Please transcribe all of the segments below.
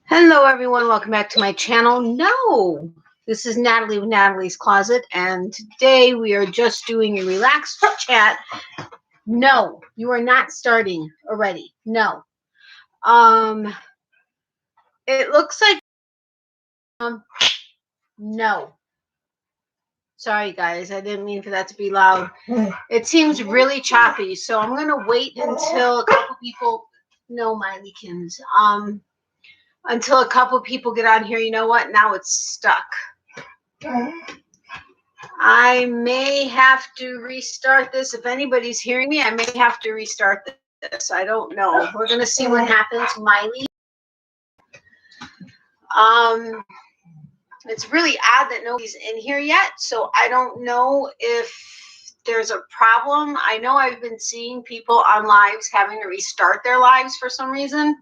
Hello everyone, welcome back to my channel. No, this is Natalie with Natalie's Closet, and today we are just doing a relaxed chat. No, you are not starting already. No. It looks like no. Sorry guys, I didn't mean for that to be loud. It seems really choppy, so I'm gonna wait until a couple people know my Leakins. Until a couple people get on here. You know what? Now it's stuck. I may have to restart this. If anybody's hearing me, I may have to restart this. I don't know. We're going to see what happens, Miley. It's really odd that nobody's in here yet, so I don't know if there's a problem. I know I've been seeing people on lives having to restart their lives for some reason.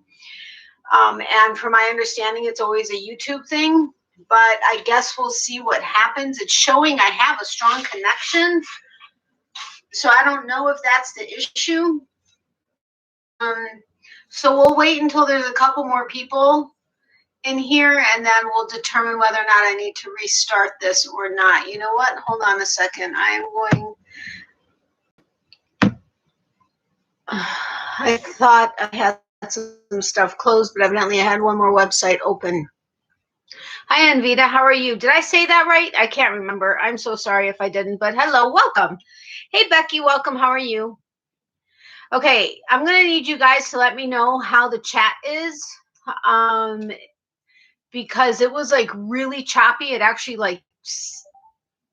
And from my understanding, it's always a YouTube thing. But I guess we'll see what happens. It's showing I have a strong connection. So I don't know if that's the issue. So we'll wait until there's a couple more people in here, and then we'll determine whether or not I need to restart this or not. You know what? Hold on a second. I thought I had some stuff closed, but evidently I had one more website open. Hi, Anvita. How are you? Did I say that right? I can't remember. I'm so sorry if I didn't, but hello. Welcome. Hey, Becky. Welcome. How are you? Okay. I'm going to need you guys to let me know how the chat is, because it was like really choppy. It actually like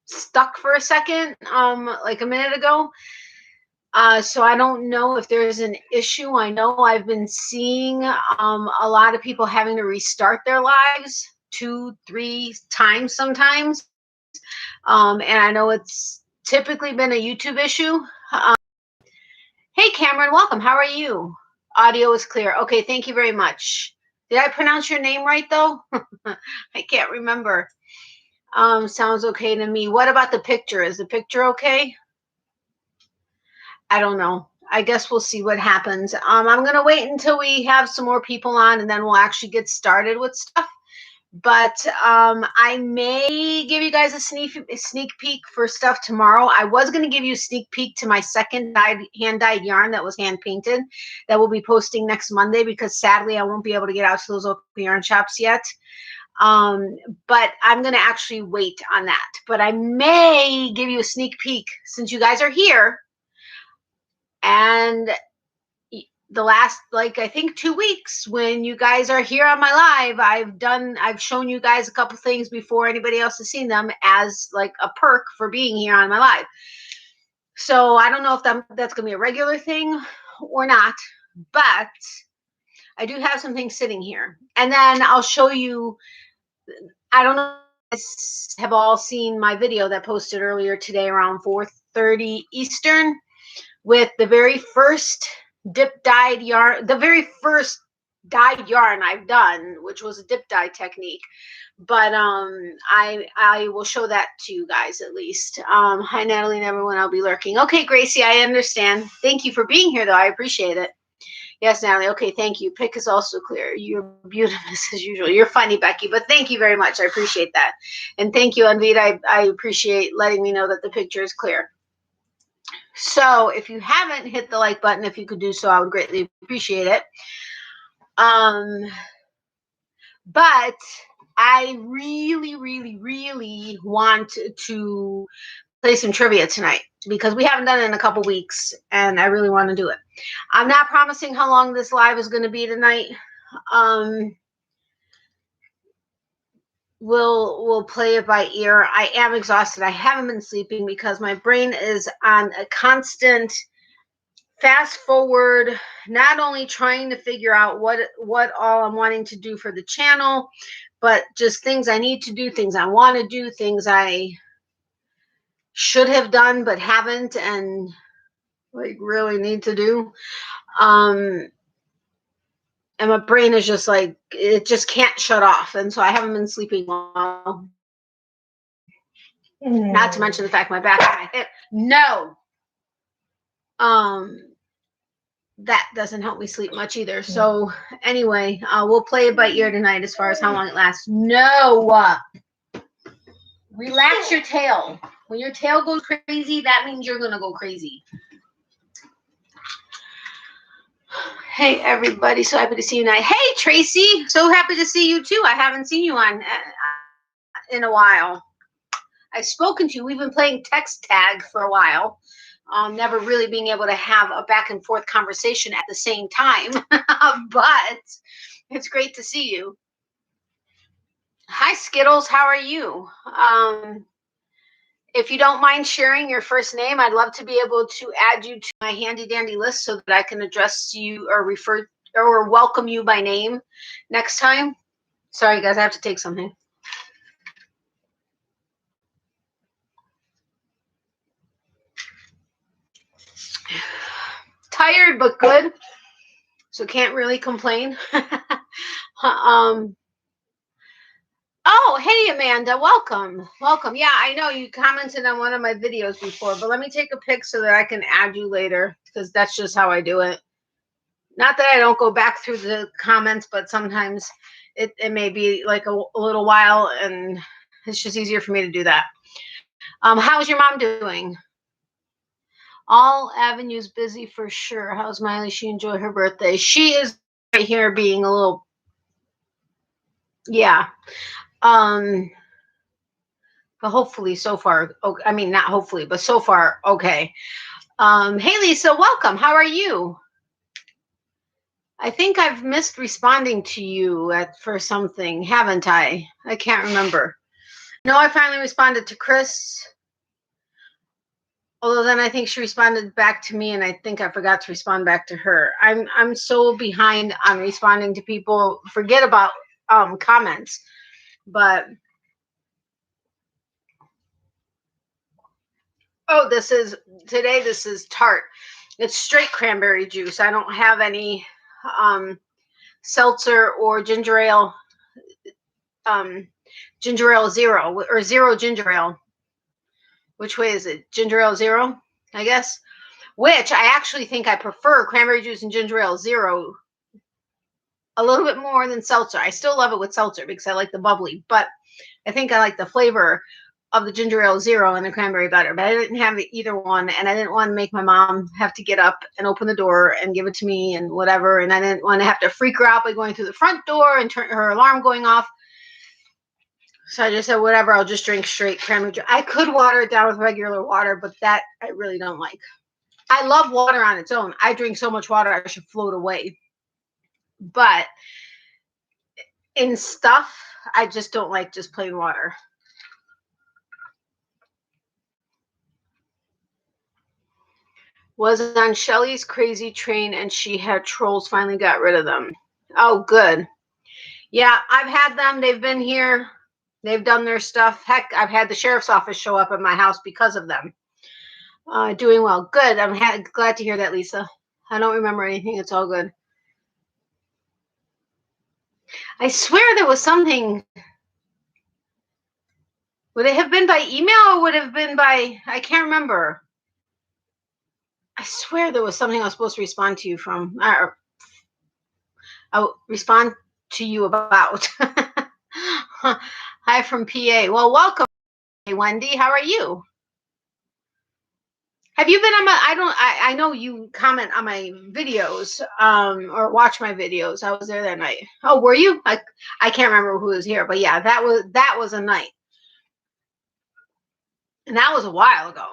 stuck for a second, like a minute ago. So I don't know if there's an issue. I know I've been seeing a lot of people having to restart their lives 2-3 times sometimes. And I know it's typically been a YouTube issue. Hey, Cameron, welcome. How are you? Audio is clear. Okay, thank you very much. Did I pronounce your name right, though? I can't remember. Sounds okay to me. What about the picture? Is the picture okay? I don't know. I guess we'll see what happens. I'm going to wait until we have some more people on, and then we'll actually get started with stuff. But I may give you guys a sneak peek for stuff tomorrow. I was going to give you a sneak peek to my second hand-dyed yarn that was hand-painted that we'll be posting next Monday, because sadly I won't be able to get out to those local yarn shops yet. But I'm going to actually wait on that. But I may give you a sneak peek since you guys are here. And the last, like, I think 2 weeks when you guys are here on my live, I've shown you guys a couple things before anybody else has seen them as like a perk for being here on my live. So I don't know if that's going to be a regular thing or not, but I do have some things sitting here. And then I'll show you, I don't know if you guys have all seen my video that posted earlier today around 4:30 Eastern with the very first dip dyed yarn, the very first dyed yarn I've done, which was a dip dye technique. But I will show that to you guys at least. Hi, Natalie and everyone. I'll be lurking. Okay, Gracie, I understand. Thank you for being here, though. I appreciate it. Yes, Natalie. Okay, thank you. Pick is also clear. You're beautiful as usual. You're funny, Becky, but thank you very much. I appreciate that. And thank you, Anvita. I appreciate letting me know that the picture is clear. So if you haven't hit the like button, if you could do so, I would greatly appreciate it. But I really, really, really want to play some trivia tonight because we haven't done it in a couple weeks, and I really want to do it. I'm not promising how long this live is going to be tonight. We'll play it by ear. I am exhausted. I haven't been sleeping because my brain is on a constant fast forward, not only trying to figure out what all I'm wanting to do for the channel, but just things I need to do, things I want to do, things I should have done but haven't and like really need to do. And my brain is just like, it just can't shut off. And so I haven't been sleeping well. Not to mention the fact my back and my hip. No. that doesn't help me sleep much either. So anyway, we'll play it by ear tonight as far as how long it lasts. No, relax your tail. When your tail goes crazy, that means you're gonna go crazy. Hey everybody, so happy to see you tonight. Hey Tracy, so happy to see you too. I haven't seen you on in a while. I've spoken to you. We've been playing text tag for a while. Never really being able to have a back and forth conversation at the same time, but it's great to see you. Hi Skittles, how are you? If you don't mind sharing your first name, I'd love to be able to add you to my handy dandy list so that I can address you or refer or welcome you by name next time. Sorry guys, I have to take something. Tired but good, so can't really complain. Oh, hey Amanda, welcome. Yeah, I know you commented on one of my videos before, but let me take a pic so that I can add you later, because that's just how I do it. Not that I don't go back through the comments, but sometimes it may be like a little while, and it's just easier for me to do that. How's your mom doing? All avenues busy for sure. How's Miley? She enjoy her birthday? She is right here being a little, yeah. But hopefully so far, I mean, not hopefully, but so far, okay. Hey Lisa, welcome. How are you? I think I've missed responding to you for something, haven't I? I can't remember. No, I finally responded to Chris. Although then I think she responded back to me, and I think I forgot to respond back to her. I'm so behind on responding to people. Forget about comments, but oh, this is tart. It's straight cranberry juice. I don't have any seltzer or ginger ale. Ginger ale zero or zero ginger ale. Which way is it? Ginger ale zero, I guess. Which I actually think I prefer cranberry juice and ginger ale zero a little bit more than seltzer. I still love it with seltzer because I like the bubbly, but I think I like the flavor of the ginger ale zero and the cranberry better. But I didn't have either one, and I didn't want to make my mom have to get up and open the door and give it to me and whatever. And I didn't want to have to freak her out by going through the front door and turn her alarm going off. So I just said, whatever, I'll just drink straight cranberry juice. I could water it down with regular water, but that I really don't like. I love water on its own. I drink so much water, I should float away. But in stuff, I just don't like just plain water. Was on Shelly's crazy train, and she had trolls, finally got rid of them. Oh, good. Yeah, I've had them. They've been here. They've done their stuff. Heck, I've had the sheriff's office show up at my house because of them. Doing well. Good. I'm glad to hear that, Lisa. I don't remember anything. It's all good. I swear there was something. Would it have been by email or would it have been by, I can't remember. I swear there was something I was supposed to respond to you from. I'll respond to you about. Hi from PA. Well, welcome, Wendy. How are you? Have you been on my, I know you comment on my videos, or watch my videos. I was there that night. Oh, were you? I can't remember who was here, but yeah, that was a night. And that was a while ago.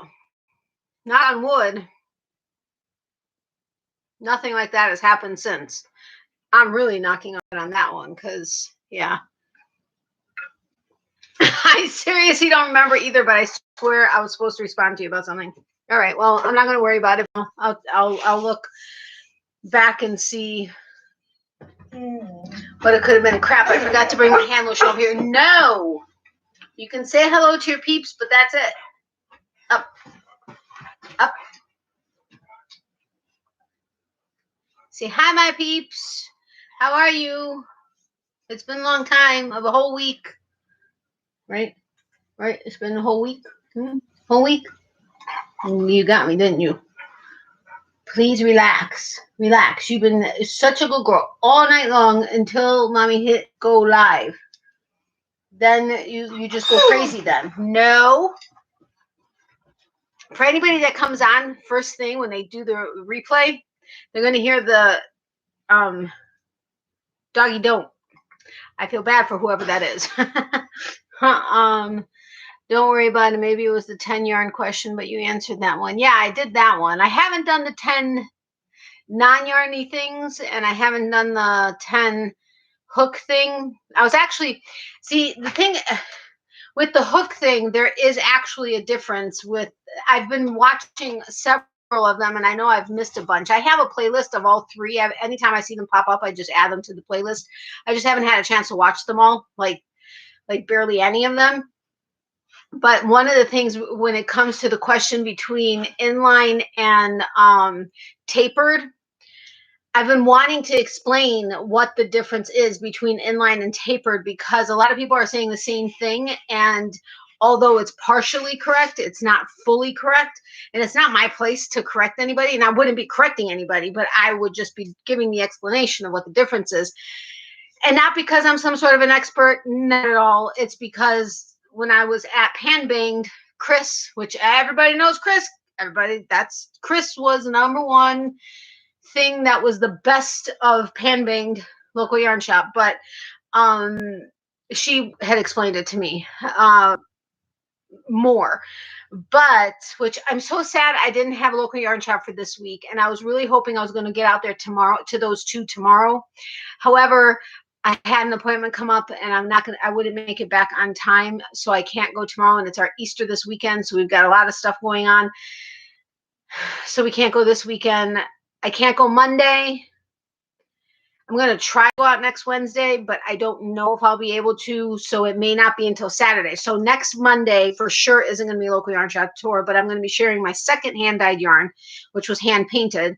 Not on wood. Nothing like that has happened since. I'm really knocking on that one because, yeah. I seriously don't remember either, but I swear I was supposed to respond to you about something. All right, well, I'm not going to worry about it. I'll look back and see. But it could have been crap. I forgot to bring my hand lotion over here. No! You can say hello to your peeps, but that's it. Up. Up. Say hi, my peeps. How are you? It's been a long time, of a whole week. Right? It's been a whole week. Whole week. You got me, didn't you? Please relax. Relax. You've been such a good girl all night long until mommy hit go live. Then you just go crazy then. No. For anybody that comes on first thing when they do the replay, they're going to hear the doggy don't. I feel bad for whoever that is. Don't worry about it. Maybe it was the 10 yarn question, but you answered that one. Yeah, I did that one. I haven't done the 10 non-yarny things, and I haven't done the 10 hook thing. I was actually, see, the thing with the hook thing, there is actually a difference with, I've been watching several of them, and I know I've missed a bunch. I have a playlist of all three. Anytime I see them pop up, I just add them to the playlist. I just haven't had a chance to watch them all, like barely any of them. But one of the things when it comes to the question between inline and tapered, I've been wanting to explain what the difference is between inline and tapered, because a lot of people are saying the same thing, and although it's partially correct, it's not fully correct, and it's not my place to correct anybody, and I wouldn't be correcting anybody, but I would just be giving the explanation of what the difference is. And not because I'm some sort of an expert, not at all. It's because when I was at Pan Banged, Chris, which everybody knows Chris, Chris was number one thing that was the best of Pan Banged local yarn shop, but she had explained it to me more. But which I'm so sad I didn't have a local yarn shop for this week, and I was really hoping I was going to get out there tomorrow to those two tomorrow. However, I had an appointment come up, and I wouldn't make it back on time, so I can't go tomorrow, and it's our Easter this weekend, so we've got a lot of stuff going on, so we can't go this weekend. I can't go Monday. I'm going to try to go out next Wednesday, but I don't know if I'll be able to, so it may not be until Saturday. So next Monday for sure isn't going to be a local yarn shop tour, but I'm going to be sharing my second hand-dyed yarn, which was hand-painted.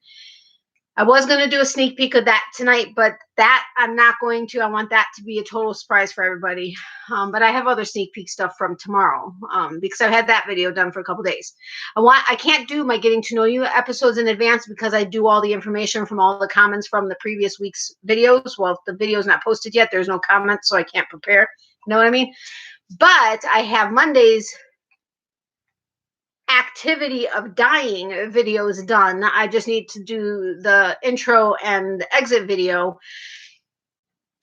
I was going to do a sneak peek of that tonight, but that I'm not going to. I want that to be a total surprise for everybody. But I have other sneak peek stuff from tomorrow because I've had that video done for a couple days. I can't do my getting to know you episodes in advance because I do all the information from all the comments from the previous week's videos. Well, if the video is not posted yet, there's no comments, so I can't prepare. You know what I mean? But I have Monday's activity of dyeing videos done. I just need to do the intro and exit video,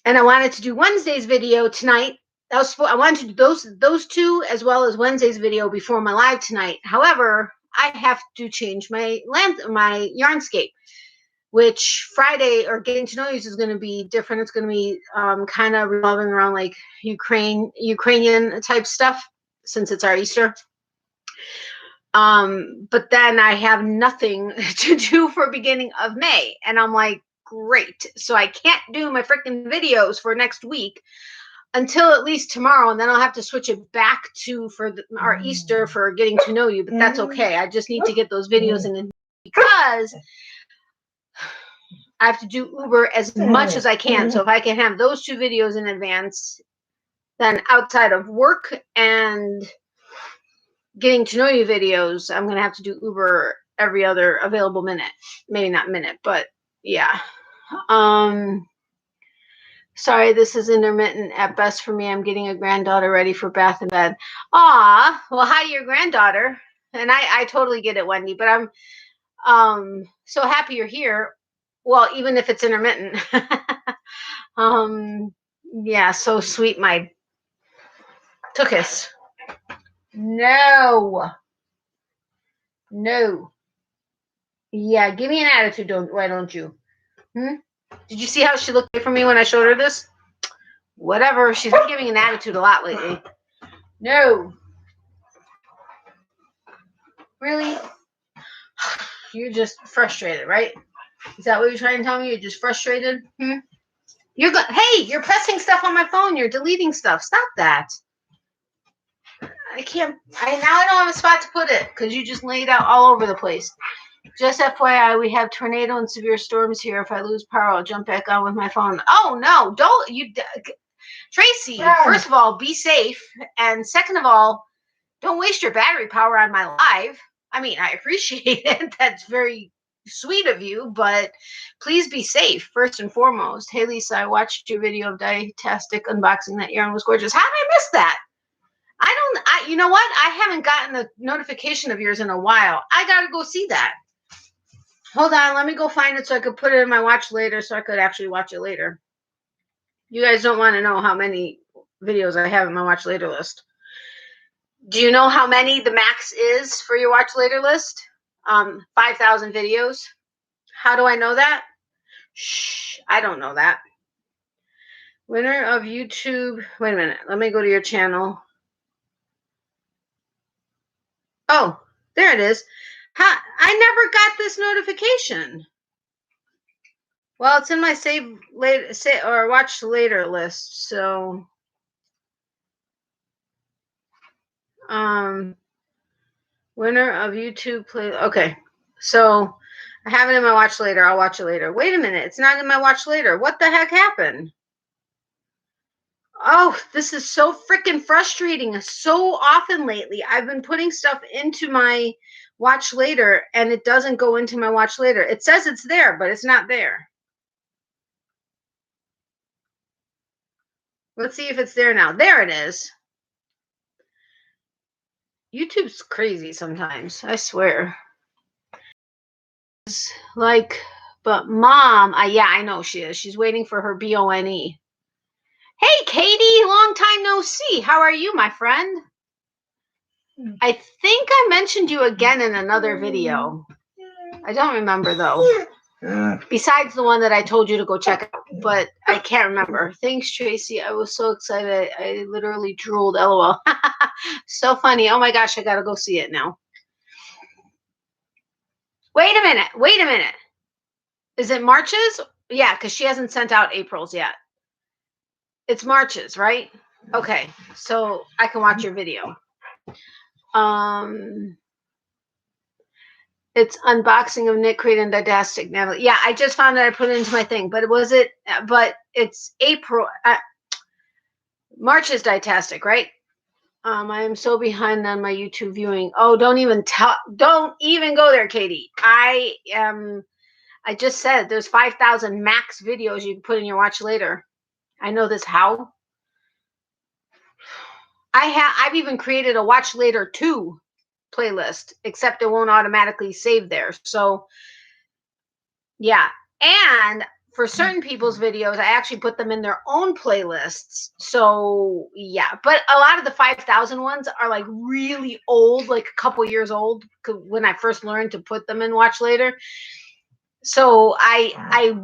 and I wanted to do Wednesday's video tonight. I wanted to do those two as well as Wednesday's video before my live tonight. However, I have to change my yarnscape, which Friday or getting to know you is going to be different. It's going to be kind of revolving around like Ukrainian type stuff since it's our Easter. But then I have nothing to do for beginning of May, and I'm like, great. So I can't do my freaking videos for next week until at least tomorrow, and then I'll have to switch it back to our Easter for getting to know you, but that's okay. I just need to get those videos in because I have to do Uber as much as I can. So if I can have those two videos in advance, then outside of work and getting to know you videos, I'm going to have to do Uber every other available minute. Maybe not minute, but yeah. Sorry, this is intermittent at best for me. I'm getting a granddaughter ready for bath and bed. Aw, well, hi to your granddaughter. And I totally get it, Wendy, but I'm so happy you're here. Well, even if it's intermittent. Yeah, so sweet, my Tookus. No. Yeah, give me an attitude, why don't you? Did you see how she looked away from me when I showed her this? Whatever. She's been giving an attitude a lot lately. No. Really? You're just frustrated, right? Is that what you're trying to tell me? You're just frustrated? Hey, you're pressing stuff on my phone. You're deleting stuff. Stop that. I don't have a spot to put it because you just laid out all over the place. Just FYI, we have tornado and severe storms here. If I lose power, I'll jump back on with my phone. Oh, no. Don't you... Tracy, first of all, be safe. And second of all, don't waste your battery power on my live. I mean, I appreciate it. That's very sweet of you, but please be safe first and foremost. Hey, Lisa, I watched your video of Dietastic unboxing. That yarn was gorgeous. How did I miss that? You know what? I haven't gotten a notification of yours in a while. I got to go see that. Hold on. Let me go find it so I could put it in my watch later so I could actually watch it later. You guys don't want to know how many videos I have in my watch later list. Do you know how many the max is for your watch later list? 5,000 videos. How do I know that? Shh, I don't know that. Winner of YouTube. Wait a minute. Let me go to your channel. Oh, there it is. I never got this notification. Well, it's in my save later or watch later list. So, winner of YouTube play. Okay, so I have it in my watch later. I'll watch it later. Wait a minute, it's not in my watch later. What the heck happened? Oh, this is so freaking frustrating. So often lately, I've been putting stuff into my watch later, and it doesn't go into my watch later. It says it's there, but it's not there. Let's see if it's there now. There it is. YouTube's crazy sometimes, I swear. Like, but Mom, yeah, I know she is. She's waiting for her BONE. Hey, Katie, long time no see. How are you, my friend? I think I mentioned you again in another video. I don't remember, though. Besides the one that I told you to go check out, but I can't remember. Thanks, Tracy. I was so excited. I literally drooled, LOL. So funny. Oh my gosh, I gotta go see it now. Wait a minute. Wait a minute. Is it March's? Yeah, because she hasn't sent out April's yet. It's March's, right? Okay, so I can watch your video. It's unboxing of Knit Crate and Didastic, Natalie. Yeah, I just found that I put it into my thing, but but it's April. March is Didastic, right? I am so behind on my YouTube viewing. Oh, don't even go there, Katie. I just said there's 5,000 max videos you can put in your watch later. I know this how. I've even created a watch later 2 playlist, except it won't automatically save there. So yeah. And for certain people's videos, I actually put them in their own playlists. So yeah, but a lot of the 5,000 ones are like really old, like a couple years old when I first learned to put them in watch later. So I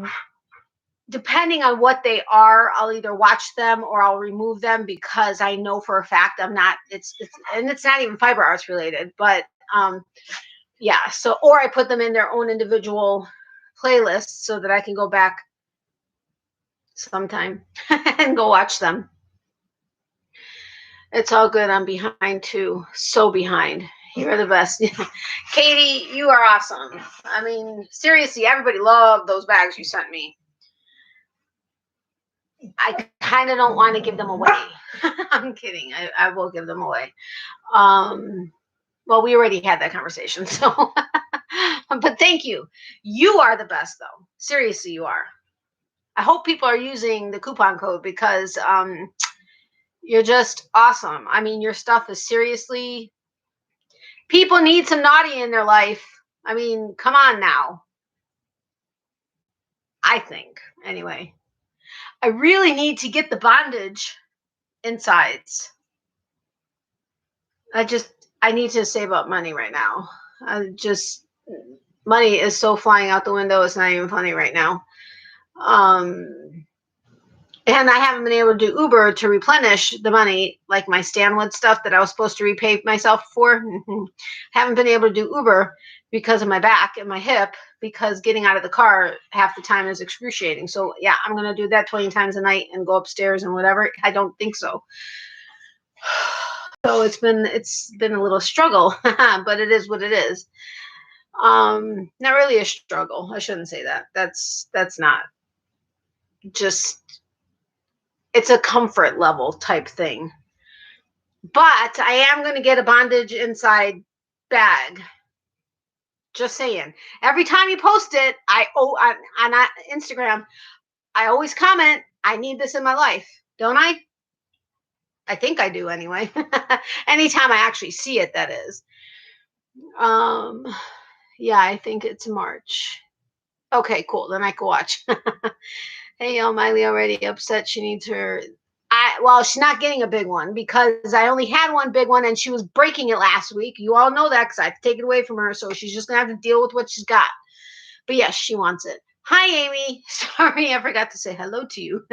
depending on what they are, I'll either watch them or I'll remove them because I know for a fact I'm not, it's not even fiber arts related, but yeah. So, or I put them in their own individual playlists so that I can go back sometime and go watch them. It's all good. I'm behind too. So behind. You're the best. Katie, you are awesome. I mean, seriously, everybody loved those bags you sent me. I kind of don't want to give them away. I'm kidding. I will give them away. Well, we already had that conversation, so. But thank you. You are the best, though. Seriously, you are. I hope people are using the coupon code because you're just awesome. I mean, your stuff is seriously. People need some naughty in their life. I mean, come on now. I think, anyway. I really need to get the bondage insides. I need to save up money right now. Money is so flying out the window. It's not even funny right now. And I haven't been able to do Uber to replenish the money, like my Stanwood stuff that I was supposed to repay myself for. Haven't been able to do Uber because of my back and my hip, because getting out of the car half the time is excruciating. So yeah, I'm going to do that 20 times a night and go upstairs and whatever. I don't think so. So it's been a little struggle, but it is what it is. Not really a struggle. I shouldn't say that. That's not. Just, it's a comfort level type thing. But I am going to get a bondage inside bag Just saying. Every time you post it, on Instagram, I always comment, I need this in my life. Don't I? I think I do anyway. Anytime I actually see it, that is. Yeah, I think it's March. Okay, cool. Then I can watch. Hey, yo, Miley already upset. She needs her. Well, she's not getting a big one because I only had one big one and she was breaking it last week. You all know that because I had to take it away from her. So she's just going to have to deal with what she's got. But yes, she wants it. Hi, Amy. Sorry, I forgot to say hello to you.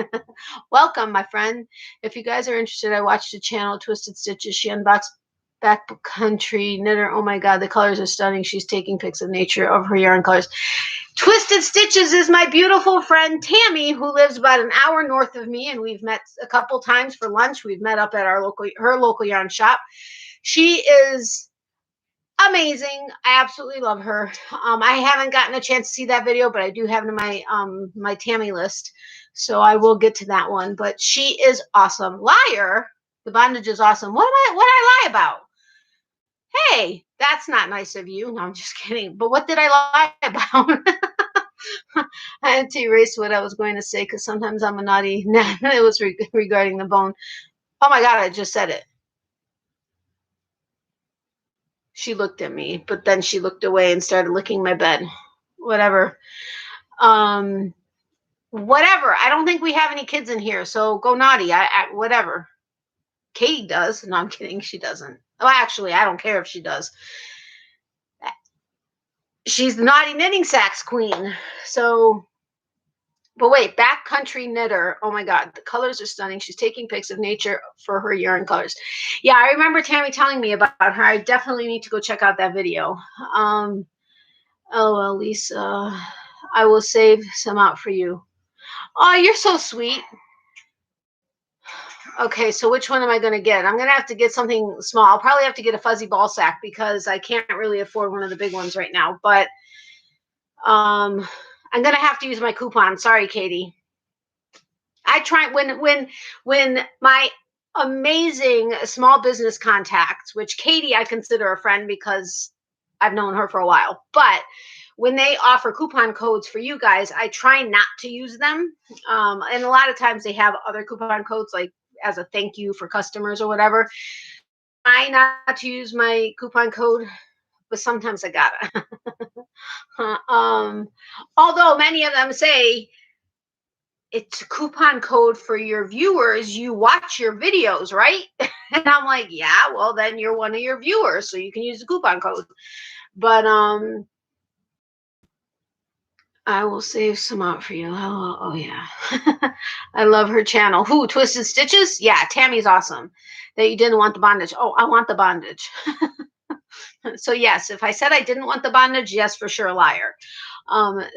Welcome, my friend. If you guys are interested, I watched the channel Twisted Stitches. She unboxed backcountry knitter. Oh my God, the colors are stunning. She's taking pics of nature of her yarn colors. Twisted Stitches is my beautiful friend Tammy, who lives about an hour north of me, and we've met a couple times for lunch. We've met up at her local yarn shop. She is amazing. I absolutely love her. I haven't gotten a chance to see that video, but I do have it in my my Tammy list, so I will get to that one. But she is awesome. Liar, the bondage is awesome. What did I lie about? Hey, that's not nice of you. No, I'm just kidding. But what did I lie about? I had to erase what I was going to say because sometimes I'm a naughty. It was regarding the bone. Oh my God, I just said it. She looked at me, but then she looked away and started licking my bed. Whatever. Whatever. I don't think we have any kids in here, so go naughty. Whatever. Katie does. No, I'm kidding. She doesn't. Oh, actually, I don't care if she does. She's the naughty knitting sacks queen. So, but wait, backcountry knitter. Oh my God, the colors are stunning. She's taking pics of nature for her yarn colors. Yeah, I remember Tammy telling me about her. I definitely need to go check out that video. Oh well, Lisa, I will save some out for you. Oh, you're so sweet. Okay, so which one am I going to get? I'm going to have to get something small. I'll probably have to get a fuzzy ball sack because I can't really afford one of the big ones right now. But I'm going to have to use my coupon. Sorry, Katie. I try when my amazing small business contacts, which Katie I consider a friend because I've known her for a while, but when they offer coupon codes for you guys, I try not to use them. And a lot of times they have other coupon codes like as a thank you for customers or whatever. I not to use my coupon code, but sometimes I gotta. Although many of them say it's a coupon code for your viewers. You watch your videos, right? And I'm like, yeah, well then you're one of your viewers, so you can use the coupon code. But I will save some out for you. Oh yeah. I love her channel. Who, Twisted Stitches? Yeah, Tammy's awesome. That you didn't want the bondage. Oh, I want the bondage. So yes, if I said I didn't want the bondage, yes, for sure, liar.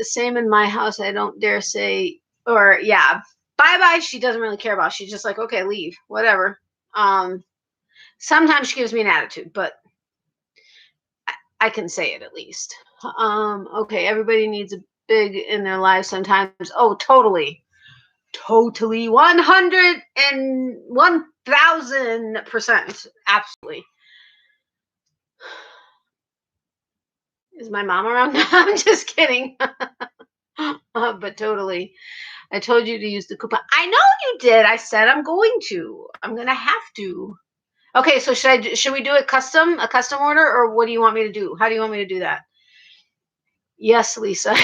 Same in my house. I don't dare say, or yeah, bye-bye. She doesn't really care about. She's just like, okay, leave, whatever. Sometimes she gives me an attitude, but I can say it at least. Okay, everybody needs a big in their lives sometimes. Oh, totally. 1,000%. Absolutely. Is my mom around? I'm just kidding. But totally. I told you to use the coupon. I know you did. I said I'm going to. I'm going to have to. Okay, so should we do a custom order, or what do you want me to do? How do you want me to do that? Yes, Lisa.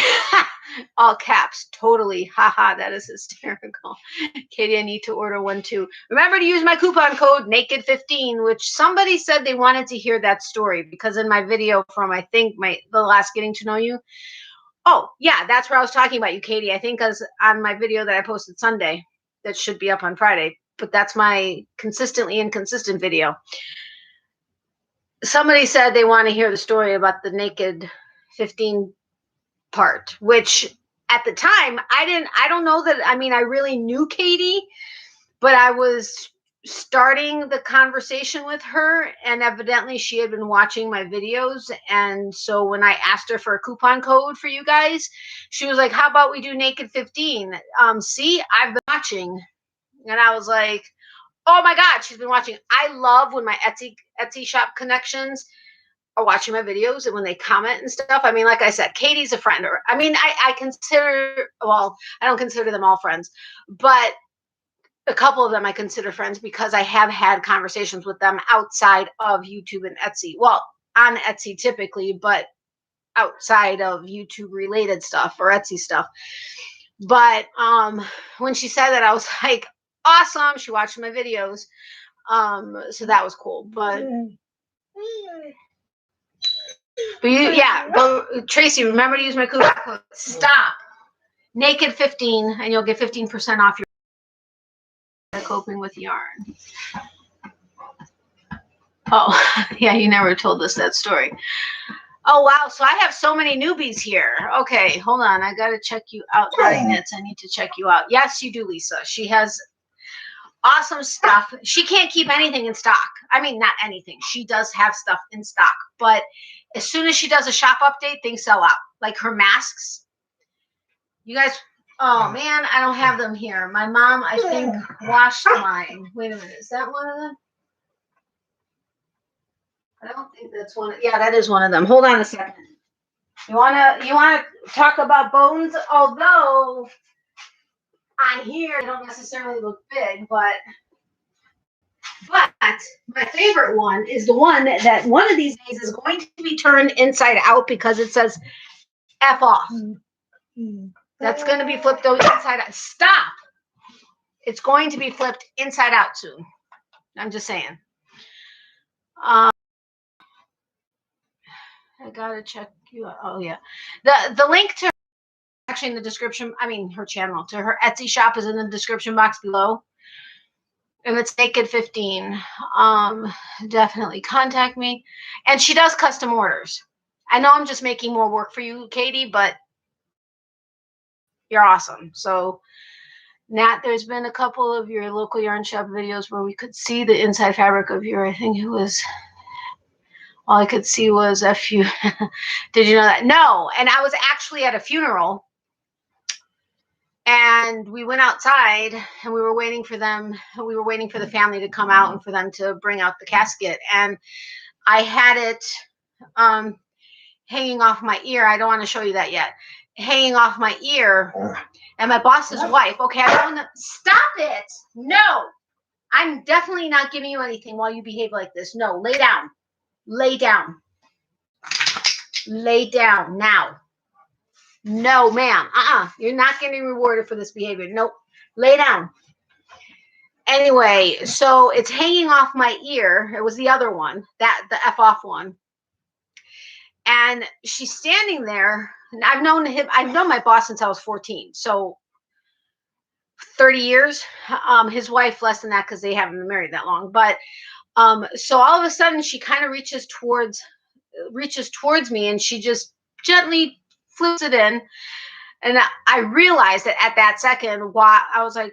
All caps. Totally. Haha, that is hysterical. Katie, I need to order one too. Remember to use my coupon code NAKED15, which somebody said they wanted to hear that story because in my video from I think the last Getting to Know You. Oh, yeah, that's where I was talking about you, Katie. I think as on my video that I posted Sunday that should be up on Friday, but that's my consistently inconsistent video. Somebody said they want to hear the story about the naked 15 part, which at the time I don't know that, I mean, I really knew Katie, but I was starting the conversation with her and evidently she had been watching my videos. And so when I asked her for a coupon code for you guys, she was like, how about we do naked 15? See, I've been watching. And I was like, oh my God, she's been watching. I love when my Etsy shop connections are watching my videos and when they comment and stuff. I mean, like I said, Katie's a friend. Or I mean, I consider, well, I don't consider them all friends, but a couple of them I consider friends because I have had conversations with them outside of YouTube and Etsy. Well, on Etsy typically, but outside of YouTube related stuff or Etsy stuff. But when she said that, I was like, awesome. She watched my videos. So that was cool. But yeah, but Tracy, remember to use my coupon code. Stop. Naked 15, and you'll get 15% off your coping with yarn. Oh, yeah, you never told us that story. Oh, wow. So I have so many newbies here. Okay, hold on. I got to check you out. I need to check you out. Yes, you do, Lisa. She has awesome stuff. She can't keep anything in stock. I mean, not anything. She does have stuff in stock. But as soon as she does a shop update, things sell out. Like her masks. You guys, oh, man, I don't have them here. My mom, I think, washed mine. Wait a minute. Is that one of them? I don't think that's one. Yeah, that is one of them. Hold on a second. You wanna talk about bones? Although on here they don't necessarily look big, but my favorite one is the one that one of these days is going to be turned inside out because it says F off. That's going to be flipped inside out. Stop. It's going to be flipped inside out soon. I'm just saying. I gotta check you out. Oh yeah, the link to her actually in the description. I mean, her channel to her Etsy shop is in the description box below. If it's Naked 15, definitely contact me. And she does custom orders. I know I'm just making more work for you, Katie, but you're awesome. So, Nat, there's been a couple of your local yarn shop videos where we could see the inside fabric of your. I think it was. All I could see was a few. Did you know that? No. And I was actually at a funeral. And we went outside and we were waiting for them. We were waiting for the family to come out and for them to bring out the casket. And I had it hanging off my ear. I don't want to show you that yet. Hanging off my ear. And my boss's wife. Okay, I don't know. Stop it. No. I'm definitely not giving you anything while you behave like this. No, lay down. Lay down. Lay down now. No, ma'am. You're not getting rewarded for this behavior. Nope. Lay down. Anyway, so it's hanging off my ear. It was the other one, the F off one. And she's standing there. And I've known my boss since I was 14. So 30 years. His wife less than that because they haven't been married that long. But so all of a sudden she kind of reaches towards me and she just gently flips it in. And I realized that at that second, why I was like,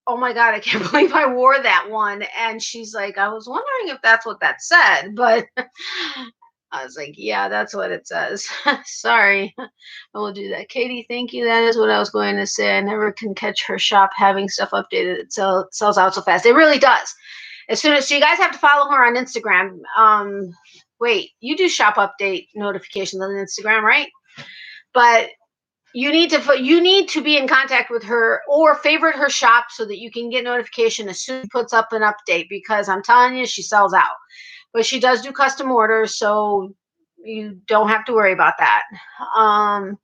oh my God, I can't believe I wore that one. And she's like, I was wondering if that's what that said. But I was like, yeah, that's what it says. Sorry. I will do that. Katie, thank you. That is what I was going to say. I never can catch her shop having stuff updated. It sells out so fast. It really does. So you guys have to follow her on Instagram. Wait, you do shop update notifications on Instagram, right? But you need to be in contact with her or favorite her shop so that you can get notification as soon as she puts up an update, because I'm telling you, she sells out. But she does do custom orders, so you don't have to worry about that. I'm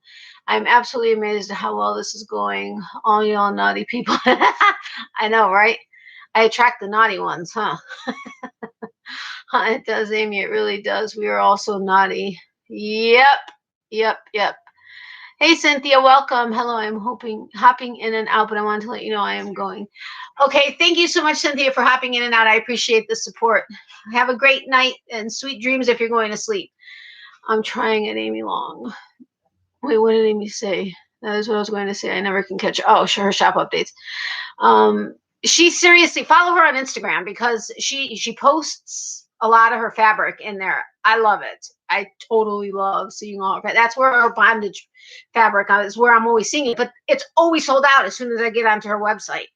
absolutely amazed at how well this is going. All y'all naughty people. I know, right? I attract the naughty ones, huh? It does, Amy. It really does. We are all so naughty. Yep. Hey, Cynthia, welcome. Hello, I'm hopping in and out, but I wanted to let you know I am going. Okay, thank you so much, Cynthia, for hopping in and out. I appreciate the support. Have a great night and sweet dreams if you're going to sleep. I'm trying it, Amy Long. Wait, what did Amy say? That is what I was going to say. I never can catch. Oh, sure, her shop updates. She seriously, follow her on Instagram because she posts a lot of her fabric in there. I love it. I totally love seeing all of it. That's where our bondage fabric is, where I'm always seeing it, but it's always sold out as soon as I get onto her website.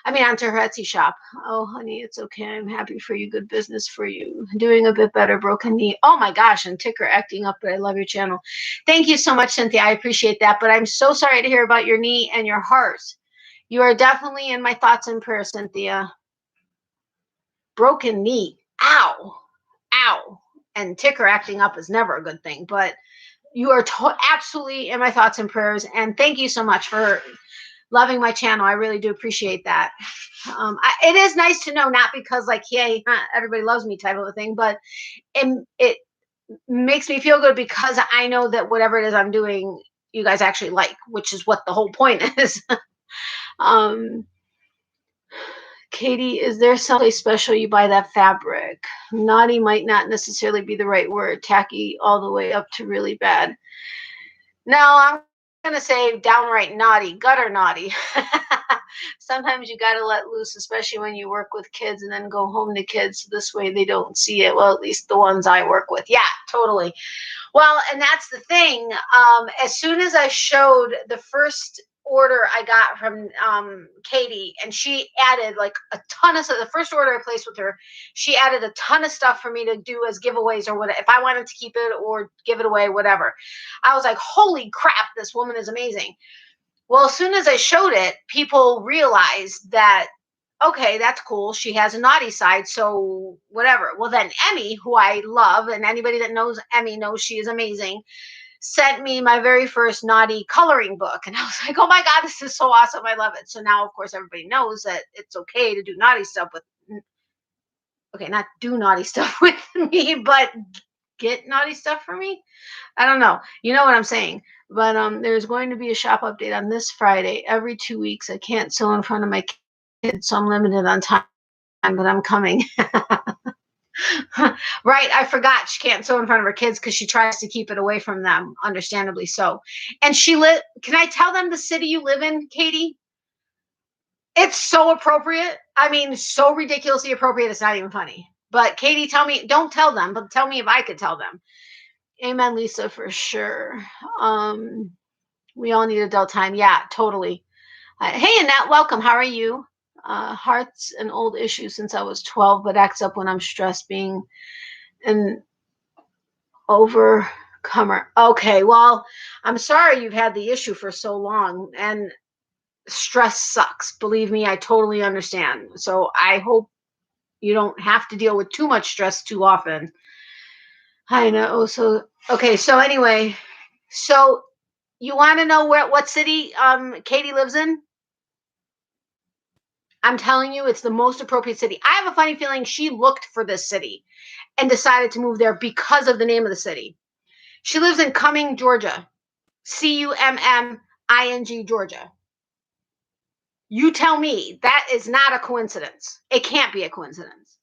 I mean, onto her Etsy shop. Oh, honey, it's okay. I'm happy for you. Good business for you. Doing a bit better. Broken knee. Oh my gosh. And ticker acting up, but I love your channel. Thank you so much, Cynthia. I appreciate that. But I'm so sorry to hear about your knee and your heart. You are definitely in my thoughts and prayers, Cynthia. Broken knee. Ow. Ow. And ticker acting up is never a good thing. But you are absolutely in my thoughts and prayers. And thank you so much for loving my channel. I really do appreciate that. It is nice to know, not because like, yay, everybody loves me type of a thing, but it makes me feel good because I know that whatever it is I'm doing, you guys actually like, which is what the whole point is. Katie, is there someplace special you buy that fabric? Naughty might not necessarily be the right word. Tacky all the way up to really bad. No, I'm going to say downright naughty, gutter naughty. Sometimes you got to let loose, especially when you work with kids and then go home to kids. So this way they don't see it. Well, at least the ones I work with. Yeah, totally. Well, and that's the thing. As soon as I showed the first order I got from Katie, and she added like a ton of stuff. The first order I placed with her, she added a ton of stuff for me to do as giveaways or whatever, if I wanted to keep it or give it away, whatever. I was like, holy crap, this woman is amazing. Well, as soon as I showed it, people realized that, okay, that's cool. She has a naughty side, so whatever. Well, then Emmy, who I love, and anybody that knows Emmy knows she is amazing, sent me my very first naughty coloring book. And I was like, oh my God, this is so awesome. I love it. So now, of course, everybody knows that it's okay to do naughty stuff with, okay, not do naughty stuff with me, but get naughty stuff for me. I don't know. You know what I'm saying. But there's going to be a shop update on this Friday. Every 2 weeks, I can't sew in front of my kids, so I'm limited on time, but I'm coming. Right, I forgot she can't sew in front of her kids because she tries to keep it away from them, understandably so. And can I tell them the city you live in, Katie? It's so appropriate. I mean, so ridiculously appropriate, it's not even funny. But Katie, tell me, don't tell them, but tell me if I could tell them. Amen, Lisa, for sure. We all need adult time. Yeah, totally. Hey, Annette, welcome. How are you? Hearts and old issues since I was 12, but acts up when I'm stressed, being an overcomer. Okay, well, I'm sorry you've had the issue for so long, and stress sucks. Believe me, I totally understand. So I hope you don't have to deal with too much stress too often. I know. So, okay. So anyway, so you want to know what city Katie lives in? I'm telling you, it's the most appropriate city. I have a funny feeling she looked for this city and decided to move there because of the name of the city. She lives in Cumming, Georgia. Cumming, Georgia. You tell me that is not a coincidence. It can't be a coincidence.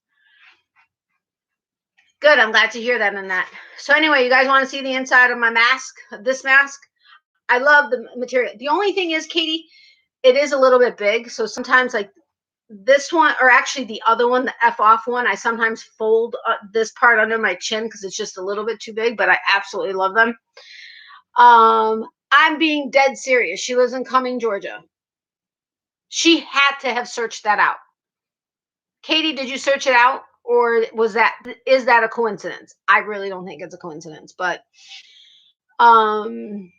Good. I'm glad to hear that, Annette. So anyway, you guys want to see the inside of my mask? This mask? I love the material. The only thing is, Katie, it is a little bit big. So sometimes like this one, or actually the other one, the F off one, I sometimes fold this part under my chin because it's just a little bit too big, but I absolutely love them. I'm being dead serious. She lives in Cumming, Georgia. She had to have searched that out. Katie, did you search it out? Or is that a coincidence? I really don't think it's a coincidence, but the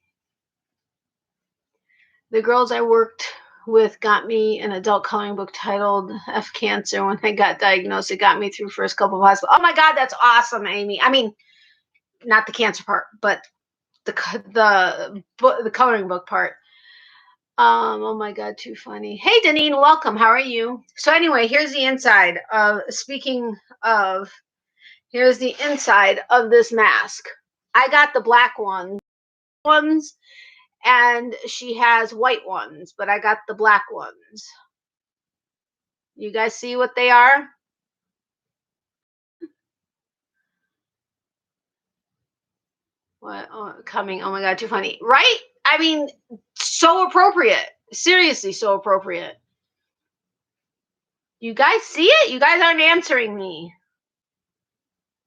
girls I worked with got me an adult coloring book titled F Cancer. When I got diagnosed, it got me through first couple of hospitals. Oh my God, that's awesome, Amy. I mean, not the cancer part, but the coloring book part. Oh my God, too funny. Hey, Deneen, welcome. How are you? So anyway, here's the inside of, here's the inside of this mask. I got the black ones, and she has white ones, but I got the black ones. You guys see what they are? What? Oh, Cumming. Oh my God, too funny. Right? I mean, so appropriate. Seriously, so appropriate. You guys see it? You guys aren't answering me.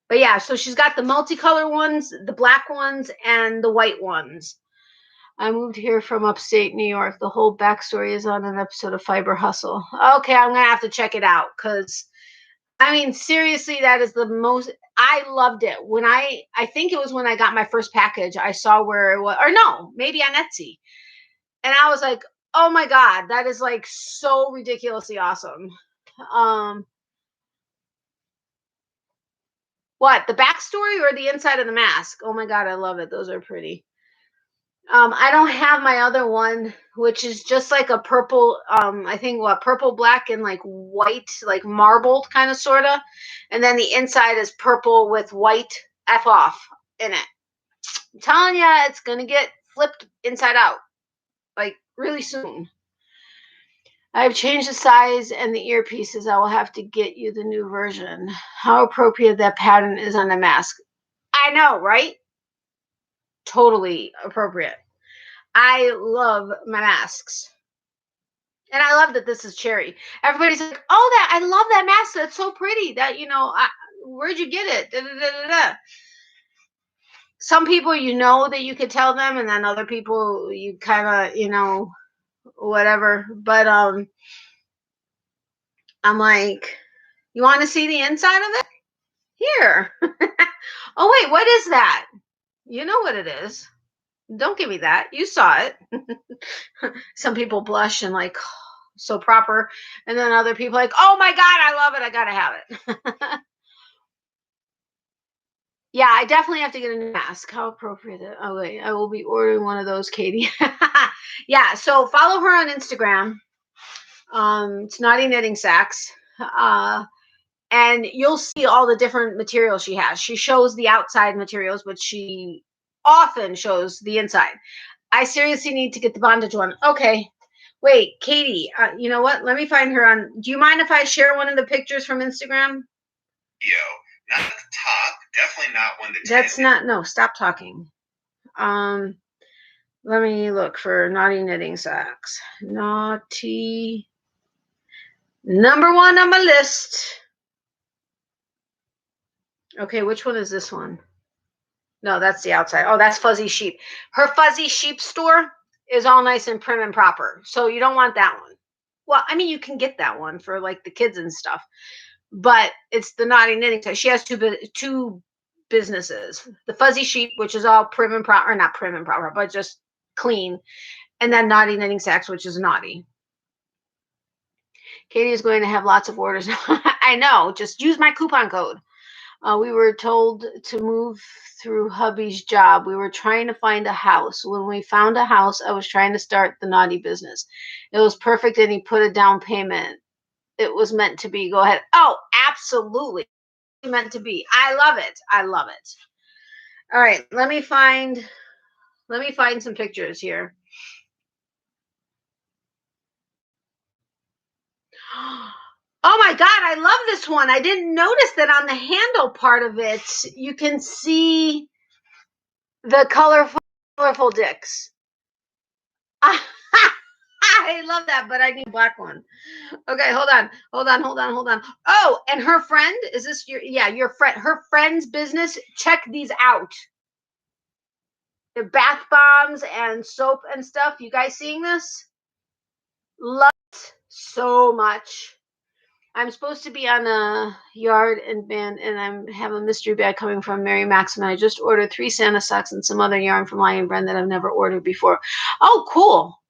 But yeah, so she's got the multicolor ones, the black ones, and the white ones. I moved here from upstate New York. The whole backstory is on an episode of Fiber Hustle. Okay, I'm gonna have to check it out because I mean, seriously, that is the most. I loved it when I think it was when I got my first package. I saw where it was, or no, maybe on Etsy, and I was like, oh my god, that is like so ridiculously awesome. Um, what, the backstory or the inside of the mask? Oh my god, I love it. Those are pretty. I don't have my other one, which is just like a purple, I think what, purple, black, and like white, like marbled kind of sorta. And then the inside is purple with white F off in it. I'm telling you, it's gonna get flipped inside out, like really soon. I've changed the size and the earpieces. I will have to get you the new version. How appropriate that pattern is on the mask. I know, right? Totally appropriate. I love my masks. And I love that this is cherry. Everybody's like, "Oh, that I love that mask. That's so pretty. That where'd you get it?" Da, da, da, da, da. Some people, that you could tell them, and then other people, you kind of, whatever. But I'm like, you want to see the inside of it? Here. Oh wait, what is that? You know what it is. Don't give me that. You saw it. Some people blush and like, so proper, and then other people like, oh my god, I love it, I gotta have it. Yeah, I definitely have to get a new mask. How appropriate. Oh wait, I will be ordering one of those, Katie. Yeah, so follow her on Instagram. It's Naughty Knitting Sacks. And you'll see all the different materials she has. She shows the outside materials, but she often shows the inside. I seriously need to get the bondage one. Okay. Wait, Katie, you know what? Let me find her on. Do you mind if I share one of the pictures from Instagram? Not at the top. Definitely not one to That's not, no, stop talking. Let me look for Naughty Knitting Sacks. Naughty. Number one on my list. Okay, which one is this one? No, that's the outside. Oh, that's Fuzzy Sheep. Her Fuzzy Sheep store is all nice and prim and proper. So you don't want that one. Well, I mean, you can get that one for like the kids and stuff, but it's the Naughty Knitting Sacks. She has two businesses: the Fuzzy Sheep, which is all prim and proper, or not prim and proper, but just clean, and then Naughty Knitting Sacks, which is naughty. Katie is going to have lots of orders. I know. Just use my coupon code. We were told to move through hubby's job. We were trying to find a house. When we found a house, I was trying to start the naughty business. It was perfect, and he put a down payment. It was meant to be. Go ahead. Oh, absolutely. Meant to be. I love it. I love it. All right, let me find some pictures here. Oh my god, I love this one. I didn't notice that on the handle part of it, you can see the colorful dicks. I love that, but I need a black one. Okay, hold on. Oh, and her friend, is this your friend, her friend's business? Check these out. The bath bombs and soap and stuff. You guys seeing this? Love it so much. I'm supposed to be on a yard and band, and I have a mystery bag coming from Mary Maxim. I just ordered 3 Santa socks and some other yarn from Lion Brand that I've never ordered before. Oh, cool.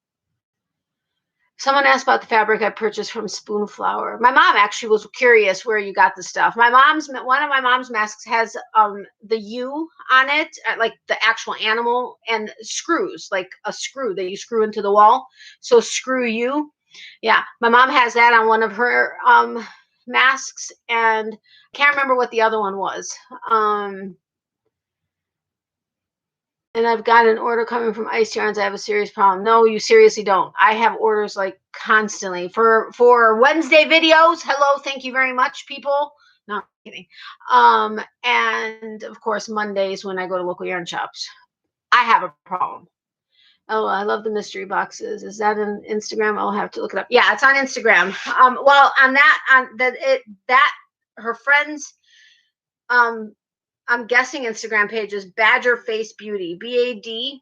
Someone asked about the fabric I purchased from Spoonflower. My mom actually was curious where you got the stuff. One of my mom's masks has the U on it, like the actual animal, and screws, like a screw that you screw into the wall. So screw you. Yeah, my mom has that on one of her masks, and I can't remember what the other one was. And I've got an order coming from Ice Yarns. I have a serious problem. No, you seriously don't. I have orders like constantly for Wednesday videos. Hello, thank you very much, people. No, I'm kidding. And of course Mondays when I go to local yarn shops. I have a problem. Oh, I love the mystery boxes. Is that on Instagram? I'll have to look it up. Yeah, it's on Instagram. Well, on that her friends I'm guessing Instagram page is Badger Face Beauty, BADGER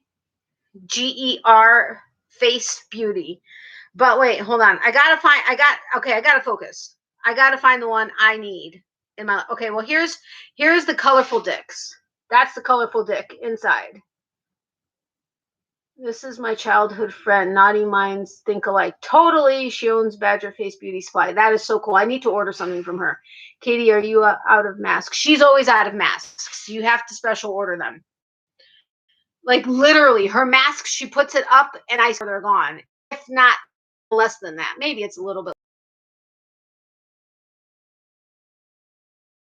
Face Beauty. But wait, hold on. I gotta focus. I gotta find the one I need in my. Okay, well here's the colorful dicks. That's the colorful dick inside. This is my childhood friend. Naughty minds think alike. Totally. She owns Badger Face Beauty Supply. That is so cool. I need to order something from her. Katie, are you out of masks? She's always out of masks. You have to special order them. Like literally, her masks, she puts it up and I swear they're gone. If not less than that. Maybe it's a little bit.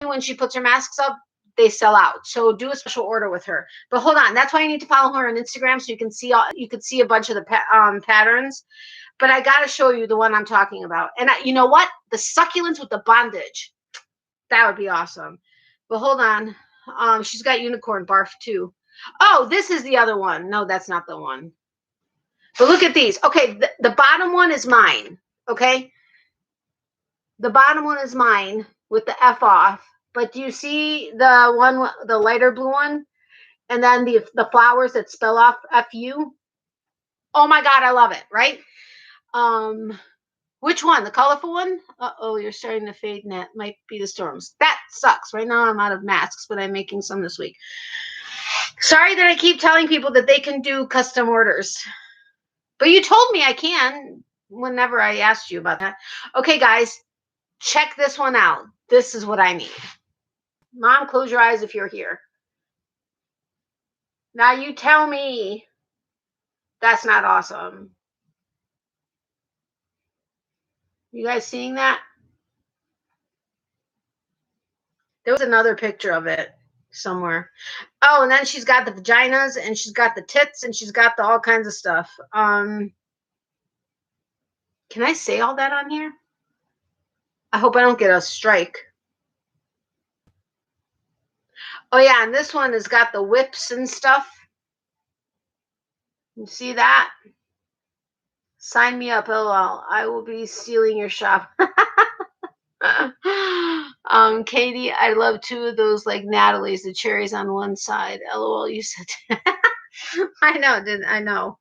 When she puts her masks up, they sell out. So do a special order with her. But hold on, that's why I need to follow her on Instagram so you can see a bunch of the patterns. But I got to show you the one I'm talking about. And you know what? The succulents with the bondage. That would be awesome. But hold on. She's got unicorn barf too. Oh, this is the other one. No, that's not the one. But look at these. Okay, the bottom one is mine. Okay. The bottom one is mine with the F off. But do you see the one, the lighter blue one? And then the flowers that spell off FU? Oh my God, I love it, right? Which one? The colorful one? Uh-oh, you're starting to fade, Nat. Might be the storms. That sucks. Right now I'm out of masks, but I'm making some this week. Sorry that I keep telling people that they can do custom orders. But you told me I can whenever I asked you about that. Okay, guys, check this one out. This is what I need. Mom, close your eyes if you're here. Now you tell me that's not awesome. You guys seeing that? There was another picture of it somewhere. Oh, and then she's got the vaginas and she's got the tits and she's got the all kinds of stuff. Can I say all that on here? I hope I don't get a strike. Oh yeah, and this one has got the whips and stuff. You see that? Sign me up, LOL. I will be stealing your shop. Katie, I love two of those like Natalie's, the cherries on one side. LOL, you said. I know.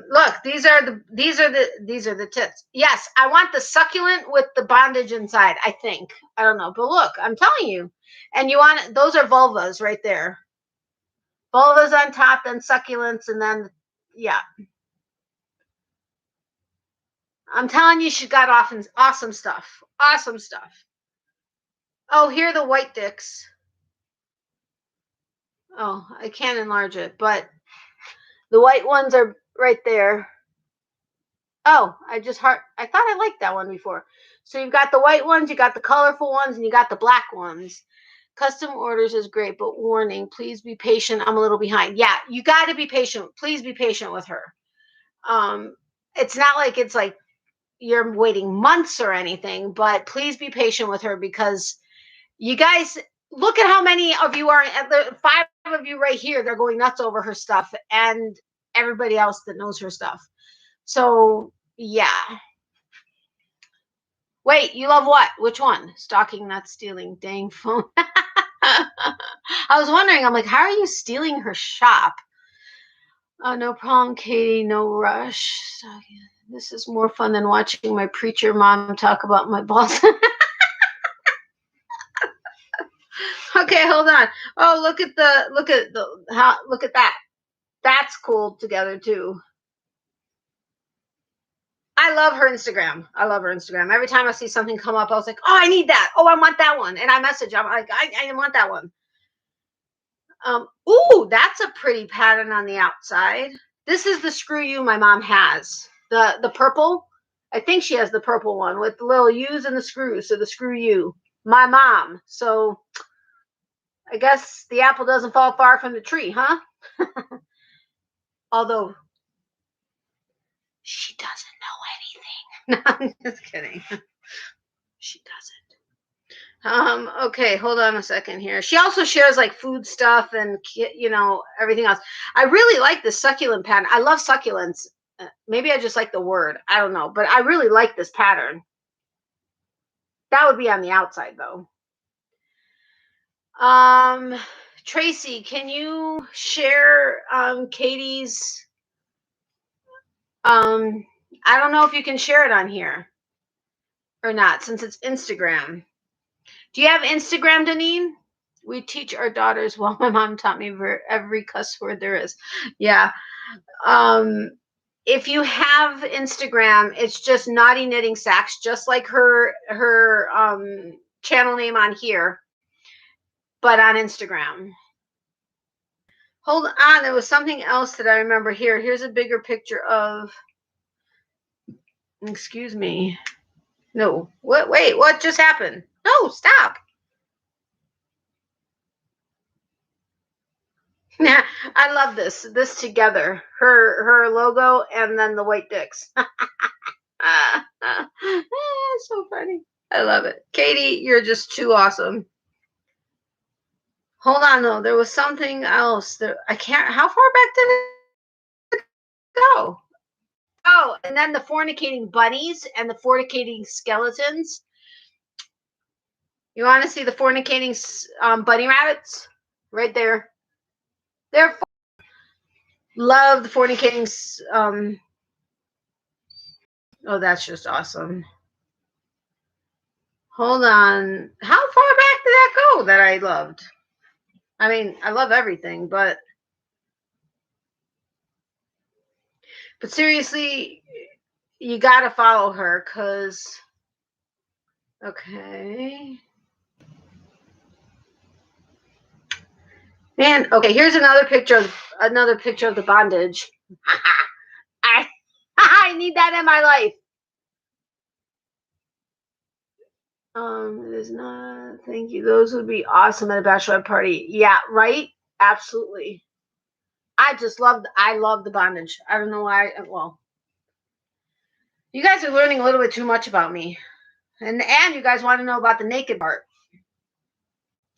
Look, these are the tits. Yes, I want the succulent with the bondage inside, I think. I don't know, but look, I'm telling you. And you want those are vulvas right there. Vulvas on top, then succulents, and then yeah. I'm telling you, she got awesome stuff. Awesome stuff. Oh, here are the white dicks. Oh, I can't enlarge it, but the white ones are right there. Oh, I thought I liked that one before. So you've got the white ones, you got the colorful ones, and you got the black ones. Custom orders is great, but warning, please be patient. I'm a little behind. Yeah, you got to be patient. Please be patient with her. It's not like it's like you're waiting months or anything, but please be patient with her because you guys look at how many of you are, the 5 of you right here, they're going nuts over her stuff and everybody else that knows her stuff. So yeah. Wait, you love what? Which one? Stalking, not stealing. Dang phone. I was wondering, I'm like, how are you stealing her shop? No problem, Katie. No rush. This is more fun than watching my preacher mom talk about my boss. Okay, hold on. Oh, look at that. That's cool together too. I love her Instagram. Every time I see something come up, I was like, oh, I need that. Oh, I want that one. And I message. I'm like, I want that one. Ooh, that's a pretty pattern on the outside. This is the screw you my mom has. The purple. I think she has the purple one with the little U's and the screws. So the screw you. My mom. So I guess the apple doesn't fall far from the tree, huh? Although she doesn't know anything. No, I'm just kidding. She doesn't. Okay, hold on a second here. She also shares like food stuff and everything else. I really like the succulent pattern. I love succulents. Maybe I just like the word. I don't know, but I really like this pattern. That would be on the outside though. Tracy, can you share Katie's I don't know if you can share it on here or not, since it's Instagram. Do you have Instagram, Deneen? We teach our daughters. Well, my mom taught me every cuss word there is. Yeah. If you have Instagram, it's just Naughty Knitting Sacks, just like her channel name on here, but on Instagram. Hold on, there was something else that I remember here. Here's a bigger picture of, excuse me. No, wait, what just happened? No, stop. Yeah, I love this together. Her logo and then the white dicks. So funny. I love it. Katie, you're just too awesome. Hold on though, there was something else. I can't, how far back did it go? Oh, and then the fornicating bunnies and the fornicating skeletons. You want to see the fornicating bunny rabbits? Right there. They're love the fornicating. Oh, that's just awesome. Hold on. How far back did that go that I loved? I mean, I love everything, but seriously, you got to follow her because, okay. Man, okay, here's another picture of the bondage. I need that in my life. It is not, thank you. Those would be awesome at a bachelorette party. Yeah, right? Absolutely. I love the bondage. I don't know why. Well, you guys are learning a little bit too much about me. And you guys want to know about the naked part.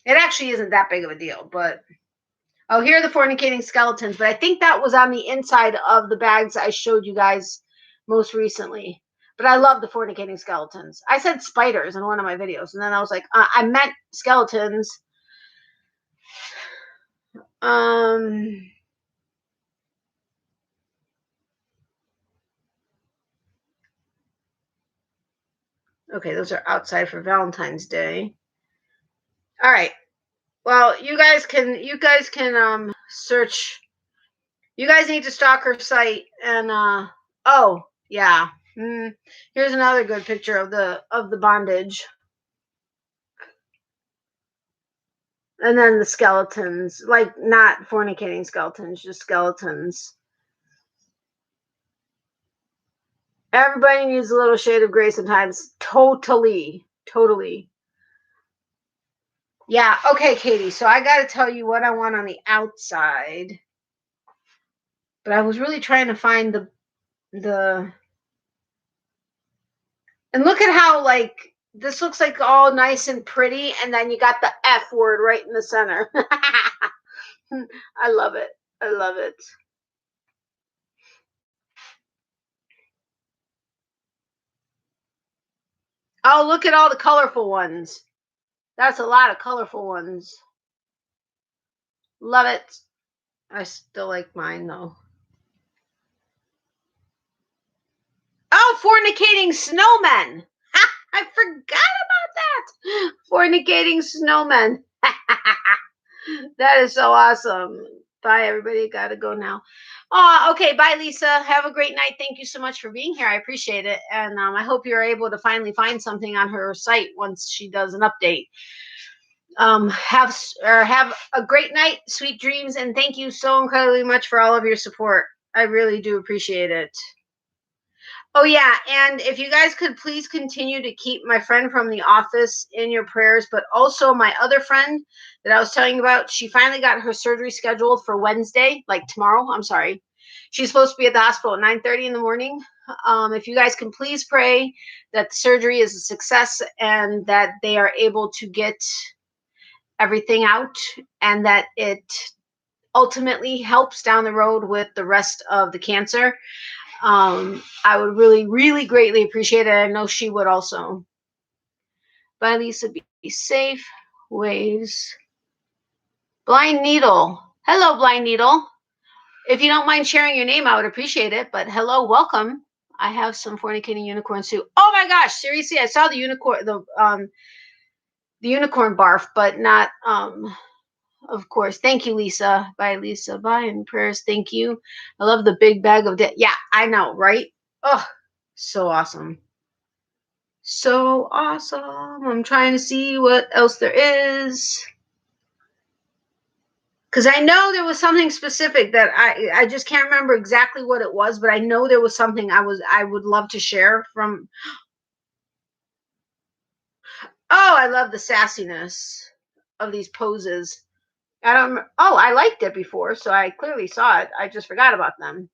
It actually isn't that big of a deal, but oh, here are the fornicating skeletons, but I think that was on the inside of the bags I showed you guys most recently. But I love the fornicating skeletons. I said spiders in one of my videos, and then I was like, I meant skeletons. Okay, those are outside for Valentine's Day. All right. Well, you guys can search. You guys need to stalk her site and oh, yeah. Here's another good picture of the bondage. And then the skeletons, like not fornicating skeletons, just skeletons. Everybody needs a little shade of gray sometimes. Totally. Yeah, okay, Katie. So I got to tell you what I want on the outside. But I was really trying to find the and look at how like this looks like all nice and pretty, and then you got the F word right in the center. I love it. I love it. Oh, look at all the colorful ones. That's a lot of colorful ones. Love it. I still like mine though. Oh, fornicating snowmen. I forgot about that. Fornicating snowmen. That is so awesome. Bye, everybody. Gotta go now. Oh, okay. Bye, Lisa. Have a great night. Thank you so much for being here. I appreciate it. And I hope you're able to finally find something on her site once she does an update. Have a great night, sweet dreams, and thank you so incredibly much for all of your support. I really do appreciate it. Oh yeah, and if you guys could please continue to keep my friend from the office in your prayers, but also my other friend that I was telling you about, she finally got her surgery scheduled for Wednesday, like tomorrow. I'm sorry. She's supposed to be at the hospital at 9:30 in the morning. If you guys can please pray that the surgery is a success and that they are able to get everything out and that it ultimately helps down the road with the rest of the cancer. I would really, really greatly appreciate it. I know she would also. Bye, Lisa. Be safe. Waves. Blind Needle. Hello, Blind Needle. If you don't mind sharing your name, I would appreciate it. But hello, welcome. I have some fornicating unicorn soup. Oh my gosh, seriously, I saw the unicorn barf, but not of course. Thank you, Lisa. Bye, Lisa. Bye, and prayers. Thank you. I love the big bag of yeah, I know, right? Oh, so awesome. So awesome. I'm trying to see what else there is. Because I know there was something specific that I just can't remember exactly what it was, but I know there was something I would love to share from. Oh, I love the sassiness of these poses. I don't. Oh, I liked it before, so I clearly saw it. I just forgot about them.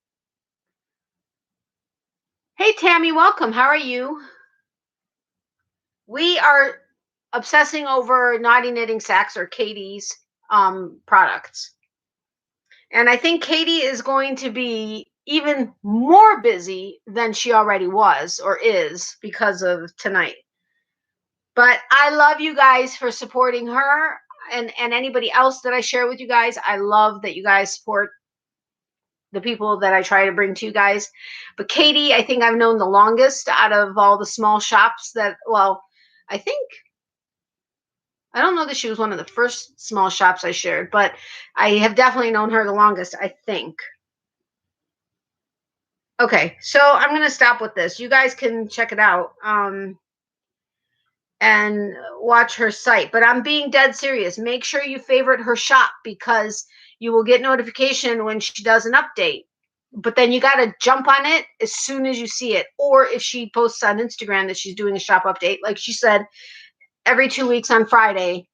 Hey, Tammy, welcome. How are you? We are obsessing over Naughty Knitting Sacks, or Katie's products. And I think Katie is going to be even more busy than she already was or is because of tonight. But I love you guys for supporting her and anybody else that I share with you guys. I love that you guys support the people that I try to bring to you guys. But Katie, I think I've known the longest out of all the small shops that, well, I don't know that she was one of the first small shops I shared, but I have definitely known her the longest, I think. Okay, so I'm going to stop with this. You guys can check it out and watch her site. But I'm being dead serious. Make sure you favorite her shop because you will get notification when she does an update. But then you got to jump on it as soon as you see it. Or if she posts on Instagram that she's doing a shop update, like she said, every 2 weeks on Friday,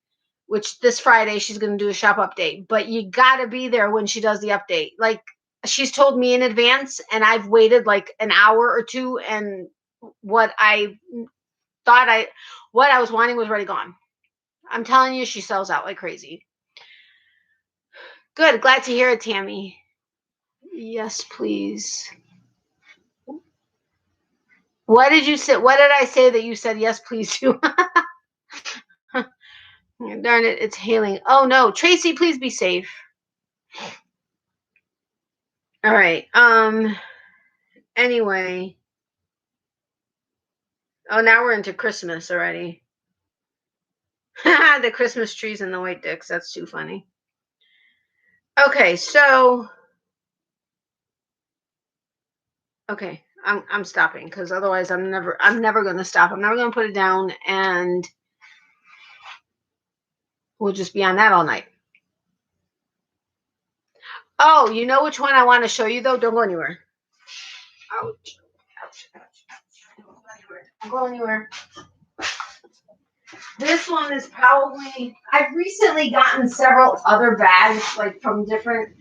which this Friday she's going to do a shop update. But you got to be there when she does the update. Like, she's told me in advance, and I've waited like an hour or two, and what I was wanting was already gone. I'm telling you, she sells out like crazy. Good. Glad to hear it, Tammy. Yes, please. What did you say? What did I say that you said yes, please to? Darn it, it's hailing. Oh no, Tracy, please be safe. All right. Anyway. Oh, now we're into Christmas already. The Christmas trees and the white dicks. That's too funny. Okay, so okay, I'm stopping because otherwise I'm never gonna stop. I'm never gonna put it down, and we'll just be on that all night. Oh, you know which one I want to show you though? Don't go anywhere. Ouch. Ouch. Ouch. Don't go anywhere. This one is probably, I've recently gotten several other bags, like from different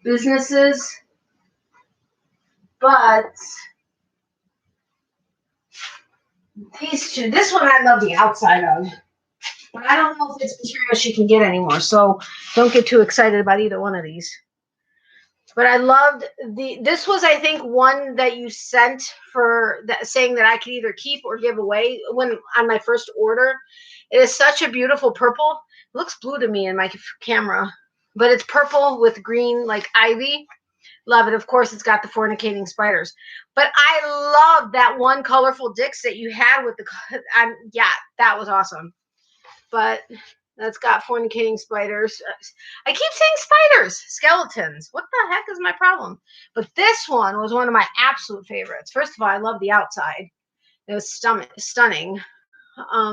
businesses, but these two, this one I love the outside of, but I don't know if it's material she can get anymore, so don't get too excited about either one of these. But I loved this was, I think, one that you sent for that, saying that I could either keep or give away when on my first order. It is such a beautiful purple. It looks blue to me in my camera, but it's purple with green like ivy. Love it. Of course, it's got the fornicating spiders. But I love that one colorful Dix that you had with the, yeah, that was awesome. But that's got fornicating spiders. I keep saying spiders, skeletons. What the heck is my problem? But this one was one of my absolute favorites. First of all, I love the outside. It was stunning.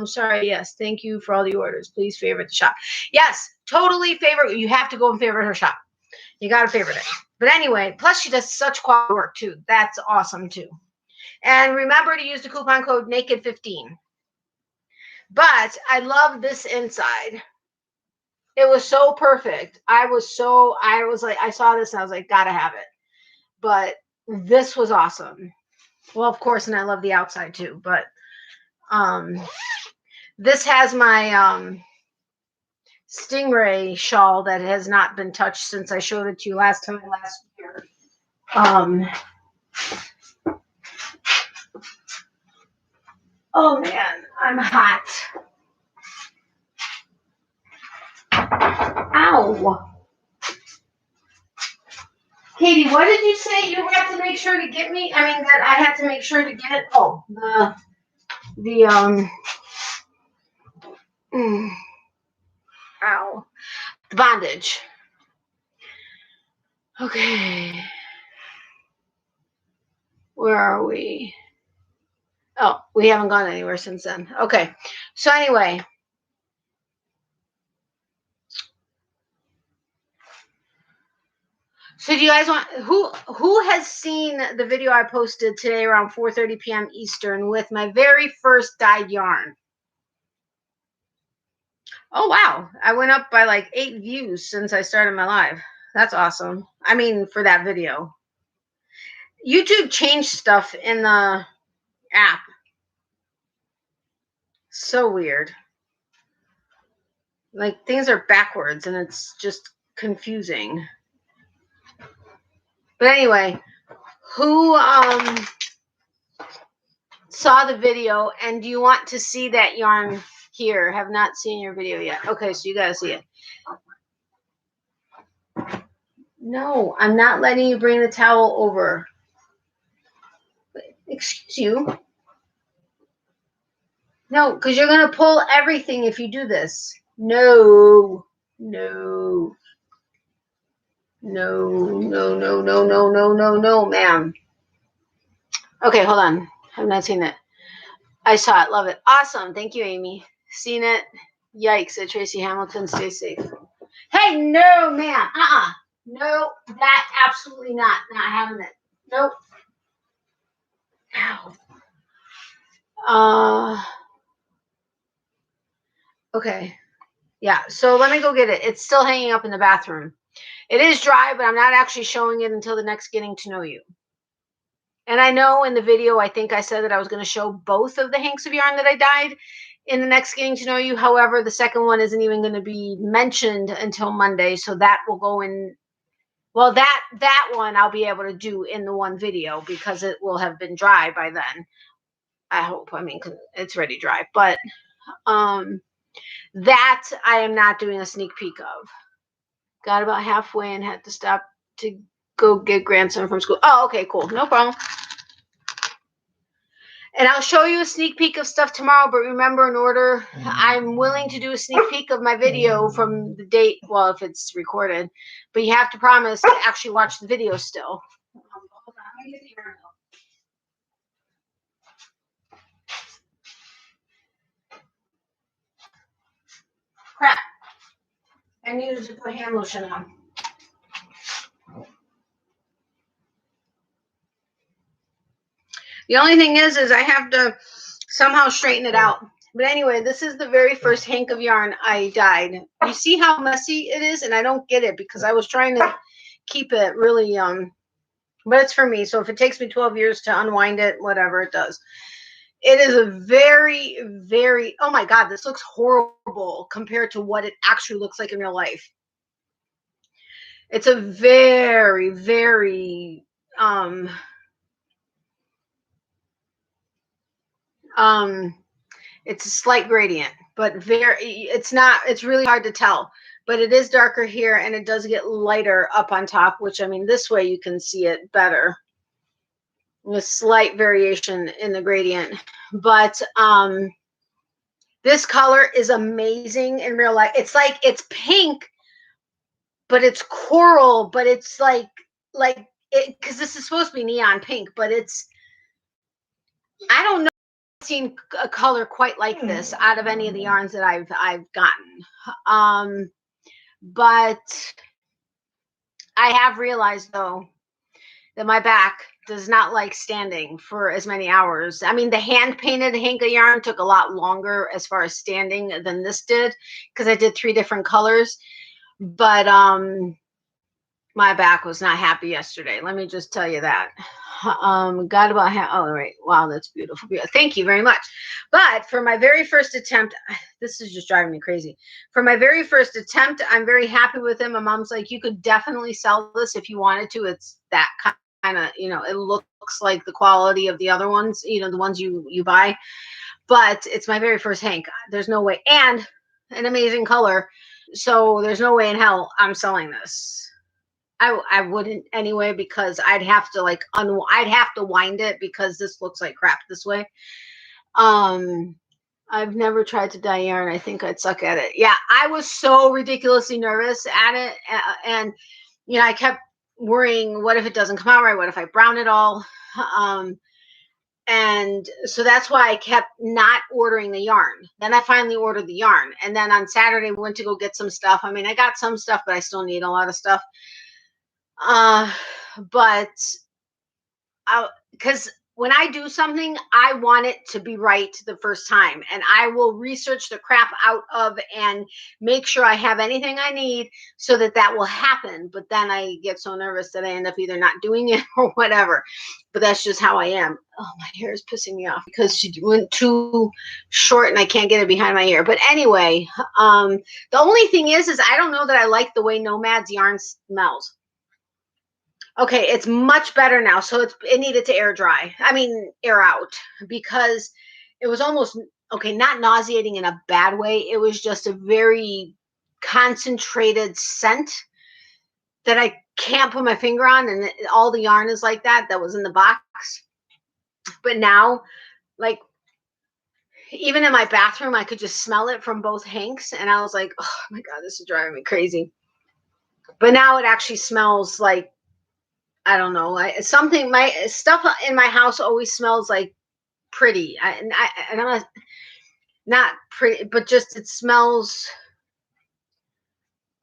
Sorry, yes. Thank you for all the orders. Please favorite the shop. Yes, totally favorite. You have to go and favorite her shop. You got to favorite it. But anyway, plus she does such quality work too. That's awesome too. And remember to use the coupon code NAKED15. But I love this inside. It was so perfect. I was like, I saw this and I was like, gotta have it. But this was awesome. Well, of course, and I love the outside too. But this has my stingray shawl that has not been touched since I showed it to you last year. Oh man, I'm hot. Ow. Katie, what did you say you had to make sure to get me? I mean, that I had to make sure to get, oh, ow, the bondage. Okay. Where are we? Oh, we haven't gone anywhere since then. Okay. So anyway. So do you guys want, who has seen the video I posted today around 4:30 p.m. Eastern with my very first dyed yarn? Oh, wow. I went up by like 8 views since I started my live. That's awesome. I mean, for that video. YouTube changed stuff in the app. So weird. Like, things are backwards and it's just confusing. But anyway, who saw the video and do you want to see that yarn here? Have not seen your video yet. Okay, so you got to see it. No, I'm not letting you bring the towel over. Excuse you. No, because you're going to pull everything if you do this. No, no. No, no, no, no, no, no, no, no, ma'am. Okay, hold on. I've not seen it. I saw it. Love it. Awesome. Thank you, Amy. Seen it. Yikes at Tracy Hamilton. Stay safe. Hey, no, ma'am. No, that absolutely not. Not having it. Nope. Ow. Okay. Yeah, so let me go get it. It's still hanging up in the bathroom. It is dry, but I'm not actually showing it until the next Getting to Know You. And I know in the video, I think I said that I was going to show both of the hanks of yarn that I dyed in the next Getting to Know You. However, the second one isn't even going to be mentioned until Monday. So that will go in. Well, that one I'll be able to do in the one video because it will have been dry by then. I hope. I mean, it's already dry. But that I am not doing a sneak peek of. Got about halfway and had to stop to go get grandson from school. Oh, okay, cool. No problem. And I'll show you a sneak peek of stuff tomorrow, but remember, in order, I'm willing to do a sneak peek of my video from the date, well, if it's recorded, but you have to promise to actually watch the video still. Hold on, let me get the yarn out. Crap. I needed to put hand lotion on. The only thing is I have to somehow straighten it out. But anyway, this is the very first hank of yarn I dyed. You see how messy it is? And I don't get it because I was trying to keep it really, but it's for me. So if it takes me 12 years to unwind it, whatever, it does. It is a very, very, oh my God, this looks horrible compared to what it actually looks like in real life. It's a very, very, it's a slight gradient, but it's really hard to tell, but it is darker here and it does get lighter up on top, which I mean, this way you can see it better. A slight variation in the gradient, but this color is amazing in real life. It's like, it's pink, but it's coral, but it's like it, because this is supposed to be neon pink, but it's, I don't know, seen a color quite like this out of any of the yarns that I've gotten. But I have realized though that my back does not like standing for as many hours. I mean, the hand painted hank of yarn took a lot longer as far as standing than this did because I did 3 different colors. But my back was not happy yesterday. Let me just tell you that. Got about oh, right. Wow, that's beautiful. Thank you very much. But for my very first attempt, this is just driving me crazy. For my very first attempt, I'm very happy with him. My mom's like, you could definitely sell this if you wanted to. It's that kind of, you know, it looks like the quality of the other ones, you know, the ones you buy. But it's my very first hank. There's no way. And an amazing color. So there's no way in hell I'm selling this. I wouldn't anyway, because I'd have to like I'd have to wind it because this looks like crap this way. I've never tried to dye yarn. I think I'd suck at it. Yeah, I was so ridiculously nervous at it, and you know, I kept worrying, what if it doesn't come out right? What if I brown it all? And so that's why I kept not ordering the yarn. Then I finally ordered the yarn, and then on Saturday we went to go get some stuff. I mean, I got some stuff, but I still need a lot of stuff. But because when I do something, I want it to be right the first time, and I will research the crap out of and make sure I have anything I need so that that will happen. But then I get so nervous that I end up either not doing it or whatever. But that's just how I am. Oh, my hair is pissing me off because she went too short and I can't get it behind my ear. But anyway, the only thing is I don't know that I like the way Nomad's yarn smells. Okay, it's much better now. So it needed to air dry. I mean, air out, because it was almost, okay, not nauseating in a bad way. It was just a very concentrated scent that I can't put my finger on. And all the yarn is like that was in the box. But now, like, even in my bathroom, I could just smell it from both hanks. And I was like, oh my God, this is driving me crazy. But now it actually smells like, I don't know, something. My stuff in my house always smells like pretty, and I'm not pretty, but just it smells.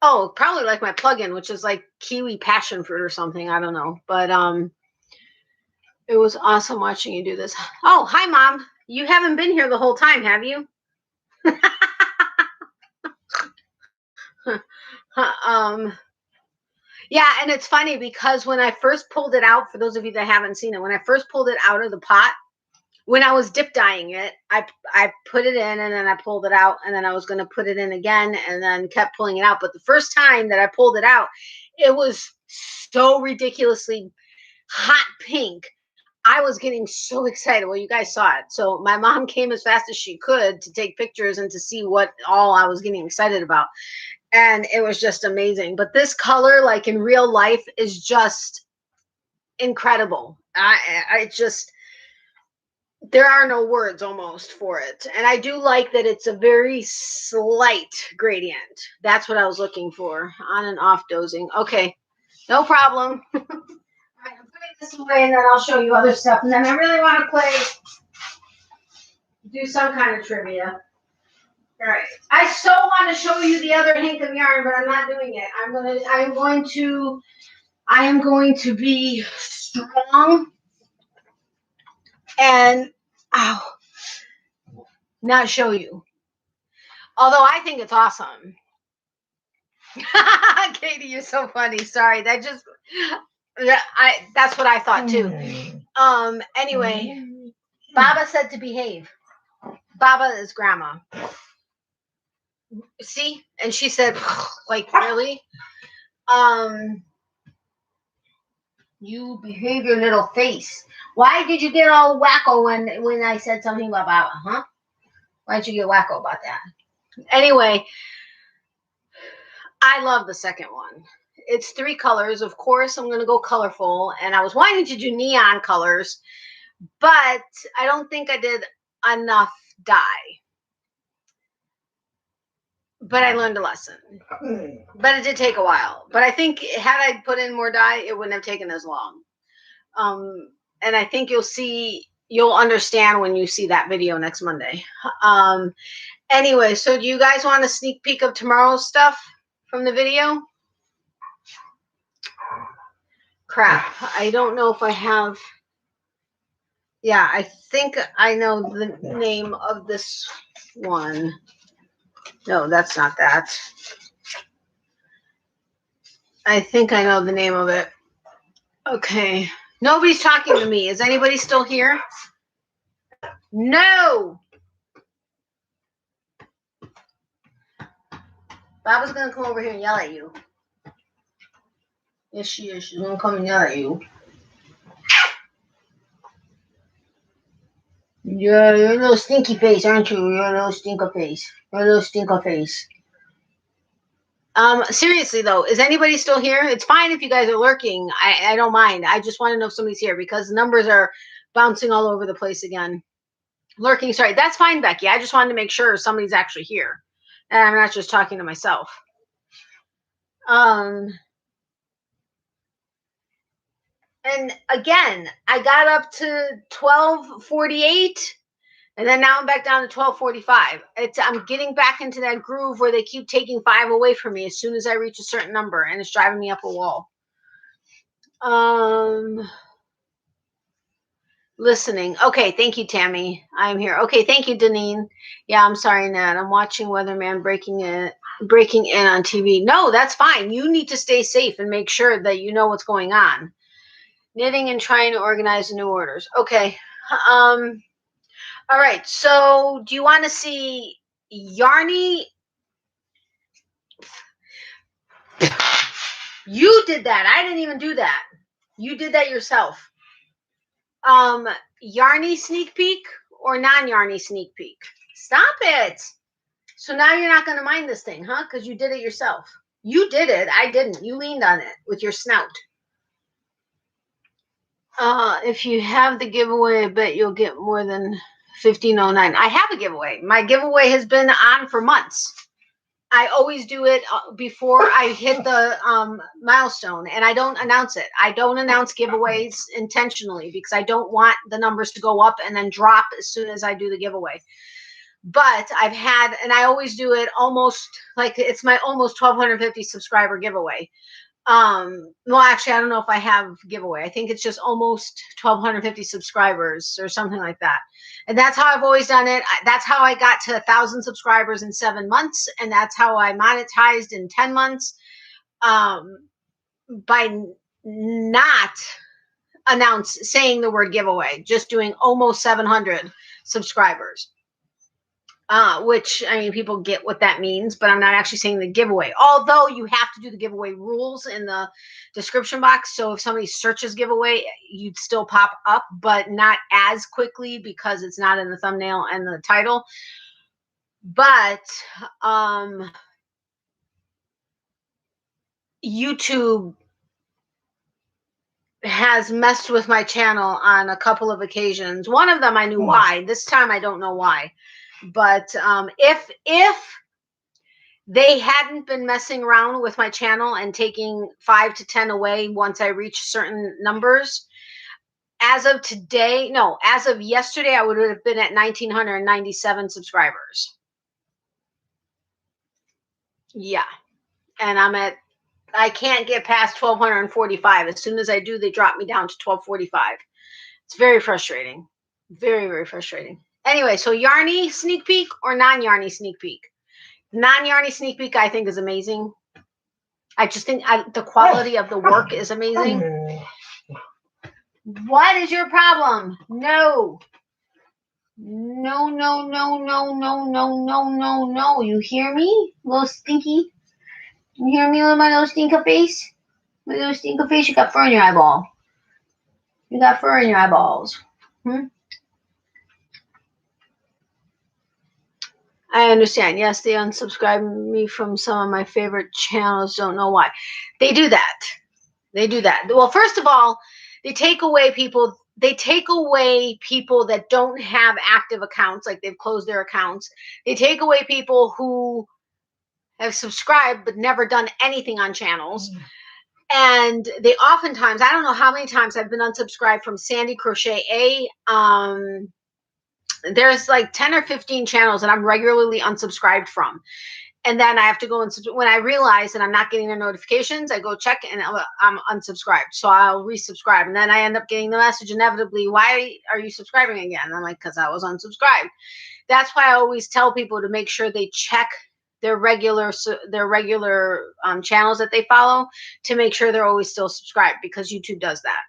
Oh, probably like my plug-in, which is like kiwi passion fruit or something. I don't know, but it was awesome watching you do this. Oh, hi, Mom. You haven't been here the whole time, have you? Yeah, and it's funny because when I first pulled it out, for those of you that haven't seen it, when I first pulled it out of the pot, when I was dip dyeing it, I put it in and then I pulled it out, and then I was going to put it in again and then kept pulling it out. But the first time that I pulled it out, it was so ridiculously hot pink. I was getting so excited. Well, you guys saw it. So my mom came as fast as she could to take pictures and to see what all I was getting excited about. And it was just amazing. But this color, like in real life, is just incredible. I just, there are no words almost for it. And I do like that it's a very slight gradient. That's what I was looking for. On and off dozing. Okay, no problem. All right, I'm putting this away and then I'll show you other stuff. And then I really want to do some kind of trivia. All right. I so want to show you the other hank of yarn, but I'm not doing it. I am going to be strong and not show you. Although I think it's awesome. Katie, you're so funny. Sorry. That's what I thought too. Anyway, Baba said to behave. Baba is grandma. See? And she said, like, really? You behave your little face. Why did you get all wacko when I said something about Baba, huh? Why did you get wacko about that? Anyway, I love the second one. It's 3 colors. Of course, I'm going to go colorful. And I was wanting to do neon colors, but I don't think I did enough dye. But I learned a lesson. But it did take a while. But I think had I put in more dye, it wouldn't have taken as long. And I think you'll understand when you see that video next Monday. Anyway, so do you guys want a sneak peek of tomorrow's stuff from the video? Crap. I don't know if I have. Yeah, I think I know the name of this one. No, that's not that. I think I know the name of it. Okay. Nobody's talking to me. Is anybody still here? No. Baba's going to come over here and yell at you. Yes, she is. She's going to come and yell at you. You're a little stinky face, aren't you? You're a little stinker face. You're a little stinker face. Seriously though, is anybody still here? It's fine if you guys are lurking. I don't mind. I just want to know if somebody's here because numbers are bouncing all over the place again. Lurking, sorry. That's fine, Becky. I just wanted to make sure somebody's actually here. And I'm not just talking to myself. And again, I got up to 1248. And then now I'm back down to 1245. I'm getting back into that groove where they keep taking 5 away from me as soon as I reach a certain number, and it's driving me up a wall. Listening. Okay, thank you, Tammy. I'm here. Okay, thank you, Deneen. Yeah, I'm sorry, Nat. I'm watching Weatherman breaking in on TV. No, that's fine. You need to stay safe and make sure that you know what's going on. Knitting and trying to organize new orders. Okay. All right, so do you want to see Yarny? You did that. I didn't even do that. You did that yourself. Yarny sneak peek or non-Yarny sneak peek? Stop it. So now you're not going to mind this thing, huh? Because you did it yourself. You did it. I didn't. You leaned on it with your snout. If you have the giveaway, I bet you'll get more than 1509. I have a giveaway. My giveaway has been on for months. I always do it before I hit the milestone, and I don't announce it. I don't announce giveaways intentionally because I don't want the numbers to go up and then drop as soon as I do the giveaway. But I've had, and I always do it almost like it's my almost 1250 subscriber giveaway. Well, actually, I don't know if I have giveaway. I think it's just almost 1250 subscribers or something like that. And that's how I've always done it. That's how I got to 1,000 subscribers in 7 months. And that's how I monetized in 10 months, by not saying the word giveaway, just doing almost 700 subscribers. Which, I mean, people get what that means, but I'm not actually saying the giveaway. Although you have to do the giveaway rules in the description box. So if somebody searches giveaway, you'd still pop up, but not as quickly because it's not in the thumbnail and the title. But YouTube has messed with my channel on a couple of occasions. One of them I knew why. This time I don't know why. But if they hadn't been messing around with my channel and taking 5 to 10 away once I reach certain numbers, as of today, no, as of yesterday, I would have been at 1,997 subscribers. Yeah. And I can't get past 1,245. As soon as I do, they drop me down to 1,245. It's very frustrating. Very, very frustrating. Anyway, so Yarny sneak peek or non-Yarny sneak peek? Non-Yarny sneak peek, I think, is amazing. I just think the quality of the work is amazing. What is your problem? No. No, no, no, no, no, no, no, no, no. You hear me, little stinky? You hear me with my little stinker face? My little stinker face, you got fur in your eyeball. You got fur in your eyeballs. I understand. Yes, they unsubscribed me from some of my favorite channels. Don't know why. They do that. They do that. Well, first of all, they take away people. They take away people that don't have active accounts, like they've closed their accounts. They take away people who have subscribed but never done anything on channels. And they oftentimes, I don't know how many times I've been unsubscribed from Sandy Crochet A. There's like 10 or 15 channels that I'm regularly unsubscribed from. And then I have to go and when I realize that I'm not getting their notifications, I go check and I'm unsubscribed. So I'll resubscribe. And then I end up getting the message inevitably, why are you subscribing again? And I'm like, because I was unsubscribed. That's why I always tell people to make sure they check their regular channels that they follow to make sure they're always still subscribed, because YouTube does that.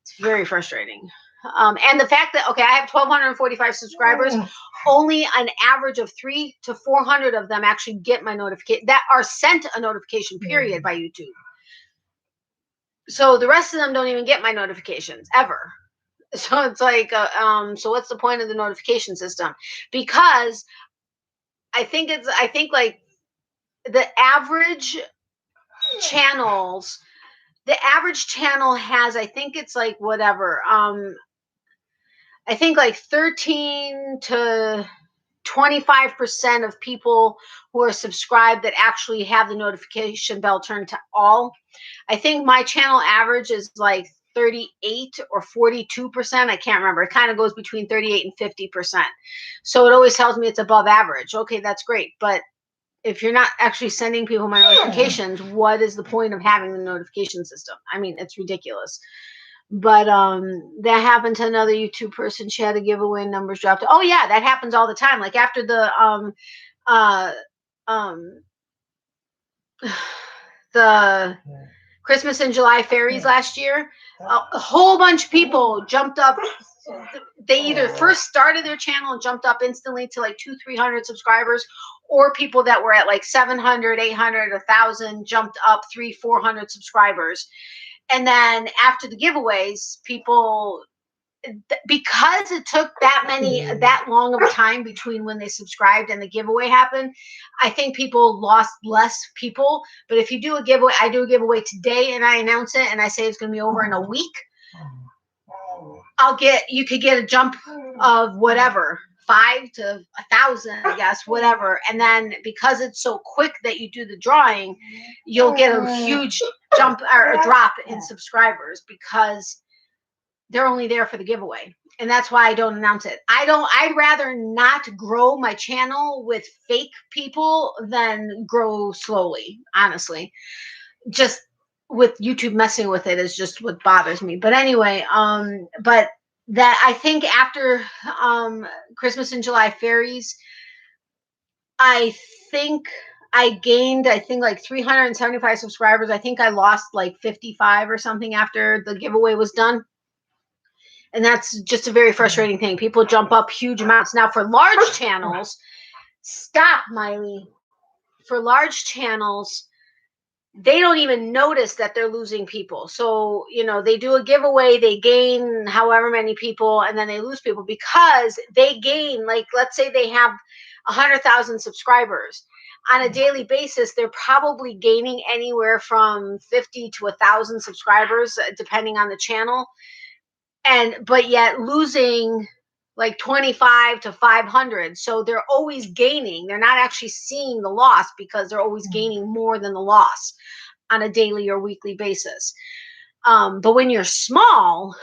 It's very frustrating. And the fact that, okay, I have 1,245 subscribers, only an average of 300 to 400 of them actually get my notification, that are sent a notification, period, by YouTube. So the rest of them don't even get my notifications ever. So it's like, so what's the point of the notification system? Because I think like the average channels, the average channel has, I think it's like whatever, I think like 13 to 25% of people who are subscribed that actually have the notification bell turned to all. I think my channel average is like 38 or 42%. I can't remember. It kind of goes between 38 and 50%. So it always tells me it's above average. Okay, that's great. But if you're not actually sending people my notifications, what is the point of having the notification system? I mean, it's ridiculous. But that happened to another YouTube person. She had a giveaway and numbers dropped. Oh yeah, that happens all the time. Like after the the Christmas in July fairies last year, a whole bunch of people jumped up. They either first started their channel and jumped up instantly to like 200-300 subscribers, or people that were at like 700, 800, 1,000 jumped up 300-400 subscribers. And then after the giveaways, people, because it took that long of a time between when they subscribed and the giveaway happened, I think people lost less people. But if you do a giveaway, I do a giveaway today and I announce it and I say it's going to be over in a week, you could get a jump of whatever, 5 to 1,000, I guess, whatever. And then because it's so quick that you do the drawing, you'll get a huge jump or a drop in subscribers because they're only there for the giveaway. And that's why I don't announce it. I'd rather not grow my channel with fake people than grow slowly, honestly. Just with YouTube messing with it is just what bothers me. But anyway, but that I think after Christmas in July fairies, I think I gained, like 375 subscribers. I think I lost like 55 or something after the giveaway was done. And that's just a very frustrating thing. People jump up huge amounts. Now for large channels, stop, Miley. For large channels, they don't even notice that they're losing people. So, they do a giveaway, they gain however many people, and then they lose people because they gain, like, let's say they have 100,000 subscribers. On a daily basis, they're probably gaining anywhere from 50 to 1,000 subscribers, depending on the channel. But yet losing like 25 to 500. So they're always gaining. They're not actually seeing the loss because they're always gaining more than the loss on a daily or weekly basis. But when you're small,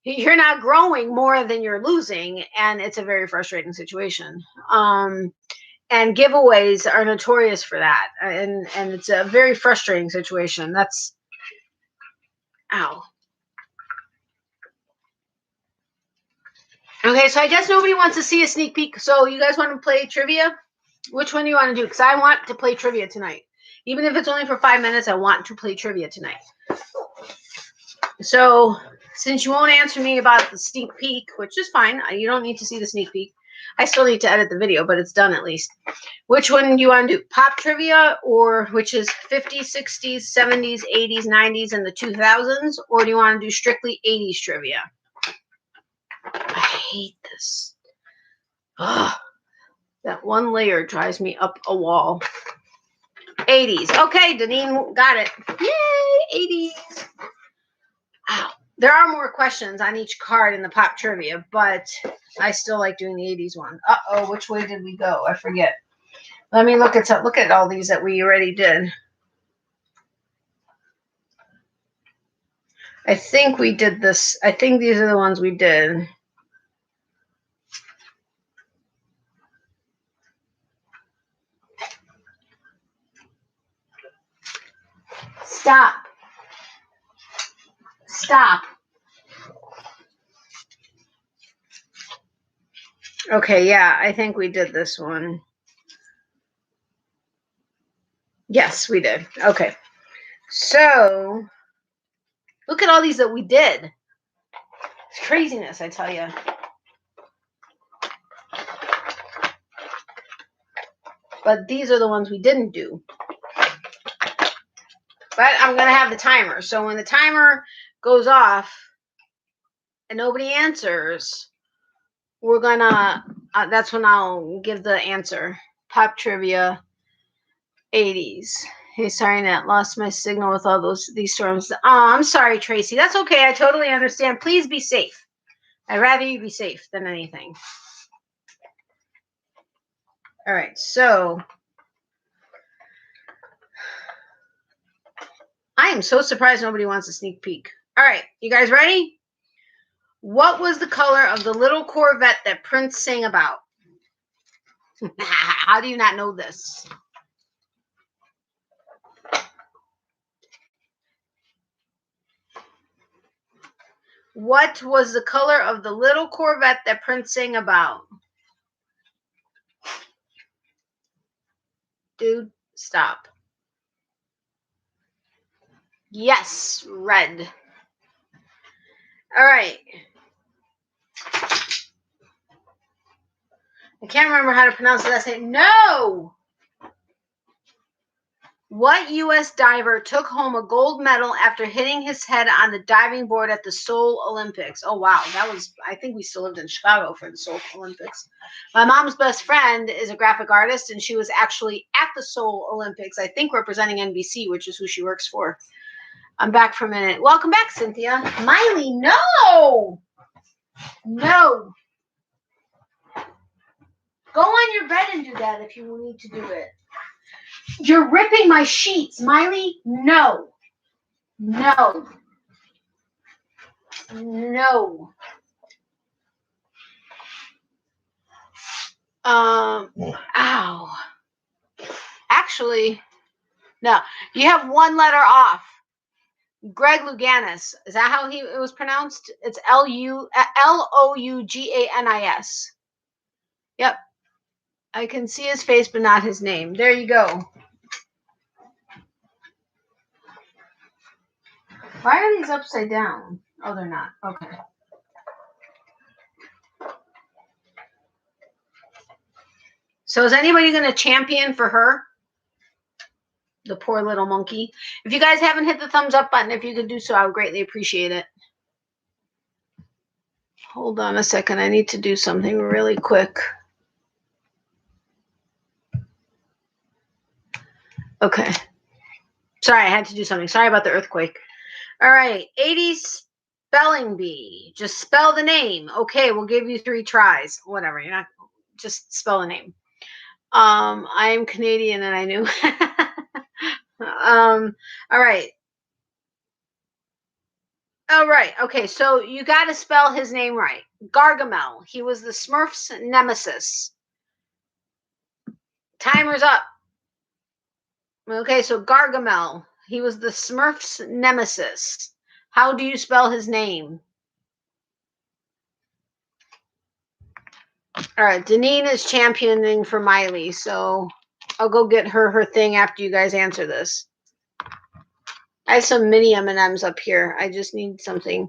you're not growing more than you're losing. And it's a very frustrating situation. And giveaways are notorious for that. And it's a very frustrating situation. Ow. Okay, so I guess nobody wants to see a sneak peek. So you guys want to play trivia? Which one do you want to do? Because I want to play trivia tonight. Even if it's only for 5 minutes, I want to play trivia tonight. So since you won't answer me about the sneak peek, which is fine. You don't need to see the sneak peek. I still need to edit the video, but it's done at least. Which one do you want to do? Pop trivia, or which is 50s, 60s, 70s, 80s, 90s, and the 2000s? Or do you want to do strictly 80s trivia? I hate this. Ugh. That one layer drives me up a wall. 80s. Okay, Deneen got it. Yay, 80s. Ow. There are more questions on each card in the pop trivia, but I still like doing the 80s one. Uh-oh, which way did we go? I forget. Let me look at all these that we already did. I think we did this. I think these are the ones we did. Stop. Okay, yeah, I think we did this one. Yes, we did. Okay. So, look at all these that we did. It's craziness, I tell you. But these are the ones we didn't do. But I'm going to have the timer. So when the timer goes off, and nobody answers, we're gonna, that's when I'll give the answer. Pop trivia, 80s. Hey, sorry, Nat, lost my signal with all these storms. Oh, I'm sorry, Tracy. That's okay. I totally understand. Please be safe. I'd rather you be safe than anything. All right, so I am so surprised nobody wants a sneak peek. All right, you guys ready? What was the color of the little Corvette that Prince sang about? How do you not know this? What was the color of the little Corvette that Prince sang about? Dude, stop. Yes, red. All right. I can't remember how to pronounce the last name. No! What U.S. diver took home a gold medal after hitting his head on the diving board at the Seoul Olympics? Oh, wow. I think we still lived in Chicago for the Seoul Olympics. My mom's best friend is a graphic artist, and she was actually at the Seoul Olympics, I think representing NBC, which is who she works for. I'm back for a minute. Welcome back, Cynthia. Miley, no! No. Go on your bed and do that if you need to do it. You're ripping my sheets, Miley. No. No. No. Ow. Actually, no. You have one letter off. Greg Louganis. Is that how it was pronounced? It's Louganis. Yep. I can see his face, but not his name. There you go. Why are these upside down? Oh, they're not. Okay. So is anybody going to champion for her? The poor little monkey. If you guys haven't hit the thumbs up button, if you could do so, I would greatly appreciate it. Hold on a second. I need to do something really quick. Okay. Sorry, I had to do something. Sorry about the earthquake. All right. 80s spelling bee. Just spell the name. Okay, we'll give you 3 tries. Whatever. You're not. Just spell the name. I'm Canadian and I knew. All right. Oh, right. Okay, so you got to spell his name right. Gargamel. He was the Smurfs' nemesis. Timer's up. Okay, so Gargamel. He was the Smurfs' nemesis. How do you spell his name? All right, Deneen is championing for Miley, so I'll go get her thing after you guys answer this. I have some mini M&Ms up here. I just need something.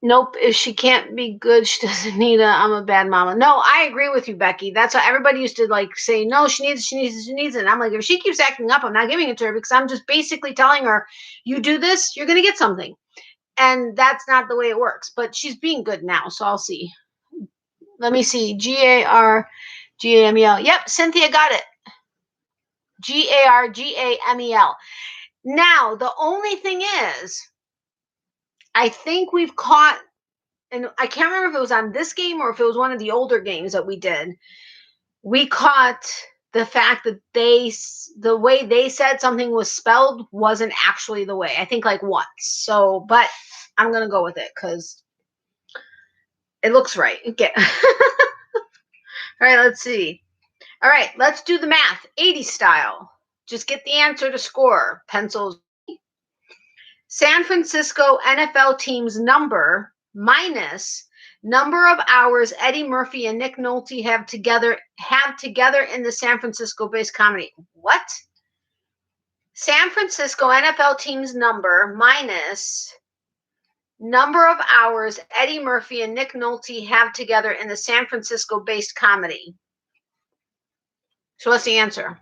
Nope, if she can't be good, she doesn't need I'm a bad mama. No, I agree with you, Becky. That's what everybody used to like say, no, she needs it. And I'm like, if she keeps acting up, I'm not giving it to her because I'm just basically telling her, you do this, you're going to get something. And that's not the way it works. But she's being good now, so I'll see. Let me see. Gargamel. Yep, Cynthia got it. Gargamel. Now, the only thing is, I think we've caught, and I can't remember if it was on this game or if it was one of the older games that we did. We caught the fact that the way they said something was spelled wasn't actually the way. I think like once. So, but I'm going to go with it because it looks right. Okay. All right, let's see. All right, let's do the math. 80 style. Just get the answer to score. Pencils. San Francisco NFL team's number minus number of hours Eddie Murphy and Nick Nolte have together in the San Francisco-based comedy. What? San Francisco NFL team's number minus number of hours Eddie Murphy and Nick Nolte have together in the San Francisco-based comedy. So what's the answer?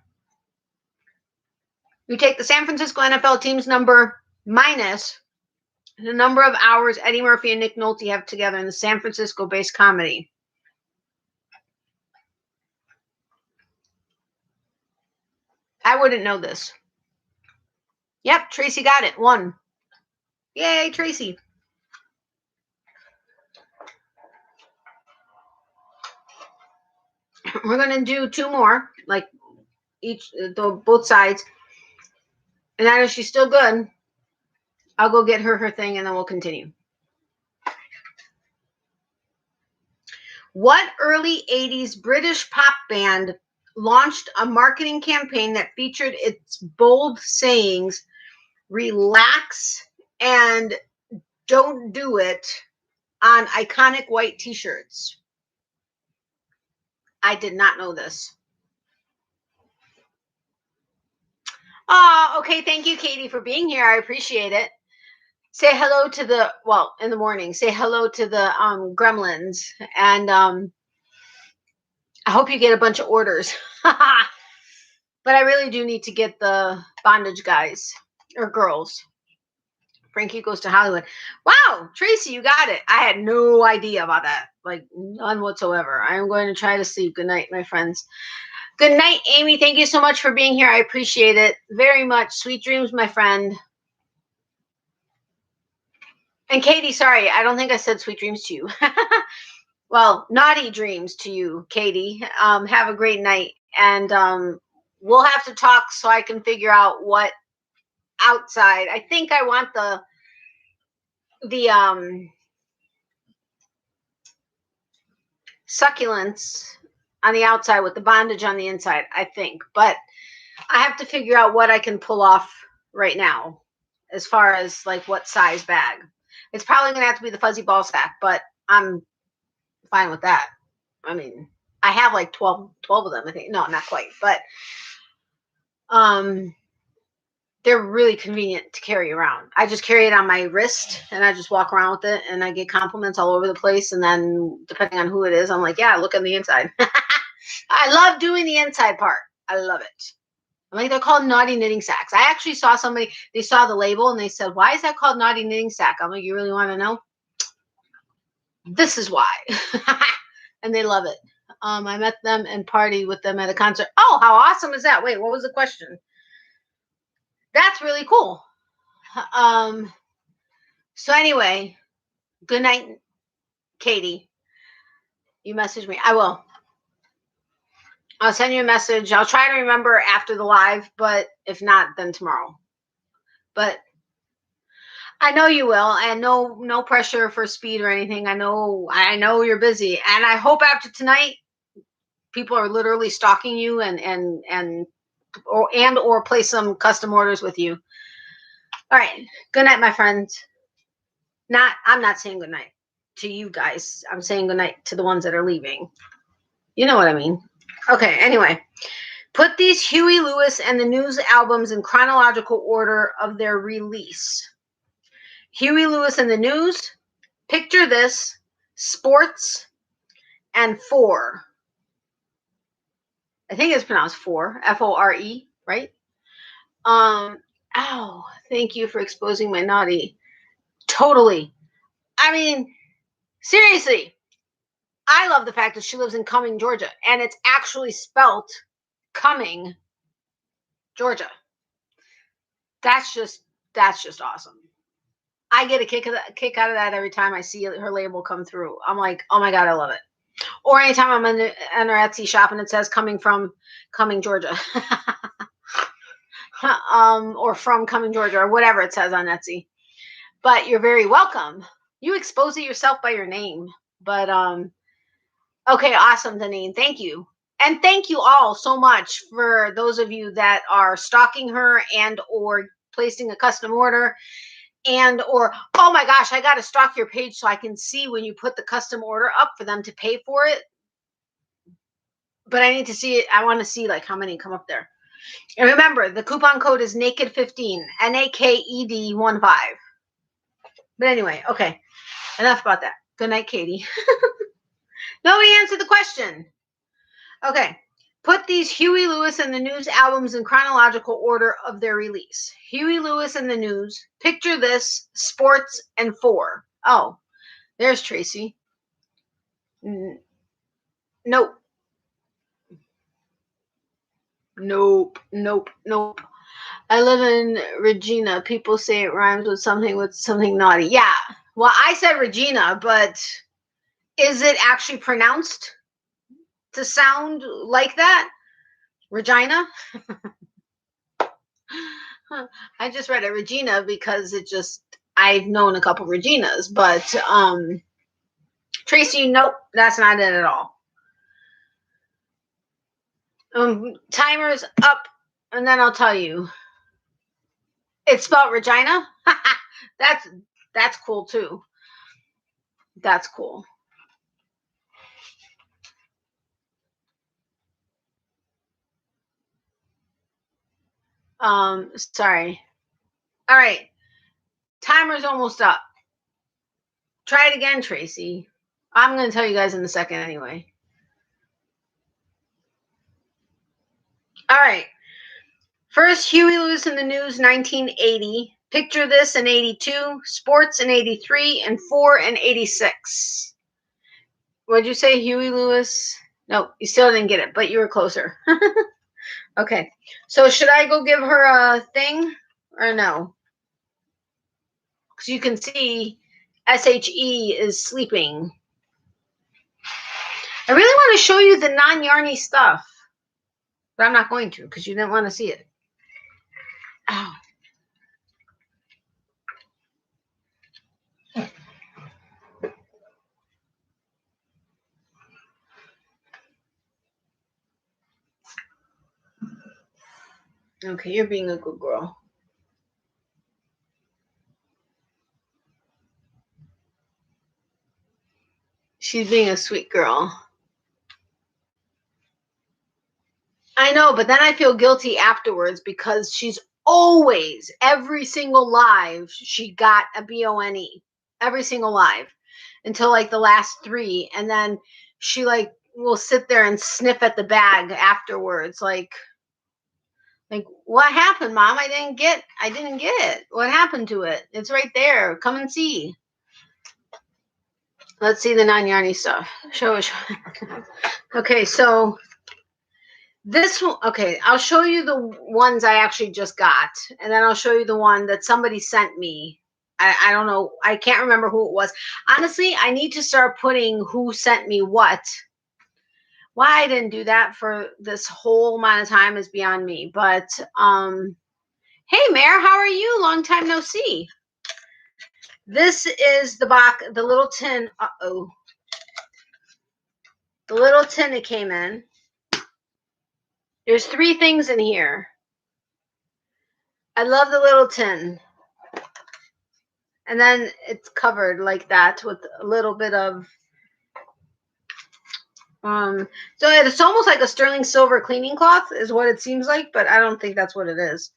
You take the San Francisco NFL team's number minus The number of hours Eddie Murphy and Nick Nolte have together in the San Francisco-based comedy. I wouldn't know this. Yep, Tracy got it. 1. Yay, Tracy. We're going to do 2 more, like both sides. And then if she's still good, I'll go get her thing and then we'll continue. What early 80s British pop band launched a marketing campaign that featured its bold sayings, relax and don't do it, on iconic white t-shirts? I did not know this. Okay. Thank you, Katie, for being here. I appreciate it. Say hello to the, well, in the morning, say hello to the gremlins. And I hope you get a bunch of orders. But I really do need to get the bondage guys or girls. Frankie Goes to Hollywood. Wow, Tracy, you got it. I had no idea about that. Like, none whatsoever. I'm going to try to sleep. Good night, my friends. Good night, Amy. Thank you so much for being here. I appreciate it very much. Sweet dreams, my friend. And Katie, sorry, I don't think I said sweet dreams to you. Well, naughty dreams to you, Katie. Have a great night. And we'll have to talk so I can figure out what outside. I think I want the succulents on the outside with the bondage on the inside, I think. But I have to figure out what I can pull off right now as far as like what size bag. It's probably going to have to be the fuzzy ball sack, but I'm fine with that. I mean, I have like 12 of them, I think. No, not quite, but they're really convenient to carry around. I just carry it on my wrist and I just walk around with it and I get compliments all over the place. And then depending on who it is, I'm like, yeah, look on the inside. I love doing the inside part. I love it. I'm like, they're called naughty knitting sacks. I actually saw somebody, they saw the label and they said, why is that called naughty knitting sack? I'm like, you really want to know? This is why. And they love it. I met them and partied with them at a concert. Oh, how awesome is that? Wait, what was the question? That's really cool. So anyway, good night, Katie. You message me. I will. I'll send you a message. I'll try to remember after the live, but if not, then tomorrow. But I know you will, and no pressure for speed or anything. I know you're busy, and I hope after tonight, people are literally stalking you or place some custom orders with you. All right. Good night, my friends. I'm not saying good night to you guys. I'm saying good night to the ones that are leaving. You know what I mean? Okay. Anyway, put these Huey Lewis and the News albums in chronological order of their release. Huey Lewis and the News, Picture This, Sports, and 4. I think it's pronounced 4, F-O-R-E, right? Ow, thank you for exposing my naughty. Totally. I mean, seriously, I love the fact that she lives in Cumming, Georgia, and it's actually spelt Cumming, Georgia. That's just awesome. I get a kick out of that every time I see her label come through. I'm like, oh my God, I love it. Or anytime I'm in her Etsy shop and it says coming from Cumming, Georgia. Or from Cumming, Georgia, or whatever it says on Etsy. But you're very welcome. You expose it yourself by your name. But okay, awesome, Deneen. Thank you. And thank you all so much for those of you that are stalking her and or placing a custom order and or, oh my gosh, I got to stalk your page so I can see when you put the custom order up for them to pay for it. But I need to see it. I want to see like how many come up there. And remember, the coupon code is NAKED15, NAKED15. But anyway, okay, enough about that. Good night, Katie. Nobody answered the question. Okay, Put these Huey Lewis and the News albums in chronological order of their release. Huey Lewis and the News, Picture This, Sports, and 4. Oh, there's Tracy. Nope. Nope. I live in Regina. People say it rhymes with something naughty. Yeah. Well, I said Regina, but is it actually pronounced to sound like that? Regina? I just read it Regina because I've known a couple Reginas, but Tracy, nope, that's not it at all. Timer's up, and then I'll tell you. It's spelled Regina. That's cool too. That's cool. Sorry. All right. Timer's almost up. Try it again, Tracy. I'm going to tell you guys in a second anyway. All right. First, Huey Lewis in the News, 1980. Picture This in 82. Sports in 83. And 4 in 86. What'd you say, Huey Lewis? No, you still didn't get it, but you were closer. Okay. So should I go give her a thing or no? Because you can see SHE is sleeping. I really want to show you the non-yarny stuff, but I'm not going to because you didn't want to see it. Ow. Okay, you're being a good girl. She's being a sweet girl. I know, but then I feel guilty afterwards because she's always, every single live, she got a BONE. Every single live. Until like the last 3. And then she like will sit there and sniff at the bag afterwards. Like, what happened, Mom? I didn't get it. What happened to it? It's right there. Come and see. Let's see the non-yarny stuff. Show. Okay, so this one, okay, I'll show you the ones I actually just got, and then I'll show you the one that somebody sent me. I don't know. I can't remember who it was. Honestly, I need to start putting who sent me what. Why I didn't do that for this whole amount of time is beyond me. But, hey, Mare, how are you? Long time no see. This is the box, the little tin. Uh-oh. The little tin that came in. There's 3 things in here. I love the little tin. And then it's covered like that with a little bit of, so it's almost like a sterling silver cleaning cloth is what it seems like, but I don't think that's what it is.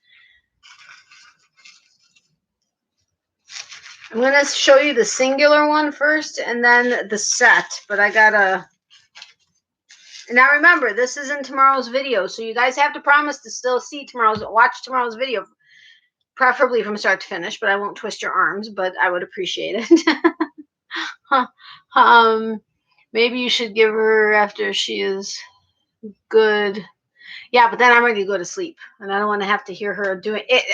I'm going to show you the singular one first and then the set, but I gotta, now remember, this is in tomorrow's video, so you guys have to promise to still watch tomorrow's video, preferably from start to finish, but I won't twist your arms, but I would appreciate it. Maybe you should give her after she is good. Yeah, but then I'm ready to go to sleep, and I don't want to have to hear her doing it.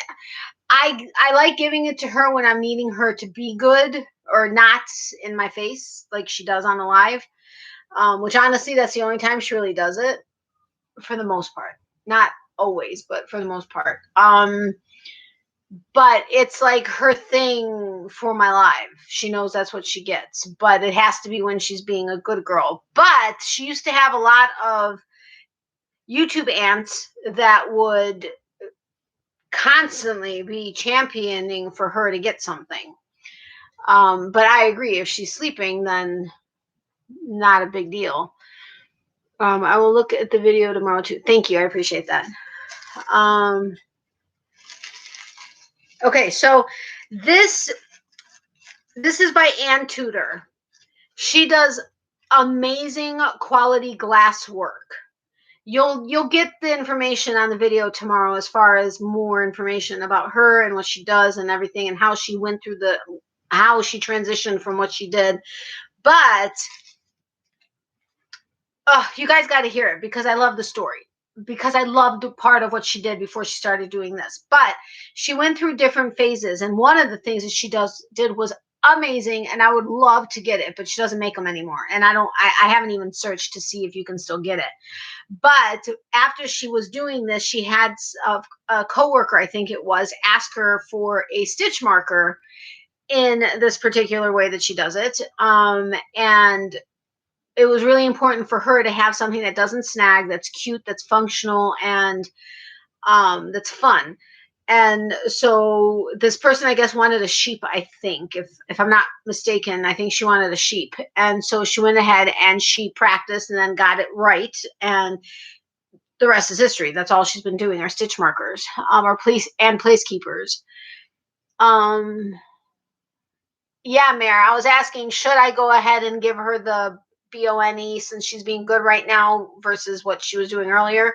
I like giving it to her when I'm needing her to be good or not in my face like she does on the live, which honestly, that's the only time she really does it for the most part. Not always, but for the most part. But it's like her thing for my live. She knows that's what she gets, but it has to be when she's being a good girl. But she used to have a lot of YouTube aunts that would constantly be championing for her to get something. But I agree, if she's sleeping, then not a big deal. I will look at the video tomorrow too. Thank you, I appreciate that. Okay, so this is by Ann Tudor. She does amazing quality glass work. you'll get the information on the video tomorrow as far as more information about her and what she does and everything and how she went through how she transitioned from what she did. But you guys got to hear it because I love the story, because I loved the part of what she did before she started doing this. But she went through different phases, and one of the things that she did was amazing, and I would love to get it, but she doesn't make them anymore. And I haven't even searched to see if you can still get it. But after she was doing this, she had a coworker, I think it was, ask her for a stitch marker in this particular way that she does it. And it was really important for her to have something that doesn't snag, that's cute, that's functional, and that's fun. And so this person, I guess, wanted a sheep, I think, if I'm not mistaken. I think she wanted a sheep. And so she went ahead and she practiced and then got it right. And the rest is history. That's all she's been doing, are stitch markers, or placekeepers. Yeah, Mayor, I was asking, should I go ahead and give her the BONE since she's being good right now versus what she was doing earlier?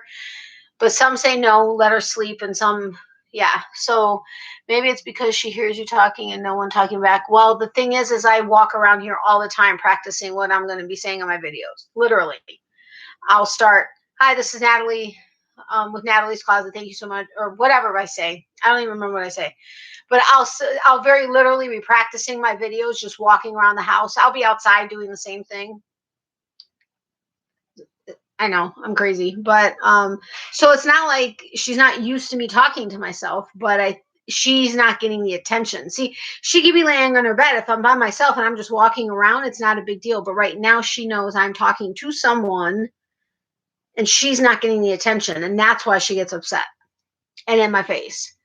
But some say no, let her sleep, and some, yeah. So maybe it's because she hears you talking and no one talking back. Well, the thing is I walk around here all the time practicing what I'm going to be saying in my videos. Literally. I'll start, hi, this is Natalie with Natalie's Closet. Thank you so much, or whatever I say. I don't even remember what I say. But I'll very literally be practicing my videos, just walking around the house. I'll be outside doing the same thing. I know I'm crazy, but so it's not like she's not used to me talking to myself, but she's not getting the attention. See, she could be laying on her bed. If I'm by myself and I'm just walking around, it's not a big deal. But right now she knows I'm talking to someone and she's not getting the attention, and that's why she gets upset and in my face.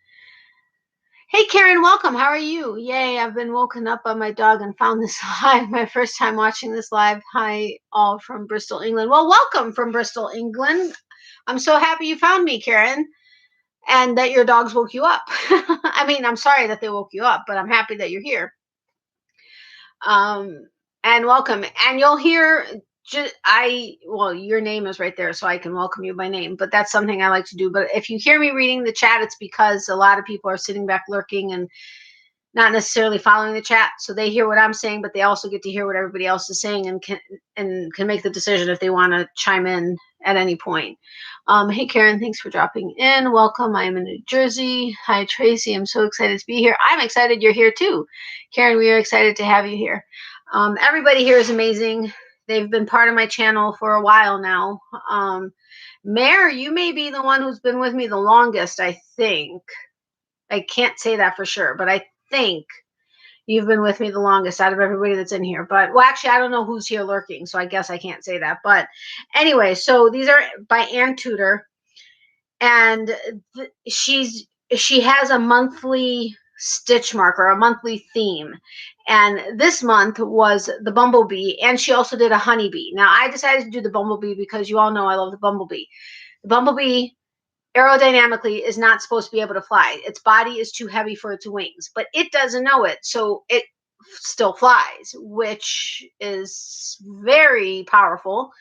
Hey, Karen, welcome. How are you? Yay, I've been woken up by my dog and found this live. My first time watching this live. Hi, all from Bristol, England. Well, welcome from Bristol, England. I'm so happy you found me, Karen, and that your dogs woke you up. I mean, I'm sorry that they woke you up, but I'm happy that you're here. And welcome. And you'll hear... well, your name is right there, so I can welcome you by name, but that's something I like to do. But if you hear me reading the chat, it's because a lot of people are sitting back lurking and not necessarily following the chat, so they hear what I'm saying, but they also get to hear what everybody else is saying and can make the decision if they want to chime in at any point. Hey, Karen, thanks for dropping in. Welcome. I am in New Jersey. Hi, Tracy. I'm so excited to be here. I'm excited you're here too. Karen, we are excited to have you here. Everybody here is amazing. They've been part of my channel for a while now. Mare, you may be the one who's been with me the longest, I think. I can't say that for sure, but I think you've been with me the longest out of everybody that's in here. But, well, actually, I don't know who's here lurking, so I guess I can't say that. But anyway, so these are by Ann Tudor. And she has a monthly stitch marker, a monthly theme. And this month was the bumblebee, and she also did a honeybee. Now, I decided to do the bumblebee because you all know I love the bumblebee. The bumblebee, aerodynamically, is not supposed to be able to fly. Its body is too heavy for its wings, but it doesn't know it, so it still flies, which is very powerful.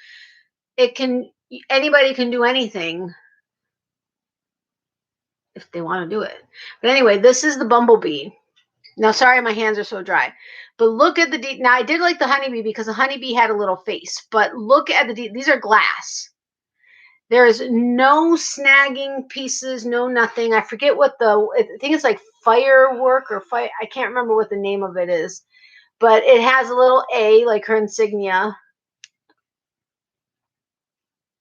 Anybody can do anything if they want to do it. But anyway, this is the bumblebee. Now, sorry, my hands are so dry. But look at now, I did like the honeybee because the honeybee had a little face. But look at these are glass. There's no snagging pieces, no nothing. I forget I think it's like firework or fire. I can't remember what the name of it is. But it has a little A, like her insignia,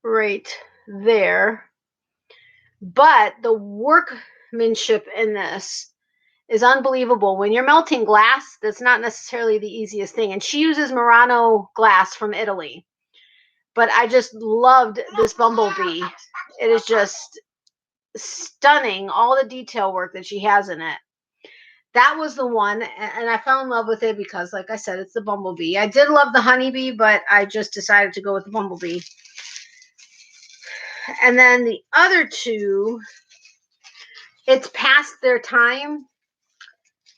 right there. But the workmanship in this is unbelievable. When you're melting glass, that's not necessarily the easiest thing. And she uses Murano glass from Italy. But I just loved this bumblebee. It is just stunning, all the detail work that she has in it. That was the one, and I fell in love with it because, like I said, it's the bumblebee. I did love the honeybee, but I just decided to go with the bumblebee. And then the other two, it's past their time.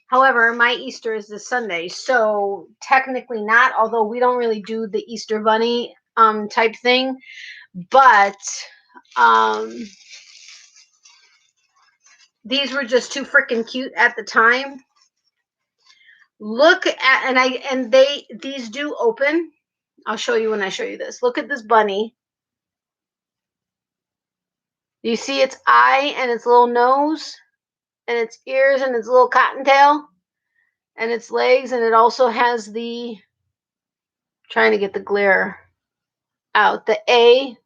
However, my Easter is this Sunday, so technically not, although we don't really do the Easter bunny type thing. But These were just too freaking cute at the time. Look at, these do open. I'll show you when I show you this. Look at this bunny. You see its eye and its little nose and its ears and its little cottontail and its legs, and it also has the, trying to get the glare out, the A,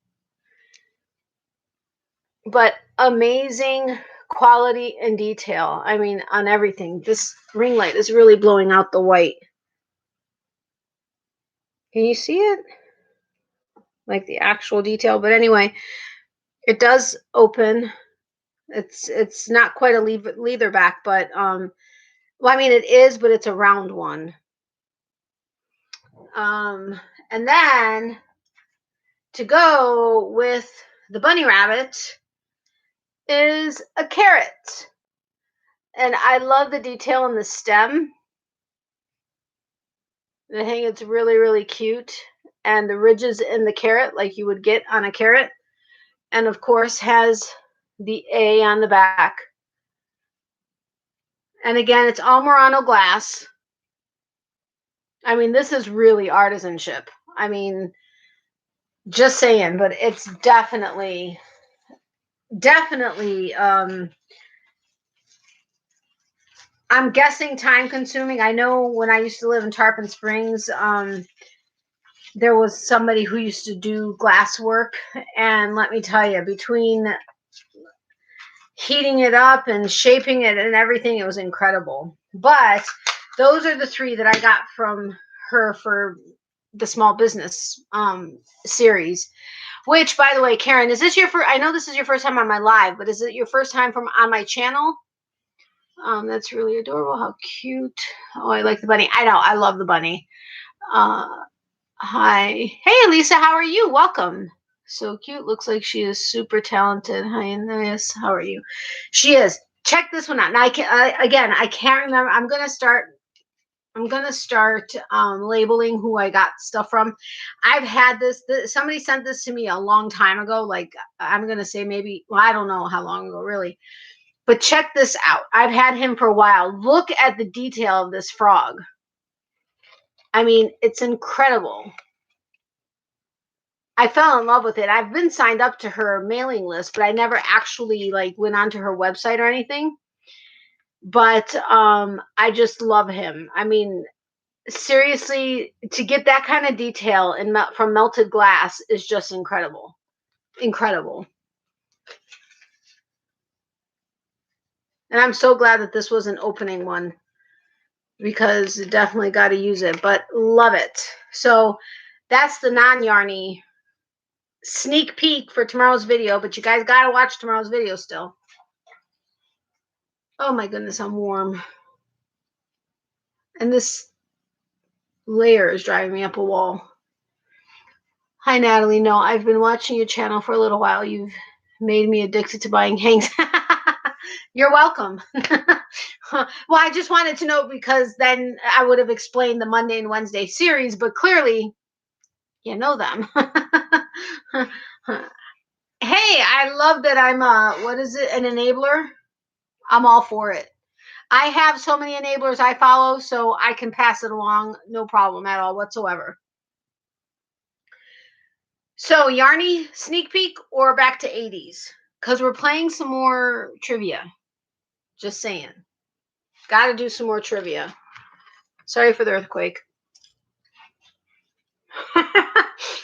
but amazing quality and detail. I mean, on everything. This ring light is really blowing out the white. Can you see it? Like the actual detail. But anyway, it does open. It's not quite a leather back, but well, I mean it is, but it's a round one. And then to go with the bunny rabbit is a carrot. And I love the detail in the stem. I think it's really, really cute. And the ridges in the carrot, like you would get on a carrot. And of course has the A on the back. And again, it's all Murano glass. I mean, this is really artisanship. I mean, just saying, but it's definitely, I'm guessing time consuming. I know when I used to live in Tarpon Springs, there was somebody who used to do glass work. And let me tell you, between heating it up and shaping it and everything, it was incredible. But those are the three that I got from her for the small business series. Which, by the way, Karen, is this your first? I know this is your first time on my live, but is it your first time on my channel? That's really adorable. How cute. Oh, I like the bunny. I know. I love the bunny. Hi. Hey, Lisa. How are you? Welcome. So cute. Looks like she is super talented. Hi, Anais. How are you? She is. Check this one out. Now, I can't remember. I'm going to start labeling who I got stuff from. I've had this. Somebody sent this to me a long time ago. Like, I'm going to say maybe, well, I don't know how long ago, really. But check this out. I've had him for a while. Look at the detail of this frog. I mean, it's incredible. I fell in love with it. I've been signed up to her mailing list, but I never actually went onto her website or anything. But I just love him. I mean, seriously, to get that kind of detail from melted glass is just incredible. Incredible. And I'm so glad that this was an opening one, because definitely got to use it, but love it. So that's the non-yarny sneak peek for tomorrow's video, but you guys got to watch tomorrow's video still. Oh my goodness, I'm warm. And this layer is driving me up a wall. Hi, Natalie. No, I've been watching your channel for a little while. You've made me addicted to buying hangs. You're welcome. Well, I just wanted to know, because then I would have explained the Monday and Wednesday series, but clearly you know them. Hey, I love that I'm what is it, an enabler? I'm all for it. I have so many enablers I follow, so I can pass it along, no problem at all whatsoever. So, Yarny sneak peek or back to 80s? Because we're playing some more trivia. Just saying. Got to do some more trivia. Sorry for the earthquake.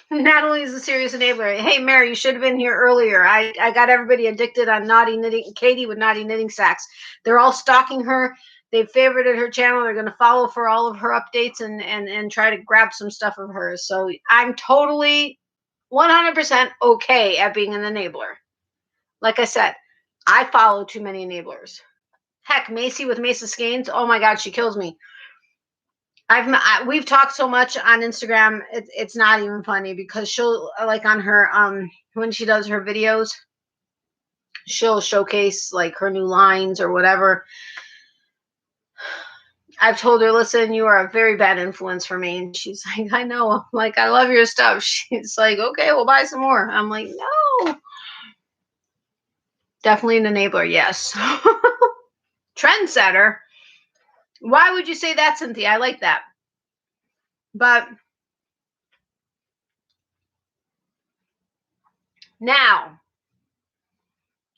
Natalie's a serious enabler. Hey, Mary, you should have been here earlier. I got everybody addicted on Naughty Knitting. Katie with Naughty Knitting Sacks. They're all stalking her. They've favorited her channel. They're going to follow for all of her updates and try to grab some stuff of hers. So I'm totally 100% okay at being an enabler. Like I said, I follow too many enablers. Heck, Macy with Mesa Skeins. Oh my God, she kills me. We've talked so much on Instagram. It's not even funny, because she'll, like, on her when she does her videos, she'll showcase like her new lines or whatever. I've told her, listen, you are a very bad influence for me. And she's like, I know. I'm like, I love your stuff. She's like, okay, we'll buy some more. I'm like, no. Definitely an enabler, yes. Trendsetter. Why would you say that, Cynthia? I like that. But now,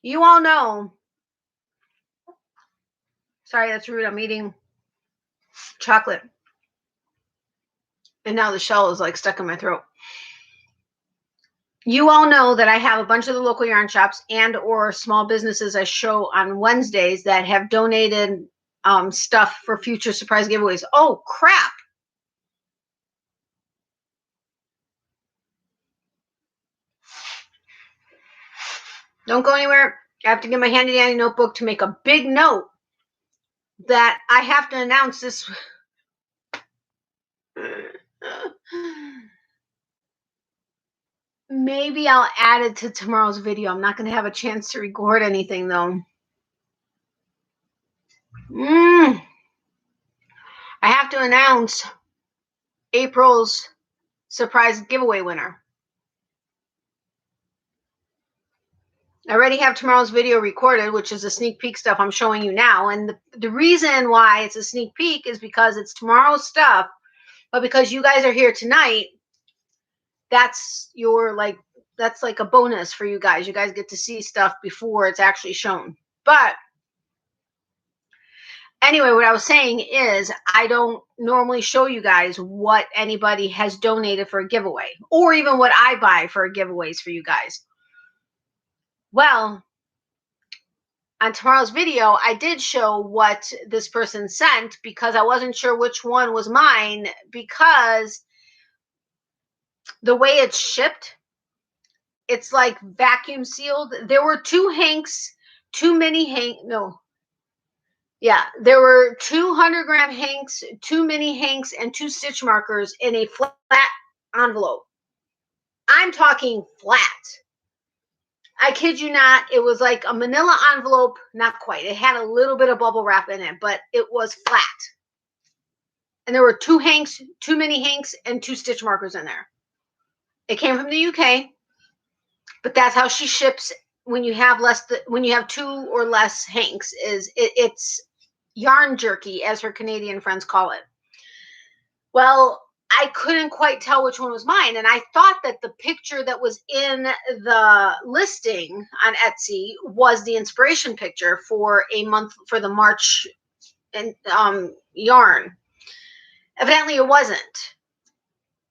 you all know. Sorry, that's rude. I'm eating chocolate. And now the shell is like stuck in my throat. You all know that I have a bunch of the local yarn shops and or small businesses I show on Wednesdays that have donated stuff for future surprise giveaways. Oh, crap. Don't go anywhere. I have to get my handy dandy notebook to make a big note that I have to announce this. Maybe I'll add it to tomorrow's video. I'm not going to have a chance to record anything, though. I have to announce April's surprise giveaway winner. I already have tomorrow's video recorded, which is the sneak peek stuff I'm showing you now. And the reason why it's a sneak peek is because it's tomorrow's stuff, but because you guys are here tonight, that's like a bonus for you guys. You guys get to see stuff before it's actually shown. But anyway, what I was saying is I don't normally show you guys what anybody has donated for a giveaway or even what I buy for giveaways for you guys. Well, on tomorrow's video, I did show what this person sent because I wasn't sure which one was mine because the way it's shipped, it's like vacuum sealed. There were two hanks, too many hanks. No. Yeah, there were 200-gram hanks, too many hanks, and 2 stitch markers in a flat envelope. I'm talking flat. I kid you not, it was like a manila envelope, not quite. It had a little bit of bubble wrap in it, but it was flat. And there were 2 hanks, too many hanks, and 2 stitch markers in there. It came from the UK, but that's how she ships when you have when you have 2 or less hanks. It's yarn jerky, as her Canadian friends call it. Well, I couldn't quite tell which one was mine, and I thought that the picture that was in the listing on Etsy was the inspiration picture for the March and yarn. Evidently, it wasn't,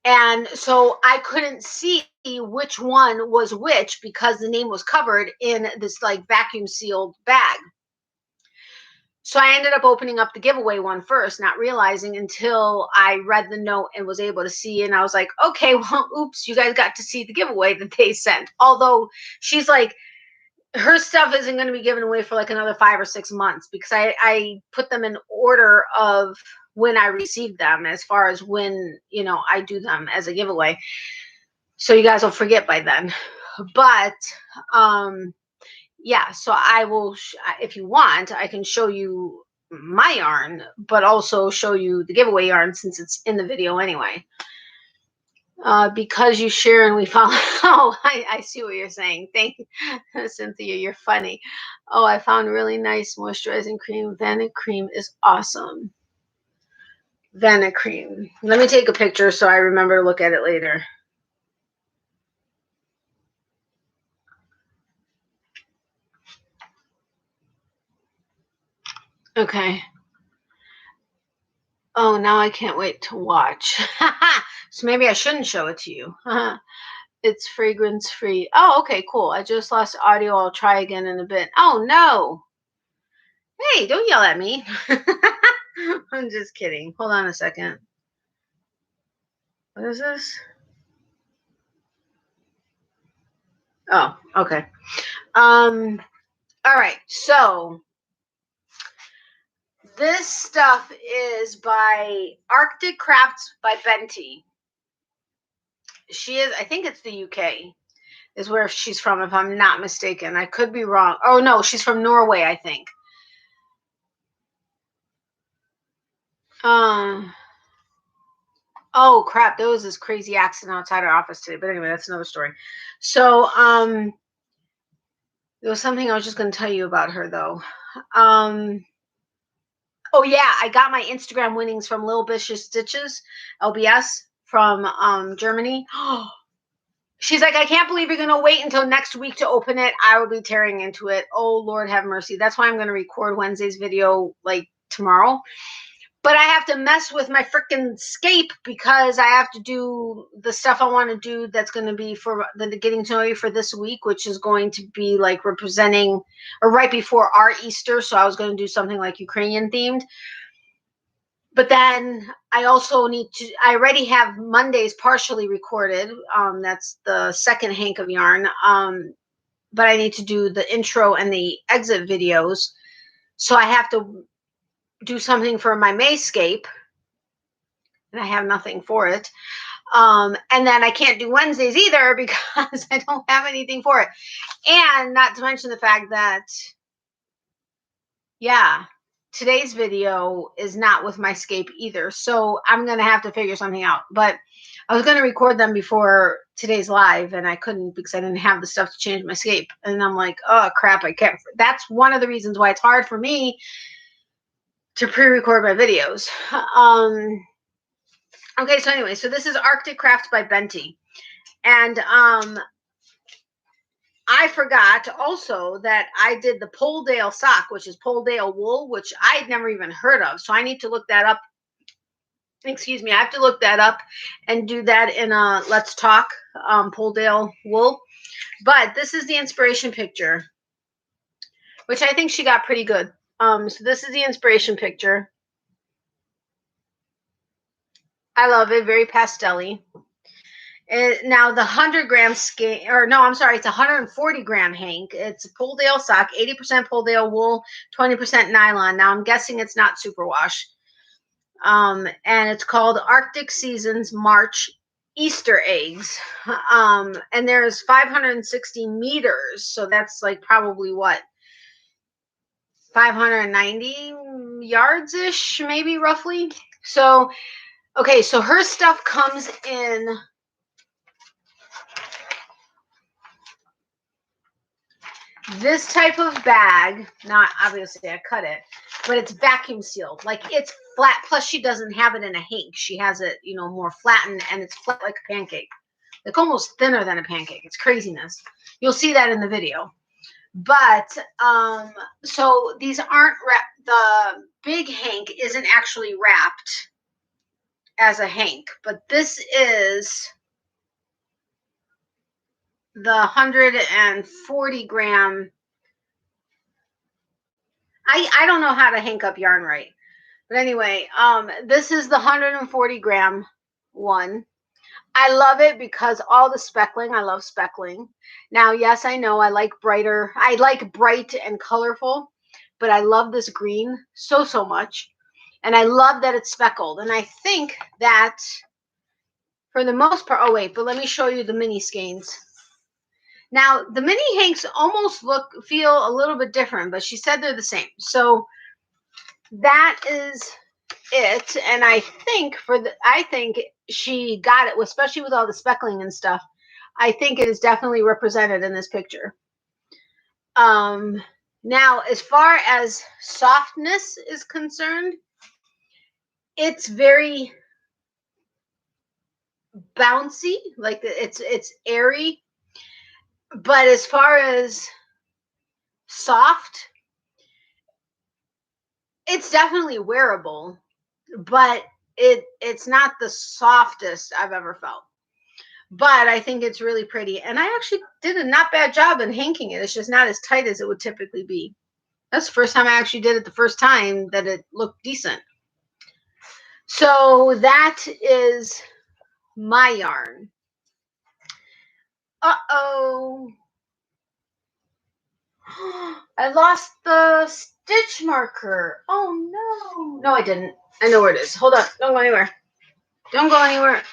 and so I couldn't see which one was which because the name was covered in this like vacuum sealed bag. So I ended up opening up the giveaway one first, not realizing until I read the note and was able to see. And I was like, okay, well, oops, you guys got to see the giveaway that they sent. Although she's like, her stuff isn't going to be given away for like another 5 or 6 months because I put them in order of when I received them as far as when, I do them as a giveaway. So you guys will forget by then. But, yeah, so I will, if you want, I can show you my yarn, but also show you the giveaway yarn since it's in the video anyway. Because you share and we follow. Oh, I see what you're saying. Thank you, Cynthia. You're funny. Oh, I found really nice moisturizing cream. Vanna cream is awesome. Vanna cream. Let me take a picture so I remember to look at it later. Okay. Oh, now I can't wait to watch. So maybe I shouldn't show it to you. It's fragrance free. Oh, okay, cool. I just lost audio. I'll try again in a bit. Oh, no. Hey, don't yell at me. I'm just kidding. Hold on a second. What is this? Oh, okay. All right. So this stuff is by Arctic Crafts by Benty. She is, I think it's the UK is where she's from, if I'm not mistaken. I could be wrong. Oh, no, she's from Norway, I think. Oh, crap. There was this crazy accident outside our office today. But anyway, that's another story. So, There was something I was just going to tell you about her, though. Oh, yeah, I got my Instagram winnings from Lil Bish's Stitches, LBS, from Germany. She's like, I can't believe you're going to wait until next week to open it. I will be tearing into it. Oh, Lord have mercy. That's why I'm going to record Wednesday's video, like, tomorrow. But I have to mess with my freaking scape because I have to do the stuff I want to do that's going to be for the getting to know you for this week, which is going to be like representing or right before our Easter. So I was going to do something like Ukrainian themed. But then I also need to, I already have Mondays partially recorded. That's the second hank of yarn. But I need to do the intro and the exit videos. So I have to do something for my Mayscape. And I have nothing for it. And then I can't do Wednesdays either because I don't have anything for it. And not to mention the fact that, yeah, today's video is not with my scape either. So I'm going to have to figure something out. But I was going to record them before today's live and I couldn't because I didn't have the stuff to change my scape. And I'm like, oh, crap, I can't. That's one of the reasons why it's hard for me to pre-record my videos. Okay, so anyway, so this is Arctic Craft by Benty. And I forgot also that I did the Poledale sock, which is Poledale wool, which I'd never even heard of. So I need to look that up. Excuse me, I have to look that up and do that in a Let's Talk, Poledale wool. But this is the inspiration picture, which I think she got pretty good. So this is the inspiration picture. I love it, very pastel-y. Now the 100-gram skein, or no, I'm sorry, it's a 140-gram hank. It's a Poledale sock, 80% Poledale wool, 20% nylon. Now I'm guessing it's not superwash. And it's called Arctic Seasons March Easter Eggs. And there's 560 meters, so that's like probably what, 590 yards-ish, maybe roughly. So, okay, so her stuff comes in this type of bag. Not obviously I cut it, but it's vacuum sealed. Like it's flat. Plus she doesn't have it in a hank. She has it, you know, more flattened and it's flat like a pancake. Like almost thinner than a pancake. It's craziness. You'll see that in the video. But so these aren't wrapped. The big hank isn't actually wrapped as a hank, but this is the 140-gram. I don't know how to hank up yarn right. But anyway, this is the 140-gram one. I love it because all the speckling, I love speckling. Now, yes, I know I like brighter. I like bright and colorful, but I love this green so much. And I love that it's speckled. And I think that for the most part, oh wait, but let me show you the mini skeins. Now, the mini hanks almost feel a little bit different, but she said they're the same. So that is it. And I think she got it, especially with all the speckling and stuff. I think it is definitely represented in this picture. Now, as far as softness is concerned, it's very bouncy, like it's airy. But as far as soft, it's definitely wearable, but it's not the softest I've ever felt. But I think it's really pretty. And I actually did a not bad job in hanking it. It's just not as tight as it would typically be. That's the first time I actually did it the first time that it looked decent. So that is my yarn. Uh-oh. I lost the stitch marker. Oh, no. No, I didn't. I know where it is. Hold on. Don't go anywhere. Don't go anywhere.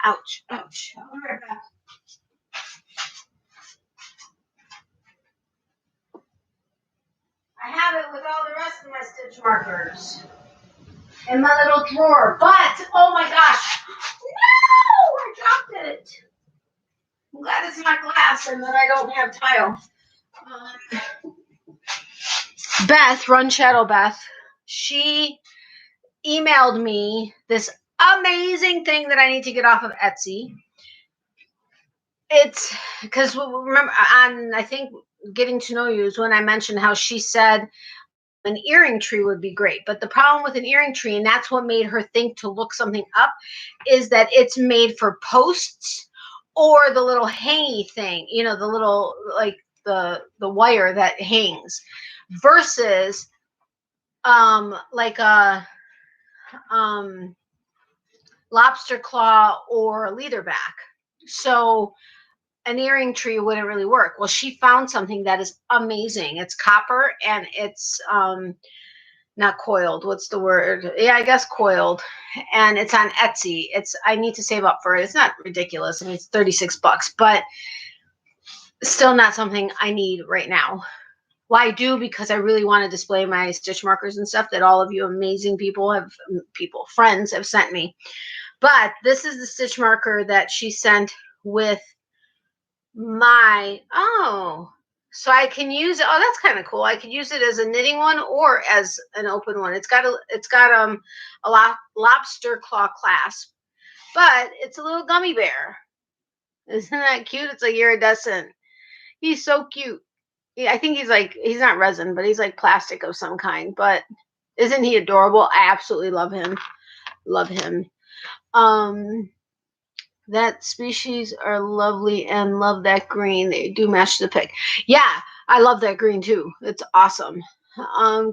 Ouch. Ouch. I'll be right back. I have it with all the rest of my stitch markers in my little drawer. But, oh my gosh. No! I dropped it. I'm glad it's not glass and that I don't have tile. Beth, Run Shadow Beth, she emailed me this amazing thing that I need to get off of Etsy. It's because remember, I think Getting to Know You is when I mentioned how she said an earring tree would be great. But the problem with an earring tree, and that's what made her think to look something up, is that it's made for posts or the little hangy thing, you know, the little, like the wire that hangs, versus like a lobster claw or leatherback. So an earring tree wouldn't really work. Well, she found something that is amazing. It's copper and it's not coiled. What's the word? Yeah, I guess coiled. And it's on Etsy. I need to save up for it. It's not ridiculous. I mean, it's $36, but still not something I need right now. Well, I do because I really want to display my stitch markers and stuff that all of you amazing friends have sent me. But this is the stitch marker that she sent with my, so I can use it. Oh, that's kind of cool. I could use it as a knitting one or as an open one. It's got a lobster claw clasp, but it's a little gummy bear. Isn't that cute? It's like iridescent. He's so cute. Yeah, I think he's not resin, but he's like plastic of some kind. But isn't he adorable? I absolutely love him. Love him. That species are lovely and love that green. They do match the pic. Yeah, I love that green too. It's awesome.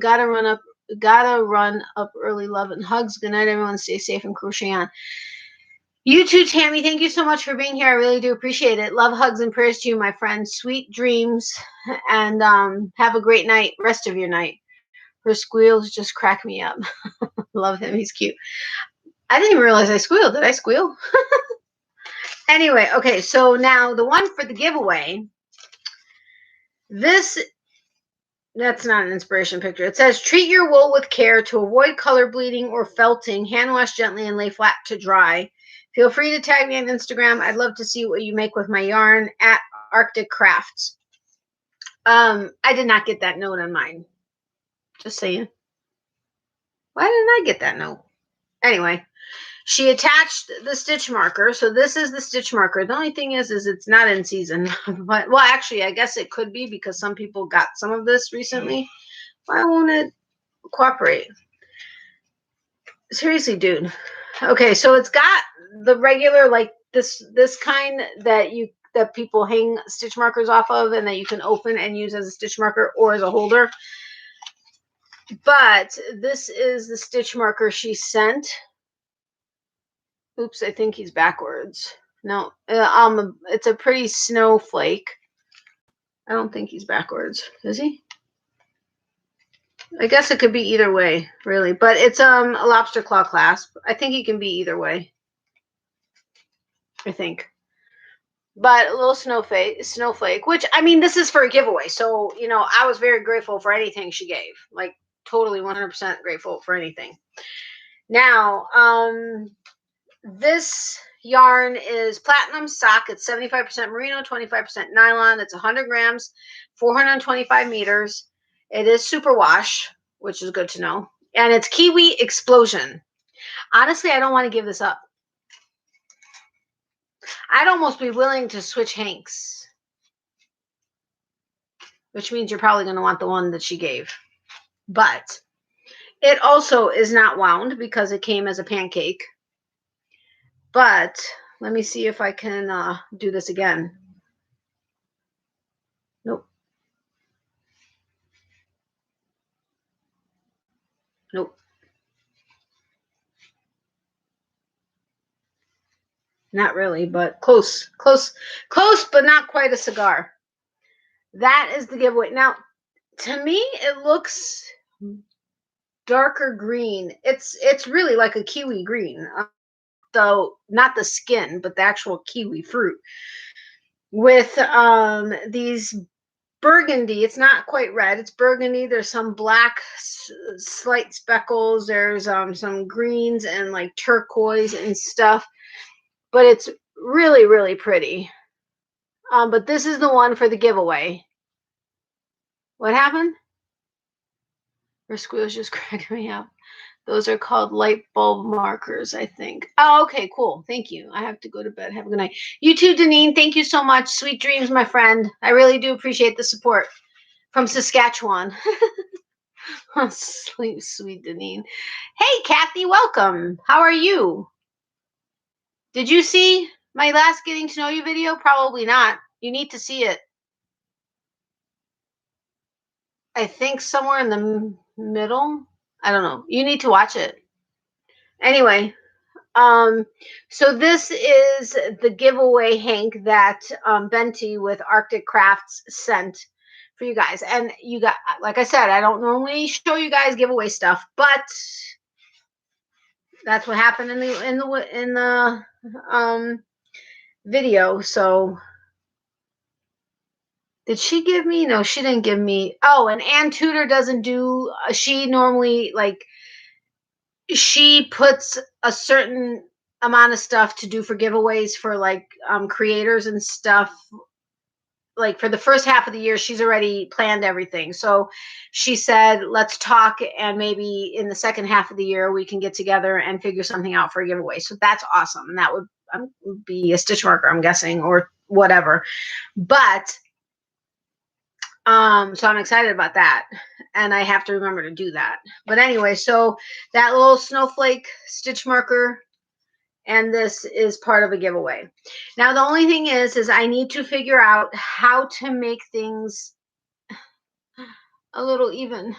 Gotta run up early. Love and hugs. Good night, everyone. Stay safe and crochet on. You too, Tammy. Thank you so much for being here. I really do appreciate it. Love, hugs, and prayers to you, my friend. Sweet dreams, and have a great night. Rest of your night. Her squeals just crack me up. Love him. He's cute. I didn't even realize I squealed. Did I squeal? Anyway, okay, so now the one for the giveaway, that's not an inspiration picture. It says, treat your wool with care to avoid color bleeding or felting. Hand wash gently and lay flat to dry. Feel free to tag me on Instagram. I'd love to see what you make with my yarn at Arctic Crafts. I did not get that note on mine. Just saying. Why didn't I get that note? Anyway. She attached the stitch marker. So this is the stitch marker. The only thing is it's not in season. But, well, actually, I guess it could be because some people got some of this recently. Why won't it cooperate? Seriously, dude. Okay, so it's got the regular, like this kind that people hang stitch markers off of and that you can open and use as a stitch marker or as a holder. But this is the stitch marker she sent. Oops, I think he's backwards. No, it's a pretty snowflake. I don't think he's backwards. Is he? I guess it could be either way, really. But it's a lobster claw clasp. I think he can be either way. I think. But a little snowflake, which, I mean, this is for a giveaway. So, you know, I was very grateful for anything she gave. Like, totally 100% grateful for anything. Now, this yarn is platinum sock. It's 75% merino, 25% nylon. It's 100 grams, 425 meters. It is superwash, which is good to know. And it's Kiwi Explosion. Honestly, I don't want to give this up. I'd almost be willing to switch Hanks, which means you're probably going to want the one that she gave. But it also is not wound because it came as a pancake. But let me see if I can do this again. Nope. Nope. Not really, but close, but not quite a cigar. That is the giveaway. Now, to me, it looks darker green. It's really like a kiwi green. Though not the skin, but the actual kiwi fruit. With these burgundy, it's not quite red, it's burgundy. There's some black slight speckles. There's some greens and like turquoise and stuff. But it's really, really pretty. But this is the one for the giveaway. What happened? Her squeal's just cracking me up. Those are called light bulb markers, I think. Oh, okay, cool. Thank you. I have to go to bed. Have a good night. You too, Deneen. Thank you so much. Sweet dreams, my friend. I really do appreciate the support from Saskatchewan. Sleep, sweet Deneen. Hey, Kathy, welcome. How are you? Did you see my last getting to know you video? Probably not. You need to see it. I think somewhere in the middle. I don't know. You need to watch it. Anyway, so this is the giveaway hank that Benti with Arctic Crafts sent for you guys. And you got, like I said, I don't normally show you guys giveaway stuff, but that's what happened in the video. So did she give me? No, she didn't give me. Oh, and Ann Tudor doesn't do. She normally she puts a certain amount of stuff to do for giveaways for creators and stuff. Like for the first half of the year, she's already planned everything. So she said, let's talk, and maybe in the second half of the year we can get together and figure something out for a giveaway. So that's awesome, and that would be a stitch marker, I'm guessing, or whatever. But so I'm excited about that, and I have to remember to do that. But anyway, so that little snowflake stitch marker and this is part of a giveaway. Now the only thing is I need to figure out how to make things a little even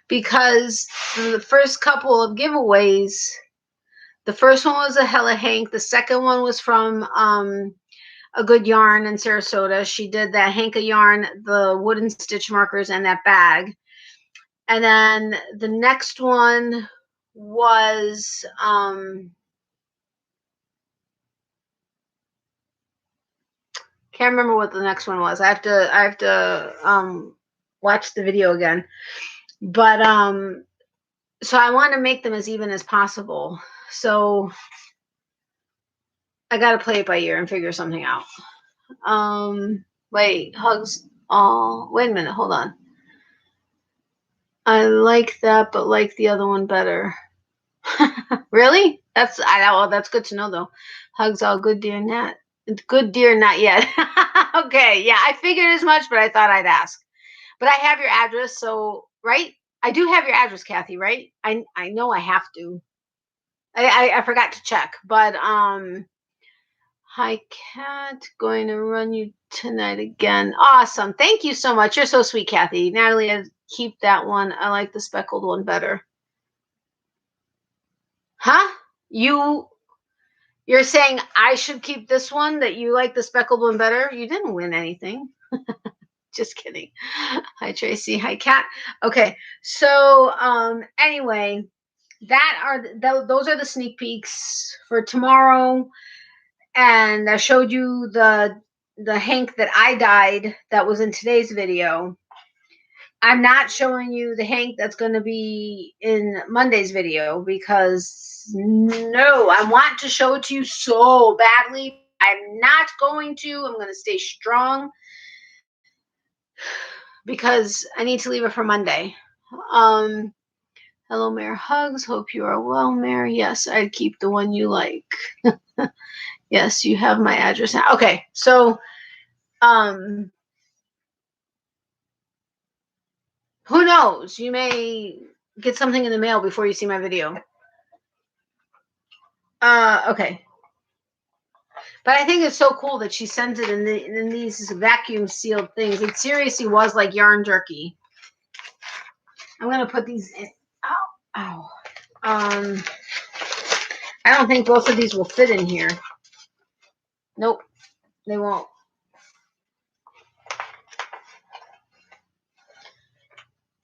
because the first couple of giveaways, the first one was a Hella Hank, the second one was from a Good Yarn in Sarasota. She did that hank of yarn, the wooden stitch markers, and that bag. And then the next one was can't remember what the next one was. I have to watch the video again. But so I want to make them as even as possible. So I got to play it by ear and figure something out. Wait, hugs. Oh, wait a minute. Hold on. I like that, but like the other one better. Really? That's good to know though. Hugs, all good, dear Nat. Good, dear, not yet. Okay, yeah, I figured as much, but I thought I'd ask. But I have your address, so right? I do have your address, Kathy, right? I know I have to. I forgot to check, but hi Cat, going to run you tonight again. Awesome. Thank you so much. You're so sweet, Kathy. Natalie, I keep that one. I like the speckled one better. Huh? You're saying I should keep this one, that you like the speckled one better? You didn't win anything. Just kidding. Hi, Tracy. Hi, Kat. Okay. So, anyway, those are the sneak peeks for tomorrow. And I showed you the hank that I dyed that was in today's video. I'm not showing you the hank that's going to be in Monday's video because no, I want to show it to you so badly. I'm not going to. I'm going to stay strong because I need to leave it for Monday. Hello, Mayor. Hugs. Hope you are well, Mayor. Yes, I'd keep the one you like. Yes, you have my address now. Okay, so who knows? You may get something in the mail before you see my video. Okay. But I think it's so cool that she sends it in these vacuum sealed things. It seriously was like yarn jerky. I'm gonna put these in. Ow. I don't think both of these will fit in here. Nope, they won't.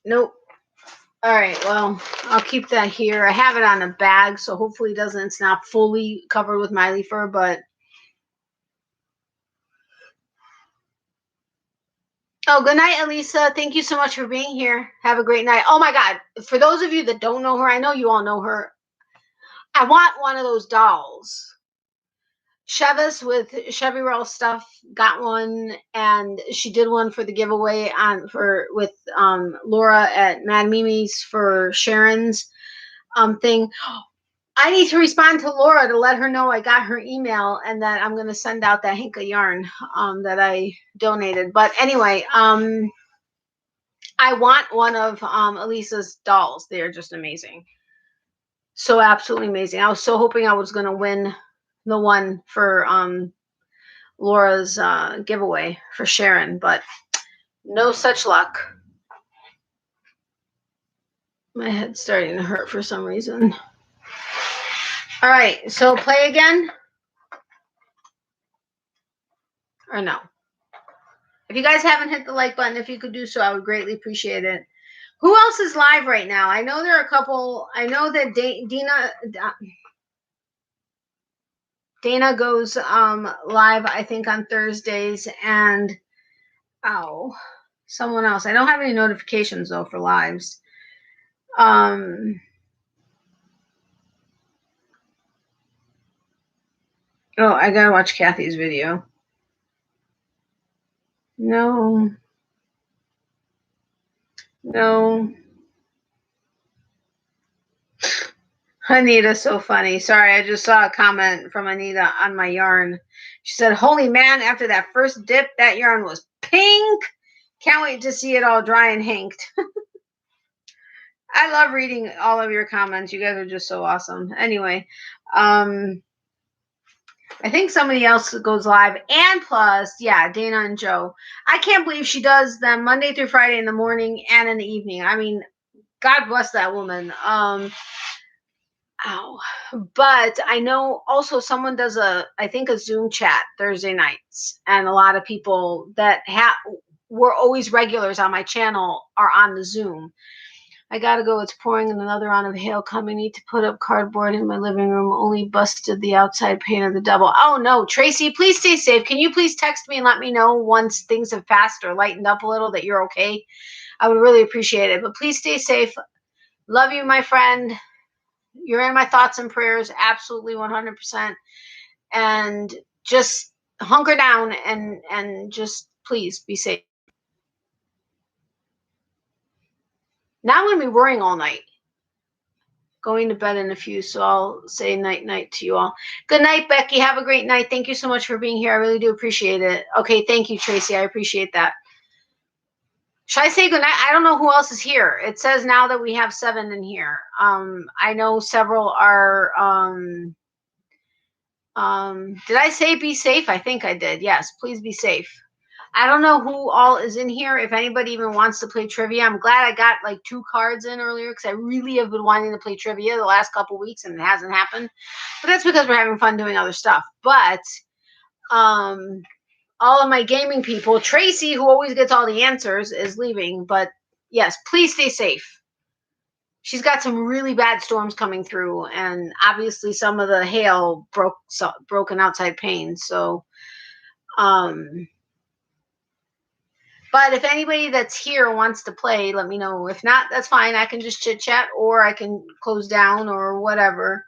Nope. All right, well, I'll keep that here. I have it on a bag, so hopefully it's not fully covered with Miley fur, but oh, good night, Elisa. Thank you so much for being here. Have a great night. Oh my God. For those of you that don't know her, I know you all know her. I want one of those dolls. Chevis with Chevy Roll stuff got one, and she did one for the giveaway with Laura at Mad Mimi's for Sharon's thing. I need to respond to Laura to let her know I got her email and that I'm going to send out that hank of yarn that I donated. But anyway, I want one of Elisa's dolls. They are just amazing. So absolutely amazing. I was so hoping I was going to win the one for Laura's giveaway for Sharon, but no such luck. My head's starting to hurt for some reason. All right, so play again? Or no? If you guys haven't hit the like button, if you could do so, I would greatly appreciate it. Who else is live right now? I know there are a couple. I know that Dana goes live, I think, on Thursdays, and someone else. I don't have any notifications though for lives. Oh, I gotta watch Kathy's video. No. Anita's so funny. Sorry, I just saw a comment from Anita on my yarn. She said, holy man, after that first dip, that yarn was pink. Can't wait to see it all dry and hanked. I love reading all of your comments. You guys are just so awesome. Anyway, I think somebody else goes live. And plus, yeah, Dana and Joe. I can't believe she does them Monday through Friday in the morning and in the evening. I mean, God bless that woman. But I know also someone does a Zoom chat Thursday nights, and a lot of people that were always regulars on my channel are on the Zoom. I gotta go. It's pouring and another round of hail coming. Need to put up cardboard in my living room. Only busted the outside pane of the double. Oh no, Tracy, please stay safe. Can you please text me and let me know once things have passed or lightened up a little that you're okay? I would really appreciate it. But please stay safe. Love you, my friend. You're in my thoughts and prayers, absolutely 100%. And just hunker down and just please be safe. Now I'm going to be worrying all night. Going to bed in a few, so I'll say night to you all. Good night, Becky. Have a great night. Thank you so much for being here. I really do appreciate it. Okay, thank you, Tracy. I appreciate that. Should I say good night? I don't know who else is here. It says now that we have 7 in here. I know several are did I say be safe? I think I did. Yes, please be safe. I don't know who all is in here. If anybody even wants to play trivia, I'm glad I got like 2 cards in earlier because I really have been wanting to play trivia the last couple weeks and it hasn't happened. But that's because we're having fun doing other stuff. But all of my gaming people, Tracy, who always gets all the answers, is leaving. But yes, please stay safe. She's got some really bad storms coming through, and obviously some of the hail broken outside panes. So, but if anybody that's here wants to play, let me know. If not, that's fine. I can just chit chat, or I can close down, or whatever.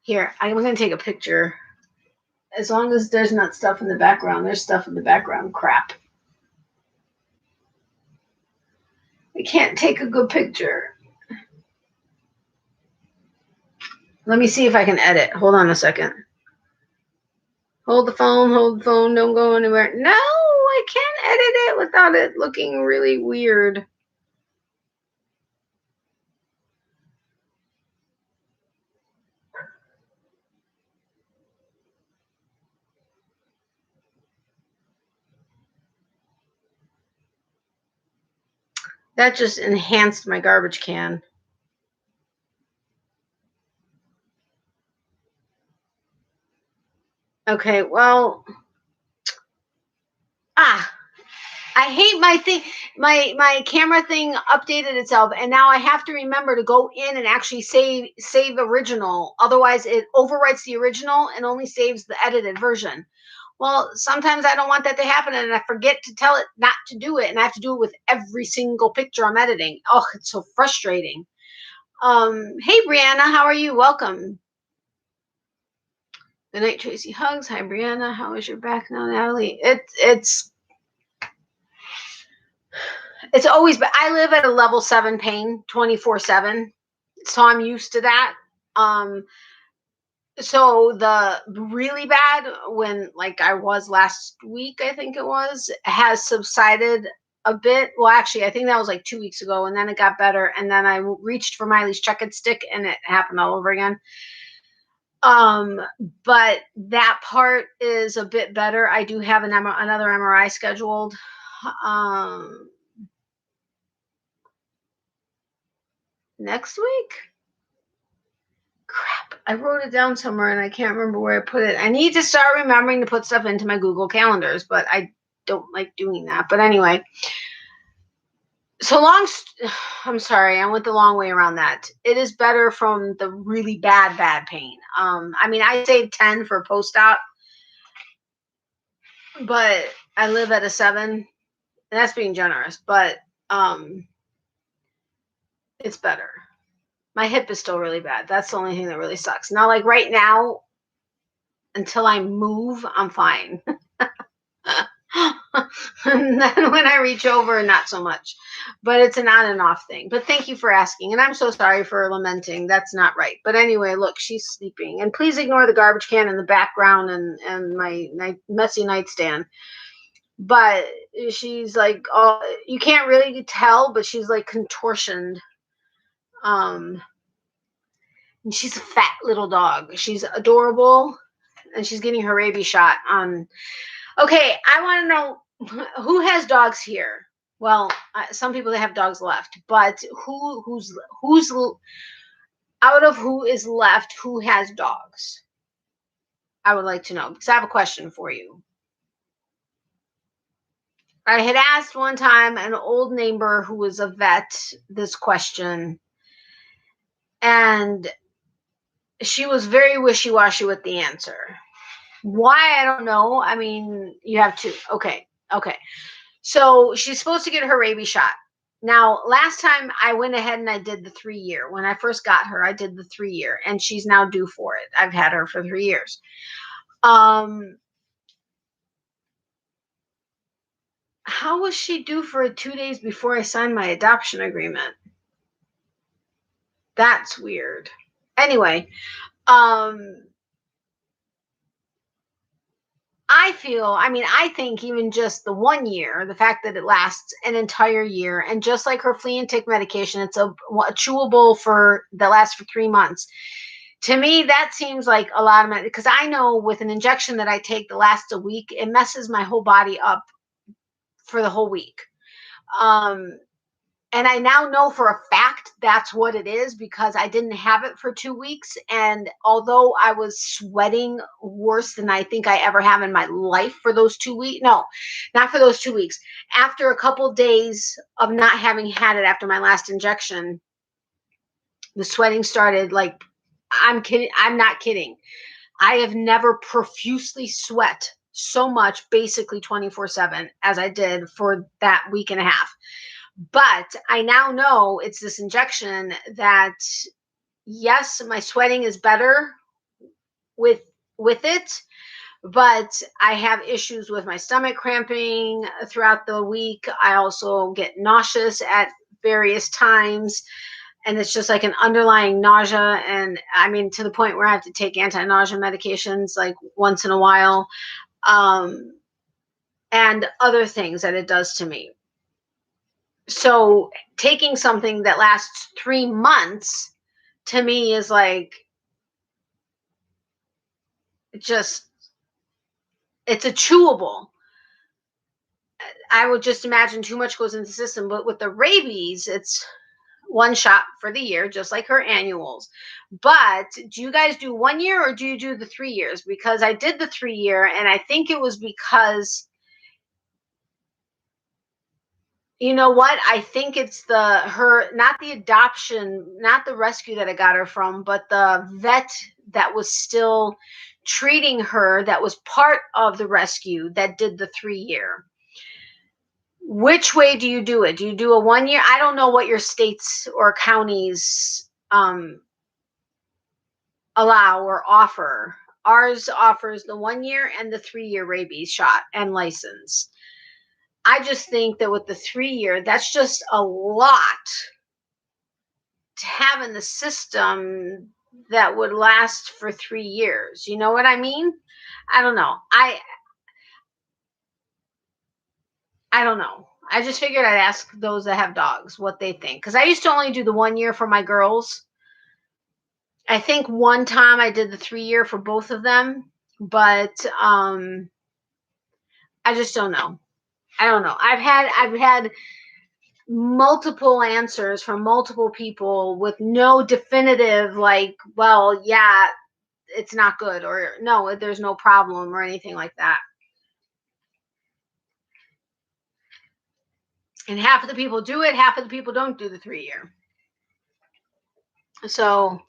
Here, I'm going to take a picture. As long as there's not stuff in the background. There's stuff in the background. Crap. I can't take a good picture. Let me see if I can edit. Hold on a second. Hold the phone, don't go anywhere. No, I can't edit it without it looking really weird. That just enhanced my garbage can. Okay, well, I hate my thing. My camera thing updated itself, and now I have to remember to go in and actually save original. Otherwise, it overwrites the original and only saves the edited version. Well, sometimes I don't want that to happen, and I forget to tell it not to do it, and I have to do it with every single picture I'm editing. Oh, it's so frustrating. Hey, Brianna, how are you? Welcome. Good night, Tracy. Hugs. Hi, Brianna. How is your back now, Natalie? It's always, but I live at a level 7 pain 24/7. So I'm used to that. So the really bad, when like I was last week, I think it was, has subsided a bit. Well, actually, I think that was like 2 weeks ago, and then it got better. And then I reached for Miley's check-it stick, and it happened all over again. But that part is a bit better. I do have another MRI scheduled. Next week. Crap, I wrote it down somewhere and I can't remember where I put it. I need to start remembering to put stuff into my Google calendars, but I don't like doing that. But anyway, I'm sorry, I went the long way around that. It is better from the really bad pain. I mean, I saved 10 for post-op, but I live at a 7, and that's being generous, but it's better. My hip is still really bad. That's the only thing that really sucks. Now, like right now, until I move, I'm fine. And then when I reach over, not so much. But it's an on and off thing. But thank you for asking. And I'm so sorry for lamenting. That's not right. But anyway, look, she's sleeping. And please ignore the garbage can in the background and my messy nightstand. But she's like, oh, you can't really tell, but she's like contortioned. And she's a fat little dog. She's adorable. And she's getting her rabies shot on. Okay, I want to know who has dogs here. Well, some people that have dogs left, but who's out of who is left, who has dogs? I would like to know, because I have a question for you. I had asked one time an old neighbor who was a vet this question, and she was very wishy-washy with the answer. Why, I don't know. I mean, you have two. Okay. So she's supposed to get her rabies shot. Now, last time I went ahead and I did the 3-year. When I first got her, I did the 3-year, and she's now due for it. I've had her for 3 years. How was she due for it 2 days before I signed my adoption agreement? That's weird. Anyway, I think even just the 1 year, the fact that it lasts an entire year, and just like her flea and tick medication, it's a chewable that lasts for 3 months. To me, that seems like a lot of medicine, because I know with an injection that I take that lasts a week, it messes my whole body up for the whole week. And I now know for a fact that's what it is, because I didn't have it for 2 weeks. And although I was sweating worse than I think I ever have in my life for those 2 weeks, no, not for those 2 weeks. After a couple days of not having had it after my last injection, the sweating started. Like, I'm kidding. I'm not kidding. I have never profusely sweat so much, basically 24/7, as I did for that week and a half. But I now know it's this injection that, yes, my sweating is better with it, but I have issues with my stomach cramping throughout the week. I also get nauseous at various times, and it's just like an underlying nausea. And I mean, to the point where I have to take anti-nausea medications like once in a while, and other things that it does to me. So taking something that lasts 3 months to me is like, it's a chewable. I would just imagine too much goes into the system. But with the rabies, it's 1 shot for the year, just like her annuals. But do you guys do 1 year, or do you do the 3 years? Because I did the 3-year, and I think it was because, you know what? I think it's not the adoption, not the rescue that I got her from, but the vet that was still treating her, that was part of the rescue, that did the 3-year. Which way do you do it? Do you do a 1 year? I don't know what your states or counties allow or offer. Ours offers the 1 year and the 3-year rabies shot and license. I just think that with the 3-year, that's just a lot to have in the system that would last for 3 years. You know what I mean? I don't know. I don't know. I just figured I'd ask those that have dogs what they think. Because I used to only do the 1 year for my girls. I think one time I did the 3-year for both of them. But I just don't know. I don't know. I've had multiple answers from multiple people with no definitive, like, well, yeah, it's not good, or no, there's no problem, or anything like that. And half of the people do it, half of the people don't do the 3-year. So,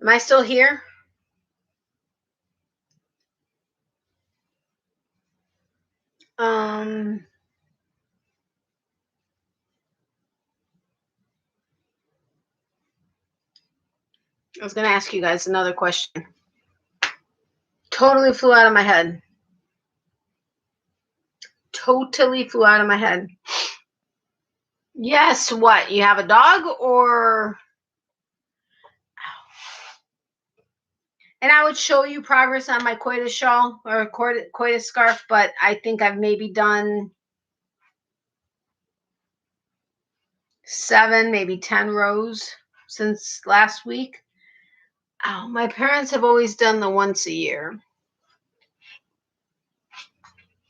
am I still here? I was going to ask you guys another question. Totally flew out of my head. Totally flew out of my head. Yes, what? You have a dog, or... And I would show you progress on my coitus shawl or coitus scarf, but I think I've maybe done 7, maybe 10 rows since last week. Oh, my parents have always done the once a year.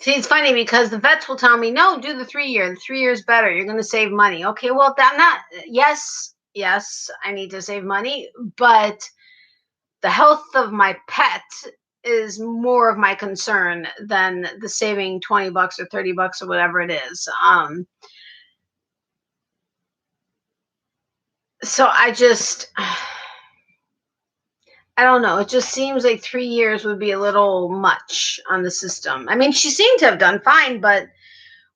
See, it's funny because the vets will tell me, no, do the 3-year. The 3-year is better. You're going to save money. Okay, well, yes, I need to save money, but the health of my pet is more of my concern than the saving $20 or $30 or whatever it is. So I don't know. It just seems like 3 years would be a little much on the system. I mean, she seemed to have done fine, but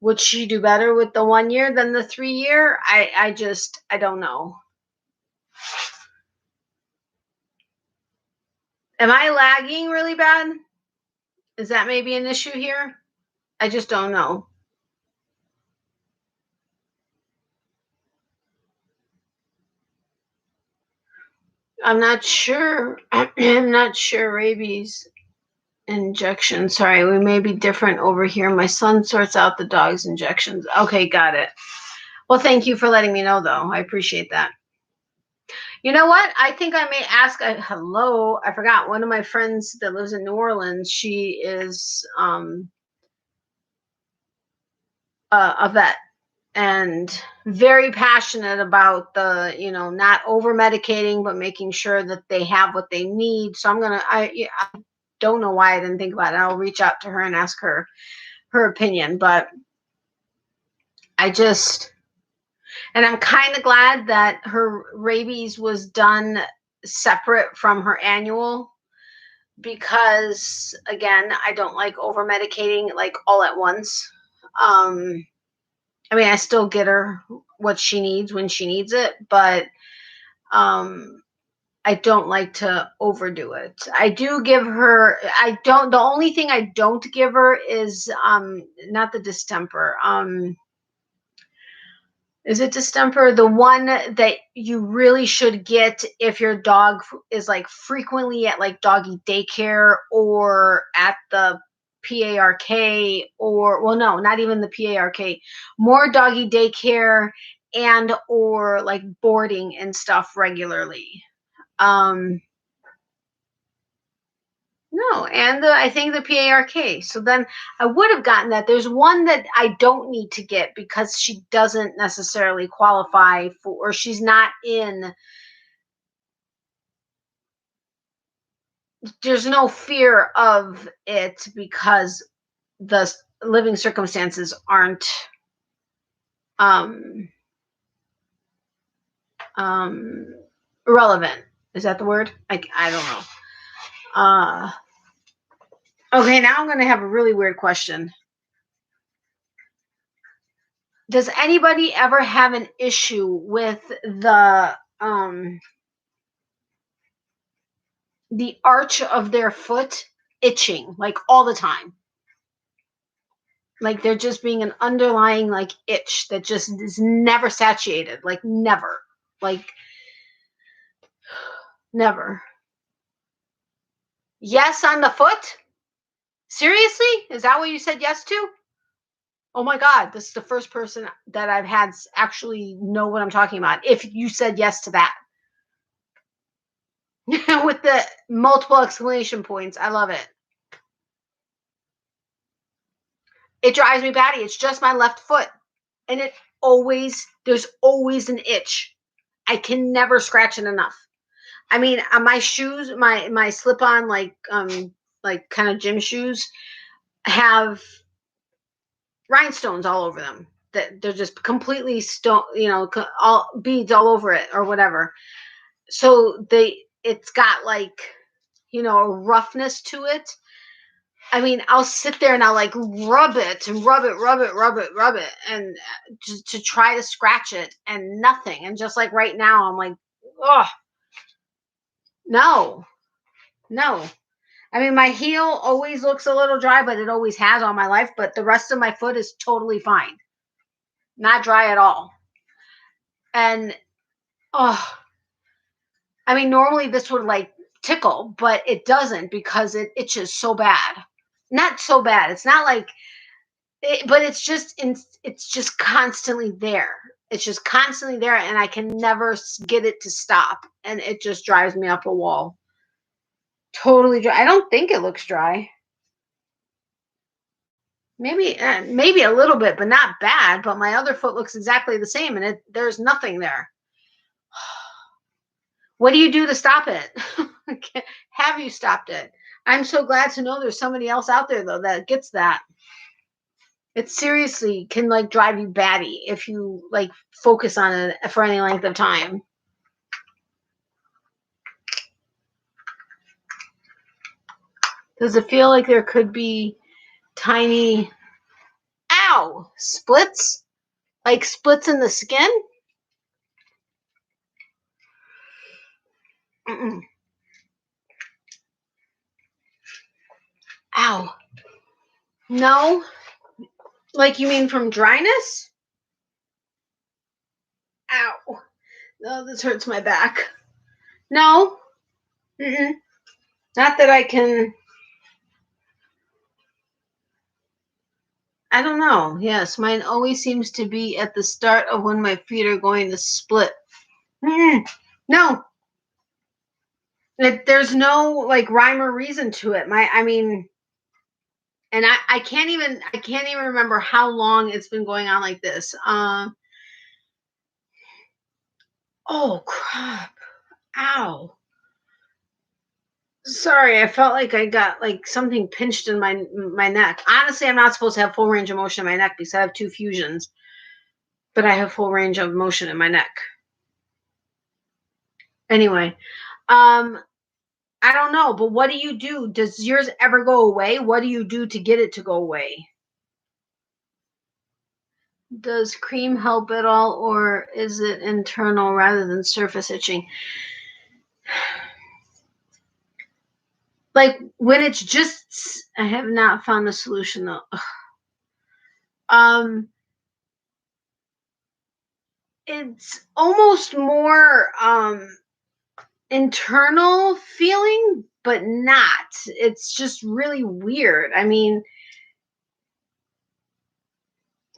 would she do better with the 1 year than the 3-year? I don't know. Am I lagging really bad? Is that maybe an issue here? I just don't know. I'm not sure. I'm not sure. Rabies injection. Sorry, we may be different over here. My son sorts out the dog's injections. Okay, got it. Well, thank you for letting me know, though. I appreciate that. You know what? I think I may ask. Hello, I forgot. One of my friends that lives in New Orleans, she is a vet and very passionate about the, not over medicating, but making sure that they have what they need. So I don't know why I didn't think about it. I'll reach out to her and ask her opinion, but and I'm kind of glad that her rabies was done separate from her annual, because again, I don't like over medicating like all at once. I mean, I still get her what she needs when she needs it, but I don't like to overdo it. I do give her, the only thing I don't give her is not the distemper. Is it distemper? The one that you really should get if your dog is like frequently at like doggy daycare or at the PARK, or, well, no, not even the PARK, more doggy daycare and or like boarding and stuff regularly. No, and I think the PARK. So then I would have gotten that. There's one that I don't need to get because she doesn't necessarily qualify for, or she's not in. There's no fear of it because the living circumstances aren't relevant. Is that the word? I don't know. Okay, now I'm going to have a really weird question. Does anybody ever have an issue with the the arch of their foot itching like all the time. Like they're just being an underlying like itch that just is never satiated, like never, like never. Yes on the foot? Seriously? Is that what you said yes to? Oh my God, this is the first person that I've had actually know what I'm talking about. If you said yes to that. With the multiple exclamation points. I love it. It drives me batty. It's just my left foot. And there's always an itch. I can never scratch it enough. I mean, my shoes, my slip-on like kind of gym shoes have rhinestones all over them. That they're just completely all beads all over it or whatever. So it's got like, a roughness to it. I mean, I'll sit there and I'll like rub it and rub it and just to try to scratch it and nothing. And just like right now, I'm like, oh, no. I mean, my heel always looks a little dry, but it always has all my life. But the rest of my foot is totally fine. Not dry at all. And, oh, I mean, normally this would like tickle, but it doesn't because it itches so bad. Not so bad. It's not like, but it's just constantly there. It's just constantly there, and I can never get it to stop, and it just drives me up a wall. Totally dry. I don't think it looks dry. Maybe a little bit, but not bad. But my other foot looks exactly the same, and there's nothing there. What do you do to stop it? Have you stopped it? I'm so glad to know there's somebody else out there though that gets that. It seriously can like drive you batty if you like focus on it for any length of time. Does it feel like there could be tiny, splits? Like splits in the skin? Mm-mm. Ow. No? Like you mean from dryness? Ow. No, this hurts my back. No. Mm-mm. Not that I can. I don't know. Yes, mine always seems to be at the start of when my feet are going to split. No. There's no like rhyme or reason to it. And I can't even remember how long it's been going on like this. Oh crap. Ow. Sorry, I felt like I got like something pinched in my neck. Honestly, I'm not supposed to have full range of motion in my neck because I have 2 fusions. But I have full range of motion in my neck. Anyway, I don't know, but what do you do? Does yours ever go away? What do you do to get it to go away? Does cream help at all, or is it internal rather than surface itching? Like when it's just, I have not found a solution though. It's almost more internal feeling, but not. It's just really weird. I mean,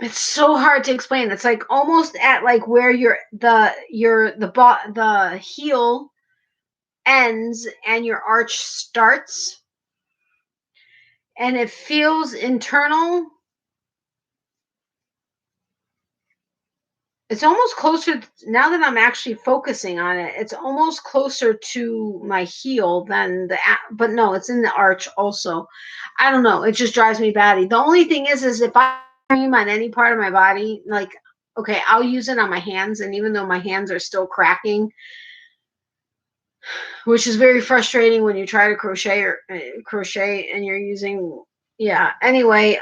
it's so hard to explain. It's like almost at like where the heel ends and your arch starts, and it feels internal. It's almost closer now that I'm actually focusing on it. It's almost closer to my heel than but no, it's in the arch also. I don't know. It just drives me batty. The only thing is if I cream on any part of my body, like, okay, I'll use it on my hands, and even though my hands are still cracking, which is very frustrating when you try to crochet and you're using, yeah. Anyway,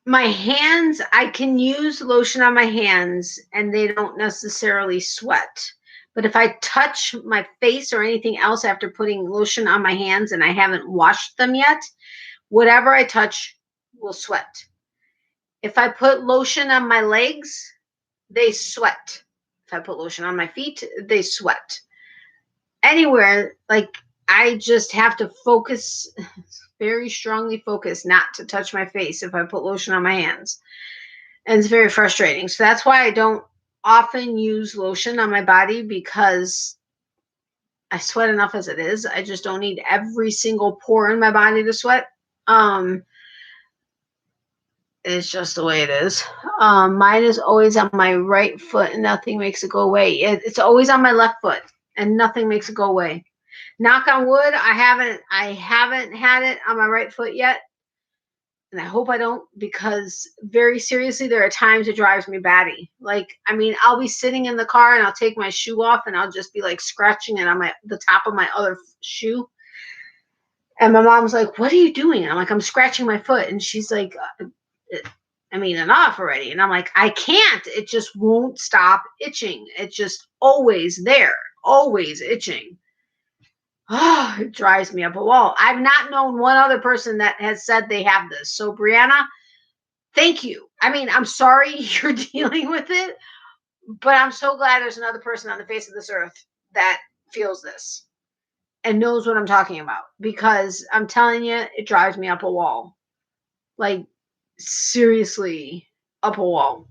My hands, I can use lotion on my hands and they don't necessarily sweat. But if I touch my face or anything else after putting lotion on my hands and I haven't washed them yet, whatever I touch will sweat. If I put lotion on my legs, they sweat. If I put lotion on my feet, they sweat. Anywhere, like I just have to focus, very strongly focus not to touch my face if I put lotion on my hands. And it's very frustrating. So that's why I don't often use lotion on my body, because I sweat enough as it is. I just don't need every single pore in my body to sweat. It's just the way it is. Mine is always on my right foot and nothing makes it go away. It's always on my left foot and nothing makes it go away. Knock on wood, I haven't had it on my right foot yet. And I hope I don't, because very seriously, there are times it drives me batty. Like, I mean, I'll be sitting in the car and I'll take my shoe off and I'll just be like scratching it on the top of my other shoe. And my mom's like, "What are you doing?" I'm like, "I'm scratching my foot." And she's like, "Enough already." And I'm like, "I can't. It just won't stop itching. It's just always there, always itching." Oh, it drives me up a wall. I've not known one other person that has said they have this. So, Brianna, thank you. I mean, I'm sorry you're dealing with it, but I'm so glad there's another person on the face of this earth that feels this and knows what I'm talking about, because I'm telling you, it drives me up a wall. Like, seriously, up a wall.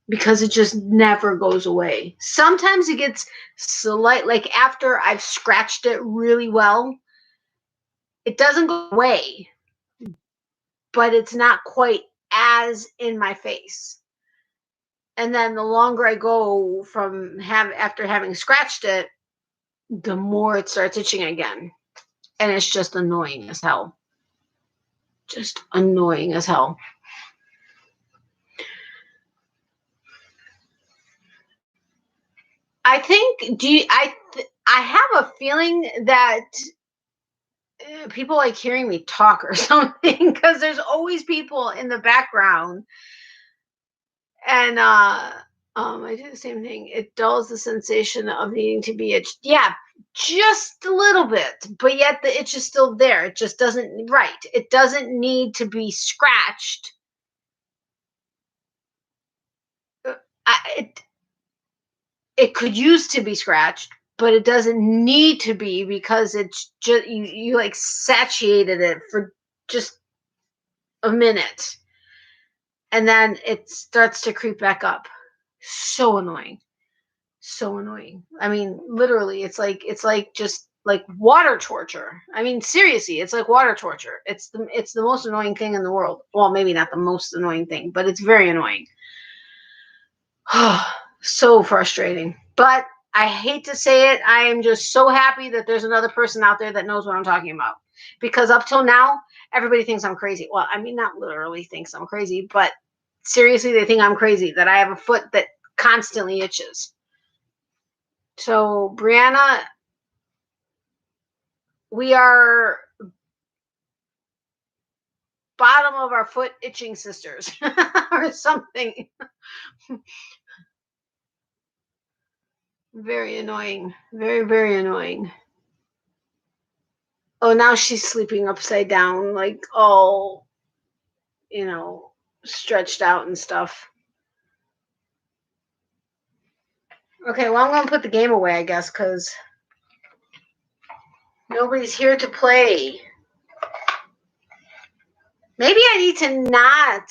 Because it just never goes away. Sometimes it gets slight, like after I've scratched it really well, it doesn't go away, but it's not quite as in my face. And then the longer I go from after having scratched it, the more it starts itching again. And it's just annoying as hell. Just annoying as hell. I think, I have a feeling that people like hearing me talk or something, because there's always people in the background. And I do the same thing. It dulls the sensation of needing to be itched. Yeah, just a little bit, but yet the itch is still there. It just doesn't, right. It doesn't need to be scratched. It could use to be scratched, but it doesn't need to be, because it's just you like satiated it for just a minute, and then it starts to creep back up. So annoying. So annoying. I mean, literally, it's like just like water torture. I mean, seriously, it's like water torture. It's the most annoying thing in the world. Well, maybe not the most annoying thing, but it's very annoying. So frustrating. But I hate to say it, I am just so happy that there's another person out there that knows what I'm talking about. Because up till now, everybody thinks I'm crazy. Well, I mean, not literally thinks I'm crazy, but seriously, they think I'm crazy, that I have a foot that constantly itches. So, Brianna, we are bottom of our foot itching sisters or something. Very annoying. Very, very annoying. Oh, now she's sleeping upside down, like all, stretched out and stuff. Okay, well, I'm going to put the game away, I guess, because nobody's here to play. Maybe I need to not.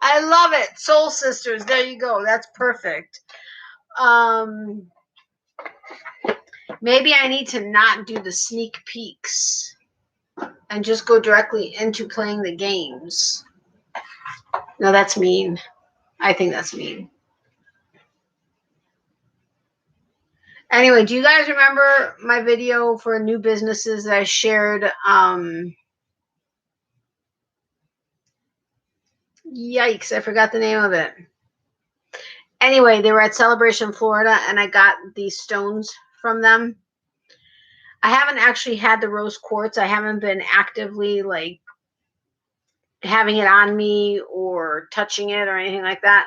I love it. Soul Sisters. There you go. That's perfect. Maybe I need to not do the sneak peeks and just go directly into playing the games. No, that's mean. I think that's mean. Anyway, do you guys remember my video for new businesses that I shared? Yikes, I forgot the name of it. Anyway, they were at Celebration, Florida, and I got these stones from them. I haven't actually had the rose quartz. I haven't been actively, like, having it on me or touching it or anything like that.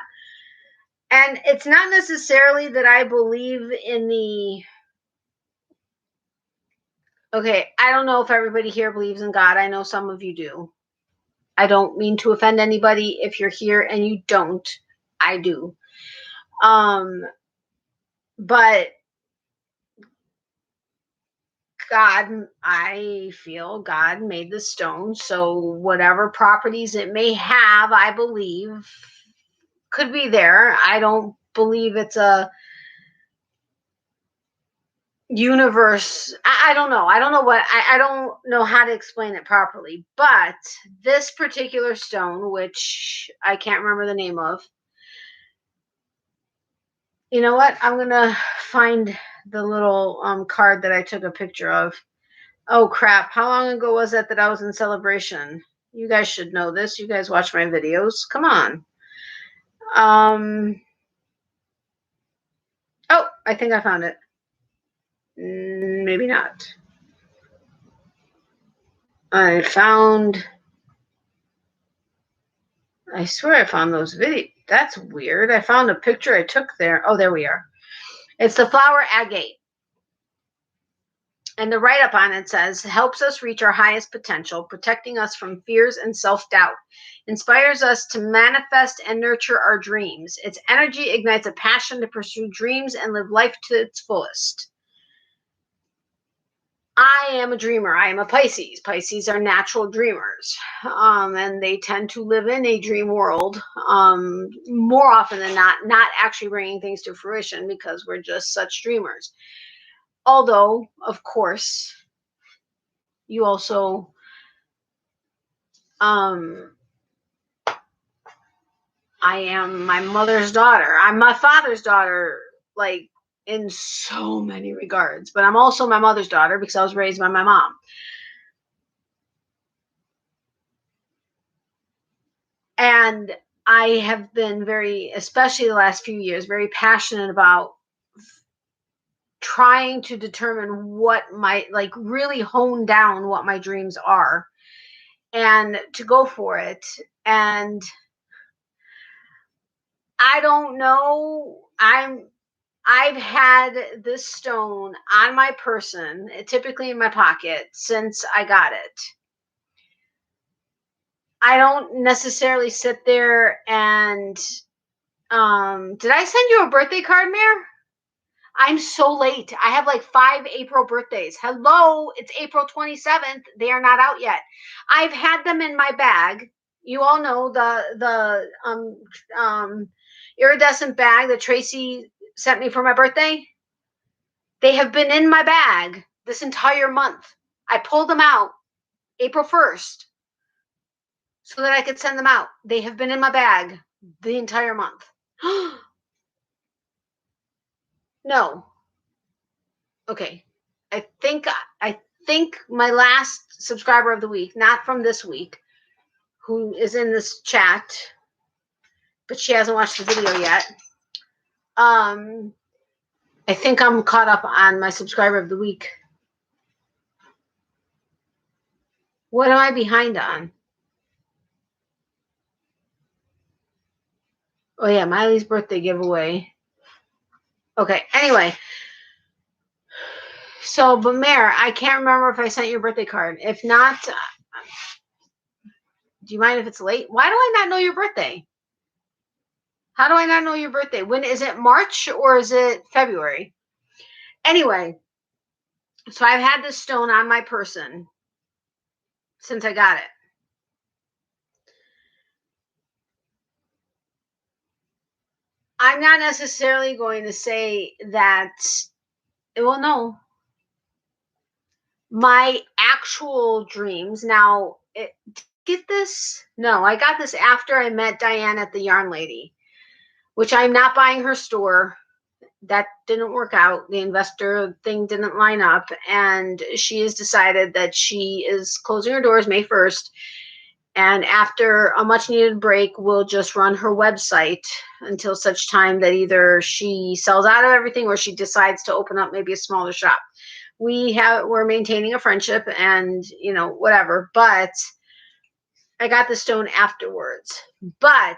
And it's not necessarily that I believe in the, okay, I don't know if everybody here believes in God. I know some of you do. I don't mean to offend anybody. If you're here and you don't, I do. But God, I feel God made the stone. So whatever properties it may have, I believe could be there. I don't believe it's a universe. I don't know. I don't know what, I don't know how to explain it properly. But this particular stone, which I can't remember the name of, you know what? I'm going to find the little card that I took a picture of. Oh, crap. How long ago was that I was in Celebration? You guys should know this. You guys watch my videos. Come on. Oh, I think I found it. Maybe not. I swear I found those videos. That's weird. I found a picture I took there. Oh, there we are. It's the flower agate. And the write-up on it says, helps us reach our highest potential, protecting us from fears and self-doubt, inspires us to manifest and nurture our dreams. Its energy ignites a passion to pursue dreams and live life to its fullest. I am a dreamer. I am a Pisces. Pisces are natural dreamers, and they tend to live in a dream world more often than not actually bringing things to fruition because we're just such dreamers. Although, of course, you also I am my mother's daughter. I'm my father's daughter, like in so many regards, but I'm also my mother's daughter because I was raised by my mom. And I have been especially the last few years, very passionate about trying to determine what really hone down what my dreams are and to go for it. And I don't know, I've had this stone on my person, typically in my pocket, since I got it. I don't necessarily sit there and did I send you a birthday card, Mare? I'm so late. I have like 5 April birthdays. Hello, it's April 27th. They are not out yet. I've had them in my bag. You all know the iridescent bag that Tracy sent me for my birthday. They have been in my bag this entire month. I pulled them out April 1st so that I could send them out. They have been in my bag the entire month. No. Okay. I think my last subscriber of the week, not from this week, who is in this chat, but she hasn't watched the video yet. I think I'm caught up on my subscriber of the week. What am I behind on? Oh yeah, Miley's birthday giveaway. Okay, anyway. So, but Mare, I can't remember if I sent you a birthday card. If not, do you mind if it's late? Why do I not know your birthday? How do I not know your birthday? When is it, March or is it February? Anyway, so I've had this stone on my person since I got it. I'm not necessarily going to say that, well, no. My actual dreams, now, get this? No, I got this after I met Diane at the Yarn Lady, which I'm not buying her store. That didn't work out. The investor thing didn't line up, and she has decided that she is closing her doors May 1st. And after a much needed break, we'll just run her website until such time that either she sells out of everything or she decides to open up maybe a smaller shop. We're maintaining a friendship and, whatever. But I got the stone afterwards. But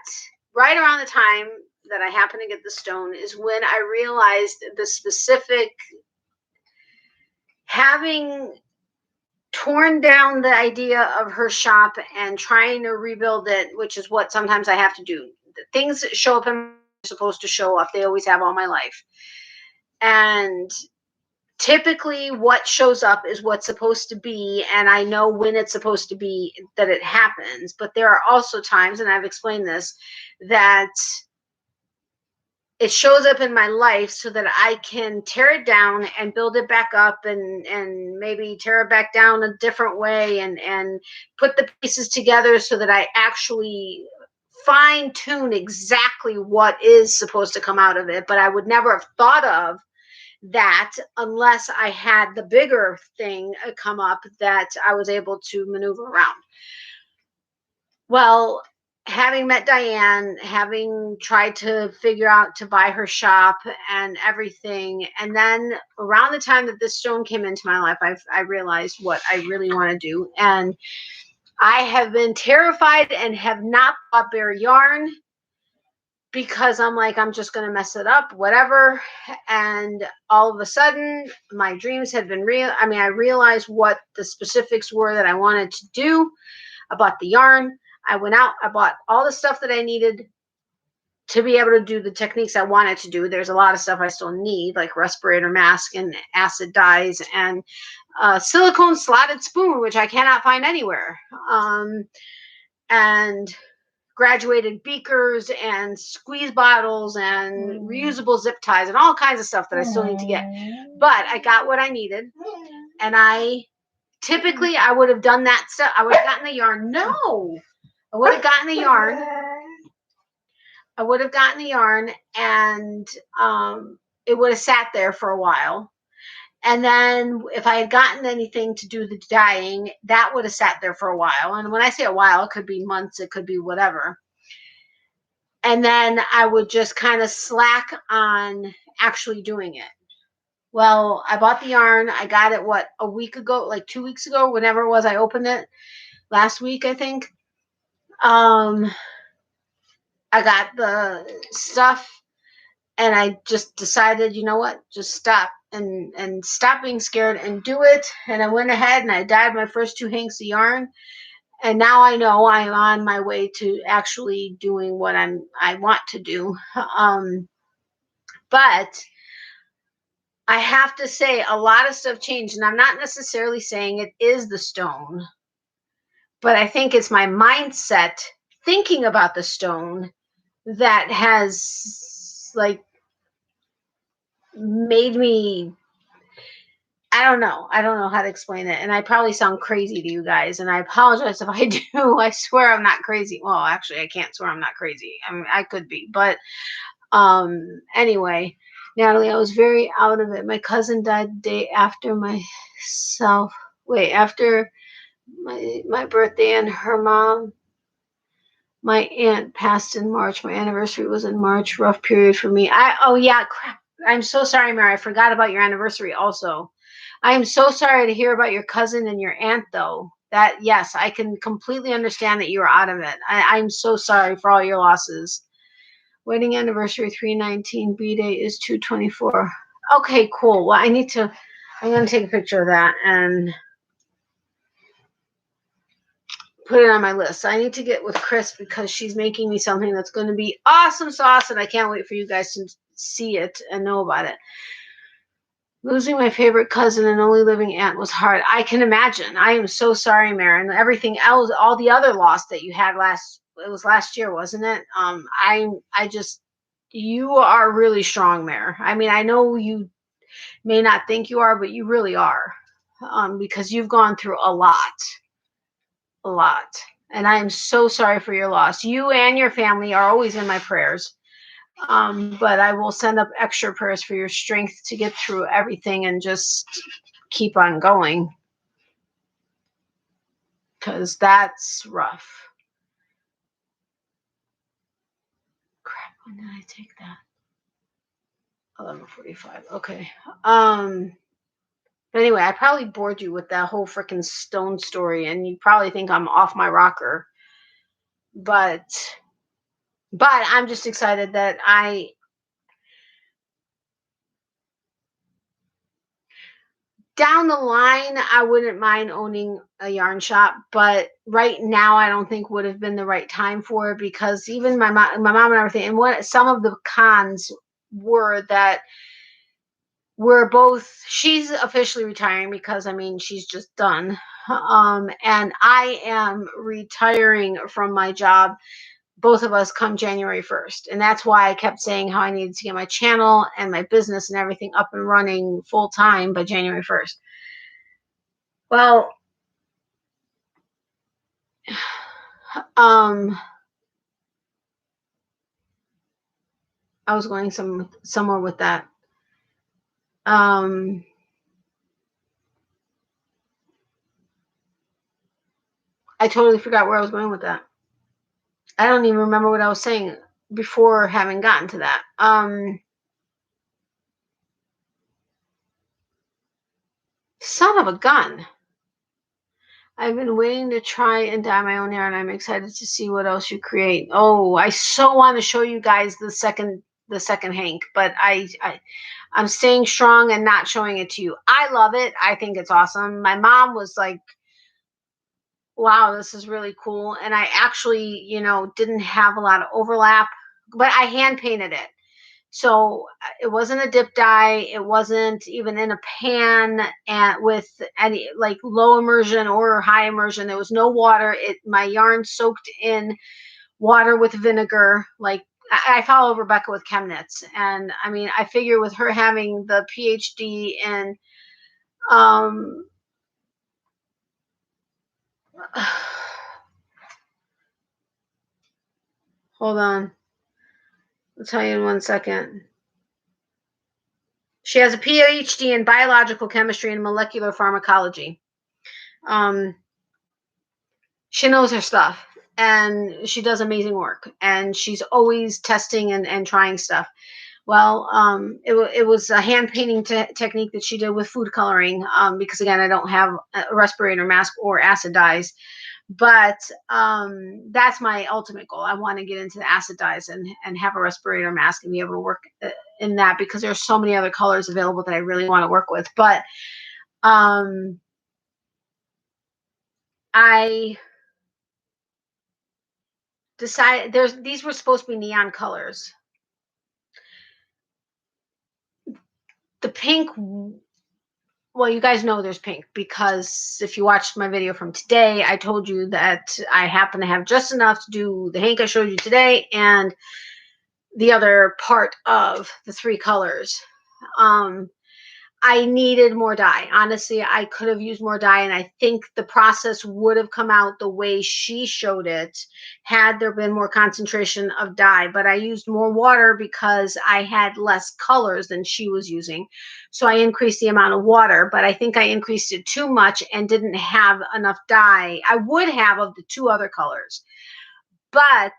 right around the time that I happened to get the stone is when I realized the specific, having torn down the idea of her shop and trying to rebuild it, which is what sometimes I have to do. Things that show up and supposed to show up. They always have all my life. And typically what shows up is what's supposed to be, and I know when it's supposed to be that it happens. But there are also times, and I've explained this, that it shows up in my life so that I can tear it down and build it back up, and maybe tear it back down a different way, and put the pieces together so that I actually fine tune exactly what is supposed to come out of it. But I would never have thought of that unless I had the bigger thing come up that I was able to maneuver around. Well, having met Diane, having tried to figure out to buy her shop and everything, and then around the time that this stone came into my life, I realized what I really want to do. And I have been terrified and have not bought bare yarn because I'm like, I'm just going to mess it up, whatever. And all of a sudden, my dreams had been real. I mean, I realized what the specifics were that I wanted to do. I bought the yarn. I went out. I bought all the stuff that I needed to be able to do the techniques I wanted to do. There's a lot of stuff I still need, like respirator mask and acid dyes and silicone slotted spoon, which I cannot find anywhere. And graduated beakers and squeeze bottles and reusable zip ties and all kinds of stuff that I still need to get. But I got what I needed. And typically I would have done that stuff. I would have gotten the yarn. No, I would have gotten the yarn. And it would have sat there for a while. And then if I had gotten anything to do the dyeing, that would have sat there for a while. And when I say a while, it could be months, it could be whatever. And then I would just kind of slack on actually doing it. Well, I bought the yarn. I got it, a week ago, like 2 weeks ago, whenever it was I opened it. Last week, I think. I got the stuff, and I just decided, you know what, just stop and stop being scared and do it. And I went ahead and I dyed my first 2 hanks of yarn. And now I know I'm on my way to actually doing what I want to do. But I have to say a lot of stuff changed, and I'm not necessarily saying it is the stone, but I think it's my mindset thinking about the stone that has like made me, I don't know how to explain it. And I probably sound crazy to you guys, and I apologize if I do. I swear I'm not crazy. Well, actually I can't swear I'm not crazy. I mean, I could be, but anyway, Natalie, I was very out of it. My cousin died the day after after my birthday, and her mom, my aunt, passed in March. My anniversary was in March. Rough period for me. Oh yeah, crap. I'm so sorry, Mary. I forgot about your anniversary also. I am so sorry to hear about your cousin and your aunt, though. That, yes, I can completely understand that you were out of it. I'm so sorry for all your losses. Wedding anniversary 319, B-day is 224. Okay, cool. Well, I'm going to take a picture of that and put it on my list. I need to get with Chris because she's making me something that's going to be awesome sauce, and I can't wait for you guys to see it and know about it. Losing my favorite cousin and only living aunt was hard. I can imagine. I am so sorry, Maren. Everything else, all the other loss that you had last year, wasn't it? You are really strong, Mare. I mean, I know you may not think you are, but you really are, because you've gone through a lot. And I am so sorry for your loss. You and your family are always in my prayers. But I will send up extra prayers for your strength to get through everything and just keep on going, because that's rough. Crap, when did I take that? 11:45. Okay. But anyway, I probably bored you with that whole freaking stone story, and you probably think I'm off my rocker. But I'm just excited that down the line, I wouldn't mind owning a yarn shop, but right now I don't think would have been the right time for it, because even my mom and everything, and what some of the cons were that we're both, she's officially retiring because, I mean, she's just done. And I am retiring from my job, both of us, come January 1st. And that's why I kept saying how I needed to get my channel and my business and everything up and running full time by January 1st. Well, I was going somewhere with that. I totally forgot where I was going with that. I don't even remember what I was saying before having gotten to that. Son of a gun. I've been waiting to try and dye my own hair, and I'm excited to see what else you create. Oh, I so want to show you guys the second Hank, but I'm staying strong and not showing it to you. I love it. I think it's awesome. My mom was like, wow, this is really cool. And I actually, didn't have a lot of overlap, but I hand painted it. So it wasn't a dip dye. It wasn't even in a pan and with any like low immersion or high immersion. There was no water. My yarn soaked in water with vinegar. Like I follow Rebecca with Chemnitz, and I mean, I figure with her having the PhD in hold on, I'll tell you in 1 second. She has a PhD in biological chemistry and molecular pharmacology. She knows her stuff, and she does amazing work, and she's always testing and trying stuff. Well, it was a hand painting technique that she did with food coloring, because again, I don't have a respirator mask or acid dyes, but that's my ultimate goal. I want to get into the acid dyes and have a respirator mask and be able to work in that, because there's so many other colors available that I really want to work with. But I decided these were supposed to be neon colors. The pink, well, you guys know there's pink, because if you watched my video from today, I told you that I happen to have just enough to do the Hank I showed you today and the other part of the 3 colors. I needed more dye. Honestly, I could have used more dye, and I think the process would have come out the way she showed it had there been more concentration of dye. But I used more water because I had less colors than she was using. So I increased the amount of water, but I think I increased it too much and didn't have enough dye. I would have of the 2 other colors, but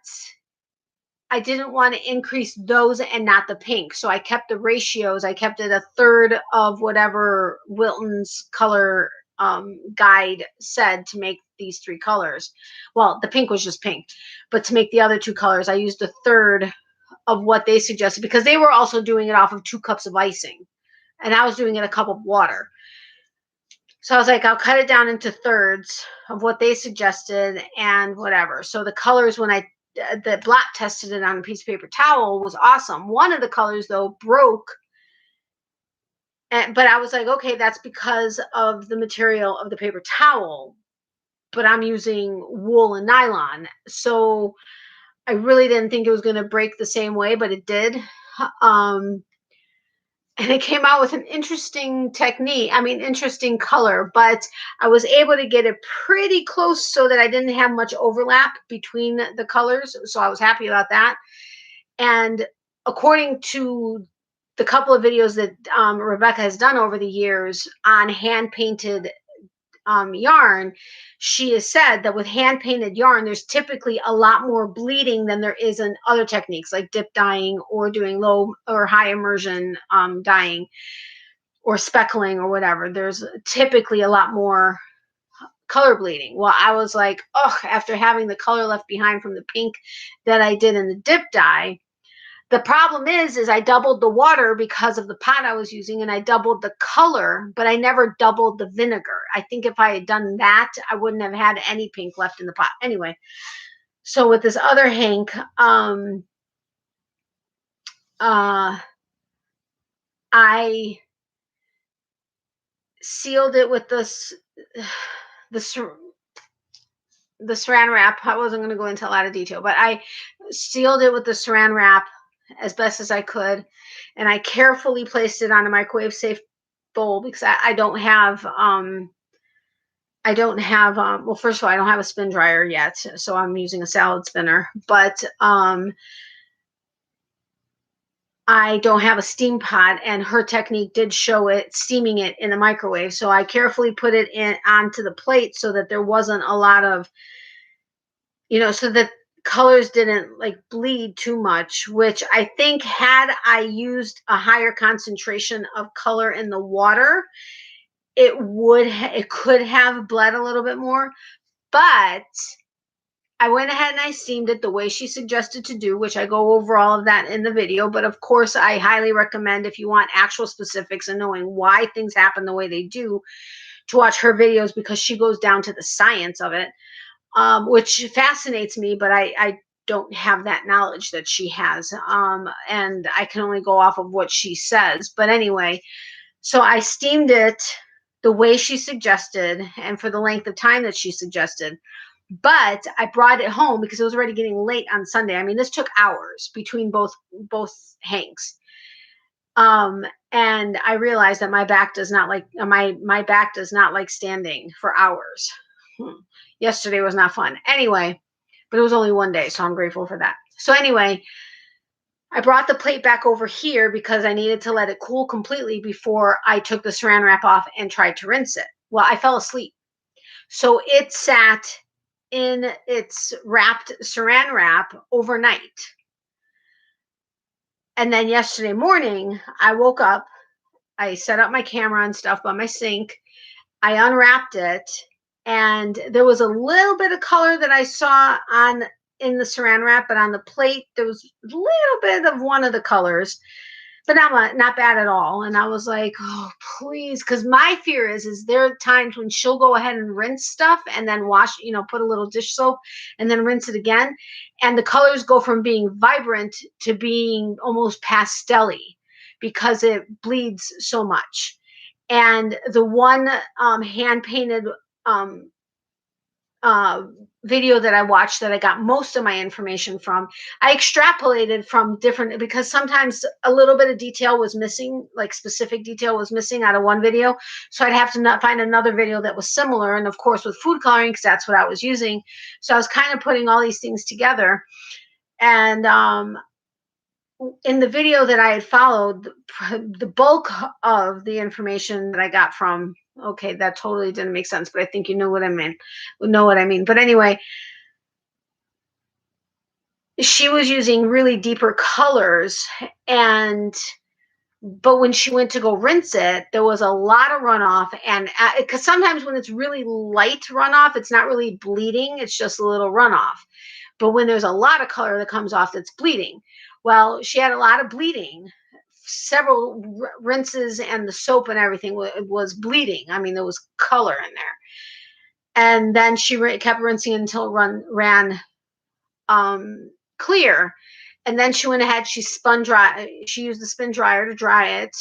I didn't want to increase those and not the pink. So I kept the ratios. I kept it a third of whatever Wilton's color guide said to make these 3 colors. Well, the pink was just pink, but to make the other 2 colors, I used a third of what they suggested, because they were also doing it off of 2 cups of icing, and I was doing it a cup of water. So I was like, I'll cut it down into thirds of what they suggested and whatever. So the colors, when the black tested it on a piece of paper towel, was awesome. One of the colors though broke, but I was like, okay, that's because of the material of the paper towel, but I'm using wool and nylon, so I really didn't think it was going to break the same way, but it did. And it came out with an interesting technique. I mean, interesting color, but I was able to get it pretty close so that I didn't have much overlap between the colors. So I was happy about that. And according to the couple of videos that Rebecca has done over the years on hand painted yarn, she has said that with hand painted yarn, there's typically a lot more bleeding than there is in other techniques like dip dyeing or doing low or high immersion dyeing or speckling or whatever. There's typically a lot more color bleeding. Well, I was like, oh, after having the color left behind from the pink that I did in the dip dye. The problem is I doubled the water because of the pot I was using, and I doubled the color, but I never doubled the vinegar. I think if I had done that, I wouldn't have had any pink left in the pot. Anyway, so with this other Hank, I sealed it with the saran wrap. I wasn't going to go into a lot of detail, but I sealed it with the saran wrap as best as I could, and I carefully placed it on a microwave safe bowl because I don't have well, first of all, I don't have a spin dryer yet, so I'm using a salad spinner, but I don't have a steam pot, and her technique did show it steaming it in the microwave. So I carefully put it in onto the plate so that there wasn't a lot of, so that colors didn't like bleed too much, which I think had I used a higher concentration of color in the water, it could have bled a little bit more. But I went ahead and I steamed it the way she suggested to do, which I go over all of that in the video. But of course, I highly recommend, if you want actual specifics and knowing why things happen the way they do, to watch her videos, because she goes down to the science of it, which fascinates me. But I don't have that knowledge that she has. And I can only go off of what she says. But anyway, so I steamed it the way she suggested and for the length of time that she suggested. But I brought it home because it was already getting late on Sunday. I mean, this took hours between both Hanks. And I realized that my back does not like standing for hours. Yesterday was not fun. Anyway, but it was only one day, so I'm grateful for that. So anyway, I brought the plate back over here because I needed to let it cool completely before I took the saran wrap off and tried to rinse it. Well, I fell asleep. So it sat in its wrapped saran wrap overnight. And then yesterday morning, I woke up, I set up my camera and stuff by my sink. I unwrapped it, and there was a little bit of color that I saw in the saran wrap, but on the plate, there was a little bit of one of the colors, but not bad at all. And I was like, oh, please, because my fear is there are times when she'll go ahead and rinse stuff and then wash, put a little dish soap and then rinse it again. And the colors go from being vibrant to being almost pastel-y because it bleeds so much. And the one hand-painted video that I watched that I got most of my information from, I extrapolated from different, because sometimes a little bit of detail was missing, like specific detail was missing out of one video. So I'd have to find another video that was similar. And of course with food coloring, because that's what I was using. So I was kind of putting all these things together. And in the video that I had followed, the bulk of the information that I got from, okay, that totally didn't make sense, but I think you know what I mean. But anyway, she was using really deeper colors, but when she went to go rinse it, there was a lot of runoff. And because sometimes when it's really light runoff, it's not really bleeding, it's just a little runoff. But when there's a lot of color that comes off, that's bleeding. Well, she had a lot of bleeding. Several rinses and the soap and everything was bleeding. I mean, there was color in there. And then she kept rinsing until it ran clear. And then she went ahead, she used the spin dryer to dry it.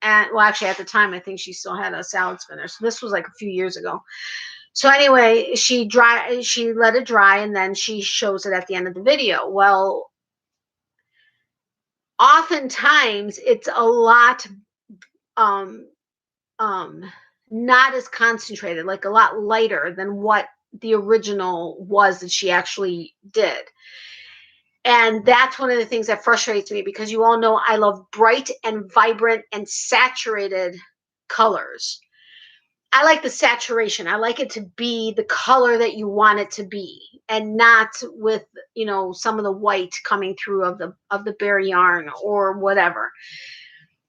And well, actually at the time, I think she still had a salad spinner. So this was like a few years ago. So anyway, she let it dry, and then she shows it at the end of the video. Well, oftentimes it's a lot not as concentrated, like a lot lighter than what the original was that she actually did. And that's one of the things that frustrates me, because you all know I love bright and vibrant and saturated colors. I like the saturation. I like it to be the color that you want it to be, and not with, some of the white coming through of the bare yarn or whatever,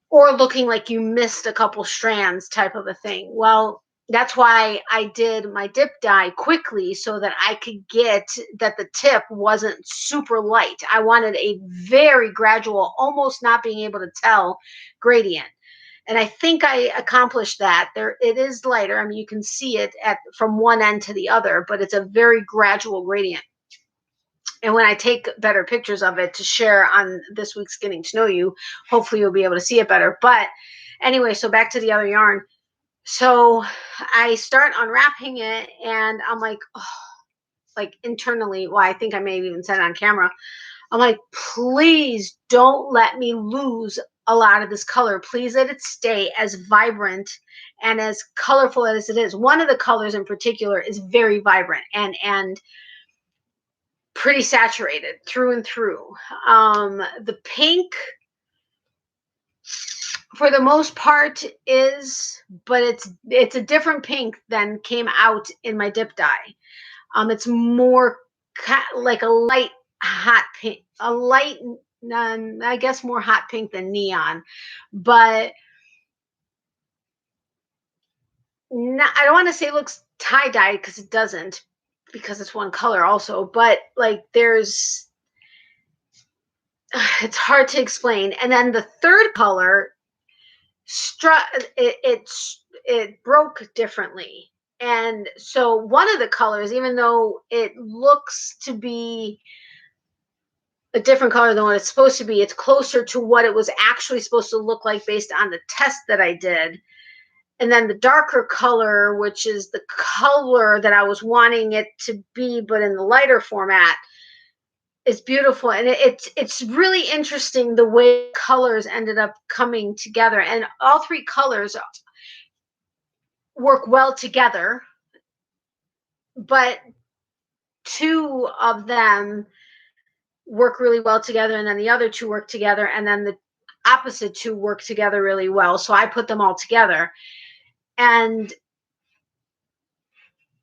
or looking like you missed a couple strands type of a thing. Well, that's why I did my dip dye quickly so that I could get that the tip wasn't super light. I wanted a very gradual, almost not being able to tell gradient. And I think I accomplished that. There, it is lighter. I mean, you can see it from one end to the other, but it's a very gradual gradient. And when I take better pictures of it to share on this week's Getting to Know You, hopefully you'll be able to see it better. But anyway, so back to the other yarn. So I start unwrapping it, and I'm like, oh, like internally, well, I think I may have even said it on camera. I'm like, please don't let me lose a lot of this color. Please let it stay as vibrant and as colorful as it is. One of the colors in particular is very vibrant and pretty saturated through and through. The pink, for the most part, is, but it's a different pink than came out in my dip dye. It's more like a light hot pink, a light, I guess more hot pink than neon, but I don't want to say it looks tie-dyed because it doesn't, because it's one color also, but like there's, it's hard to explain. And then the third color it broke differently. And so one of the colors, even though it looks to be a different color than what it's supposed to be, it's closer to what it was actually supposed to look like based on the test that I did. And then the darker color, which is the color that I was wanting it to be, but in the lighter format, is beautiful. And it's really interesting the way colors ended up coming together. And all three colors work well together, but two of them work really well together, and then the other two work together, and then the opposite two work together really well. So I put them all together, and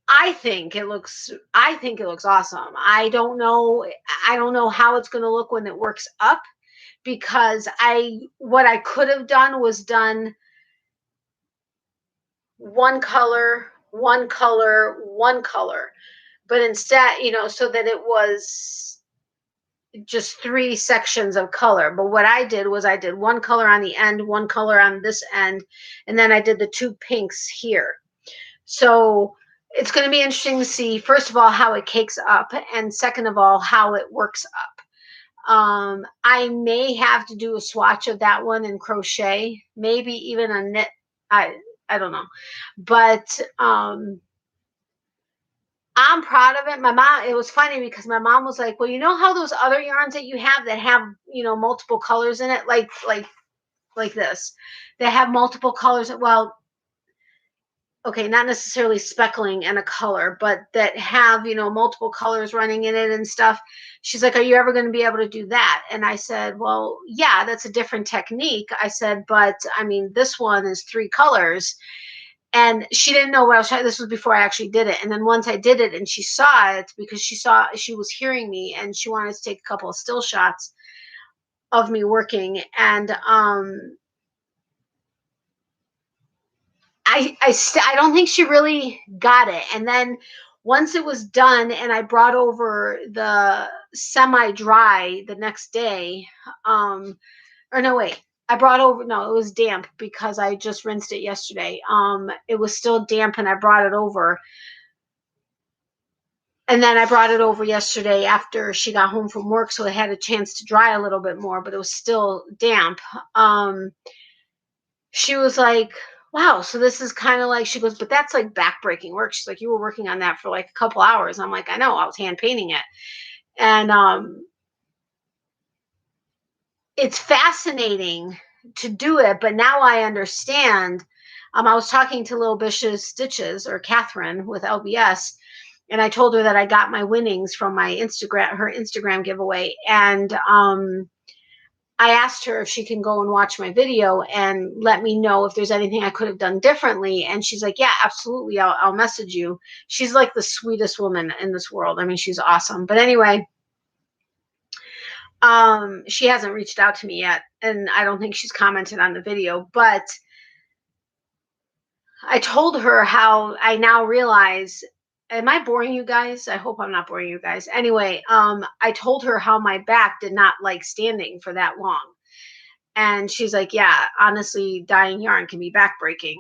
I think it looks awesome. I don't know how it's going to look when it works up, because what I could have done was done one color, one color, one color, but instead, so that it was just three sections of color. But what I did was I did one color on the end, one color on this end, and then I did the two pinks here. So it's going to be interesting to see, first of all, how it cakes up, and second of all, how it works up. I may have to do a swatch of that one in crochet, maybe even a knit. I don't know, but I'm proud of it. My mom, it was funny because my mom was like, well, you know how those other yarns that you have that have, multiple colors in it, like this, they have multiple colors. Well, okay, not necessarily speckling and a color, but that have, multiple colors running in it and stuff. She's like, are you ever going to be able to do that? And I said, well, yeah, that's a different technique. I said, but I mean, this one is three colors. And she didn't know what I was trying. This was before I actually did it. And then once I did it and she saw it, because she was hearing me and she wanted to take a couple of still shots of me working. And I don't think she really got it. And then once it was done and I brought over the semi-dry the next day, or no, wait, I brought over, no, it was damp because I just rinsed it yesterday. It was still damp and I brought it over. And then I brought it over yesterday after she got home from work, so it had a chance to dry a little bit more, but it was still damp. She was like, wow, so this is kind of like, she goes, but that's like backbreaking work. She's like, you were working on that for like a couple hours. I'm like, I know, I was hand painting it. And it's fascinating to do it, but now I understand. I was talking to Little Bish's Stitches, or Catherine with LBS, and I told her that I got my winnings from her Instagram giveaway. And I asked her if she can go and watch my video and let me know if there's anything I could have done differently. And she's like, yeah, absolutely. I'll message you. She's like the sweetest woman in this world. I mean, she's awesome. But anyway, she hasn't reached out to me yet, and I don't think she's commented on the video, but I told her how I now realize, am I boring you guys? I hope I'm not boring you guys. Anyway, I told her how my back did not like standing for that long. And she's like, yeah, honestly, dyeing yarn can be backbreaking,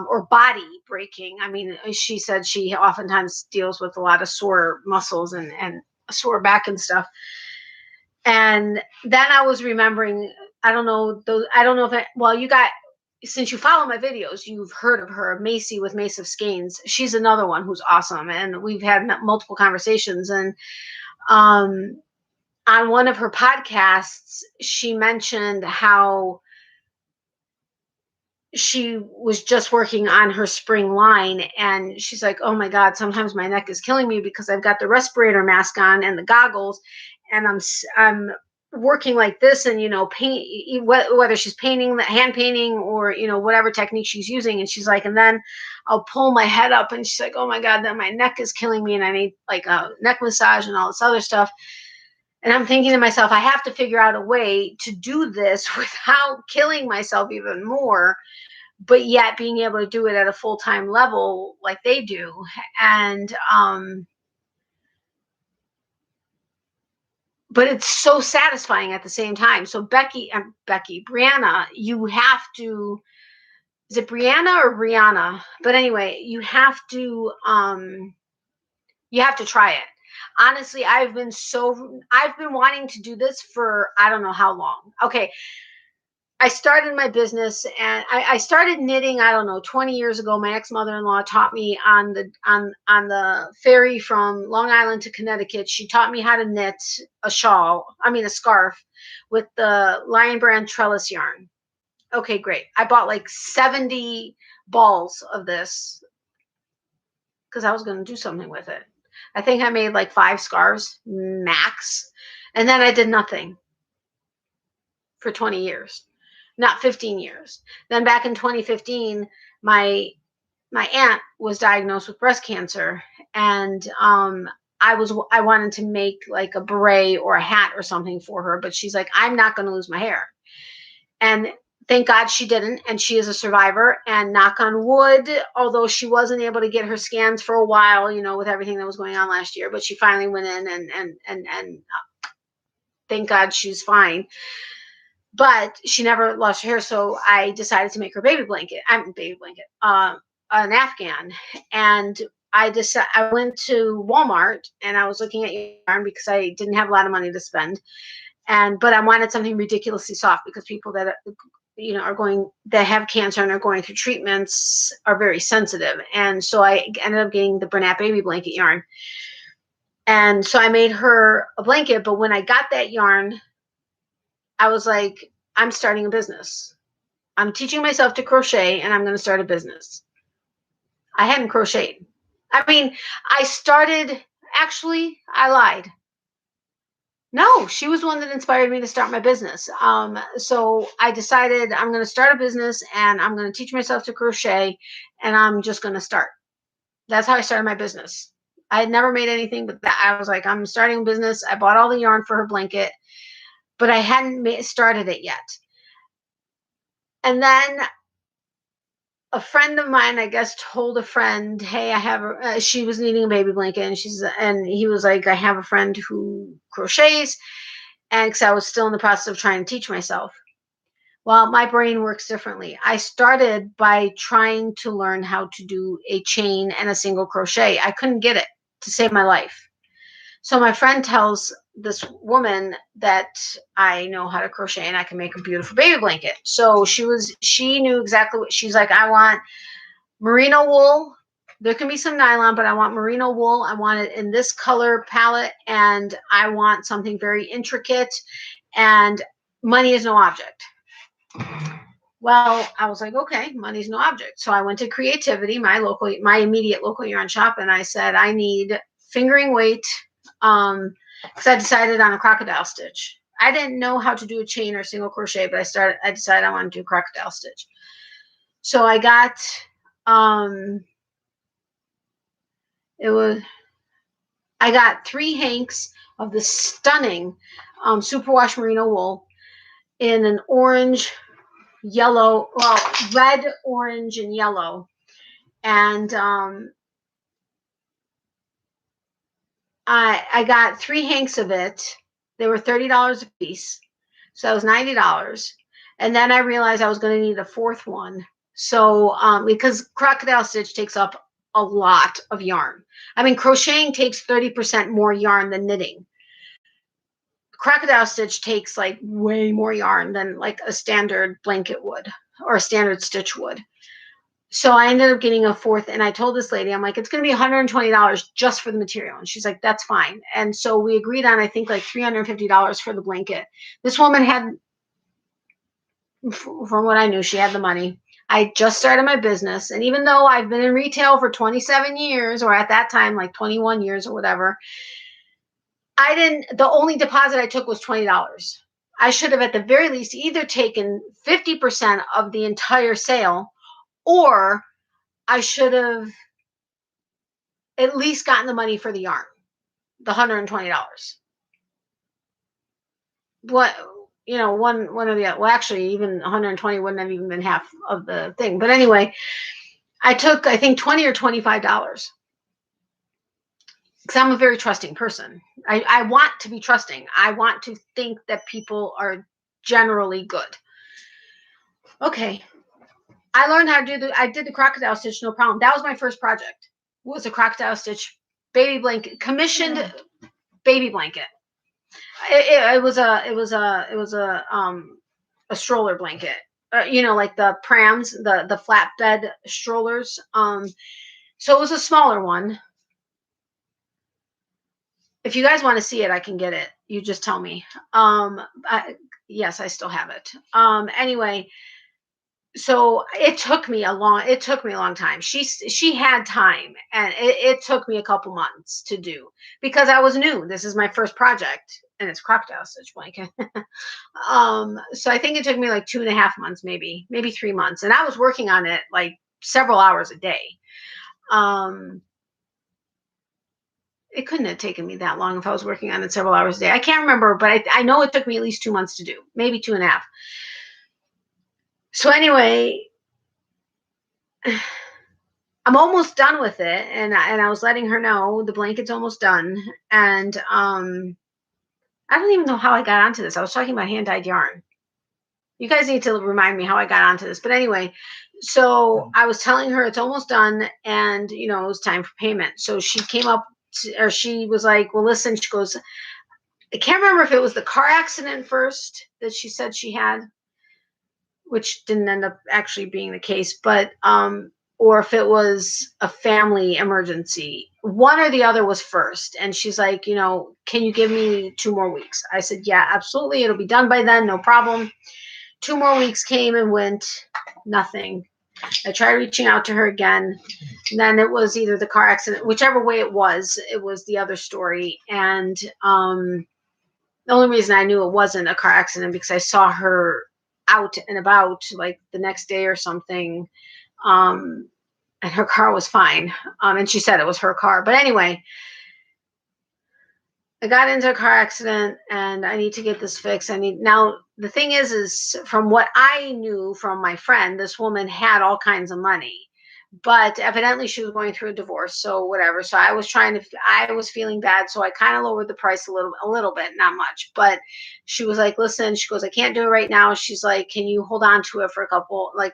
or body breaking. I mean, she said she oftentimes deals with a lot of sore muscles and a sore back and stuff. And then I was remembering, I don't know, those, I don't know if well, you got, since you follow my videos, you've heard of her, Macy with Mace of Skeins. She's another one who's awesome. And we've had multiple conversations. And um, on one of her podcasts, she mentioned how she was just working on her spring line, and she's like, oh my God, sometimes my neck is killing me because I've got the respirator mask on and the goggles, and I'm working like this, and paint, whether she's painting, the hand painting, or whatever technique she's using. And she's like, and then I'll pull my head up, and she's like, oh my God, then my neck is killing me and I need like a neck massage and all this other stuff. And I'm thinking to myself, I have to figure out a way to do this without killing myself even more, but yet being able to do it at a full-time level like they do. And but it's so satisfying at the same time. So Brianna, you have to, is it Brianna or Brianna? But anyway, you have to try it. Honestly, I've been wanting to do this for I don't know how long. Okay, I started my business, and I started knitting, I don't know, 20 years ago. My ex-mother-in-law taught me on the ferry from Long Island to Connecticut. She taught me how to knit a scarf with the Lion Brand trellis yarn. Okay, great. I bought like 70 balls of this because I was going to do something with it. I think I made like 5 scarves max. And then I did nothing for 20 years. Not 15 years. Then back in 2015, my aunt was diagnosed with breast cancer, and I wanted to make like a beret or a hat or something for her, but she's like, I'm not going to lose my hair. And thank God she didn't, and she is a survivor, and knock on wood, although she wasn't able to get her scans for a while, with everything that was going on last year, but she finally went in, and thank God she's fine. But she never lost her hair, so I decided to make her an Afghan. And I went to Walmart, and I was looking at yarn because I didn't have a lot of money to spend, but I wanted something ridiculously soft because people that that have cancer and are going through treatments are very sensitive. And so I ended up getting the Bernat baby blanket yarn, and so I made her a blanket. But when I got that yarn, I was like, I'm starting a business. I'm teaching myself to crochet, and I'm going to start a business. I hadn't crocheted. I mean, I lied. No, she was the one that inspired me to start my business. So I decided I'm going to start a business, and I'm going to teach myself to crochet, and I'm just going to start. That's how I started my business. I had never made anything, but I was like, I'm starting a business. I bought all the yarn for her blanket, but I hadn't started it yet. And then a friend of mine, I guess, told a friend, hey, she was needing a baby blanket, and he was like, I have a friend who crochets, and because I was still in the process of trying to teach myself. Well, my brain works differently. I started by trying to learn how to do a chain and a single crochet. I couldn't get it to save my life. So my friend tells this woman that I know how to crochet and I can make a beautiful baby blanket. So she knew exactly what she's like. I want merino wool. There can be some nylon, but I want merino wool. I want it in this color palette, and I want something very intricate, and money is no object. Well, I was like, okay, money's no object. So I went to Creativity, my immediate local yarn shop, and I said, I need fingering weight, because I decided on a crocodile stitch. I didn't know how to do a chain or single crochet, but I decided I want to do crocodile stitch. So I got, I got 3 hanks of the stunning superwash merino wool in an orange, yellow, well, red, orange, and yellow. And I got 3 hanks of it. They were $30 a piece. So that was $90. And then I realized I was going to need a 4th one. So because crocodile stitch takes up a lot of yarn. I mean, crocheting takes 30% more yarn than knitting. Crocodile stitch takes like way more yarn than like a standard blanket would or a standard stitch would. So I ended up getting a 4th, and I told this lady, I'm like, it's going to be $120 just for the material. And she's like, that's fine. And so we agreed on, I think, like $350 for the blanket. This woman had, from what I knew, she had the money. I just started my business. And even though I've been in retail for 27 years, or at that time, like 21 years or whatever, the only deposit I took was $20. I should have at the very least either taken 50% of the entire sale, or I should have at least gotten the money for the yarn, the $120. What, one or the other. Well, actually, even 120 wouldn't have even been half of the thing. But anyway, I took, I think, $20 or $25 because I'm a very trusting person. I want to be trusting. I want to think that people are generally good. Okay. I learned how to I did the crocodile stitch, no problem. That was my first project. Was a crocodile stitch baby blanket, commissioned baby blanket. It was a stroller blanket. Like the prams, the flatbed strollers. So it was a smaller one. If you guys want to see it, I can get it. You just tell me. Yes, I still have it. Anyway, so it took me a long time. She had time, and it took me a couple months to do because I was new. This is my first project, and it's crocodile stitch blanket. So I think it took me like 2.5 months, maybe 3 months, and I was working on it like several hours a day. It couldn't have taken me that long if I was working on it several hours a day. I can't remember, but I know it took me at least 2 months to do, maybe 2.5. So anyway, I'm almost done with it, and I was letting her know the blanket's almost done. And I don't even know how I got onto this. I was talking about hand-dyed yarn. You guys need to remind me how I got onto this. But anyway, so I was telling her it's almost done, and it was time for payment. So she came up or she was like, well, listen, she goes, I can't remember if it was the car accident first that she said she had, which didn't end up actually being the case, but or if it was a family emergency. One or the other was first. And she's like, can you give me 2 more weeks? I said, yeah, absolutely. It'll be done by then. No problem. 2 more weeks came and went, nothing. I tried reaching out to her again. And then it was either the car accident, whichever way it was the other story. And the only reason I knew it wasn't a car accident because I saw her out and about like the next day or something. And her car was fine. And she said it was her car. But anyway, I got into a car accident and I need to get this fixed. Now the thing is from what I knew from my friend, this woman had all kinds of money, but evidently she was going through a divorce. So whatever. So I was feeling bad. So I kind of lowered the price a little bit, not much, but she was like, listen, she goes, I can't do it right now. She's like, can you hold on to it for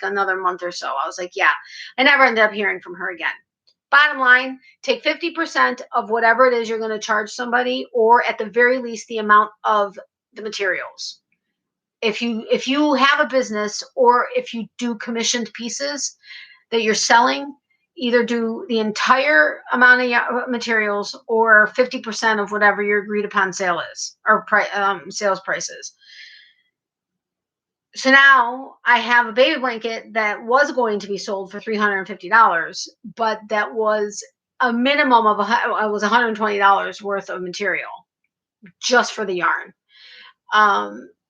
another month or so? I was like, yeah. I never ended up hearing from her again. Bottom line, take 50% of whatever it is you're going to charge somebody, or at the very least, the amount of the materials. If you have a business or if you do commissioned pieces that you're selling, either do the entire amount of materials or 50% of whatever your agreed upon sale is or sales prices. So now I have a baby blanket that was going to be sold for $350, but that was a minimum of $120 worth of material just for the yarn.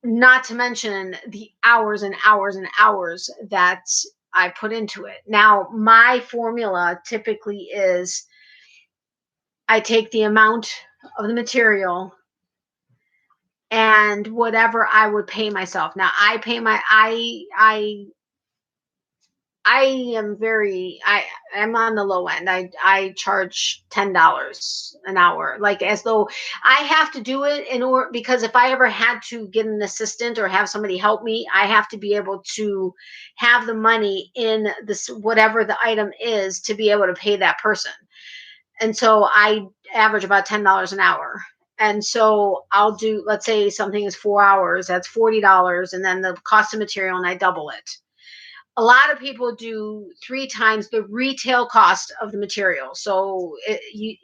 Not to mention the hours and hours and hours that I put into it. Now, my formula typically is I take the amount of the material and whatever I would pay myself. Now I I'm on the low end. I charge $10 an hour, like as though I have to do it in order, because if I ever had to get an assistant or have somebody help me, I have to be able to have the money in this, whatever the item is, to be able to pay that person. And so I average about $10 an hour. And so I'll do, let's say something is 4 hours, that's $40, and then the cost of material, and I double it. A lot of people do 3 times the retail cost of the material. So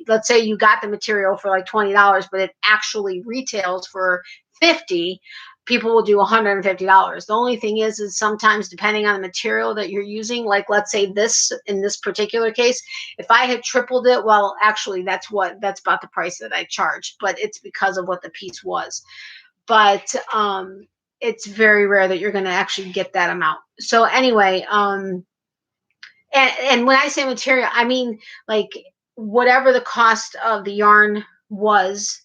let's say you got the material for like $20, but it actually retails for 50. People will do $150. The only thing is sometimes, depending on the material that you're using, like let's say in this particular case, if I had tripled it, well, actually that's about the price that I charged, but it's because of what the piece was. But it's very rare that you're going to actually get that amount. So anyway, and when I say material, I mean like whatever the cost of the yarn was,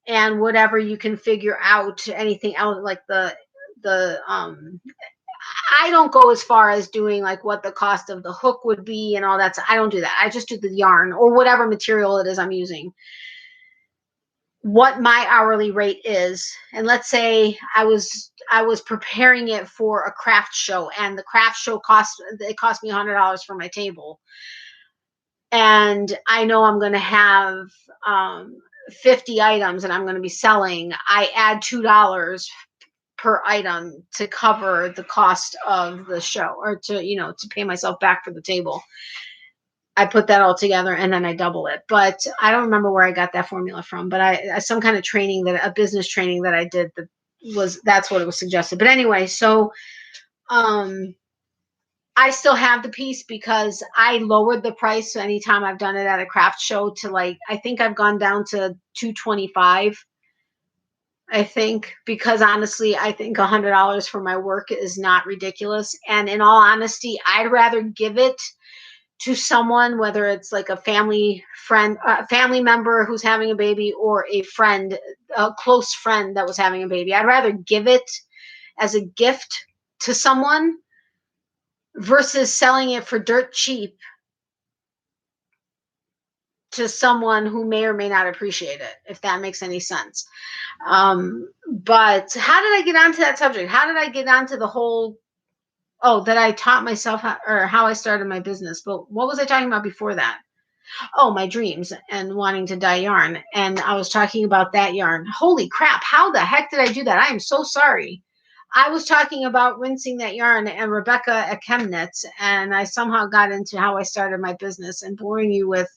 and whatever you can figure out, anything else like the I don't go as far as doing like what the cost of the hook would be and all that. I don't do that. I just do the yarn or whatever material it is I'm using, what my hourly rate is. And let's say I was preparing it for a craft show, and the craft show cost me $100 for my table, and I know I'm going to have 50 items and I'm going to be selling. I add $2 per item to cover the cost of the show, or to pay myself back for the table. I put that all together and then I double it. But I don't remember where I got that formula from, but I some kind of training, that a business training that I did, that's what it was suggested. But anyway, so I still have the piece because I lowered the price. So anytime I've done it at a craft show to like, I think I've gone down to $225. I think, because honestly, I think $100 for my work is not ridiculous. And in all honesty, I'd rather give it to someone, whether it's like a family member who's having a baby, or a close friend that was having a baby. I'd rather give it as a gift to someone versus selling it for dirt cheap to someone who may or may not appreciate it, if that makes any sense. But how did I get onto that subject? How did I get onto the whole, that I taught myself how I started my business? But what was I talking about before that? Oh, my dreams and wanting to dye yarn. And I was talking about that yarn. Holy crap. How the heck did I do that? I am so sorry. I was talking about rinsing that yarn and Rebecca at Chemnitz, and I somehow got into how I started my business and boring you with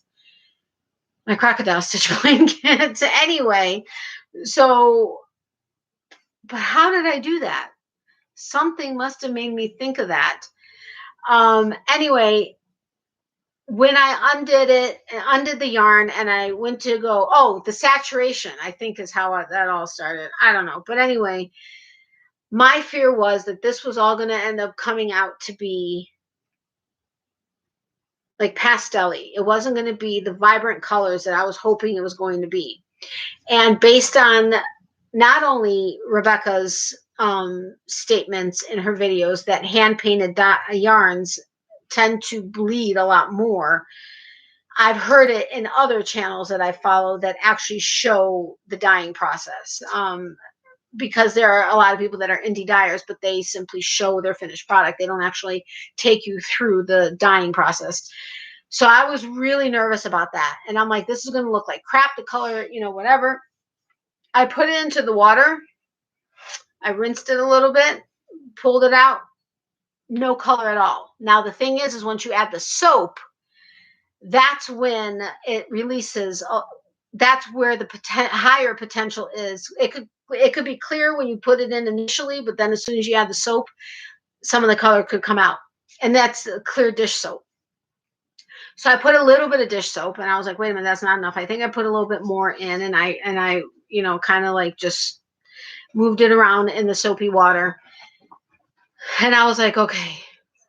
my crocodile stitch blankets. Anyway, so, but how did I do that? Something must have made me think of that. Anyway, when I undid the yarn and I went to go, the saturation, I think is how that all started. I don't know. But anyway, my fear was that this was all going to end up coming out to be like pastel-y. It wasn't going to be the vibrant colors that I was hoping it was going to be. And based on not only Rebecca's statements in her videos that hand-painted yarns tend to bleed a lot more, I've heard it in other channels that I follow that actually show the dyeing process. Because there are a lot of people that are indie dyers, but they simply show their finished product. They don't actually take you through the dyeing process. So I was really nervous about that. And I'm like, this is going to look like crap, the color, whatever. I put it into the water. I rinsed it a little bit, pulled it out. No color at all. Now, the thing is once you add the soap, that's when it releases. That's where the higher potential is. It could be clear when you put it in initially, but then as soon as you add the soap, some of the color could come out. And that's clear dish soap. So I put a little bit of dish soap, and I was like, wait a minute, that's not enough. I think I put a little bit more in, and I kind of like just moved it around in the soapy water. And I was like, okay,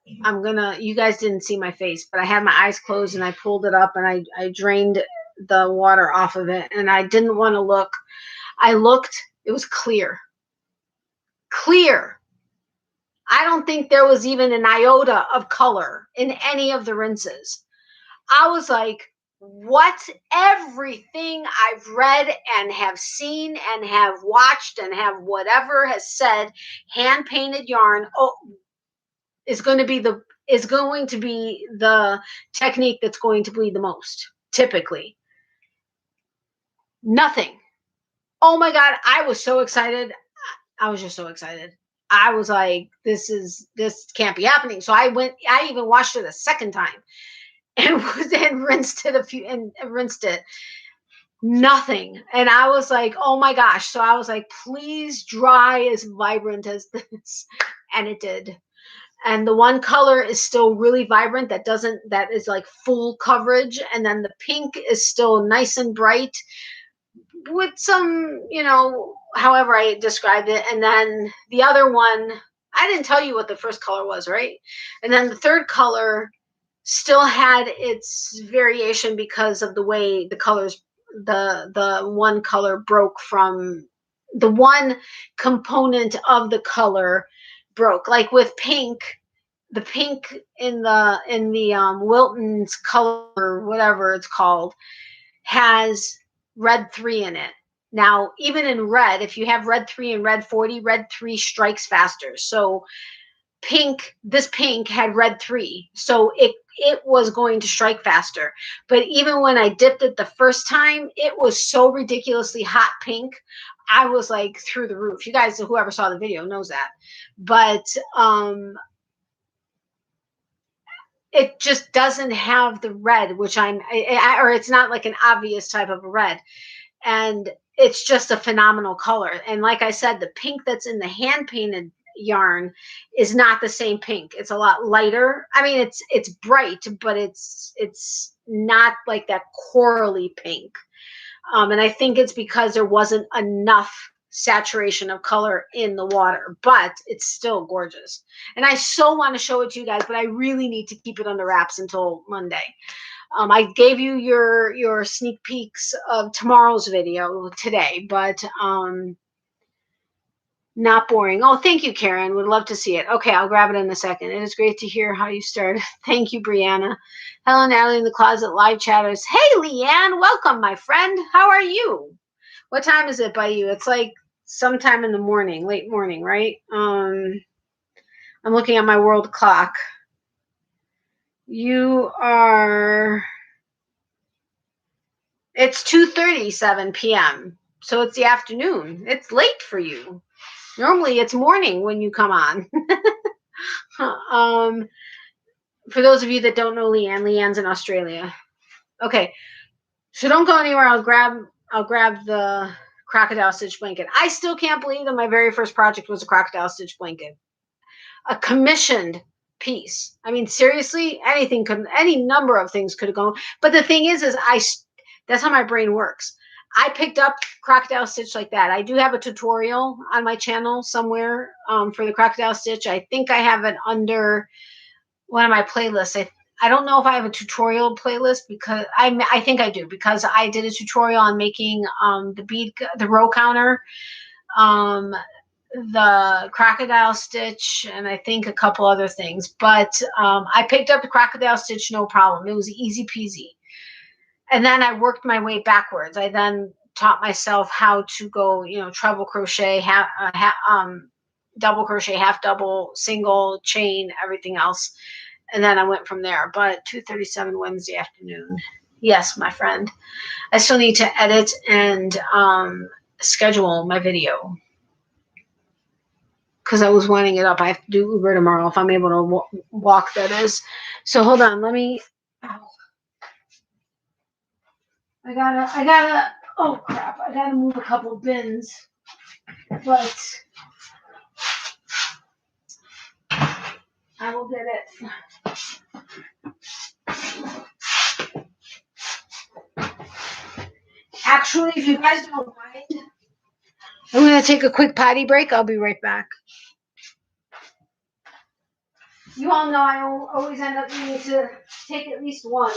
you guys didn't see my face, but I had my eyes closed and I pulled it up and I drained the water off of it, and I didn't want to look. I looked, it was clear. I don't don't think there was even an iota of color in any of the rinses. I was like, what? Everything I've read and have seen and have watched and have whatever has said hand painted yarn is going to be the technique that's going to bleed the most, typically. Nothing. Oh my God, I was so excited. I was just so excited. I was like, this can't be happening. So I even watched it a second time and rinsed it. Nothing. And I was like, oh my gosh. So I was like, please dry as vibrant as this. And it did. And the one color is still really vibrant. That is like full coverage. And then the pink is still nice and bright with some, however I described it. And then the other one, I didn't tell you what the first color was, right? And then the third color still had its variation because of the way the colors, the one color broke from the one component of the color broke. Like with pink, the pink in the Wilton's color, whatever it's called, has red 3 in it. Now, even in red, if you have red 3 and red 40, red 3 strikes faster. So this pink had red 3. So it was going to strike faster. But even when I dipped it the first time, it was so ridiculously hot pink. I was like through the roof. You guys, whoever saw the video knows that. But it just doesn't have the red, which or it's not like an obvious type of a red. And it's just a phenomenal color. And like I said, the pink that's in the hand painted yarn is not the same pink. It's a lot lighter. I mean, it's bright, but it's not like that corally pink. And I think it's because there wasn't enough saturation of color in the water, but it's still gorgeous. And I so want to show it to you guys, but I really need to keep it under wraps until Monday. I gave you your sneak peeks of tomorrow's video today, but not boring. Oh, thank you, Karen. Would love to see it. Okay, I'll grab it in a second. It is great to hear how you started. Thank you, Brianna. Hello, Natalie in the Closet live chatters. Hey, Leanne, welcome, my friend. How are you? What time is it by you? It's like sometime in the morning, late morning, right? I'm looking at my world clock. You are... It's 2:37 p.m. So it's the afternoon. It's late for you. Normally it's morning when you come on. For those of you that don't know Leanne's in Australia. Okay. So don't go anywhere. I'll grab the crocodile stitch blanket. I still can't believe that my very first project was a crocodile stitch blanket. A commissioned piece. I mean, seriously, any number of things could have gone. But the thing is that's how my brain works. I picked up crocodile stitch like that. I do have a tutorial on my channel somewhere for the crocodile stitch. I think I have it under one of my playlists. I don't know if I have a tutorial playlist because I think I do, because I did a tutorial on making the row counter, the crocodile stitch, and I think a couple other things. But I picked up the crocodile stitch no problem. It was easy peasy. And then I worked my way backwards. I then taught myself how to go, treble crochet, double crochet, half double, single, chain, everything else. And then I went from there. But 2:37 Wednesday afternoon. Yes, my friend. I still need to edit and schedule my video, because I was winding it up. I have to do Uber tomorrow if I'm able to walk, that is. So hold on. Let me... I gotta, oh crap, I gotta move a couple bins, but I will get it. Actually, if you guys don't mind, I'm gonna take a quick potty break. I'll be right back. You all know I always end up needing to take at least one.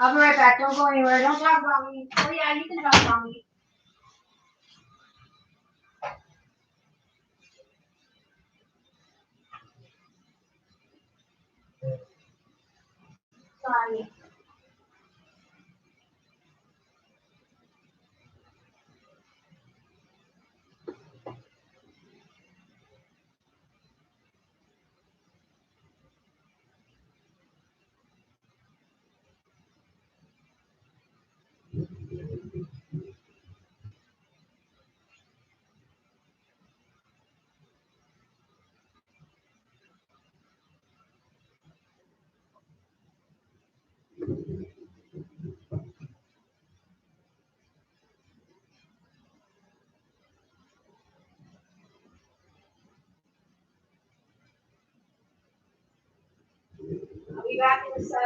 I'll be right back. Don't go anywhere. Don't talk about me. Oh yeah, you can talk about me. be back in a sec.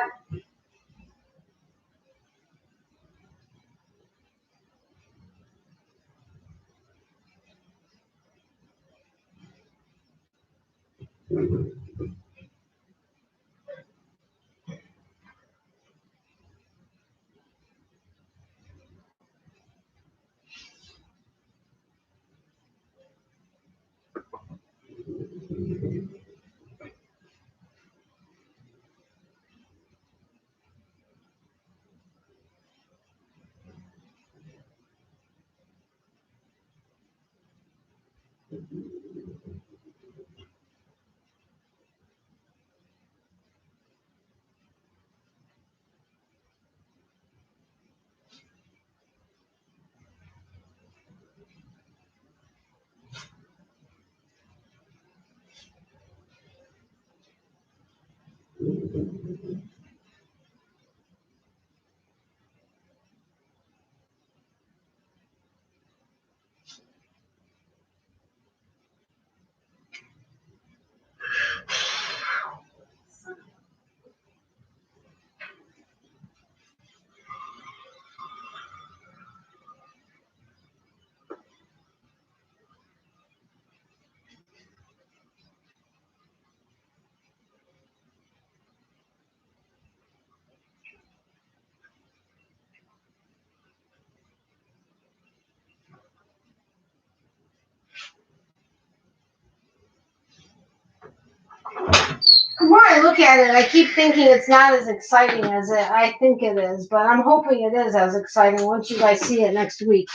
The more I look at it, I keep thinking it's not as exciting as I think it is, but I'm hoping it is as exciting once you guys see it next week.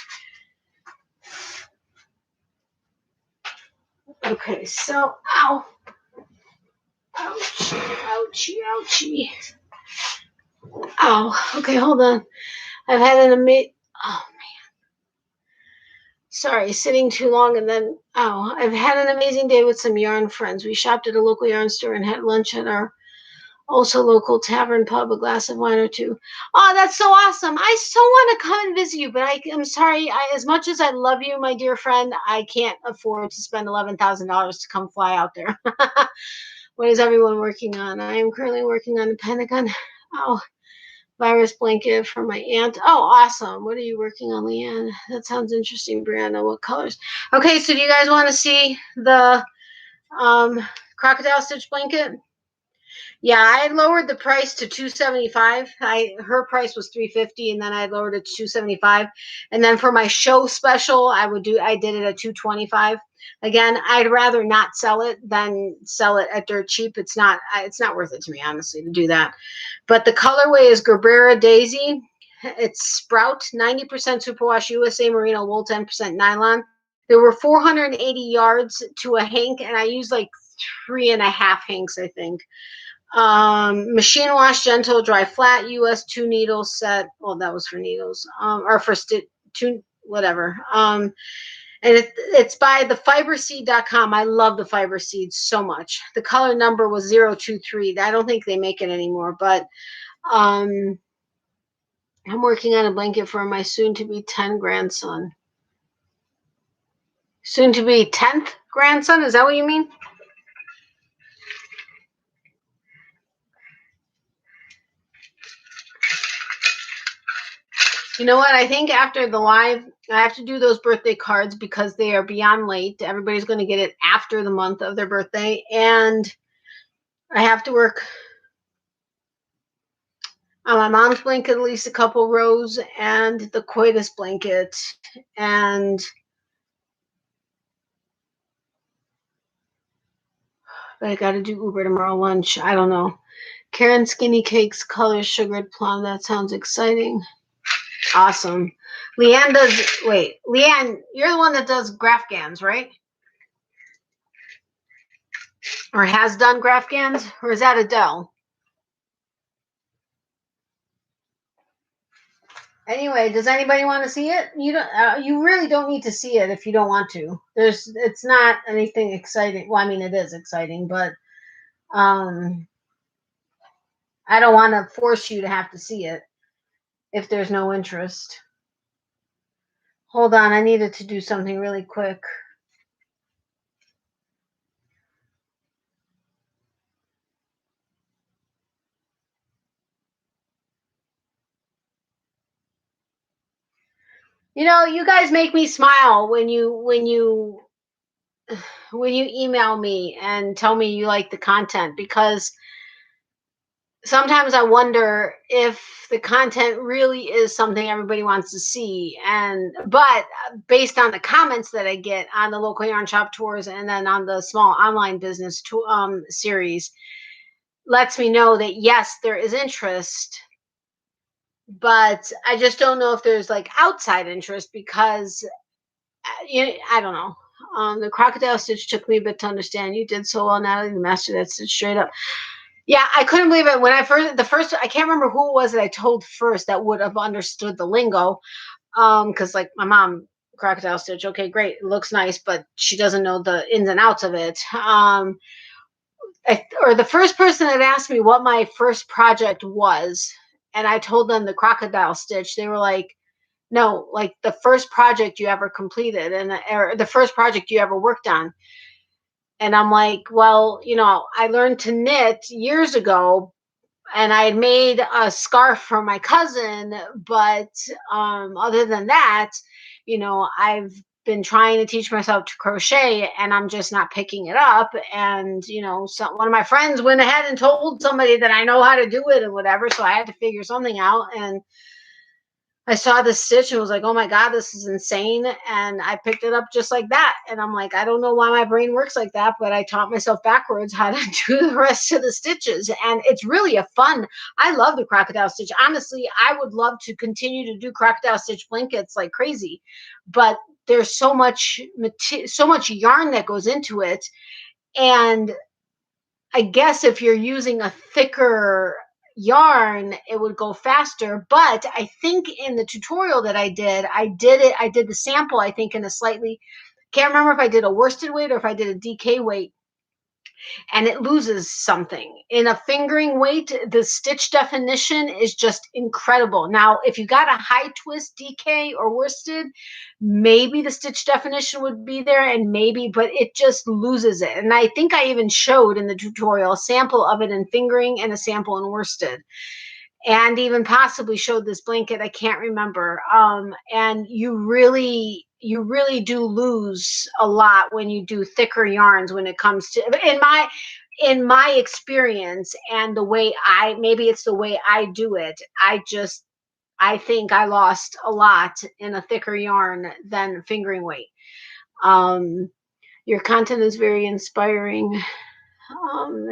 Okay, so, ow. Ouch, ouchie, ouchie. Ow, okay, hold on. I've had an amazing, oh man. Sorry, sitting too long and then, I've had an amazing day with some yarn friends. We shopped at a local yarn store and had lunch at our also local tavern pub, a glass of wine or two. Oh, that's so awesome. I so want to come and visit you, but I'm sorry. As much as I love you, my dear friend, I can't afford to spend $11,000 to come fly out there. What is everyone working on? I am currently working on the Pentagon. Virus blanket for my aunt. Oh, awesome. What are you working on, Leanne? That sounds interesting, Brianna. What colors? Okay, so do you guys want to see the crocodile stitch blanket? Yeah, I lowered the price to $275. Her price was $350, and then I lowered it to $275. And then for my show special, I did it at $225. Again, I'd rather not sell it than sell it at dirt cheap. It's not worth it to me, honestly, to do that. But the colorway is Gerbera Daisy. It's Sprout, 90% superwash USA merino wool, 10% nylon. There were 480 yards to a hank, and I used like 3.5 hanks, I think. Machine wash, gentle, dry, flat, US 2 needle set. Well, that was for needles, or for two, whatever. And it's by thefiberseed.com. I love the fiber seeds so much. The color number was 023. I don't think they make it anymore, but I'm working on a blanket for my soon-to-be 10 grandson. Soon-to-be 10th grandson? Is that what you mean? You know what? I think after the live, I have to do those birthday cards because they are beyond late. Everybody's going to get it after the month of their birthday. And I have to work on my mom's blanket, at least a couple rows, and the coitus blanket. And but I got to do Uber tomorrow lunch. I don't know. Karen Skinny Cakes, color sugared plum. That sounds exciting. Awesome. Leanne, you're the one that does Grafgans, right? Or has done Grafgans? Or is that Adele? Anyway, does anybody want to see it? You don't. You really don't need to see it if you don't want to. It's not anything exciting. Well, I mean, it is exciting, but I don't want to force you to have to see it if there's no interest. Hold on, I needed to do something really quick. You know, you guys make me smile when you email me and tell me you like the content, because sometimes I wonder if the content really is something everybody wants to see. And but based on the comments that I get on the local yarn shop tours and then on the small online business series, lets me know that yes, there is interest, but I just don't know if there's like outside interest because I don't know. The crocodile stitch took me a bit to understand. You did so well, Natalie. You mastered that stitch straight up. Yeah, I couldn't believe it when I can't remember who it was that I told first that would have understood the lingo. Because like my mom, crocodile stitch, okay, great, it looks nice, but she doesn't know the ins and outs of it. Or the first person that asked me what my first project was, and I told them the crocodile stitch, they were like, no, like the first project you ever completed, and or the first project you ever worked on. And I'm like, well, I learned to knit years ago, and I had made a scarf for my cousin, but other than that, I've been trying to teach myself to crochet, and I'm just not picking it up. And one of my friends went ahead and told somebody that I know how to do it and whatever, so I had to figure something out. And I saw the stitch and was like, oh my God, this is insane. And I picked it up just like that. And I'm like, I don't know why my brain works like that, but I taught myself backwards how to do the rest of the stitches. And it's really a fun, I love the crocodile stitch. Honestly, I would love to continue to do crocodile stitch blankets like crazy, but there's so much yarn that goes into it. And I guess if you're using a thicker yarn, it would go faster. But I think in the tutorial that I did the sample, I think in a slightly, can't remember if I did a worsted weight or if I did a DK weight, and it loses something. In a fingering weight, the stitch definition is just incredible. Now, if you got a high twist DK or worsted, maybe the stitch definition would be there, and maybe, but it just loses it. And I think I even showed in the tutorial a sample of it in fingering and a sample in worsted, and even possibly showed this blanket. I can't remember. And you really do lose a lot when you do thicker yarns when it comes to, in my experience, and the way maybe it's the way I do it. I think I lost a lot in a thicker yarn than fingering weight. Um, your content is very inspiring.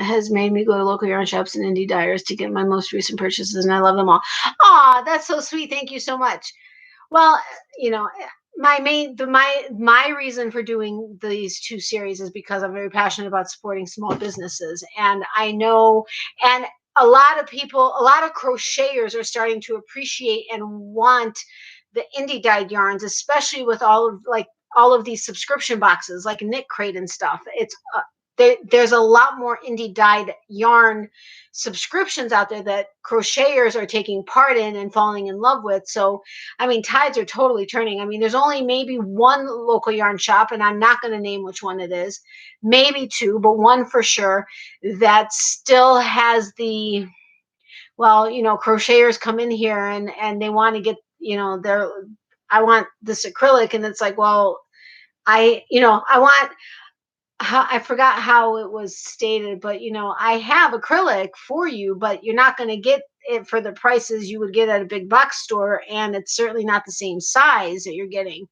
Has made me go to local yarn shops and indie dyers to get my most recent purchases, and I love them all. Aw, that's so sweet. Thank you so much. Well, you know, my reason for doing these two series is because I'm very passionate about supporting small businesses, and I know, and a lot of people, a lot of crocheters are starting to appreciate and want the indie dyed yarns, especially with all of these subscription boxes like Knit Crate and stuff. It's there's a lot more indie dyed yarn subscriptions out there that crocheters are taking part in and falling in love with. So, I mean, tides are totally turning. I mean, there's only maybe one local yarn shop, and I'm not going to name which one it is, maybe two, but one for sure, that still has the, well, crocheters come in here and they want to get, I want this acrylic, and it's like, well, I want, I forgot how it was stated, but I have acrylic for you, but you're not going to get it for the prices you would get at a big box store, and it's certainly not the same size that you're getting,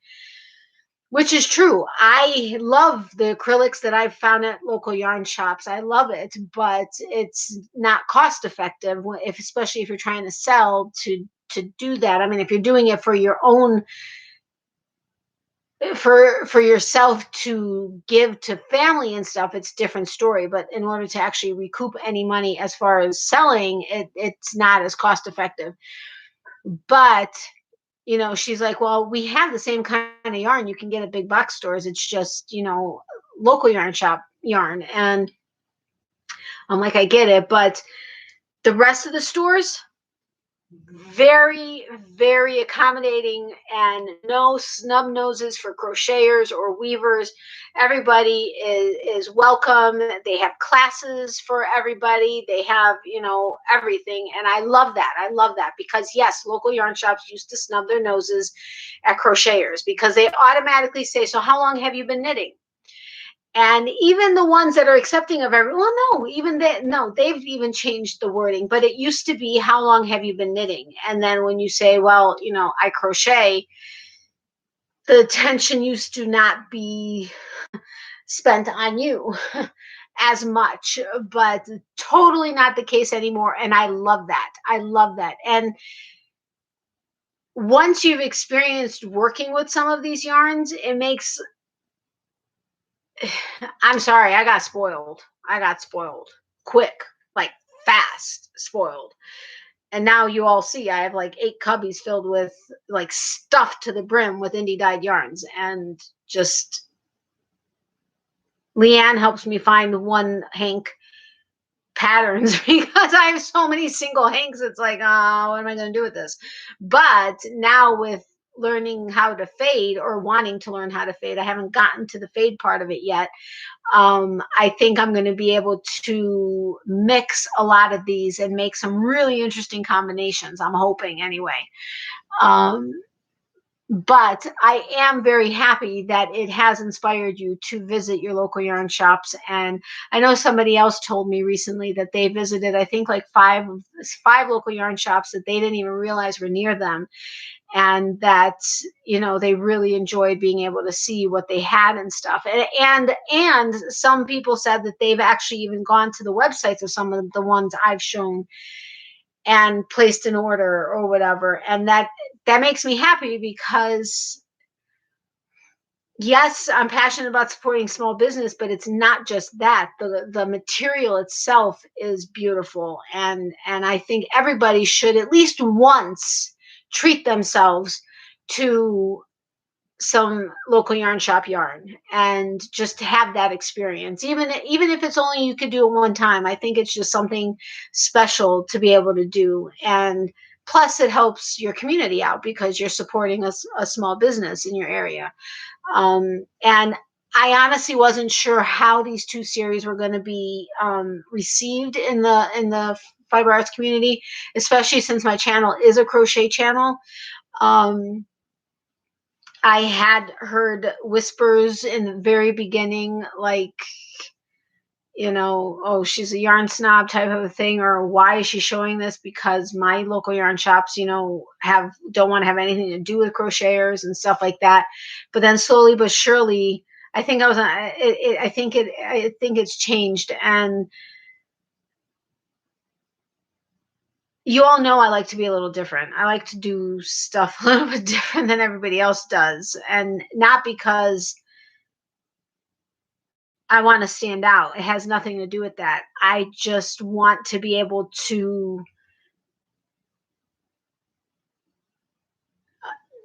which is true. I love the acrylics that I've found at local yarn shops. I love it, but it's not cost effective, especially if you're trying to sell to do that. I mean, if you're doing it for your own, for yourself to give to family and stuff, it's a different story. But in order to actually recoup any money as far as selling it, it's not as cost effective. But she's like, well, we have the same kind of yarn you can get at big box stores. It's just local yarn shop yarn. And I'm like, I get it, but the rest of the stores, very, very accommodating, and no snub noses for crocheters or weavers. Everybody is welcome. They have classes for everybody. They have, everything. And I love that. I love that because yes, local yarn shops used to snub their noses at crocheters because they automatically say, so how long have you been knitting? And even the ones that are accepting of everyone, no, even they, no, they've even changed the wording. But it used to be, how long have you been knitting? And then when you say, well, I crochet, the attention used to not be spent on you as much, but totally not the case anymore. And I love that. I love that. And once you've experienced working with some of these yarns, it makes, I'm sorry, I got spoiled. I got spoiled quick, like fast spoiled. And now you all see I have like 8 cubbies filled with like stuffed to the brim with indie dyed yarns. And just Leanne helps me find one hank patterns because I have so many single hanks. It's like, oh, what am I going to do with this? But now with learning how to fade, or wanting to learn how to fade, I haven't gotten to the fade part of it yet. I think I'm going to be able to mix a lot of these and make some really interesting combinations. I'm hoping anyway. But I am very happy that it has inspired you to visit your local yarn shops. And I know somebody else told me recently that they visited, I think, like five local yarn shops that they didn't even realize were near them. And that, they really enjoyed being able to see what they had and stuff. And some people said that they've actually even gone to the websites of some of the ones I've shown and placed an order or whatever. And that makes me happy because yes, I'm passionate about supporting small business, but it's not just that. The material itself is beautiful. And I think everybody should at least once treat themselves to some local yarn shop yarn and just have that experience. Even if it's only you could do it one time, I think it's just something special to be able to do. And plus it helps your community out because you're supporting a small business in your area. And I honestly wasn't sure how these 2 series were going to be received in the fiber arts community, especially since my channel is a crochet channel. I had heard whispers in the very beginning, like, oh, she's a yarn snob type of a thing, or why is she showing this? Because my local yarn shops, don't want to have anything to do with crocheters and stuff like that. But then slowly but surely, I think I think it's changed. And you all know I like to be a little different. I like to do stuff a little bit different than everybody else does. And not because I want to stand out. It has nothing to do with that. I just want to be able to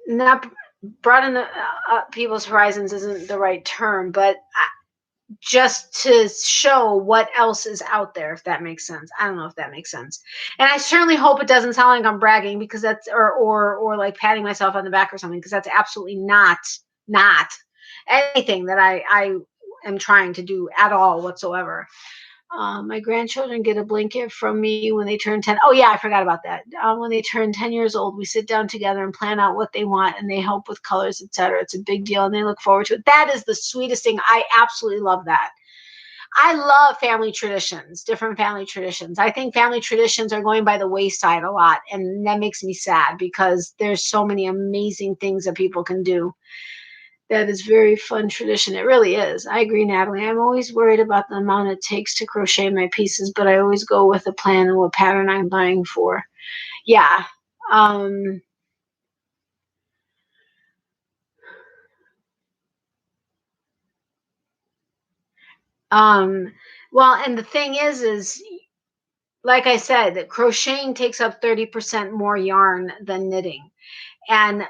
not broaden the people's horizons isn't the right term, but just to show what else is out there, if that makes sense. I don't know if that makes sense. And I certainly hope it doesn't sound like I'm bragging, because that's, or like patting myself on the back or something, because that's absolutely not anything that I am trying to do at all whatsoever. My grandchildren get a blanket from me when they turn 10. Oh yeah, I forgot about that. When they turn 10 years old, we sit down together and plan out what they want, and they help with colors, etc. It's a big deal, and they look forward to it. That is the sweetest thing. I absolutely love that. I love family traditions, different family traditions. I think family traditions are going by the wayside a lot, and that makes me sad because there's so many amazing things that people can do. That is very fun tradition. It really is. I agree, Natalie. I'm always worried about the amount it takes to crochet my pieces, but I always go with a plan and what pattern I'm buying for. Yeah. Well, and the thing is like I said, that crocheting takes up 30% more yarn than knitting. And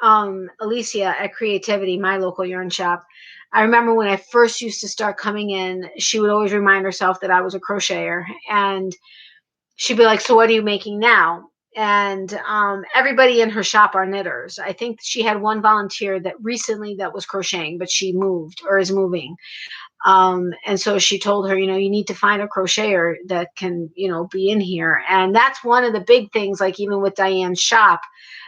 Alicia at Creativity, my local yarn shop, I remember when I first used to start coming in, she would always remind herself that I was a crocheter, and she'd be like, so what are you making now? and everybody in her shop are knitters. I think she had one volunteer that recently that was crocheting, but she moved or is moving. And so she told her, you need to find a crocheter that can, be in here. And that's one of the big things, like even with Diane's shop.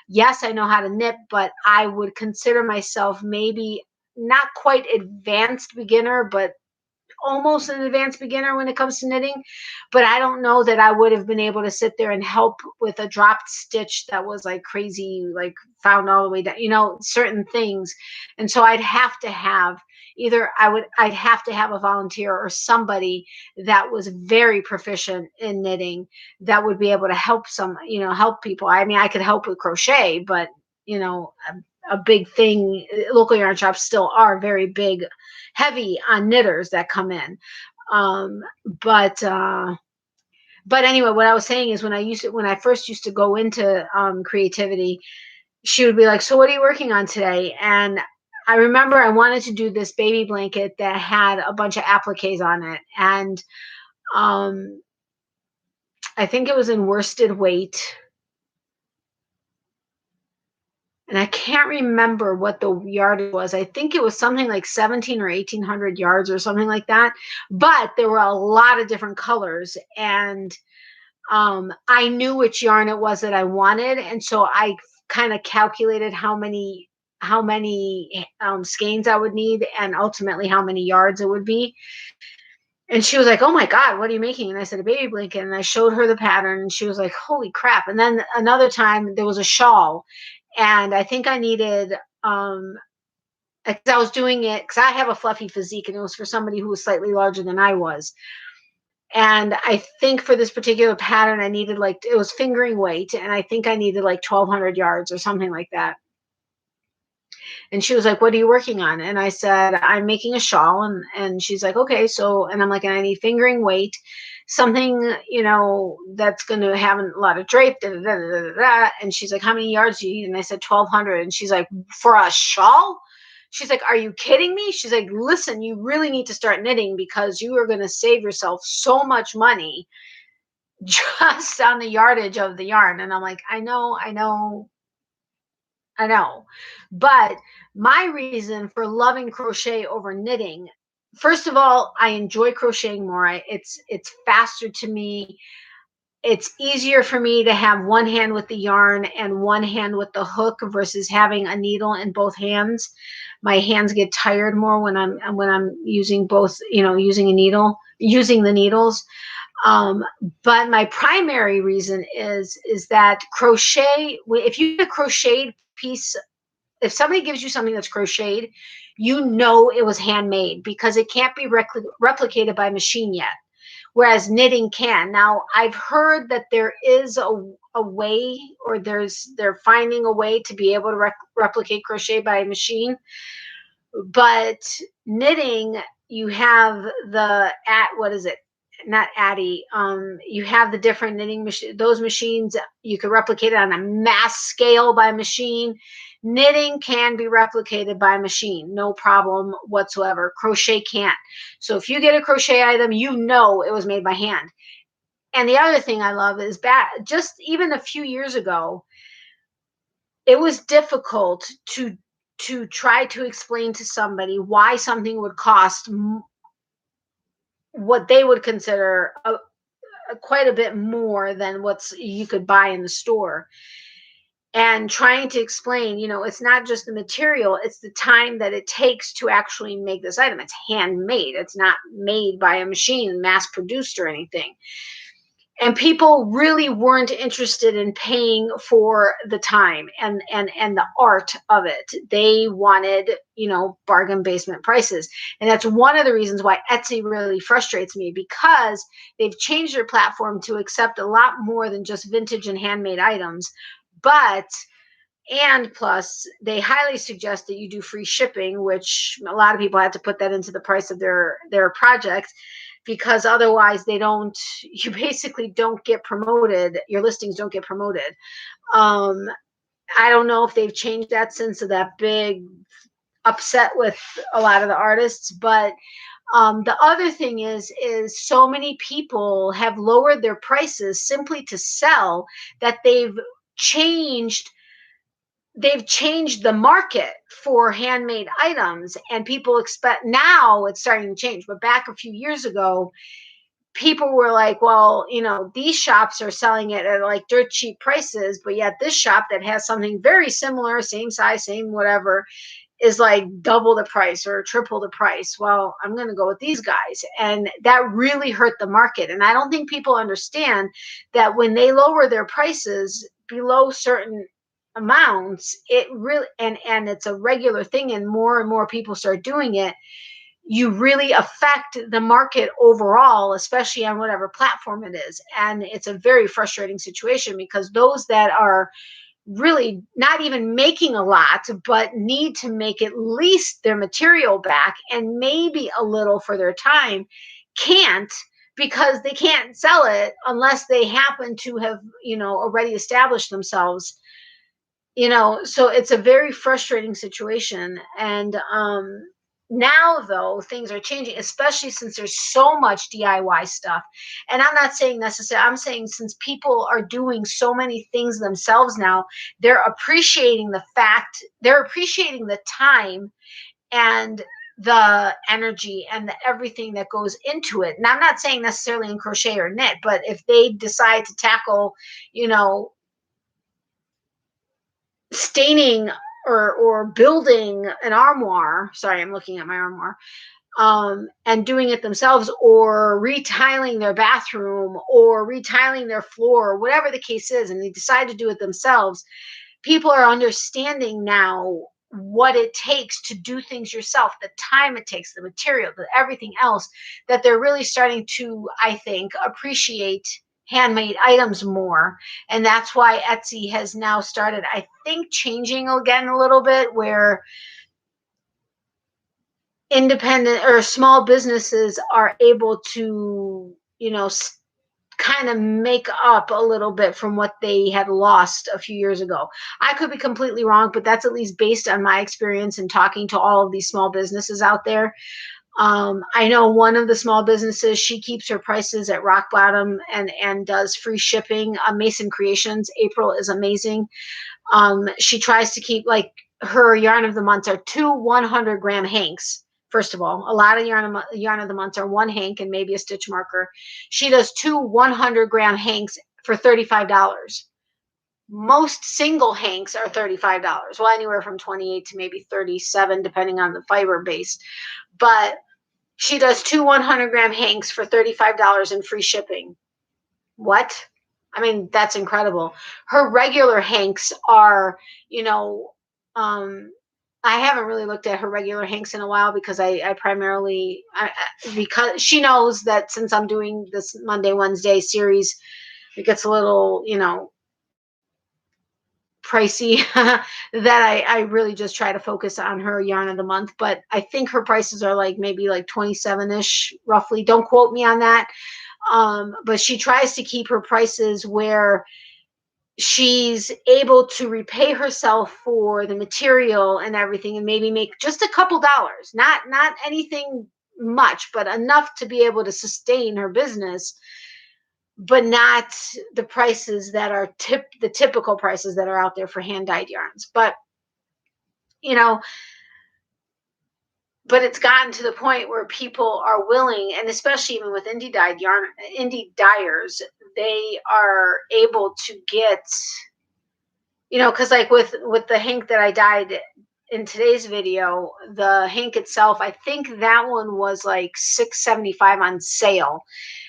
Yes, I know how to knit, but I would consider myself maybe not quite advanced beginner, but almost an advanced beginner when it comes to knitting. But I don't know that I would have been able to sit there and help with a dropped stitch that was like crazy, like found all the way down, certain things. And so I'd have to have I'd have to have a volunteer or somebody that was very proficient in knitting that would be able to help help people. I mean, I could help with crochet, but a big thing, local yarn shops still are very big, heavy on knitters that come in. Um, but anyway, what I was saying is when I first used to go into creativity, she would be like, "So what are you working on today?" And I remember I wanted to do this baby blanket that had a bunch of appliques on it, and I think it was in worsted weight. And I can't remember what the yard was. I think it was something like 17 or 1800 yards or something like that. But there were a lot of different colors, and I knew which yarn it was that I wanted, and so I kind of calculated how many skeins I would need, and ultimately how many yards it would be. And she was like, "Oh my God, what are you making?" And I said, "A baby blanket." And I showed her the pattern, and she was like, "Holy crap!" And then another time there was a shawl, and I think I needed because I was doing it because I have a fluffy physique, and it was for somebody who was slightly larger than I was. And I think for this particular pattern, I needed it was fingering weight, and I think I needed like 1200 yards or something like that. And she was like, "What are you working on?" And I said, "I'm making a shawl." And she's like, "Okay, so," and I'm like, "And I need fingering weight, something, that's going to have a lot of drape, da, da, da, da, da, da." And she's like, "How many yards do you need?" And I said, 1200. And she's like, "For a shawl?" She's like, "Are you kidding me?" She's like, "Listen, you really need to start knitting because you are going to save yourself so much money just on the yardage of the yarn." And I'm like, I know. But my reason for loving crochet over knitting, first of all, I enjoy crocheting more. It's faster to me. It's easier for me to have one hand with the yarn and one hand with the hook versus having a needle in both hands. My hands get tired more when I'm using both, using the needles. But my primary reason is that crochet, if you get a crocheted piece, if somebody gives you something that's crocheted, it was handmade because it can't be replicated by machine yet, whereas knitting can. Now, I've heard that there is a way, or they're finding a way to be able to replicate crochet by machine. But knitting, you have what is it? Not Addy. You have the different knitting machine. Those machines, you could replicate it on a mass scale by machine. Knitting can be replicated by machine, no problem whatsoever. Crochet can't. So if you get a crochet item, it was made by hand. And the other thing I love is just even a few years ago, it was difficult to try to explain to somebody why something would cost what they would consider quite a bit more than you could buy in the store. And trying to explain, it's not just the material, it's the time that it takes to actually make this item. It's handmade. It's not made by a machine, mass produced or anything. And people really weren't interested in paying for the time and the art of it. They wanted, bargain basement prices. And that's one of the reasons why Etsy really frustrates me, because they've changed their platform to accept a lot more than just vintage and handmade items. And plus, they highly suggest that you do free shipping, which a lot of people have to put that into the price of their project, because otherwise you basically don't get promoted. Your listings don't get promoted. I don't know if they've changed that since that big upset with a lot of the artists, but The other thing is so many people have lowered their prices simply to sell that changed they've changed the market for handmade items, and people expect now it's starting to change. But back a few years ago, people were like, well, these shops are selling it at like dirt cheap prices, but yet this shop that has something very similar, same size, same whatever, is like double the price or triple the price. Well, I'm going to go with these guys. And that really hurt the market. And I don't think people understand that when they lower their prices below certain amounts, it really, and it's a regular thing, and more people start doing it, you really affect the market overall, especially on whatever platform it is. And it's a very frustrating situation, because those that are really not even making a lot, but need to make at least their material back and maybe a little for their time, can't, because they can't sell it unless they happen to have, already established themselves. So it's a very frustrating situation. And now, though, things are changing, especially since there's so much DIY stuff. And I'm not saying necessarily, I'm saying since people are doing so many things themselves now, they're appreciating the time and the energy and everything that goes into it. And I'm not saying necessarily in crochet or knit, but if they decide to tackle, staining or building an armoire, sorry, I'm looking at my armoire, and doing it themselves, or retiling their bathroom or retiling their floor, whatever the case is, and they decide to do it themselves, people are understanding now what it takes to do things yourself, the time it takes, the material, everything else, that they're really starting to, I think, appreciate handmade items more. And that's why Etsy has now started, I think, changing again a little bit, where independent or small businesses are able to, kind of make up a little bit from what they had lost a few years ago. I could be completely wrong, but that's at least based on my experience in talking to all of these small businesses out there. I know one of the small businesses, she keeps her prices at rock bottom and does free shipping. Mason Creations, April, is amazing. She tries to keep, like, her yarn of the months are 2 100-gram hanks. First of all, a lot of yarn of the months are one hank and maybe a stitch marker. She does 2 100-gram hanks for $35. Most single hanks are $35. Well, anywhere from 28 to maybe 37, depending on the fiber base. But she does 2 100-gram hanks for $35 in free shipping. What? I mean, that's incredible. Her regular hanks are, I haven't really looked at her regular hanks in a while, because I primarily, because she knows that since I'm doing this Monday, Wednesday series, it gets a little, pricey, that I really just try to focus on her yarn of the month. But I think her prices are like maybe like 27-ish roughly. Don't quote me on that. But she tries to keep her prices where she's able to repay herself for the material and everything, and maybe make just a couple dollars, not anything much, but enough to be able to sustain her business, but not the prices that are the typical prices that are out there for hand dyed yarns. But but it's gotten to the point where people are willing, and especially even with indie dyers, they are able to get, because like with the hank that I dyed in today's video, the hank itself, I think that one was like $6.75 on sale.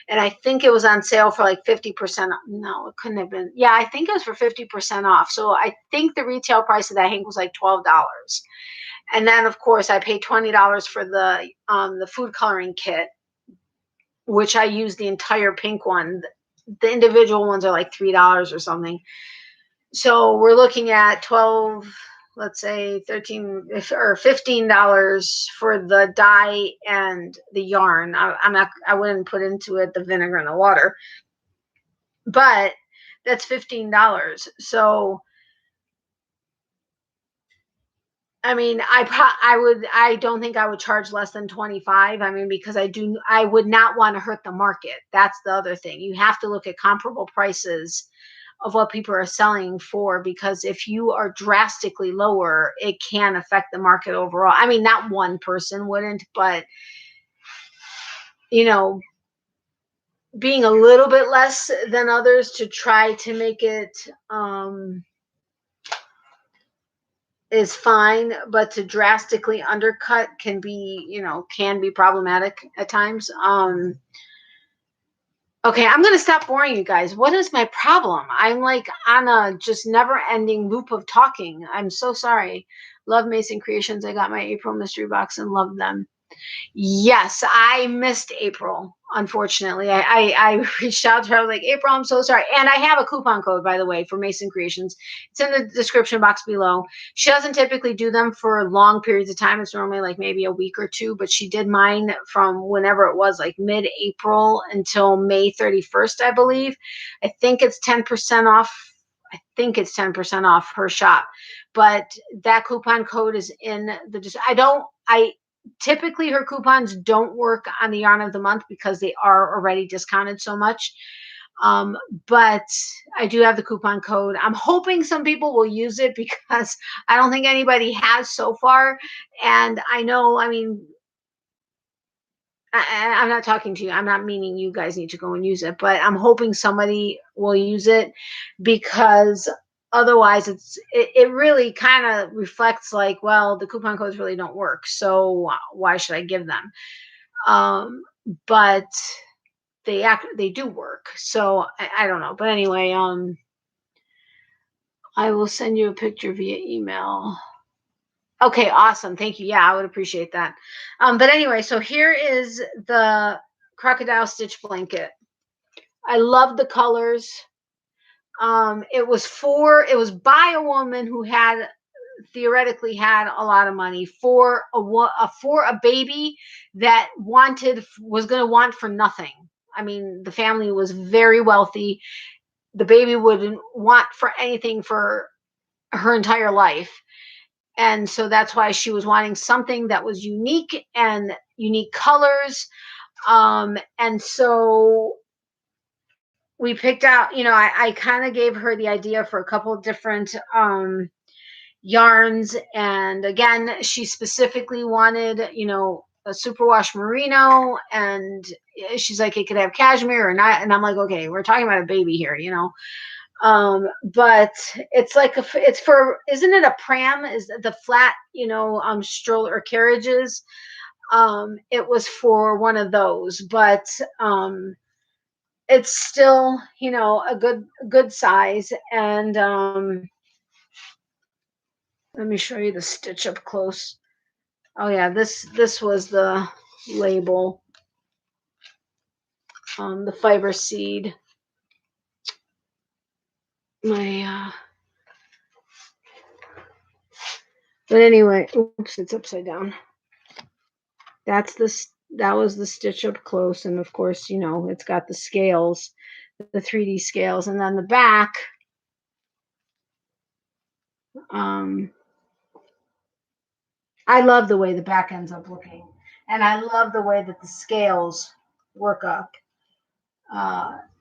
And I think it was on sale for like 50%. No, it couldn't have been. Yeah, I think it was for 50% off. So I think the retail price of that hank was like $12. And then, of course, I paid $20 for the food coloring kit, which I used the entire pink one. The individual ones are like $3 or something. So we're looking at 12, let's say 13 or $15 for the dye and the yarn. I wouldn't put into it the vinegar and the water, but that's $15. So I mean, I don't think I would charge less than 25. I mean, because I would not want to hurt the market. That's the other thing. You have to look at comparable prices of what people are selling for, because if you are drastically lower, it can affect the market overall. I mean, not one person wouldn't, but you know, being a little bit less than others to try to make it is fine, but to drastically undercut can be problematic at times. Okay, I'm gonna stop boring you guys. What is my problem? I'm like on a just never-ending loop of talking. I'm so sorry. Love Mason Creations. I got my April mystery box and love them. Yes, I missed April. Unfortunately, I reached out to her. I was like, April, I'm so sorry. And I have a coupon code, by the way, for Mason Creations. It's in the description box below. She doesn't typically do them for long periods of time. It's normally like maybe a week or two, but she did mine from whenever it was, like mid-April until May 31st, I believe. I think it's 10% off. I think it's 10% off her shop, but that coupon code is in I typically her coupons don't work on the yarn of the month because they are already discounted so much. But I do have the coupon code. I'm hoping some people will use it because I don't think anybody has so far. And I know, I mean, I'm not talking to you. I'm not meaning you guys need to go and use it, but I'm hoping somebody will use it, because otherwise it really kind of reflects like, well, the coupon codes really don't work, so why should I give them? But they do work, so I don't know. But anyway, I will send you a picture via email. Okay, awesome. Thank you. Yeah, I would appreciate that. But anyway, so here is the crocodile stitch blanket. I love the colors. It was by a woman who had theoretically had a lot of money for a baby that was going to want for nothing. I mean, the family was very wealthy. The baby wouldn't want for anything for her entire life. And so that's why she was wanting something that was unique and unique colors. And so we picked out, I kind of gave her the idea for a couple of different yarns. And again, she specifically wanted, a superwash merino, and she's like, it could have cashmere or not. And I'm like, okay, we're talking about a baby here, but it's like it's for, isn't it a pram? Is the flat, stroller or carriages? It was for one of those, but it's still, a good size. And let me show you the stitch up close. Oh yeah, this was the label, the fiber seed. But anyway, oops, it's upside down. That was the stitch up close, and of course, it's got the scales, the 3D scales, and then the back. I love the way the back ends up looking, and I love the way that the scales work up.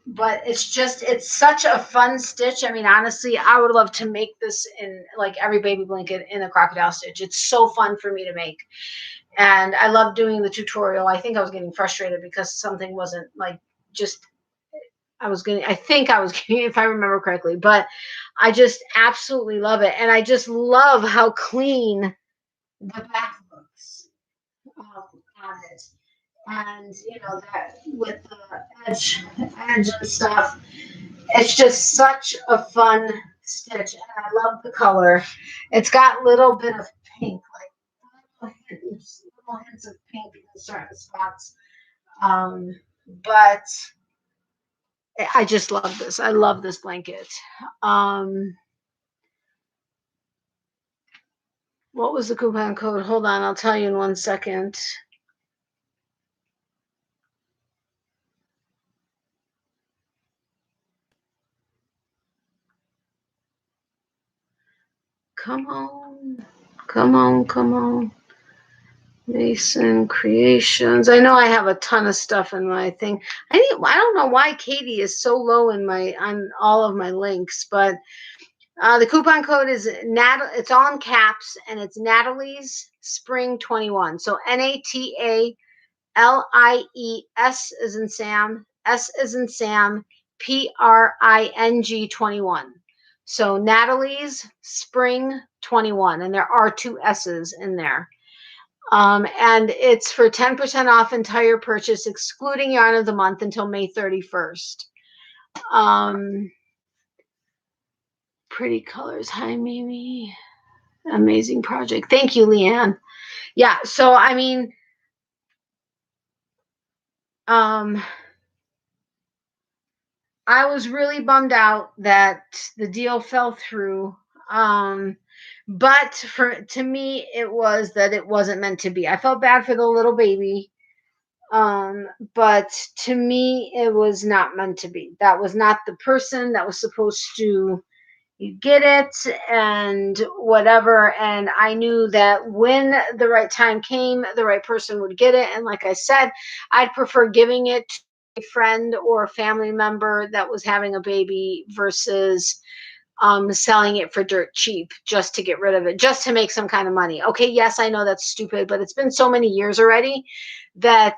But it's such a fun stitch. I mean, honestly, I would love to make this in like every baby blanket in a crocodile stitch. It's so fun for me to make. And I love doing the tutorial. I think I was getting frustrated because something wasn't like just, I think I was getting, if I remember correctly, but I just absolutely love it. And I just love how clean the back looks on it. And, that with the edge and stuff, it's just such a fun stitch. And I love the color. It's got a little bit of pink, like little hints of pink in certain spots. But I just love this. I love this blanket. What was the coupon code? Hold on, I'll tell you in 1 second. Come on. Come on, come on. Mason Creations. I know I have a ton of stuff in my thing. I don't know why Katie is so low in on all of my links, but the coupon code is it's all in caps, and it's Natalie's Spring 21. So NATALIES as in Sam, S as in Sam, PRING 21. So Natalie's Spring 21, and there are 2 S's in there. And it's for 10% off entire purchase, excluding yarn of the month, until May 31st. Pretty colors. Hi, Mimi. Amazing project. Thank you, Leanne. Yeah, so I mean, I was really bummed out that the deal fell through. But to me, it was that it wasn't meant to be. I felt bad for the little baby. But to me, it was not meant to be. That was not the person that was supposed to get it and whatever. And I knew that when the right time came, the right person would get it. And like I said, I'd prefer giving it to a friend or a family member that was having a baby versus selling it for dirt cheap just to get rid of it, just to make some kind of money. Okay, yes, I know that's stupid, but it's been so many years already that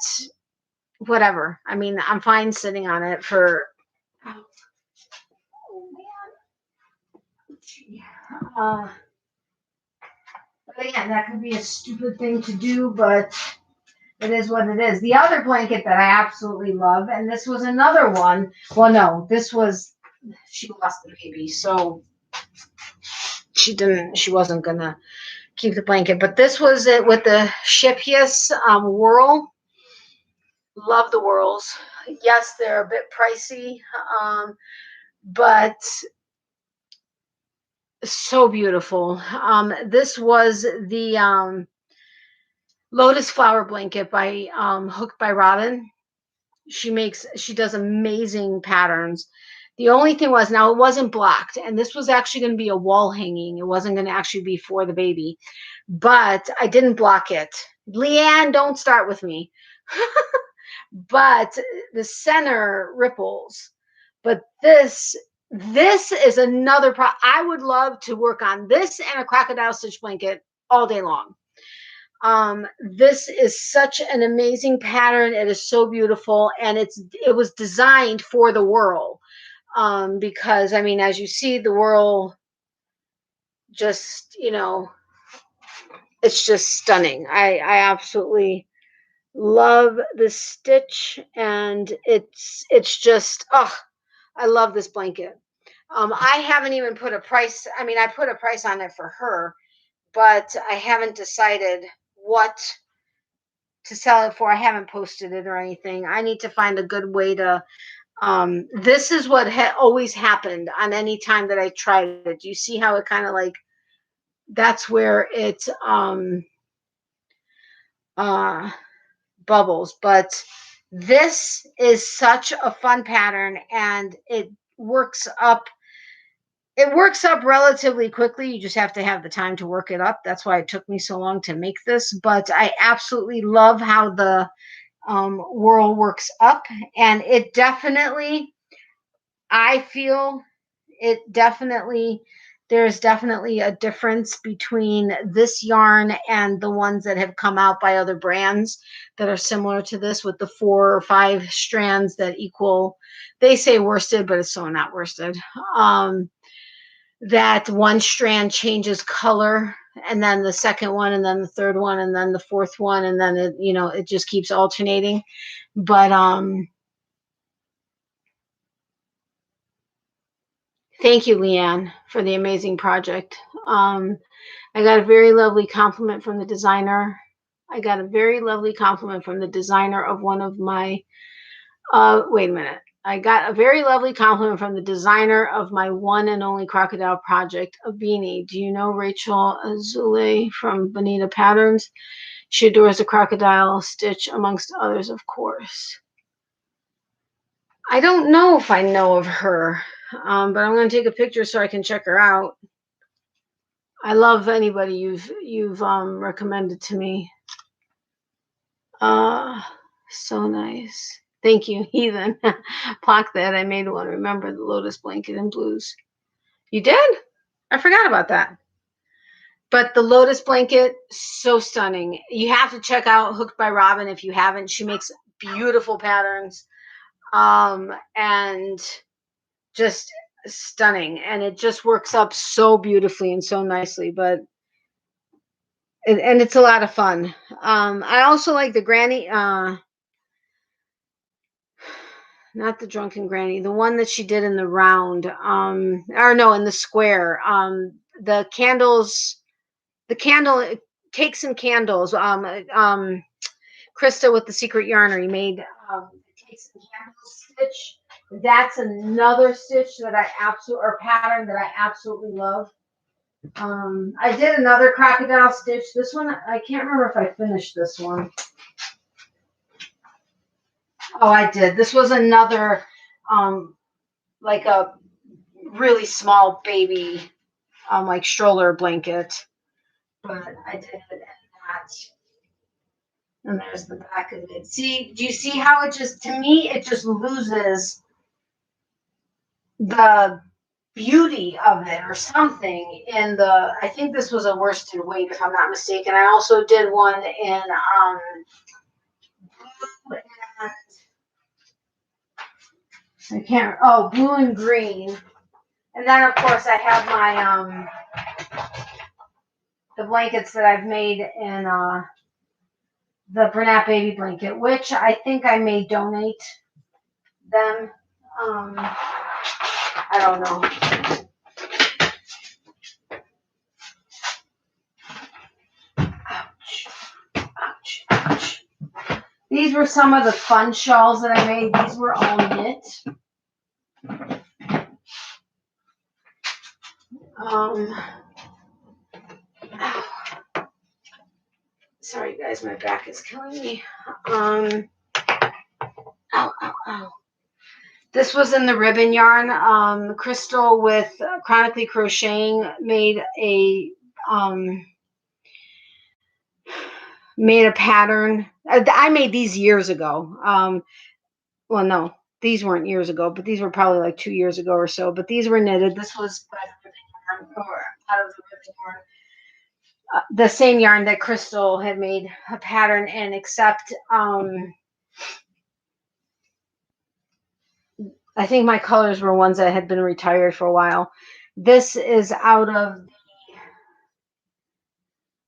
whatever. I mean, I'm fine sitting on it for. Oh man. But again, that could be a stupid thing to do, but it is what it is. The other blanket that I absolutely love, and this was another one. Well, no, she lost the baby, so she wasn't gonna keep the blanket. But this was it with the Shipius Whirl. Love the whirls. Yes, they're a bit pricey, but so beautiful. This was the Lotus Flower Blanket by Hooked by Robin. She does amazing patterns. The only thing was, now it wasn't blocked, and this was actually going to be a wall hanging. It wasn't going to actually be for the baby, but I didn't block it. Leanne, don't start with me. But the center ripples. But this is another I would love to work on this and a crocodile stitch blanket all day long. This is such an amazing pattern. It is so beautiful, and it was designed for the whirl. Because I mean, as you see, the whirl just, it's just stunning. I absolutely love the stitch, and it's just, I love this blanket. I haven't even put a price. I mean, I put a price on it for her, but I haven't decided what to sell it for. I haven't posted it or anything. I need to find a good way to. This is what always happened on any time that I tried it. You see how it kind of like, that's where it bubbles. But this is such a fun pattern, and it works up relatively quickly. You just have to have the time to work it up. That's why it took me so long to make this. But I absolutely love how the whirl works up, and it definitely, I feel it definitely, there's definitely a difference between this yarn and the ones that have come out by other brands that are similar to this, with the 4 or 5 strands that equal, they say worsted, but it's so not worsted. That one strand changes color, and then the second one, and then the third one, and then the fourth one, and then it just keeps alternating. But thank you, Leanne, for the amazing project. I got a very lovely compliment from the designer. I got a very lovely compliment from the designer of one of my, wait a minute. I got a very lovely compliment from the designer of my one and only crocodile project, a beanie. Do you know Rachel Azule from Bonita Patterns? She adores the crocodile stitch, amongst others, of course. I don't know if I know of her, but I'm going to take a picture so I can check her out. I love anybody you've recommended to me. So nice. Thank you, Heathen. Block that. I made one. Remember the lotus blanket in blues. You did? I forgot about that. But the lotus blanket, so stunning. You have to check out Hooked by Robin if you haven't. She makes beautiful patterns. And just stunning. And it just works up so beautifully and so nicely. But and it's a lot of fun. I also like the granny, not the drunken granny, the one that she did in the round, or no, in the square. The candles, the candle cakes and candles. Krista with the secret yarnery made cakes and candles stitch. That's another stitch that I absolutely, or pattern that I absolutely love. I did another crocodile stitch. This one, I can't remember if I finished this one. Oh, I did. This was another, like a really small baby, like stroller blanket. But I did it in that. And there's the back of it. See, do you see how it just, to me, it just loses the beauty of it or something in the, I think this was a worsted weight if I'm not mistaken. I also did one in blue and I can't, oh, blue and green. And then of course I have my the blankets that I've made in the Bernat baby blanket, which I think I may donate them. I don't know. Ouch. Ouch. Ouch. These were some of the fun shawls that I made. These were all knit. Sorry guys, my back is killing me. Ow, ow, ow. This was in the ribbon yarn. Crystal with Chronically Crocheting made a pattern. I made these years ago. Well, no, these weren't years ago, but these were probably like 2 years ago or so. But these were knitted. This was out of the ribbon yarn. The same yarn that Crystal had made a pattern in, except I think my colors were ones that had been retired for a while. This is out of,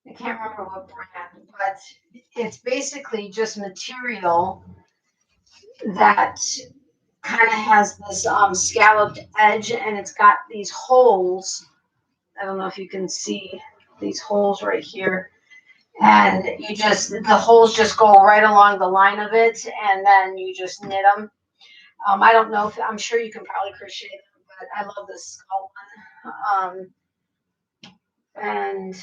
I can't remember what brand, but it's basically just material that kind of has this scalloped edge, and it's got these holes. I don't know if you can see these holes right here. And you just, the holes just go right along the line of it, and then you just knit them. I don't know if, I'm sure you can probably crochet them, but I love this skull one. And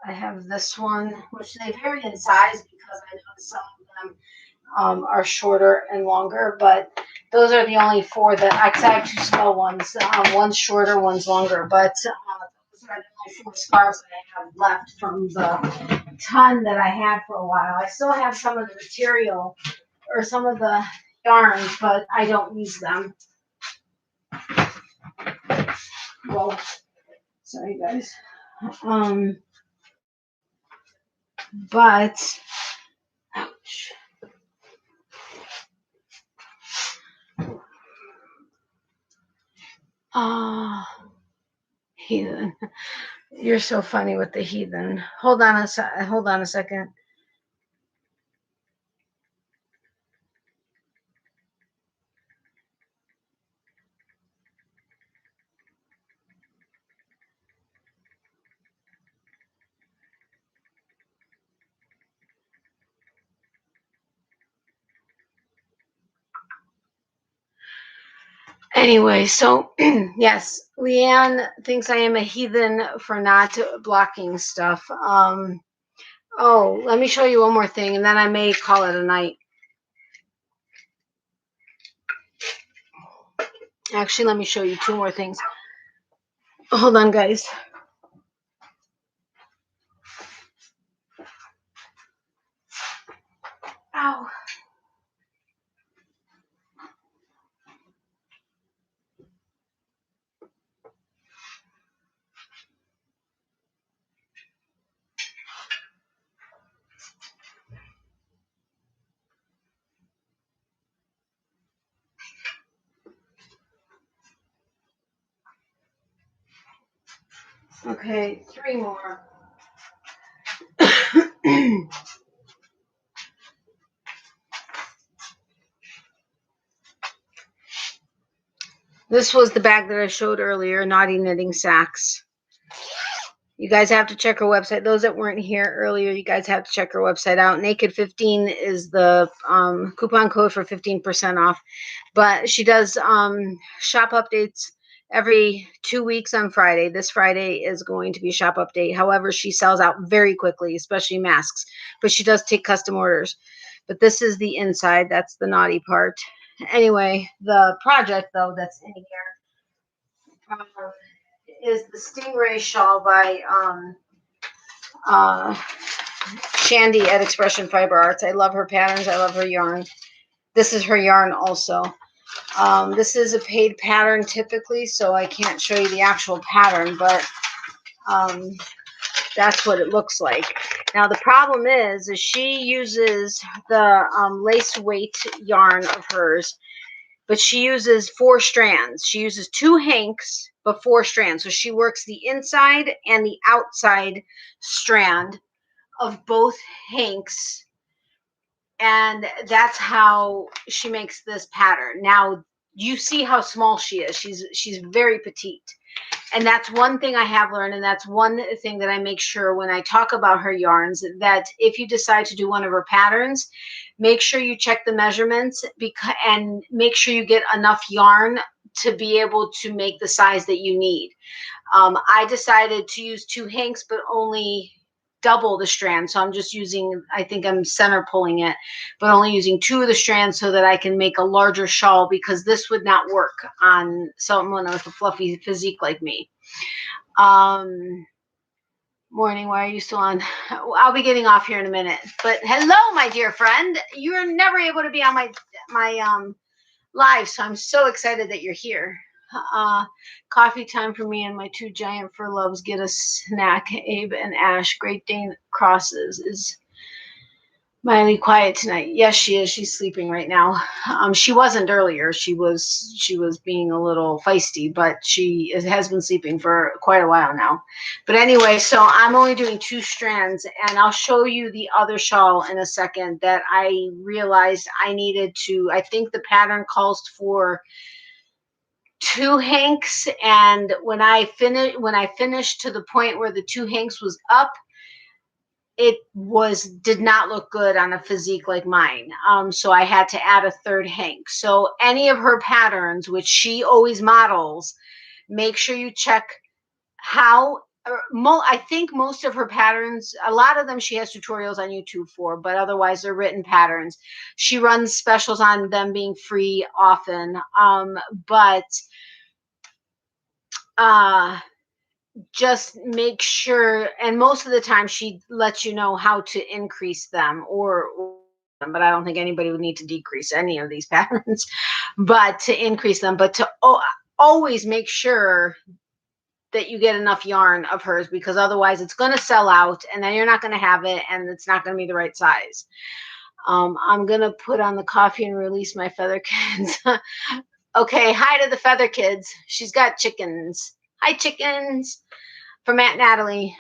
I have this one, which they vary in size because I know some of them are shorter and longer, but those are the only four that I have two small ones. One's shorter, one's longer, but those are the only four scarves that I have left from the ton that I had for a while. I still have some of the material or some of the yarns, but I don't use them. Well, sorry guys. But ouch. Heathen. You're so funny with the heathen. Hold on a second. Anyway, so yes, Leanne thinks I am a heathen for not blocking stuff. Oh, let me show you one more thing, and then I may call it a night. Actually, let me show you two more things. Hold on, guys. Ow. Okay, 3 more. This was the bag that I showed earlier, Naughty Knitting Sacks. You guys have to check her website. Those that weren't here earlier, you guys have to check her website out. Naked15 is the coupon code for 15% off. But she does shop updates every 2 weeks on Friday. This Friday is going to be a shop update. However, she sells out very quickly, especially masks. But she does take custom orders. But this is the inside. That's the naughty part. Anyway, the project, though, that's in here is the Stingray shawl by Shandy at Expression Fiber Arts. I love her patterns. I love her yarn. This is her yarn also. This is a paid pattern typically, so I can't show you the actual pattern, but that's what it looks like. Now the problem is she uses the lace weight yarn of hers, but she uses 4 strands. She uses 2 hanks, but 4 strands. So she works the inside and the outside strand of both hanks, and that's how she makes this pattern. Now you see how small she is. She's very petite. And that's one thing I have learned, and that's one thing that I make sure when I talk about her yarns, that if you decide to do one of her patterns, make sure you check the measurements and make sure you get enough yarn to be able to make the size that you need. I decided to use 2 hanks, but only double the strand. So I'm just using, I think I'm center pulling it, but only using 2 of the strands so that I can make a larger shawl, because this would not work on someone with a fluffy physique like me. Morning, why are you still on? I'll be getting off here in a minute, but hello, my dear friend. You're never able to be on my live, so I'm so excited that you're here. Coffee time for me and my 2 giant fur loves. Get a snack. Abe and Ash. Great Dane crosses. Is Miley quiet tonight? Yes, she is. She's sleeping right now. She wasn't earlier. She was being a little feisty, but she has been sleeping for quite a while now. But anyway, so I'm only doing 2 strands, and I'll show you the other shawl in a second that I realized I needed to. I think the pattern calls for 2 hanks, and when I finished to the point where the 2 hanks was up, it did not look good on a physique like mine. So I had to add a 3rd hank. So any of her patterns, which she always models, make sure you check how. I think most of her patterns, a lot of them she has tutorials on YouTube for, but otherwise they're written patterns. She runs specials on them being free often, but just make sure, and most of the time she lets you know how to increase them or but I don't think anybody would need to decrease any of these patterns, but to increase them, but to always make sure that you get enough yarn of hers, because otherwise it's going to sell out and then you're not going to have it and it's not going to be the right size. I'm going to put on the coffee and release my feather kids. Okay, hi to the feather kids. She's got chickens. Hi, chickens. From Aunt Natalie.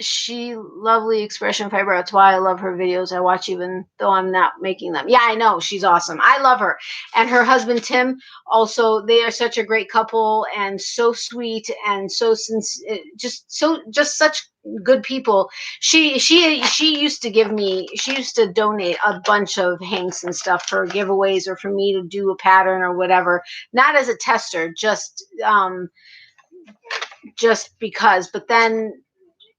She lovely Expression Fiber. That's why I love her videos. I watch even though I'm not making them. Yeah, I know. She's awesome. I love her. And her husband, Tim, also, they are such a great couple and so sweet and so just such good people. She used to donate a bunch of hanks and stuff for giveaways or for me to do a pattern or whatever. Not as a tester, just because. But then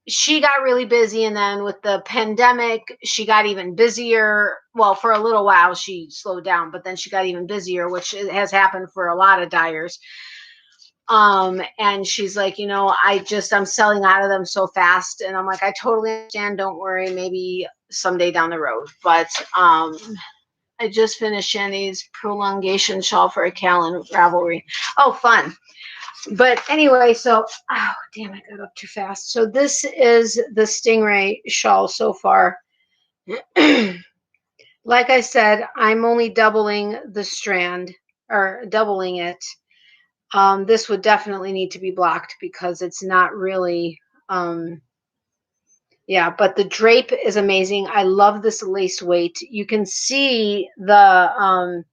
she got really busy, and then with the pandemic she got even busier. Well, for a little while she slowed down, but then she got even busier, which has happened for a lot of dyers. And she's like, I'm selling out of them so fast. And I'm like, I totally understand. Don't worry. Maybe someday down the road. But I just finished Shandy's prolongation shawl for a Callan Ravelry. Oh, fun. But anyway, so, oh, damn, I got up too fast. So this is the Stingray shawl so far. Like I said, I'm only doubling the strand, or doubling it. This would definitely need to be blocked because it's not really, yeah, but the drape is amazing. I love this lace weight. You can see the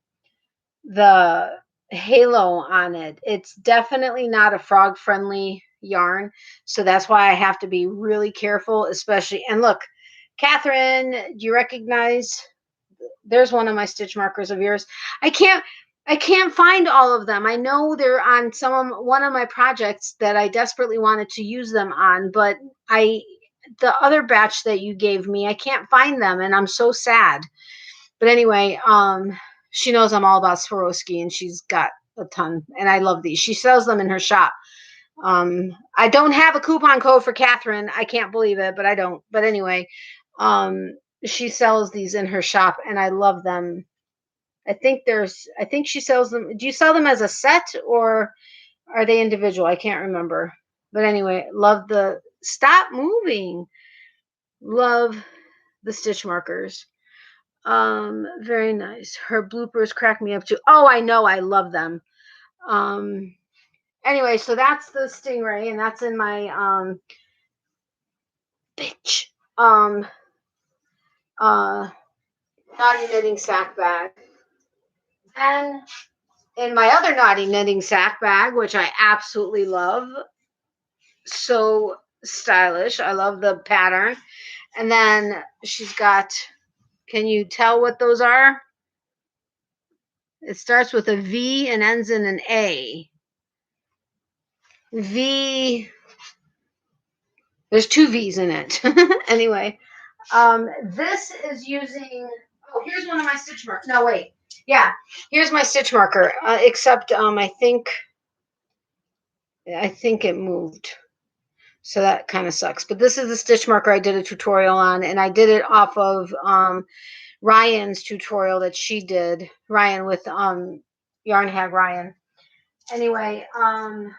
halo on it. It's definitely not a frog friendly yarn. So that's why I have to be really careful, especially, and look, Catherine, do you recognize, there's one of my stitch markers of yours. I can't find all of them. I know they're on one of my projects that I desperately wanted to use them on, but the other batch that you gave me, I can't find them, and I'm so sad. But anyway, she knows I'm all about Swarovski, and she's got a ton, and I love these. She sells them in her shop. I don't have a coupon code for Catherine. I can't believe it, but I don't. But anyway, she sells these in her shop, and I love them. I think she sells them. Do you sell them as a set, or are they individual? I can't remember. But anyway, love the, stop moving. Love the stitch markers. Very nice. Her bloopers crack me up too. Oh, I know. I love them. Anyway, so that's the Stingray, and that's in my, naughty knitting sack bag. Then in my other naughty knitting sack bag, which I absolutely love, so stylish. I love the pattern. And then she's got, can you tell what those are? It starts with a V and ends in an A. V, there's two V's in it. Anyway, this is using, oh, here's one of my stitch markers. No, wait. Yeah, here's my stitch marker, except I think it moved. So that kind of sucks. But this is the stitch marker I did a tutorial on, and I did it off of Ryan's tutorial that she did. Ryan with Yarn Hag Ryan. Anyway, and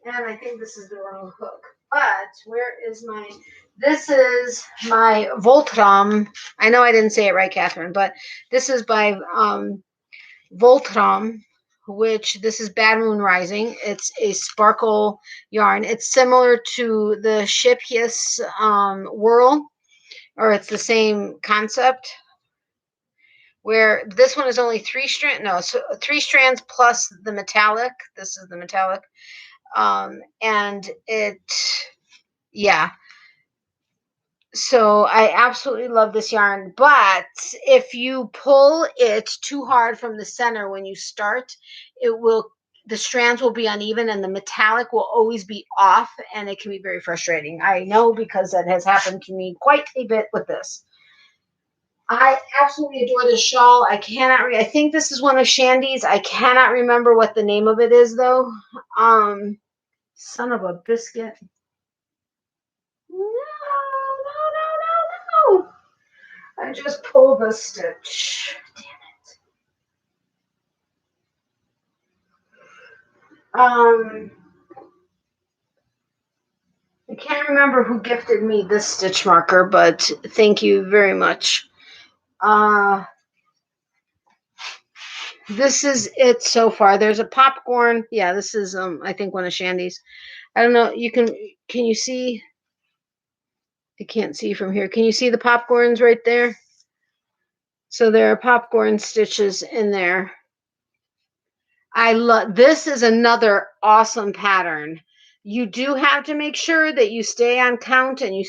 I think this is the wrong hook. But where is my, this is my Voltram. I know I didn't say it right, Catherine, but this is by Voltram, which this is Bad Moon Rising. It's a sparkle yarn. It's similar to the Shipyas Whirl, or it's the same concept, where this one is only three strands plus the metallic. This is the metallic. And it, yeah. So I absolutely love this yarn, but if you pull it too hard from the center when you start, the strands will be uneven and the metallic will always be off, and it can be very frustrating. I know because that has happened to me quite a bit with this. I absolutely adore this shawl. I think this is one of Shandy's. I cannot remember what the name of it is though. Son of a biscuit. No. I just pulled the stitch. Damn it. I can't remember who gifted me this stitch marker, but thank you very much. This is it so far. There's a popcorn. Yeah, this is I think one of Shandy's. I don't know. Can you see? I can't see from here. Can you see the popcorns right there? So there are popcorn stitches in there. I love, this is another awesome pattern. You do have to make sure that you stay on count and you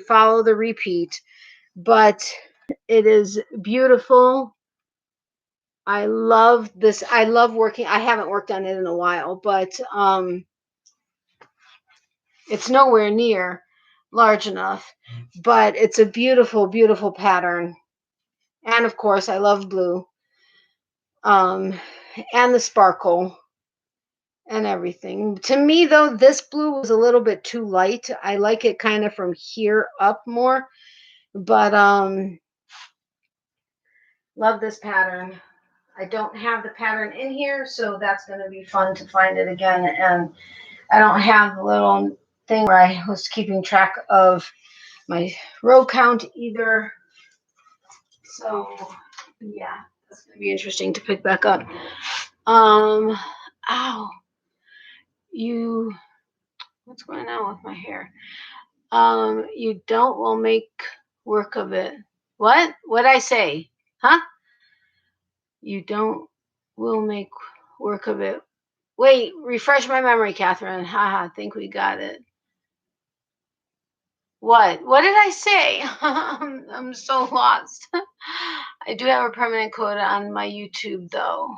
follow the repeat, but it is beautiful. I love this. I love working. I haven't worked on it in a while, but it's nowhere near large enough, but it's a beautiful, beautiful pattern. And of course, I love blue. And the sparkle. and everything. To me, though, this blue was a little bit too light. I like it kind of from here up more, but love this pattern. I don't have the pattern in here, so that's going to be fun to find it again. And I don't have the little thing where I was keeping track of my row count either. So yeah, that's going to be interesting to pick back up. Ow, what's going on with my hair? You don't will make work of it. What? What'd I say? Huh? You don't will make work of it. Wait, refresh my memory, Catherine. Haha, think we got it. What? What did I say? I'm so lost. I do have a permanent code on my YouTube, though.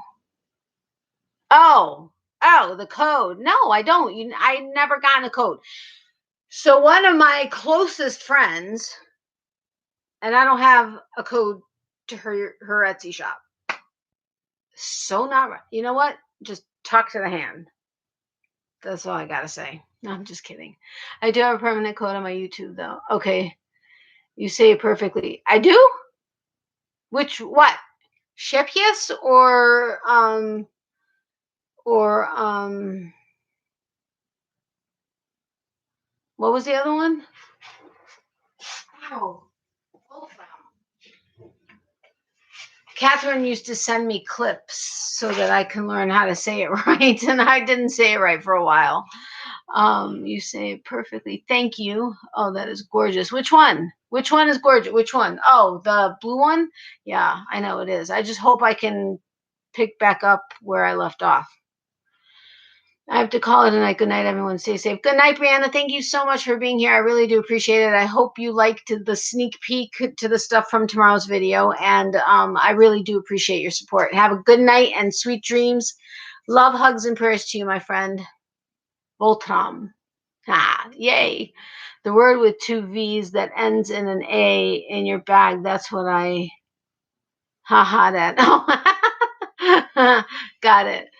Oh, the code. No, I don't. I never gotten a code. So one of my closest friends, and I don't have a code to her Etsy shop. So not right. You know what? Just talk to the hand. That's all I gotta say. No, I'm just kidding. I do have a permanent code on my YouTube, though. Okay, you say it perfectly. I do. What? Ship yes or what was the other one? Ow. Catherine used to send me clips so that I can learn how to say it right, and I didn't say it right for a while. You say it perfectly. Thank you. Oh, that is gorgeous. Which one? Which one is gorgeous? Which one? Oh, the blue one? Yeah, I know it is. I just hope I can pick back up where I left off. I have to call it a night. Good night, everyone. Stay safe. Good night, Brianna. Thank you so much for being here. I really do appreciate it. I hope you liked the sneak peek to the stuff from tomorrow's video, and I really do appreciate your support. Have a good night and sweet dreams. Love, hugs, and prayers to you, my friend. Voltram. Ah, yay. The word with 2 V's that ends in an A in your bag. That's what I... Haha, that. Got it.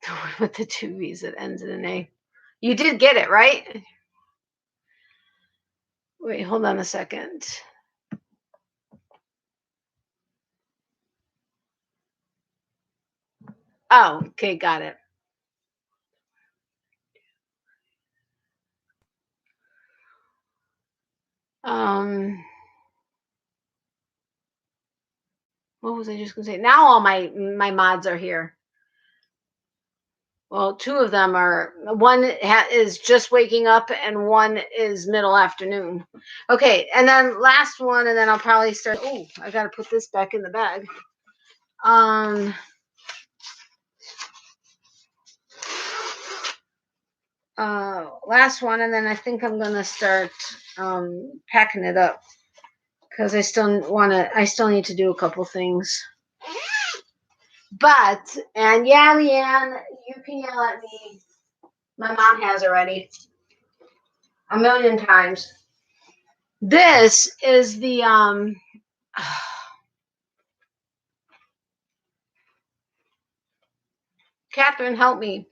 The one with the 2 V's that ends in an A. You did get it, right? Wait, hold on a second. Oh, okay, got it. What was I just gonna say? Now all my mods are here. Well, 2 of them are. One is just waking up, and one is middle afternoon. Okay, and then last one, and then I'll probably start. Oh, I gotta put this back in the bag. Last one, and then I think I'm gonna start packing it up because I still need to do a couple things. But, and yeah, Leanne, you can yell at me. My mom has already. A million times. This is the, Catherine, help me.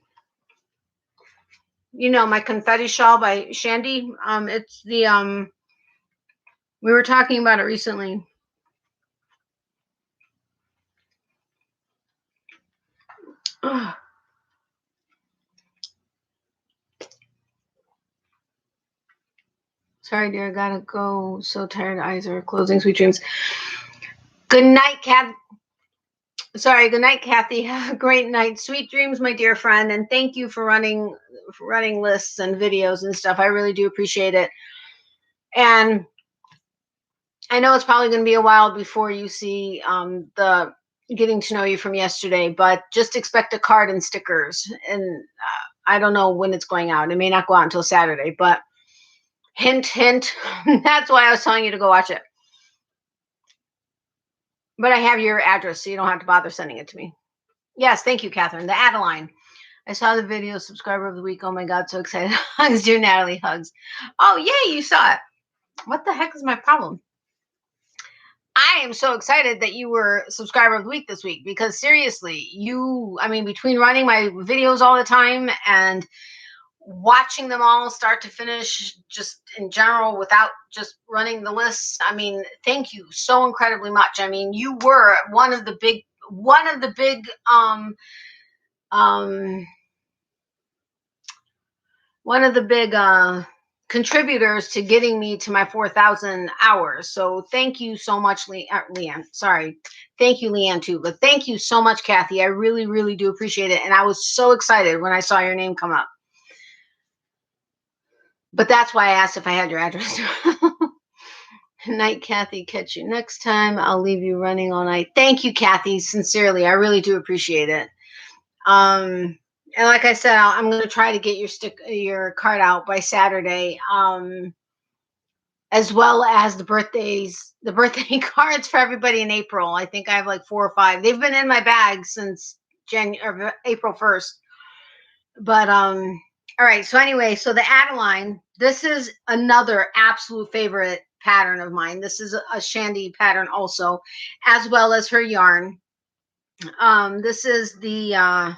You know, my confetti shawl by Shandy. It's the, we were talking about it recently. Ugh. Sorry, dear, I gotta go. So tired, eyes are closing. Sweet dreams. Good night, Cat. Sorry, good night, Kathy. Have a great night. Sweet dreams, my dear friend, and thank you for running lists and videos and stuff. I really do appreciate it. And I know it's probably going to be a while before you see the getting to know you from yesterday, but just expect a card and stickers. And I don't know when it's going out. It may not go out until Saturday, but hint, hint. That's why I was telling you to go watch it. But I have your address, so you don't have to bother sending it to me. Yes, thank you, Catherine. The Adeline. I saw the video, subscriber of the week. Oh my God, so excited. Hugs, dear Natalie, hugs. Oh, yay, you saw it. What the heck is my problem? I am so excited that you were subscriber of the week this week, because seriously, I mean, between running my videos all the time and watching them all start to finish, just in general, without just running the lists, I mean, thank you so incredibly much. I mean, you were one of the big contributors to getting me to my 4,000 hours. So thank you so much, Leanne. Sorry. Thank you, Leanne, too. But thank you so much, Kathy. I really, really do appreciate it. And I was so excited when I saw your name come up. But that's why I asked if I had your address. Night, Kathy. Catch you next time. I'll leave you running all night. Thank you, Kathy. Sincerely, I really do appreciate it. And like I said, I'm going to try to get your card out by Saturday, as well as the birthday cards for everybody in April. I think I have like 4 or 5. They've been in my bag since April 1st. But all right. So anyway, so the Adeline, this is another absolute favorite pattern of mine. This is a Shandy pattern also, as well as her yarn. This is the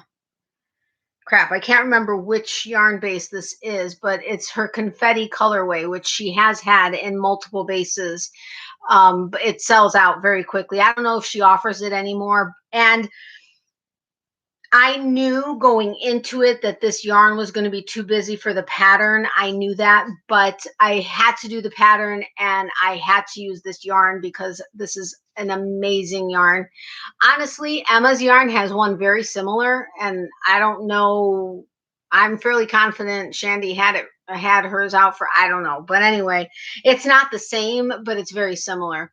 crap, I can't remember which yarn base this is, but it's her confetti colorway, which she has had in multiple bases. But it sells out very quickly. I don't know if she offers it anymore. And I knew going into it that this yarn was going to be too busy for the pattern. I knew that, but I had to do the pattern and I had to use this yarn because this is an amazing yarn. Honestly, Emma's yarn has one very similar, and I don't know. I'm fairly confident Shandy had hers out for, I don't know. But anyway, it's not the same, but it's very similar.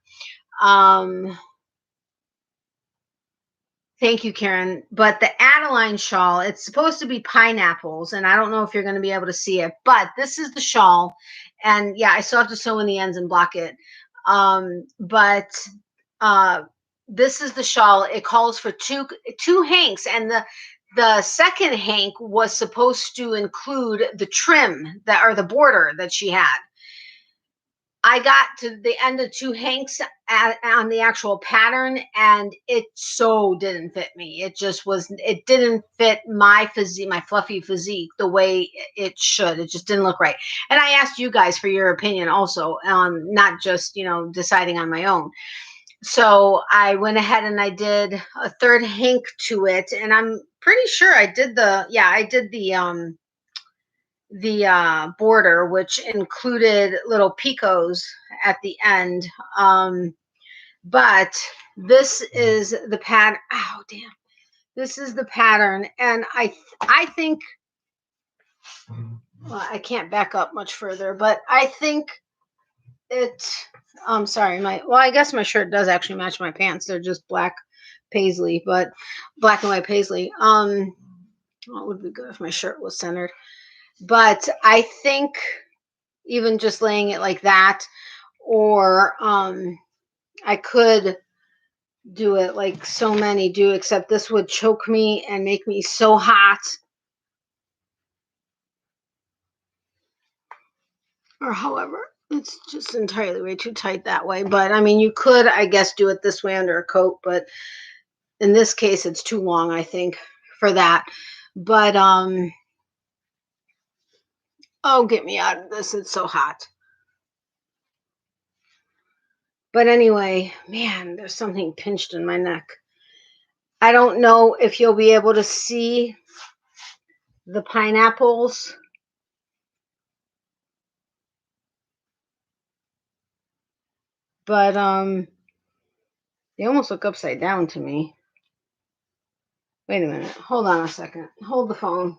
Thank you, Karen. But the Adeline shawl, it's supposed to be pineapples, and I don't know if you're going to be able to see it, but this is the shawl. And yeah, I still have to sew in the ends and block it. But this is the shawl. It calls for two hanks, and the second hank was supposed to include the trim or the border that she had. I got to the end of 2 hanks on the actual pattern, and it so didn't fit me. It didn't fit my physique, my fluffy physique, the way it should. It just didn't look right. And I asked you guys for your opinion also, not just, deciding on my own. So I went ahead and I did a 3rd hank to it, and I'm pretty sure I did the border, which included little picots at the end. But this is the pattern. Oh, damn. This is the pattern. And I think, well, I can't back up much further, but I think I'm sorry. I guess my shirt does actually match my pants. They're just black paisley, but black and white paisley. Well, it would be good if my shirt was centered. But I think even just laying it like that, or I could do it like so many do, except this would choke me and make me so hot. Or however, it's just entirely way too tight that way. But I mean, you could, I guess, do it this way under a coat, but in this case, it's too long, I think, for that. But oh, get me out of this. It's so hot. But anyway, man, there's something pinched in my neck. I don't know if you'll be able to see the pineapples. But they almost look upside down to me. Wait a minute. Hold on a second. Hold the phone.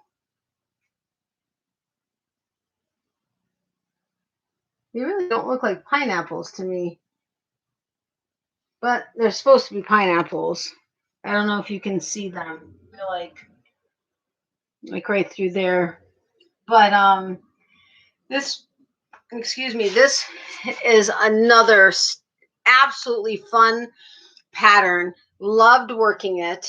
They really don't look like pineapples to me. But they're supposed to be pineapples. I don't know if you can see them. They're like right through there. But this is another absolutely fun pattern. Loved working it.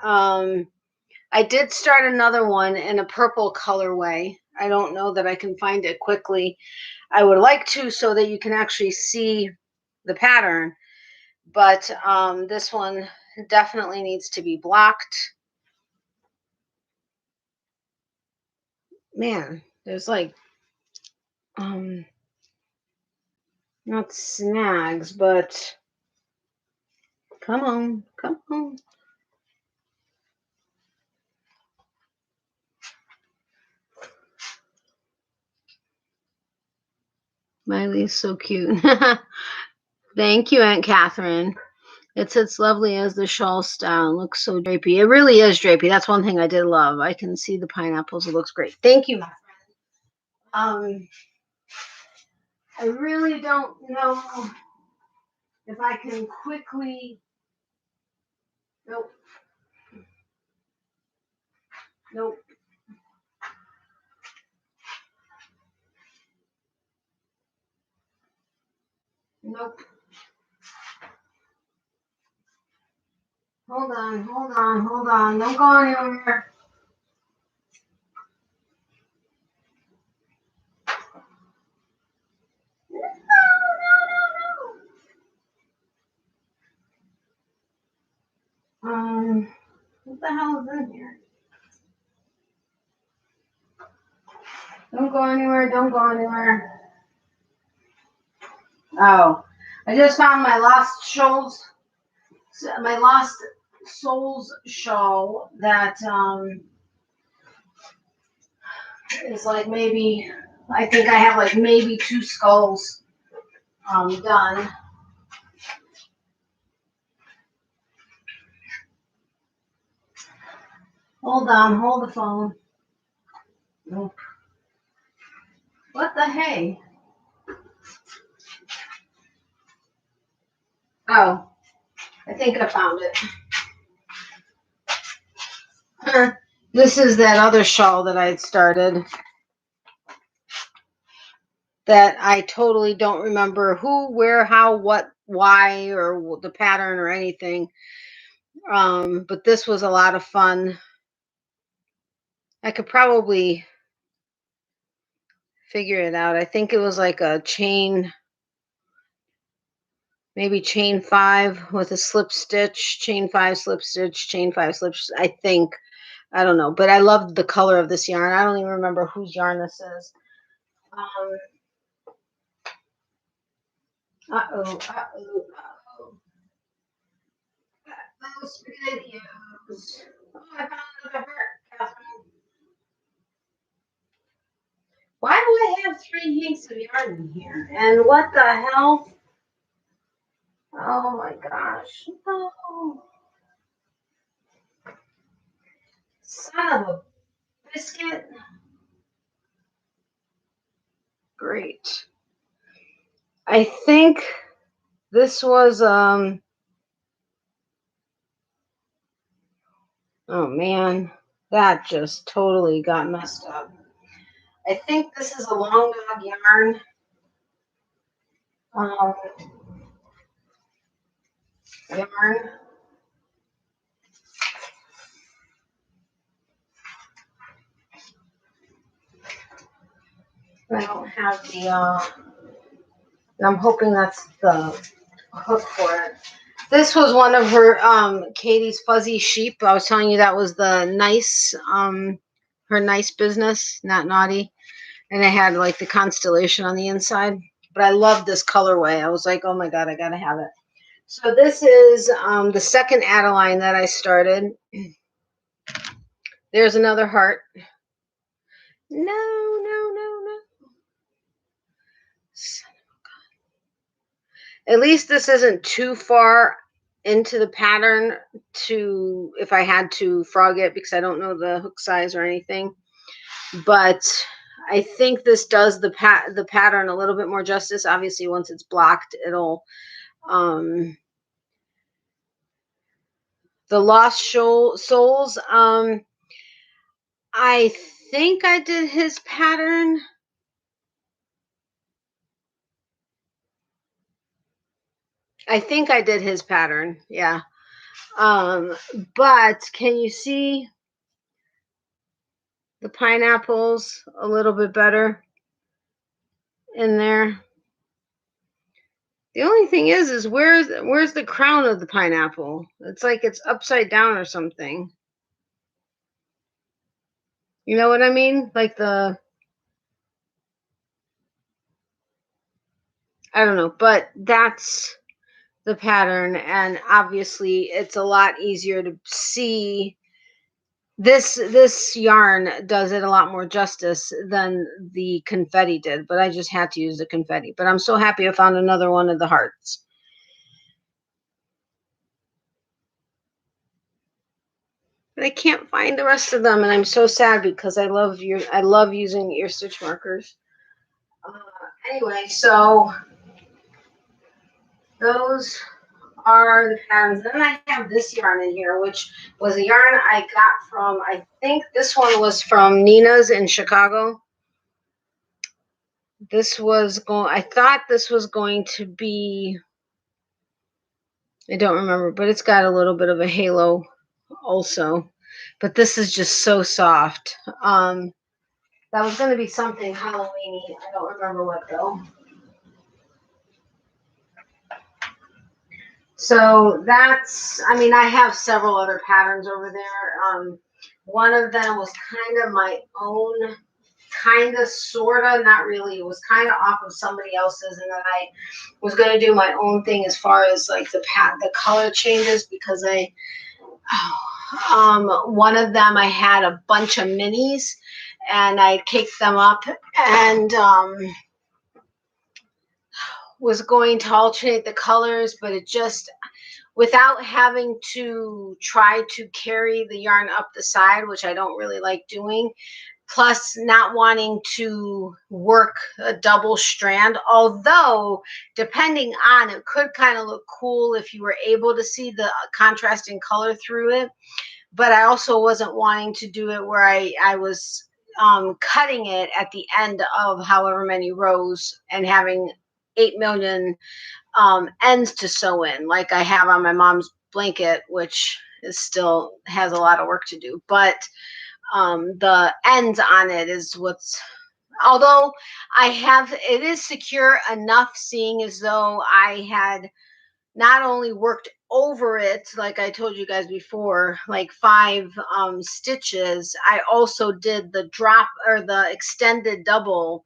I did start another one in a purple colorway. I don't know that I can find it quickly. I would like to, so that you can actually see the pattern. But this one definitely needs to be blocked. Man, there's like not snags, but come on, come on. Miley's so cute. Thank you, Aunt Catherine. It's lovely as the shawl style. It looks so drapey. It really is drapey. That's one thing I did love. I can see the pineapples. It looks great. Thank you, my friend. I really don't know if I can quickly. Nope. Nope. Nope. Hold on, hold on, hold on. Don't go anywhere. No. What the hell is in here? Don't go anywhere. Don't go anywhere. Oh, I just found my lost souls. My lost souls shawl that is like maybe. I think I have like maybe 2 skulls done. Hold on, hold the phone. Nope. What the hey? Oh, I think I found it. This is that other shawl that I had started that I totally don't remember who, where, how, what, why, or the pattern or anything. But this was a lot of fun. I could probably figure it out. I think it was like a chain, maybe chain 5 with a slip stitch, chain 5 slip stitch, chain 5 slip. I think, I don't know, but I loved the color of this yarn. I don't even remember whose yarn this is. Uh-oh. Those spaghettios. Oh, I found another heart, Catherine. Why do I have 3 hanks of yarn in here? And what the hell? Oh my gosh. No. Son of a biscuit. Great. I think this was oh man, that just totally got messed up. I think this is a long dog yarn. Yarn. I don't have the I'm hoping that's the hook for it. This was one of her Katie's fuzzy sheep. I was telling you that was the nice her nice business, not naughty. And it had like the constellation on the inside. But I love this colorway. I was like, oh my god, I gotta have it. So this is the second Adeline that I started. There's another heart. No. Son of a god. At least this isn't too far into the pattern to if I had to frog it because I don't know the hook size or anything. But I think this does the pattern a little bit more justice. Obviously, once it's blocked, it'll the lost souls. I think I did his pattern. I think I did his pattern. Yeah. But can you see the pineapples a little bit better in there? The only thing is where's the crown of the pineapple? It's like it's upside down or something. You know what I mean? Like I don't know, but that's the pattern, and obviously it's a lot easier to see. This yarn does it a lot more justice than the confetti did, but I just had to use the confetti. But I'm so happy I found another one of the hearts. But I can't find the rest of them, and I'm so sad because I love using ear stitch markers. Anyway, so those are the patterns. Then I have this yarn in here, which was a yarn I got from, I think this one was from Nina's in Chicago. I thought this was going to be, I don't remember, but it's got a little bit of a halo also. But this is just so soft. That was going to be something Halloween-y. I don't remember what though. So that's, I mean, I have several other patterns over there. One of them was kind of my own, kind of, sort of, not really. It was kind of off of somebody else's, and then I was going to do my own thing as far as like the color changes, because one of them I had a bunch of minis, and I caked them up, and was going to alternate the colors, but it just, without having to try to carry the yarn up the side, which I don't really like doing, plus not wanting to work a double strand, although depending on, it could kind of look cool if you were able to see the contrasting color through it. But I also wasn't wanting to do it where I was cutting it at the end of however many rows and having 8 million ends to sew in, like I have on my mom's blanket, which still has a lot of work to do. But the ends on it is what's, although it is secure enough, seeing as though I had not only worked over it, like I told you guys before, like 5 stitches, I also did the drop or the extended double,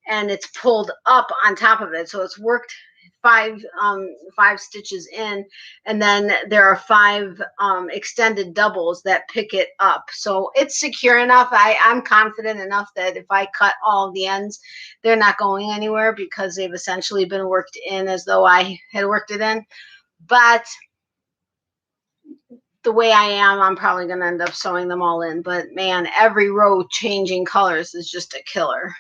and it's pulled up on top of it. So it's worked 5 stitches in, and then there are 5 extended doubles that pick it up. So it's secure enough. I'm confident enough that if I cut all the ends, they're not going anywhere, because they've essentially been worked in as though I had worked it in. But the way I am, I'm probably going to end up sewing them all in. But man, every row changing colors is just a killer.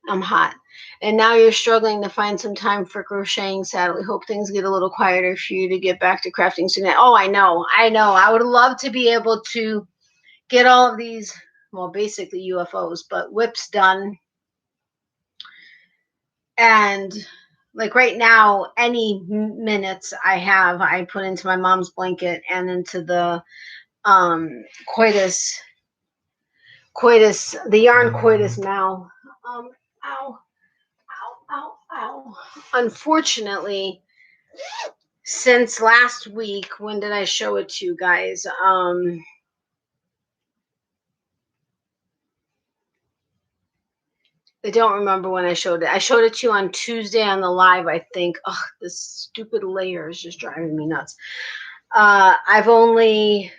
I'm hot. And now you're struggling to find some time for crocheting, sadly. Hope things get a little quieter for you to get back to crafting soon. Oh, I know. I would love to be able to get all of these, well, basically UFOs, but whips done. And like right now, any minutes I have, I put into my mom's blanket and into the coitus, the yarn coitus now. Ow. Ow, ow. Unfortunately, since last week, when did I show it to you guys? I don't remember when I showed it. I showed it to you on Tuesday on the live, I think. Ugh, this stupid layer is just driving me nuts. I've only...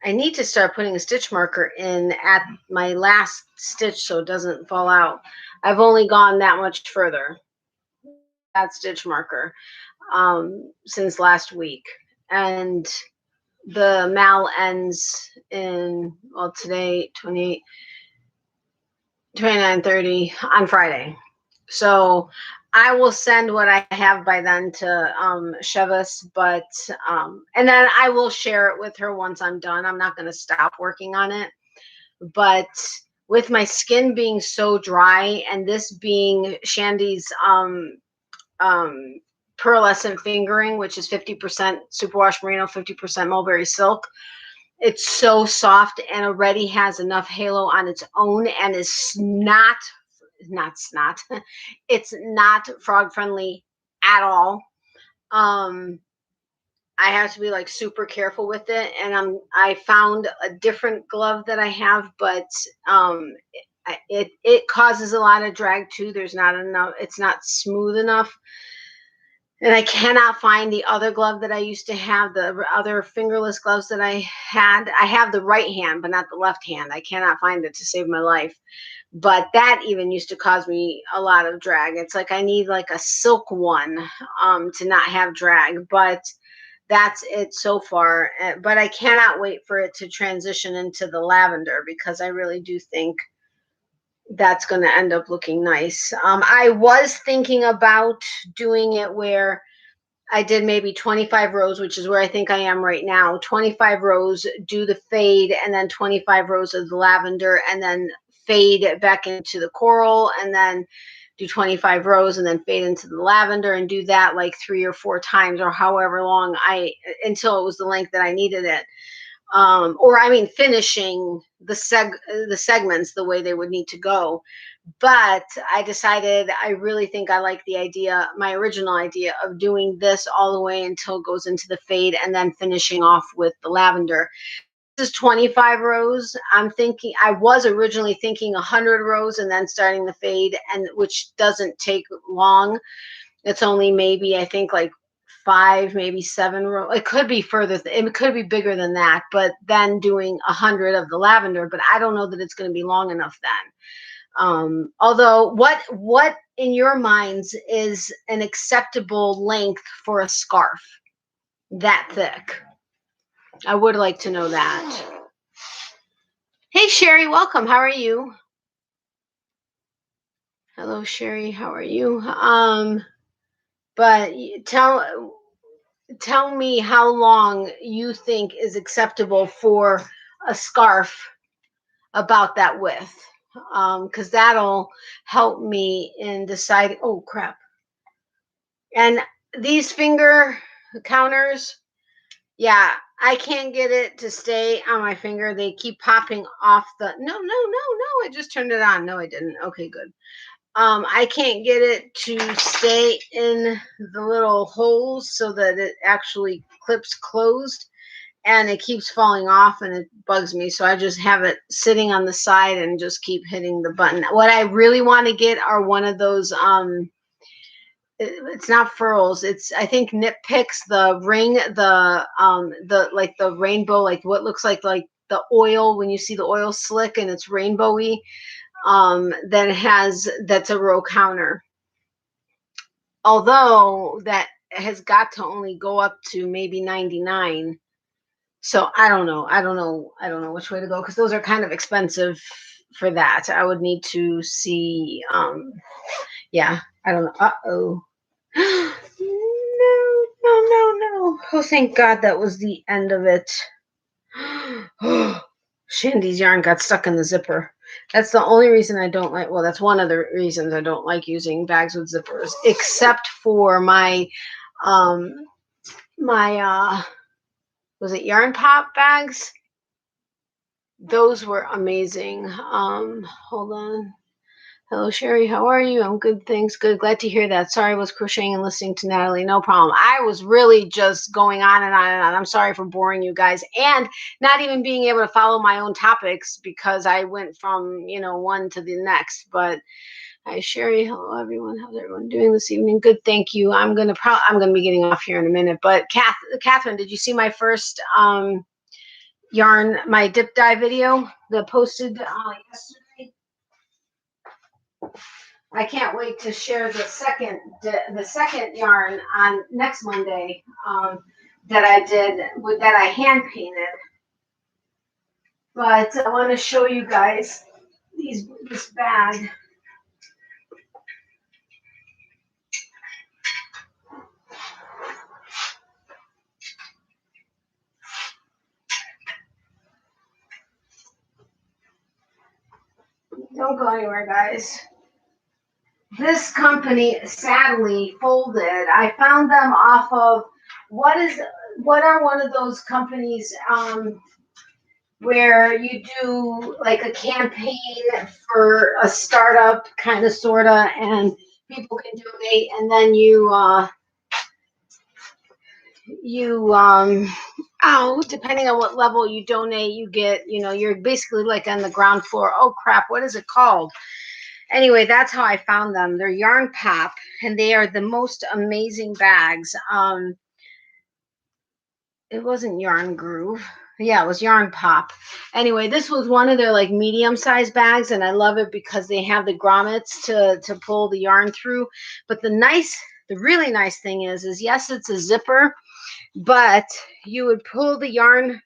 I need to start putting a stitch marker in at my last stitch so it doesn't fall out. I've only gone that much further, that stitch marker, since last week. And the mal ends in, well, today, 28, 29, 30 on Friday. So I will send what I have by then to Chevis, but and then I will share it with her once I'm done. I'm not going to stop working on it. But with my skin being so dry, and this being Shandy's pearlescent fingering, which is 50% superwash merino, 50% mulberry silk, it's so soft and already has enough halo on its own and is not not snot. It's not frog friendly at all. I have to be like super careful with it, and I found a different glove that I have, but it causes a lot of drag too. There's not enough. It's not smooth enough. And I cannot find the other glove that I used to have, the other fingerless gloves that I had. I have the right hand, but not the left hand. I cannot find it to save my life. But that even used to cause me a lot of drag. It's like I need like a silk one to not have drag. But that's it so far. But I cannot wait for it to transition into the lavender, because I really do think that's going to end up looking nice. I was thinking about doing it where I did maybe 25 rows, which is where I think I am right now. 25 rows, do the fade, and then 25 rows of the lavender, and then fade back into the coral, and then do 25 rows and then fade into the lavender, and do that like 3 or 4 times, or however long until it was the length that I needed it. Or I mean, finishing the segments the way they would need to go. But I decided I really think I like the idea, my original idea of doing this all the way until it goes into the fade, and then finishing off with the lavender. This is 25 rows. I was originally thinking 100 rows and then starting the fade, and which doesn't take long. It's only maybe, I think, like 5, maybe 7 rows. It could be further. It could be bigger than that, but then doing 100 of the lavender. But I don't know that it's going to be long enough then. Although, what in your minds is an acceptable length for a scarf that thick? I would like to know that. Hey, Sherry, welcome. How are you? Hello, Sherry. How are you? But tell me how long you think is acceptable for a scarf about that width, because that'll help me in deciding. Oh crap! And these finger counters, yeah, I can't get it to stay on my finger. They keep popping off the. No! I just turned it on. No, I didn't. Okay, good. I can't get it to stay in the little holes so that it actually clips closed, and it keeps falling off, and it bugs me. So I just have it sitting on the side and just keep hitting the button. What I really want to get are one of those, it's not furls. It's, I think, Nip Picks, the ring, the like the rainbow, like what looks like the oil when you see the oil slick and it's rainbowy. That's a row counter. Although that has got to only go up to maybe 99. So I don't know which way to go, because those are kind of expensive for that. I would need to see. Yeah, I don't know. Uh-oh. No. Oh, thank God that was the end of it. Shandy's yarn got stuck in the zipper. That's the only reason I don't like, well, that's one of the reasons I don't like using bags with zippers, except for my was it Yarn Pop bags? Those were amazing. Hold on. Hello, Sherry. How are you? I'm good, thanks. Good. Glad to hear that. Sorry, I was crocheting and listening to Natalie. No problem. I was really just going on and on and on. I'm sorry for boring you guys and not even being able to follow my own topics, because I went from, one to the next. But hi, Sherry. Hello, everyone. How's everyone doing this evening? Good, thank you. I'm gonna be getting off here in a minute. But Catherine, did you see my first yarn, my dip dye video that posted yesterday? I can't wait to share the second yarn on next Monday that I did that I hand painted. But I want to show you guys this bag. Don't go anywhere, guys. This company sadly folded. I found them off of what are one of those companies? where you do like a campaign for a startup, kind of, sorta, and people can donate, and then depending on what level you donate, you get, you're basically like on the ground floor. Oh crap, what is it called? Anyway, that's how I found them. They're Yarn Pop, and they are the most amazing bags. It wasn't Yarn Groove. Yeah, it was Yarn Pop. Anyway, this was one of their like medium-sized bags, and I love it because they have the grommets to pull the yarn through. But the really nice thing is yes, it's a zipper, but you would pull the yarn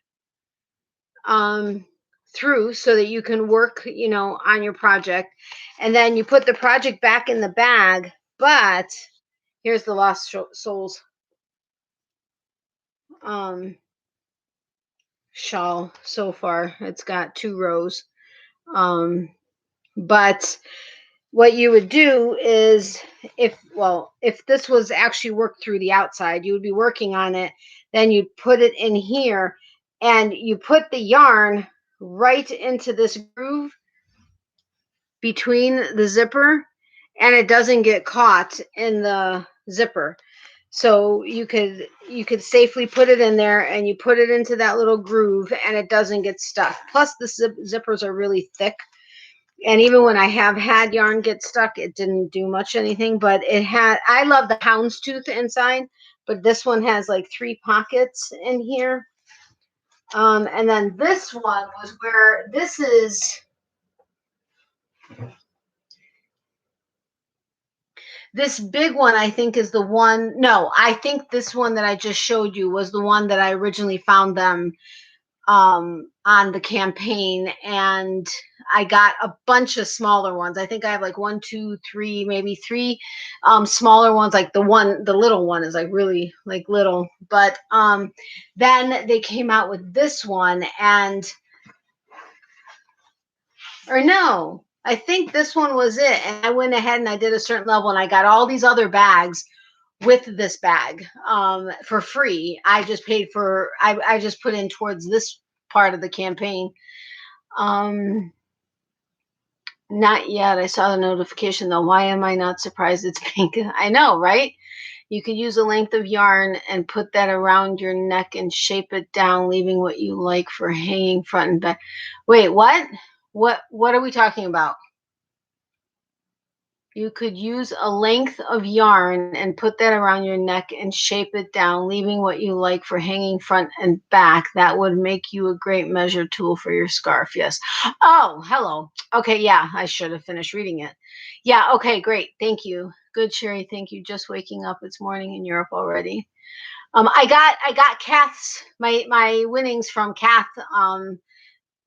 through so that you can work, on your project, and then you put the project back in the bag. But here's the Lost Souls shawl so far. It's got 2 rows. But what you would do is, if this was actually worked through the outside, you would be working on it, then you'd put it in here, and you put the yarn right into this groove between the zipper, and it doesn't get caught in the zipper. So you could safely put it in there, and you put it into that little groove, and it doesn't get stuck. Plus the zippers are really thick, and even when I have had yarn get stuck, it didn't do much anything. But I love the houndstooth inside, but this one has like 3 pockets in here. And then this one was where this big one, I think, is the one. No, I think this one that I just showed you was the one that I originally found them on the campaign, and I got a bunch of smaller ones. I think I have like 1, 2, 3, maybe 3 smaller ones. Like the little one is like really like little. But then they came out with this one, or no, I think this one was it. And I went ahead and I did a certain level, and I got all these other bags with this bag for free. I just paid for, I just put in towards this part of the campaign. Not yet. I saw the notification though. Why am I not surprised it's pink? I know, right? You could use a length of yarn and put that around your neck and shape it down, leaving what you like for hanging front and back. Wait, what? What are we talking about? You could use a length of yarn and put that around your neck and shape it down, leaving what you like for hanging front and back. That would make you a great measure tool for your scarf. Yes. Oh, hello. Okay, yeah, I should have finished reading it. Yeah, okay, great. Thank you. Good, Sherry. Thank you. Just waking up. It's morning in Europe already. I got Kath's my winnings from Kath.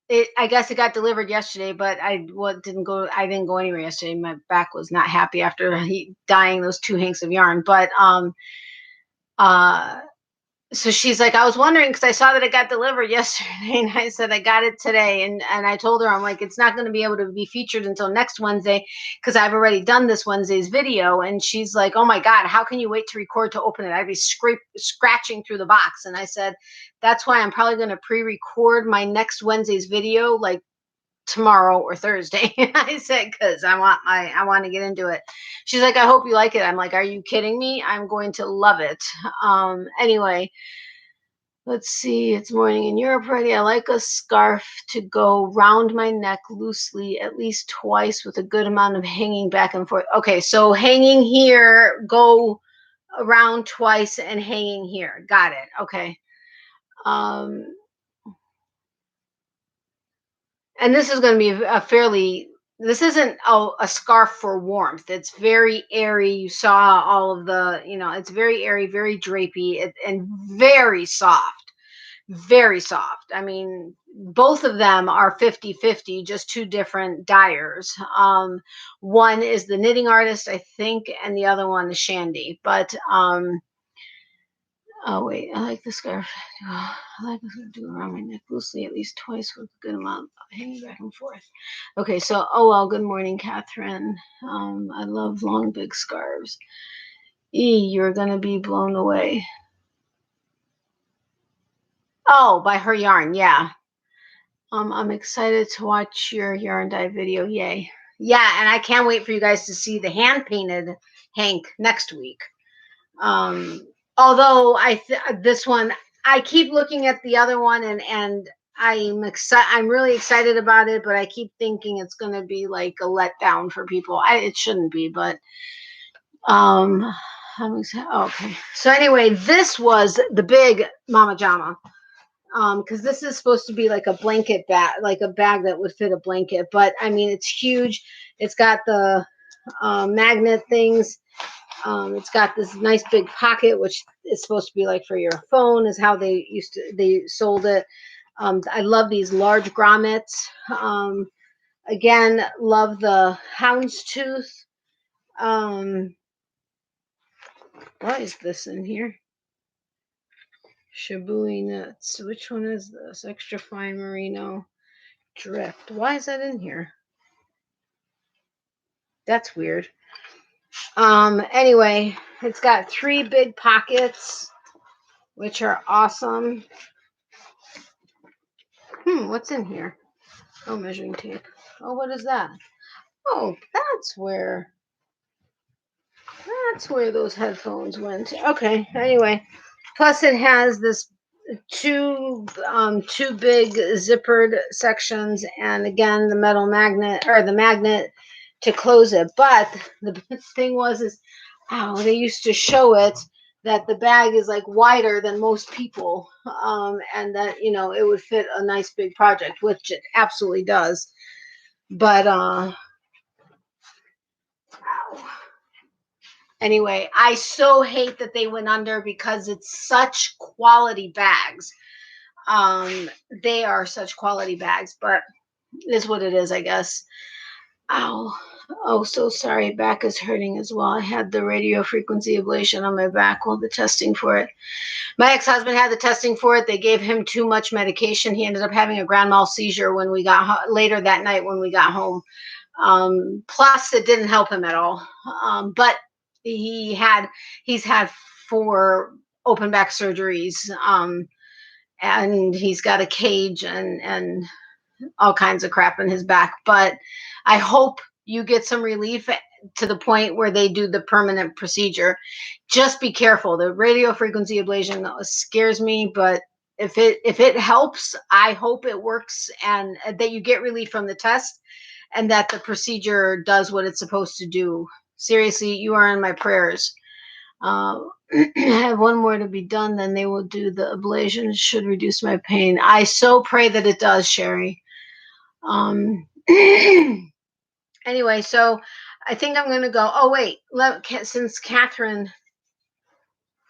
I guess it got delivered yesterday, but I didn't go anywhere yesterday. My back was not happy after dyeing those 2 hanks of yarn. But so she's like, I was wondering, because I saw that it got delivered yesterday, and I said I got it today, and I told her, I'm like, it's not going to be able to be featured until next Wednesday because I've already done this Wednesday's video. And she's like, oh my God, how can you wait to record to open it? I'd be scratching through the box. And I said, that's why I'm probably going to pre-record my next Wednesday's video like tomorrow or Thursday. I said, because I want to get into it. She's like, I hope you like it. I'm like, are you kidding me? I'm going to love it. Anyway, let's see. It's morning in Europe already. I like a scarf to go round my neck loosely at least twice with a good amount of hanging back and forth. Okay, so hanging here, go around twice, and hanging here. Got it. Okay. And this is going to be this isn't a scarf for warmth. It's very airy. You saw all of the, it's very airy, very drapey, and very soft. Very soft. I mean, both of them are 50-50, just 2 different dyers. One is the Knitting Artist, I think, and the other one is Shandy. But oh wait, I like the scarf. I like this to do around my neck loosely at least twice with a good amount of hanging back and forth. Okay, so good morning, Catherine. I love long big scarves. You're gonna be blown away. Oh, by her yarn, yeah. I'm excited to watch your yarn dye video. Yay. Yeah, and I can't wait for you guys to see the hand painted Hank next week. Although this one, I keep looking at the other one and I'm really excited about it, but I keep thinking it's going to be like a letdown for people. It shouldn't be, but okay. So anyway, this was the big Mama Jama. Because this is supposed to be like a blanket bag, like a bag that would fit a blanket. But I mean, it's huge. It's got the magnet things. It's got this nice big pocket, which is supposed to be like for your phone, is how they sold it. I love these large grommets. Again, love the houndstooth. What is this in here? Shibui nuts. Which one is this? Extra fine merino drift. Why is that in here? That's weird. Anyway, it's got 3 big pockets, which are awesome. What's in here? Oh, measuring tape. Oh, what is that? Oh, that's where those headphones went. Okay, anyway. Plus it has this two big zippered sections, and again the metal magnet, or the magnet to close it. But the thing is they used to show it that the bag is like wider than most people, and that it would fit a nice big project, which it absolutely does. But anyway, I so hate that they went under, because it's such quality bags. They are such quality bags, but it is what it is, I guess. Oh, so sorry. Back is hurting as well. I had the radio frequency ablation on my back while the testing for it. My ex-husband had the testing for it. They gave him too much medication. He ended up having a grand mal seizure when we got later that night when we got home. Plus, it didn't help him at all. But he's had 4 open back surgeries. And he's got a cage and all kinds of crap in his back. But I hope you get some relief to the point where they do the permanent procedure. Just be careful. The radio frequency ablation scares me, but if it helps, I hope it works, and that you get relief from the test, and that the procedure does what it's supposed to do. Seriously, you are in my prayers. I have 1 more to be done, then they will do the ablation. Should reduce my pain. I so pray that it does, Sherry. Anyway, so I think I'm going to go. Oh, wait. Since Catherine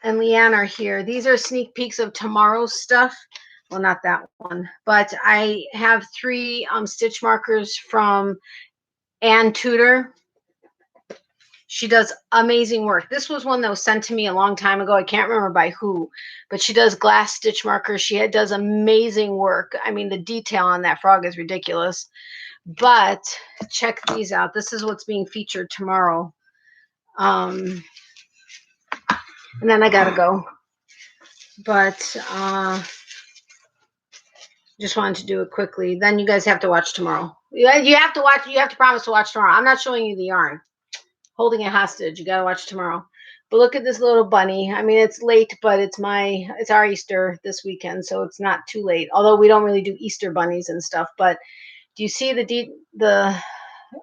and Leanne are here, these are sneak peeks of tomorrow's stuff. Well, not that one. But I have 3 stitch markers from Ann Tudor. She does amazing work. This was one that was sent to me a long time ago. I can't remember by who, but she does glass stitch markers. She does amazing work. I mean, the detail on that frog is ridiculous. But check these out. This is what's being featured tomorrow. And then I gotta go. But just wanted to do it quickly. Then you guys have to watch tomorrow. You have to watch. You have to promise to watch tomorrow. I'm not showing you the yarn. Holding it hostage. You gotta watch tomorrow. But look at this little bunny. I mean, it's late, but it's our Easter this weekend, so it's not too late. Although we don't really do Easter bunnies and stuff. But do you see the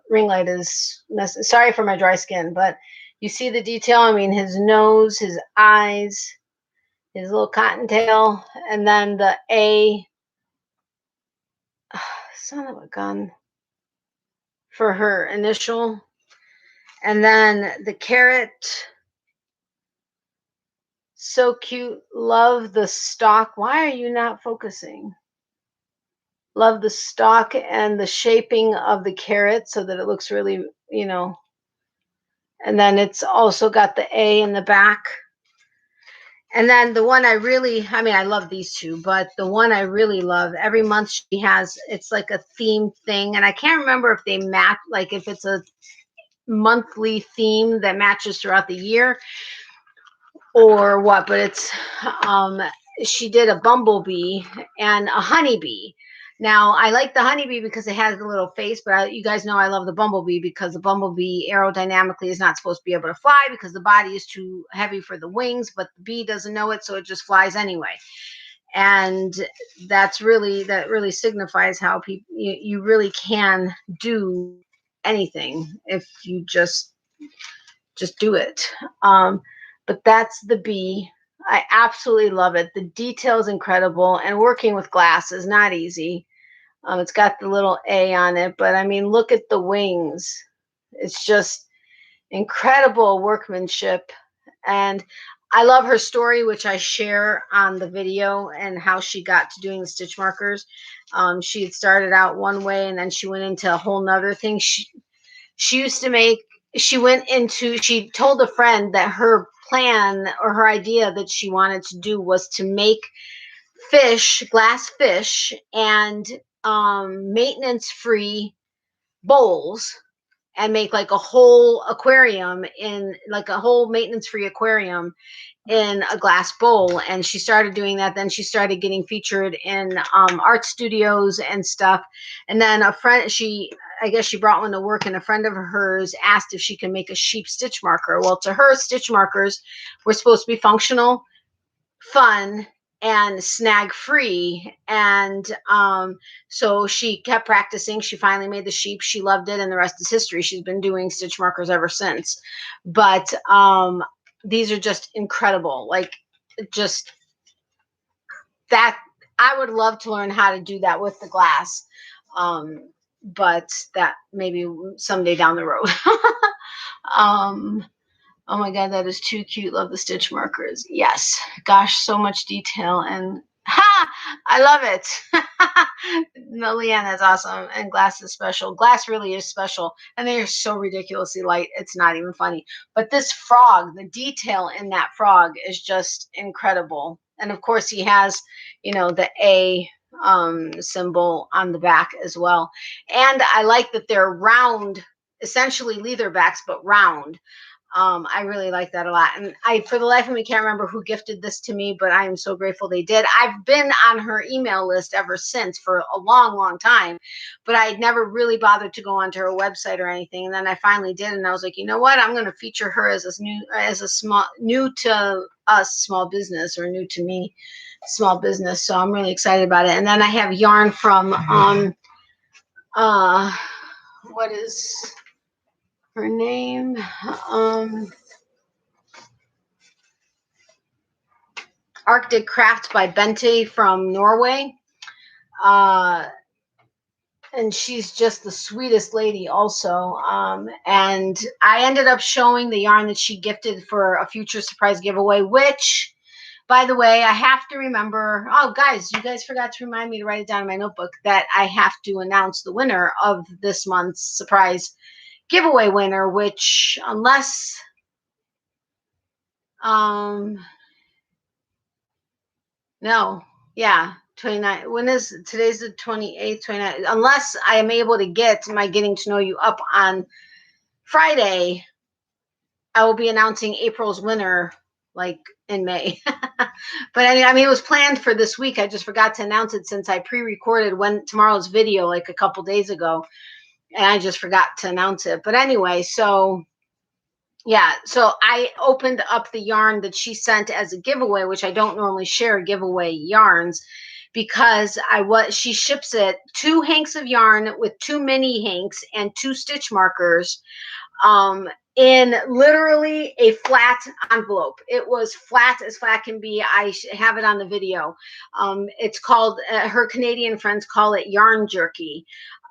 ring light is sorry for my dry skin, but you see the detail? I mean, his nose, his eyes, his little cottontail, and then the A. Son of a gun. For her initial. And then the carrot. So cute. Love the stalk. Why are you not focusing? Love the stalk and the shaping of the carrot so that it looks really, And then it's also got the A in the back. And then the one I love these 2, but the one I really love, every month she has, it's like a themed thing. And I can't remember if they match, like if it's a monthly theme that matches throughout the year or what, but it's, she did a bumblebee and a honeybee. Now, I like the honeybee because it has the little face, but you guys know I love the bumblebee because the bumblebee aerodynamically is not supposed to be able to fly because the body is too heavy for the wings, but the bee doesn't know it, so it just flies anyway. And that really signifies how people you really can do anything if you just do it. But that's the bee. I absolutely love it. The detail is incredible, and working with glass is not easy. It's got the little A on it, but I mean, look at the wings. It's just incredible workmanship. And I love her story, which I share on the video, and how she got to doing the stitch markers. She had started out one way, and then she went into a whole nother thing. She used to make, she told a friend that her plan or her idea that she wanted to do was to make glass fish, and maintenance free bowls, and make like a whole aquarium like a whole maintenance free aquarium in a glass bowl. And she started doing that. Then she started getting featured in art studios and stuff. And then I guess she brought one to work, and a friend of hers asked if she could make a sheep stitch marker. Well, to her, stitch markers were supposed to be functional, fun, and snag free. And so she kept practicing. She finally made the sheep. She loved it, and the rest is history. She's been doing stitch markers ever since. But these are just incredible. Like, just that, I would love to learn how to do that with the glass. But that maybe someday down the road. Oh my God, that is too cute. Love the stitch markers. Yes. Gosh, so much detail. And I love it. No, Leanne, that's awesome. And glass is special. Glass really is special. And they are so ridiculously light. It's not even funny. But this frog, the detail in that frog is just incredible. And of course, he has, the A symbol on the back as well. And I like that they're round, essentially leatherbacks, but round. I really like that a lot. And for the life of me, can't remember who gifted this to me, but I am so grateful they did. I've been on her email list ever since for a long, long time, but I had never really bothered to go onto her website or anything. And then I finally did, and I was like, you know what? I'm going to feature her as new to us small business, or new to me small business. So I'm really excited about it. And then I have yarn from what is her name? Arctic Crafts by Bente from Norway. And she's just the sweetest lady also. And I ended up showing the yarn that she gifted for a future surprise giveaway, which, by the way, I have to remember. Oh, guys, you guys forgot to remind me to write it down in my notebook that I have to announce the winner of this month's surprise giveaway winner, which, unless no, yeah, 29. Today's the 28th, 29th. Unless I am able to get my getting to know you up on Friday, I will be announcing April's winner like in May. But I mean, it was planned for this week. I just forgot to announce it since I pre-recorded tomorrow's video like a couple days ago, and I just forgot to announce it. But anyway, so yeah, so I opened up the yarn that she sent as a giveaway, which I don't normally share giveaway yarns, because she ships it 2 hanks of yarn with 2 mini hanks and 2 stitch markers in literally a flat envelope. It was flat as flat can be. I have it on the video. It's called, her Canadian friends call it yarn jerky.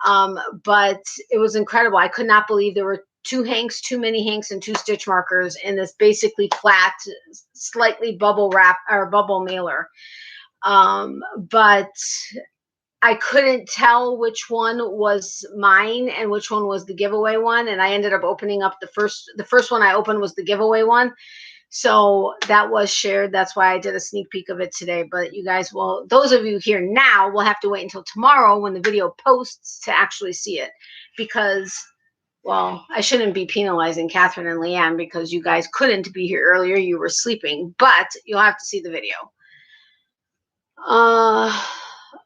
But it was incredible. I could not believe there were 2 hanks, 2 mini hanks, and 2 stitch markers in this basically flat, slightly bubble wrap or bubble mailer. But I couldn't tell which one was mine and which one was the giveaway one. And I ended up opening up the first one I opened was the giveaway one. So that was shared. That's why I did a sneak peek of it today. But you guys will, those of you here now will have to wait until tomorrow when the video posts to actually see it, because, well, I shouldn't be penalizing Catherine and Leanne because you guys couldn't be here earlier. You were sleeping, but you'll have to see the video.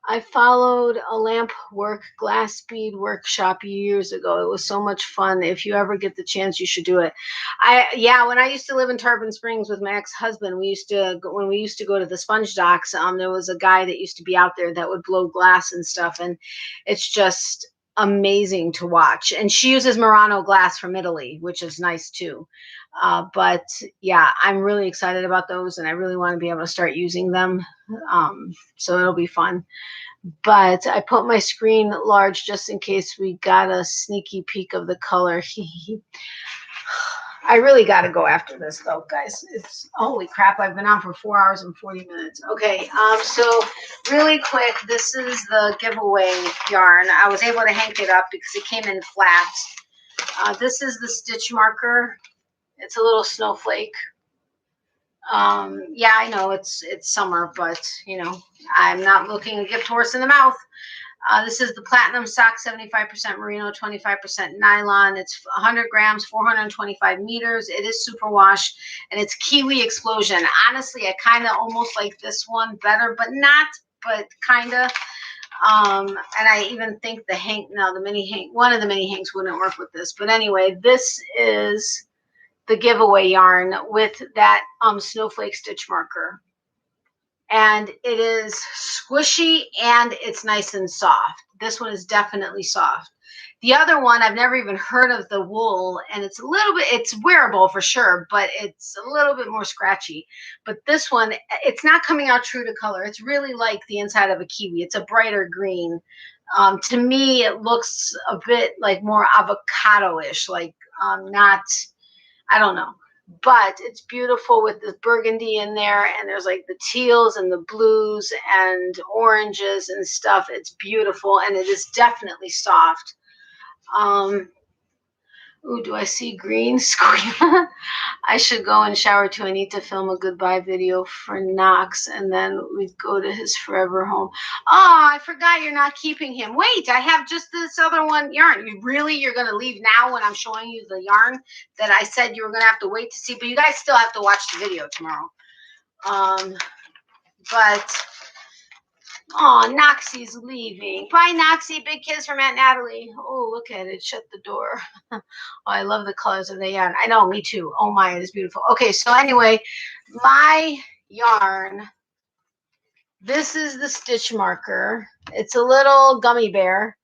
I followed a lamp work glass bead workshop years ago. It was so much fun. If you ever get the chance, you should do it. When I used to live in Tarpon Springs with my ex-husband, when we used to go to the sponge docks, there was a guy that used to be out there that would blow glass and stuff, and it's just amazing to watch. And she uses Murano glass from Italy, which is nice too. But yeah, I'm really excited about those, and I really want to be able to start using them. So it'll be fun. But I put my screen large just in case we got a sneaky peek of the color. I really got to go after this though, guys. It's holy crap. I've been on for 4 hours and 40 minutes. Okay. So really quick, this is the giveaway yarn. I was able to hank it up because it came in flat. This is the stitch marker. It's a little snowflake. Yeah, I know it's summer, but you know, I'm not looking a gift horse in the mouth. This is the Platinum Sock, 75% merino, 25% nylon. It's 100 grams, 425 meters. It is superwash, and it's Kiwi Explosion. Honestly, I kind of almost like this one better, but not, but kind of. And I even think the mini hank, one of the mini hanks wouldn't work with this. But anyway, this is the giveaway yarn with that snowflake stitch marker. And it is squishy and it's nice and soft. This one is definitely soft. The other one, I've never even heard of the wool, and it's a little bit, it's wearable for sure, but it's a little bit more scratchy. But this one, it's not coming out true to color. It's really like the inside of a kiwi. It's a brighter green. To me, it looks a bit like more avocado-ish, like not, I don't know. But it's beautiful with the burgundy in there, and there's like the teals and the blues and oranges and stuff. It's beautiful, and it is definitely soft. Ooh, do I see green? I should go and shower too. I need to film a goodbye video for Knox, and then we go to his forever home. Oh, I forgot you're not keeping him. Wait, I have just this other one yarn. You're going to leave now when I'm showing you the yarn that I said you were going to have to wait to see, but you guys still have to watch the video tomorrow. But oh, Noxie's leaving. Bye, Noxie. Big kiss from Aunt Natalie. Oh, look at it. Shut the door. Oh, I love the colors of the yarn. I know, me too. Oh my, it is beautiful. Okay, so anyway, my yarn. This is the stitch marker. It's a little gummy bear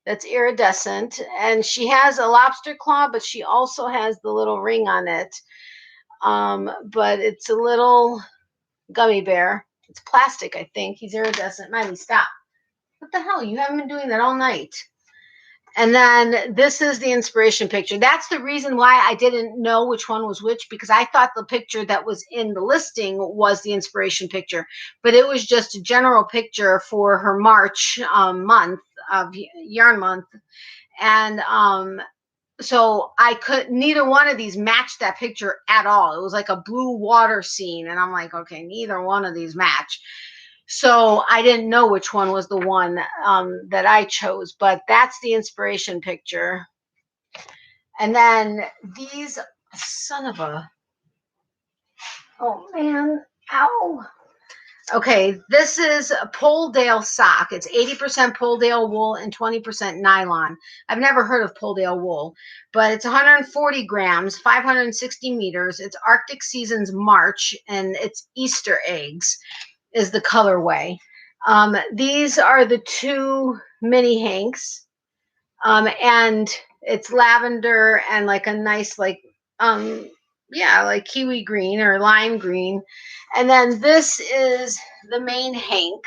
that's iridescent. And she has a lobster claw, but she also has the little ring on it. But it's a little gummy bear. It's plastic, I think. He's iridescent. Miley, stop. What the hell? You haven't been doing that all night. And then this is the inspiration picture. That's the reason why I didn't know which one was which, because I thought the picture that was in the listing was the inspiration picture. But it was just a general picture for her March month of yarn month. And so neither one of these matched that picture at all. It was like a blue water scene. And I'm like, okay, neither one of these match. So I didn't know which one was the one that I chose, but that's the inspiration picture. And then these, son of a, oh man, ow. Okay, this is a Polldale sock. It's 80% Polldale wool and 20% nylon. I've never heard of Polldale wool, but it's 140 grams, 560 meters. It's Arctic Seasons March, and it's Easter eggs is the colorway. These are the two mini hanks, and it's lavender and like a nice like kiwi green or lime green. And then this is the main hank,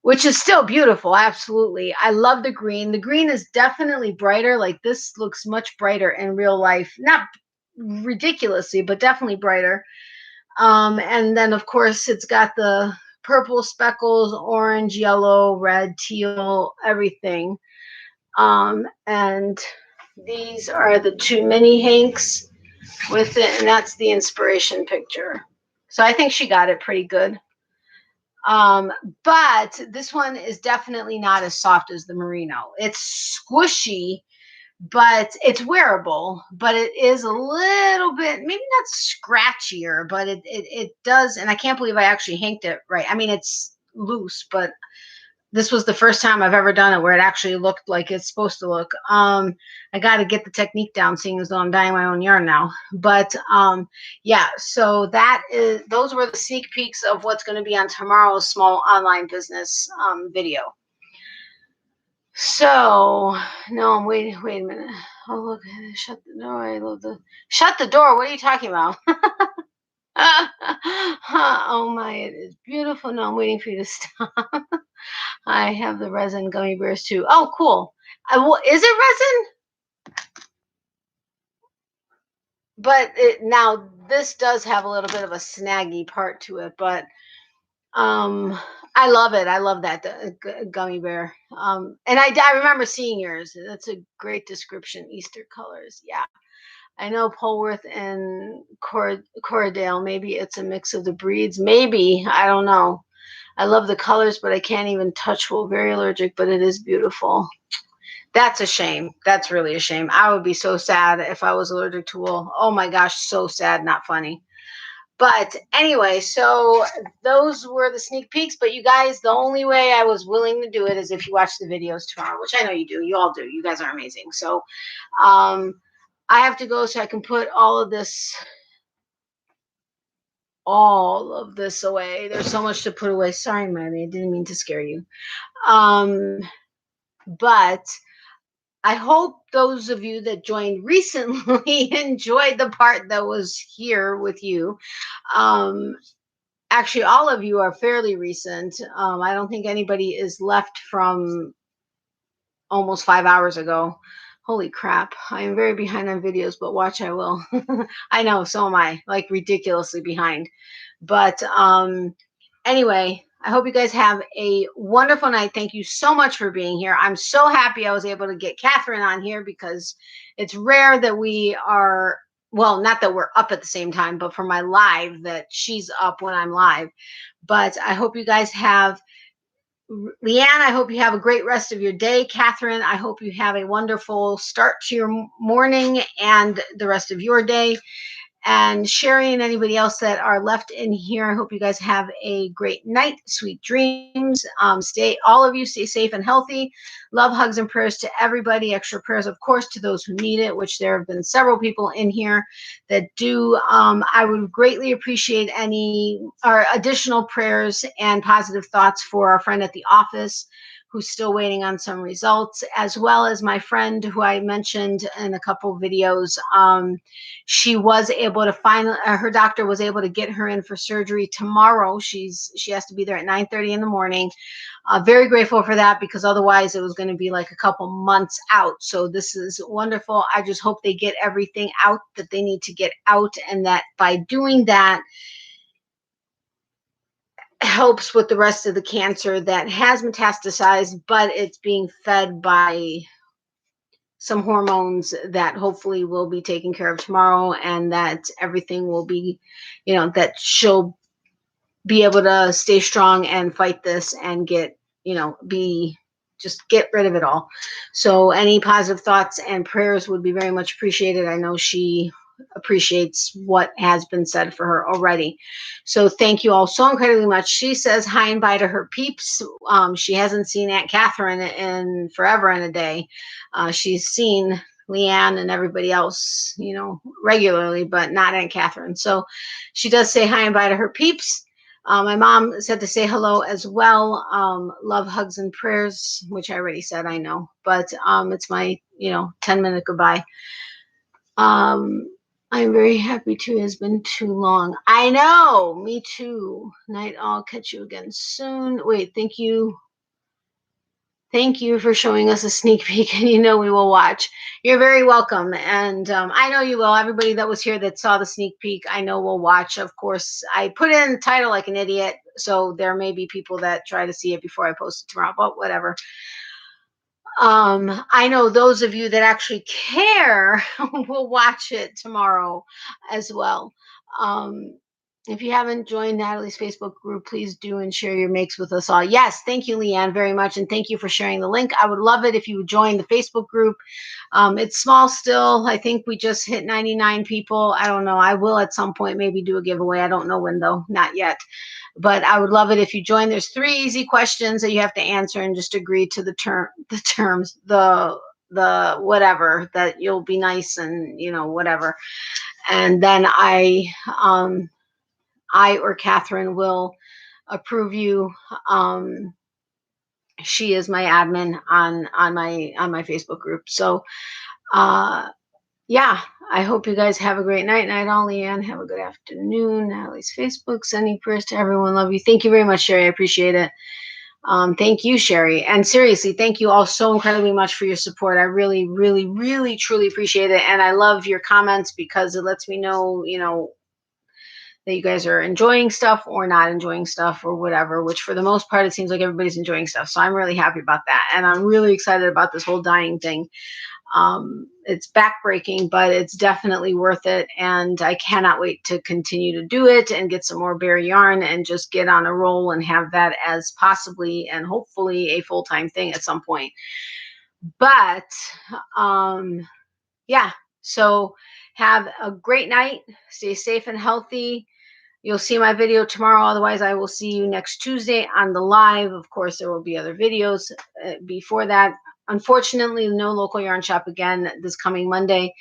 which is still beautiful. Absolutely. I love the green. The green is definitely brighter. Like this looks much brighter in real life. Not ridiculously, but definitely brighter. And then of course it's got the purple speckles, orange, yellow, red, teal, everything. And these are the two mini hanks with it, and that's the inspiration picture. So I think she got it pretty good. But this one is definitely not as soft as the merino. It's squishy, but it's wearable, but it is a little bit, maybe not scratchier, but it does. And I can't believe I actually hanked it right. I mean, it's loose, but this was the first time I've ever done it where it actually looked like it's supposed to look. I got to get the technique down, seeing as though I'm dyeing my own yarn now. But yeah, so those were the sneak peeks of what's going to be on tomorrow's small online business video. So no, I'm waiting. Wait a minute. Oh look, shut the door. I love the shut the door. What are you talking about? Oh my, it is beautiful. No, I'm waiting for you to stop. I have the resin gummy bears too. Oh, cool. Is it resin? But now this does have a little bit of a snaggy part to it, but I love it. I love that gummy bear. And I remember seeing yours. That's a great description. Easter colors. Yeah. I know Polworth and Corriedale. Maybe it's a mix of the breeds. Maybe. I don't know. I love the colors, but I can't even touch wool. Very allergic, but it is beautiful. That's a shame. That's really a shame. I would be so sad if I was allergic to wool. Oh my gosh, so sad, not funny. But anyway, so those were the sneak peeks. But you guys, the only way I was willing to do it is if you watch the videos tomorrow, which I know you do. You all do. You guys are amazing. So I have to go so I can put all of this away. There's so much to put away. Sorry, Mommy. I didn't mean to scare you. But I hope those of you that joined recently enjoyed the part that was here with you. Actually, all of you are fairly recent. I don't think anybody is left from almost 5 hours ago. Holy crap. I am very behind on videos, but watch, I will. I know, so am I, like ridiculously behind. But anyway, I hope you guys have a wonderful night. Thank you so much for being here. I'm so happy I was able to get Catherine on here because it's rare that we are, well, not that we're up at the same time, but for my live that she's up when I'm live. But I hope you guys have, Leanne, I hope you have a great rest of your day. Catherine, I hope you have a wonderful start to your morning and the rest of your day. And Sherry and anybody else that are left in here, I hope you guys have a great night, sweet dreams. All of you stay safe and healthy. Love, hugs, and prayers to everybody. Extra prayers, of course, to those who need it, which there have been several people in here that do. I would greatly appreciate any additional prayers and positive thoughts for our friend at the office who's still waiting on some results, as well as my friend who I mentioned in a couple of videos. She was able to her doctor was able to get her in for surgery tomorrow. She has to be there at 9:30 in the morning. Very grateful for that because otherwise it was going to be like a couple months out. So this is wonderful. I just hope they get everything out that they need to get out, and that by doing that, helps with the rest of the cancer that has metastasized, but it's being fed by some hormones that hopefully will be taken care of tomorrow, and that everything will be, that she'll be able to stay strong and fight this and get, just get rid of it all. So any positive thoughts and prayers would be very much appreciated. I know she appreciates what has been said for her already. So thank you all so incredibly much. She says hi and bye to her peeps. She hasn't seen Aunt Catherine in forever and a day. She's seen Leanne and everybody else, regularly, but not Aunt Catherine. So she does say hi and bye to her peeps. My mom said to say hello as well. Love, hugs, and prayers, which I already said, I know, but it's my 10-minute goodbye. I'm very happy too. It has been too long. I know. Me too. Night. I'll catch you again soon. Wait, thank you. Thank you for showing us a sneak peek, and we will watch. You're very welcome, and I know you will. Everybody that was here that saw the sneak peek, I know will watch. Of course, I put in the title like an idiot, so there may be people that try to see it before I post it tomorrow, but whatever. I know those of you that actually care will watch it tomorrow as well. If you haven't joined Natalie's Facebook group, please do and share your makes with us all. Yes, thank you, Leanne, very much. And thank you for sharing the link. I would love it if you would join the Facebook group. It's small still. I think we just hit 99 people. I don't know. I will at some point maybe do a giveaway. I don't know when though, not yet. But I would love it if you join. There's 3 easy questions that you have to answer and just agree to the terms, the whatever, that you'll be nice and whatever. And then I or Catherine will approve you. She is my admin on my Facebook group. So yeah, I hope you guys have a great night. Night all, Leanne. Have a good afternoon. Natalie's Facebook. Sending prayers to everyone. Love you. Thank you very much, Sherry. I appreciate it. Thank you, Sherry. And seriously, thank you all so incredibly much for your support. I really, really, really, truly appreciate it. And I love your comments because it lets me know, that you guys are enjoying stuff or not enjoying stuff or whatever, which for the most part, it seems like everybody's enjoying stuff. So I'm really happy about that. And I'm really excited about this whole dying thing. It's backbreaking, but it's definitely worth it. And I cannot wait to continue to do it and get some more bear yarn and just get on a roll and have that as possibly and hopefully a full-time thing at some point. But yeah, so have a great night. Stay safe and healthy. You'll see my video tomorrow. Otherwise, I will see you next Tuesday on the live. Of course, there will be other videos before that. Unfortunately, no local yarn shop again this coming Monday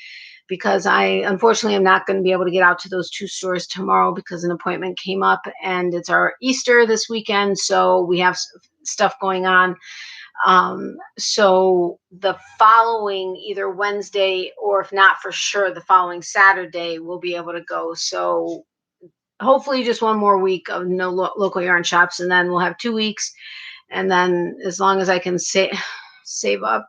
because I unfortunately am not going to be able to get out to those 2 stores tomorrow because an appointment came up and it's our Easter this weekend. So we have stuff going on. So the following either Wednesday or if not for sure, the following Saturday, we'll be able to go. So hopefully just 1 more week of no local yarn shops, and then we'll have 2 weeks. And then as long as I can save up,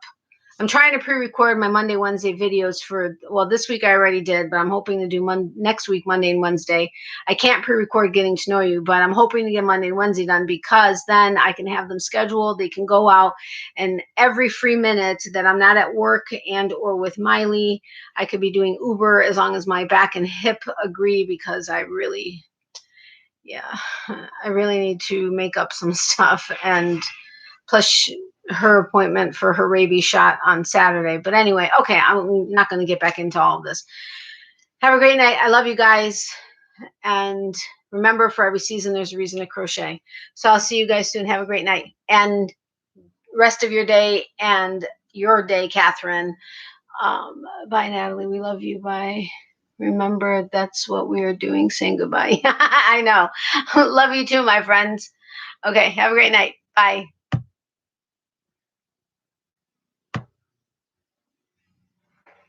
I'm trying to pre-record my Monday, Wednesday videos for, well, this week I already did, but I'm hoping to do next week, Monday and Wednesday. I can't pre-record Getting to Know You, but I'm hoping to get Monday and Wednesday done because then I can have them scheduled. They can go out, and every free minute that I'm not at work and or with Miley, I could be doing Uber as long as my back and hip agree, because I really need to make up some stuff. And plus her appointment for her rabies shot on Saturday. But anyway, okay, I'm not going to get back into all of this. Have a great night. I love you guys. And remember, for every season, there's a reason to crochet. So I'll see you guys soon. Have a great night. And rest of your day and your day, Catherine. Bye, Natalie. We love you. Bye. Remember, that's what we are doing, saying goodbye. I know. Love you too, my friends. Okay, have a great night. Bye.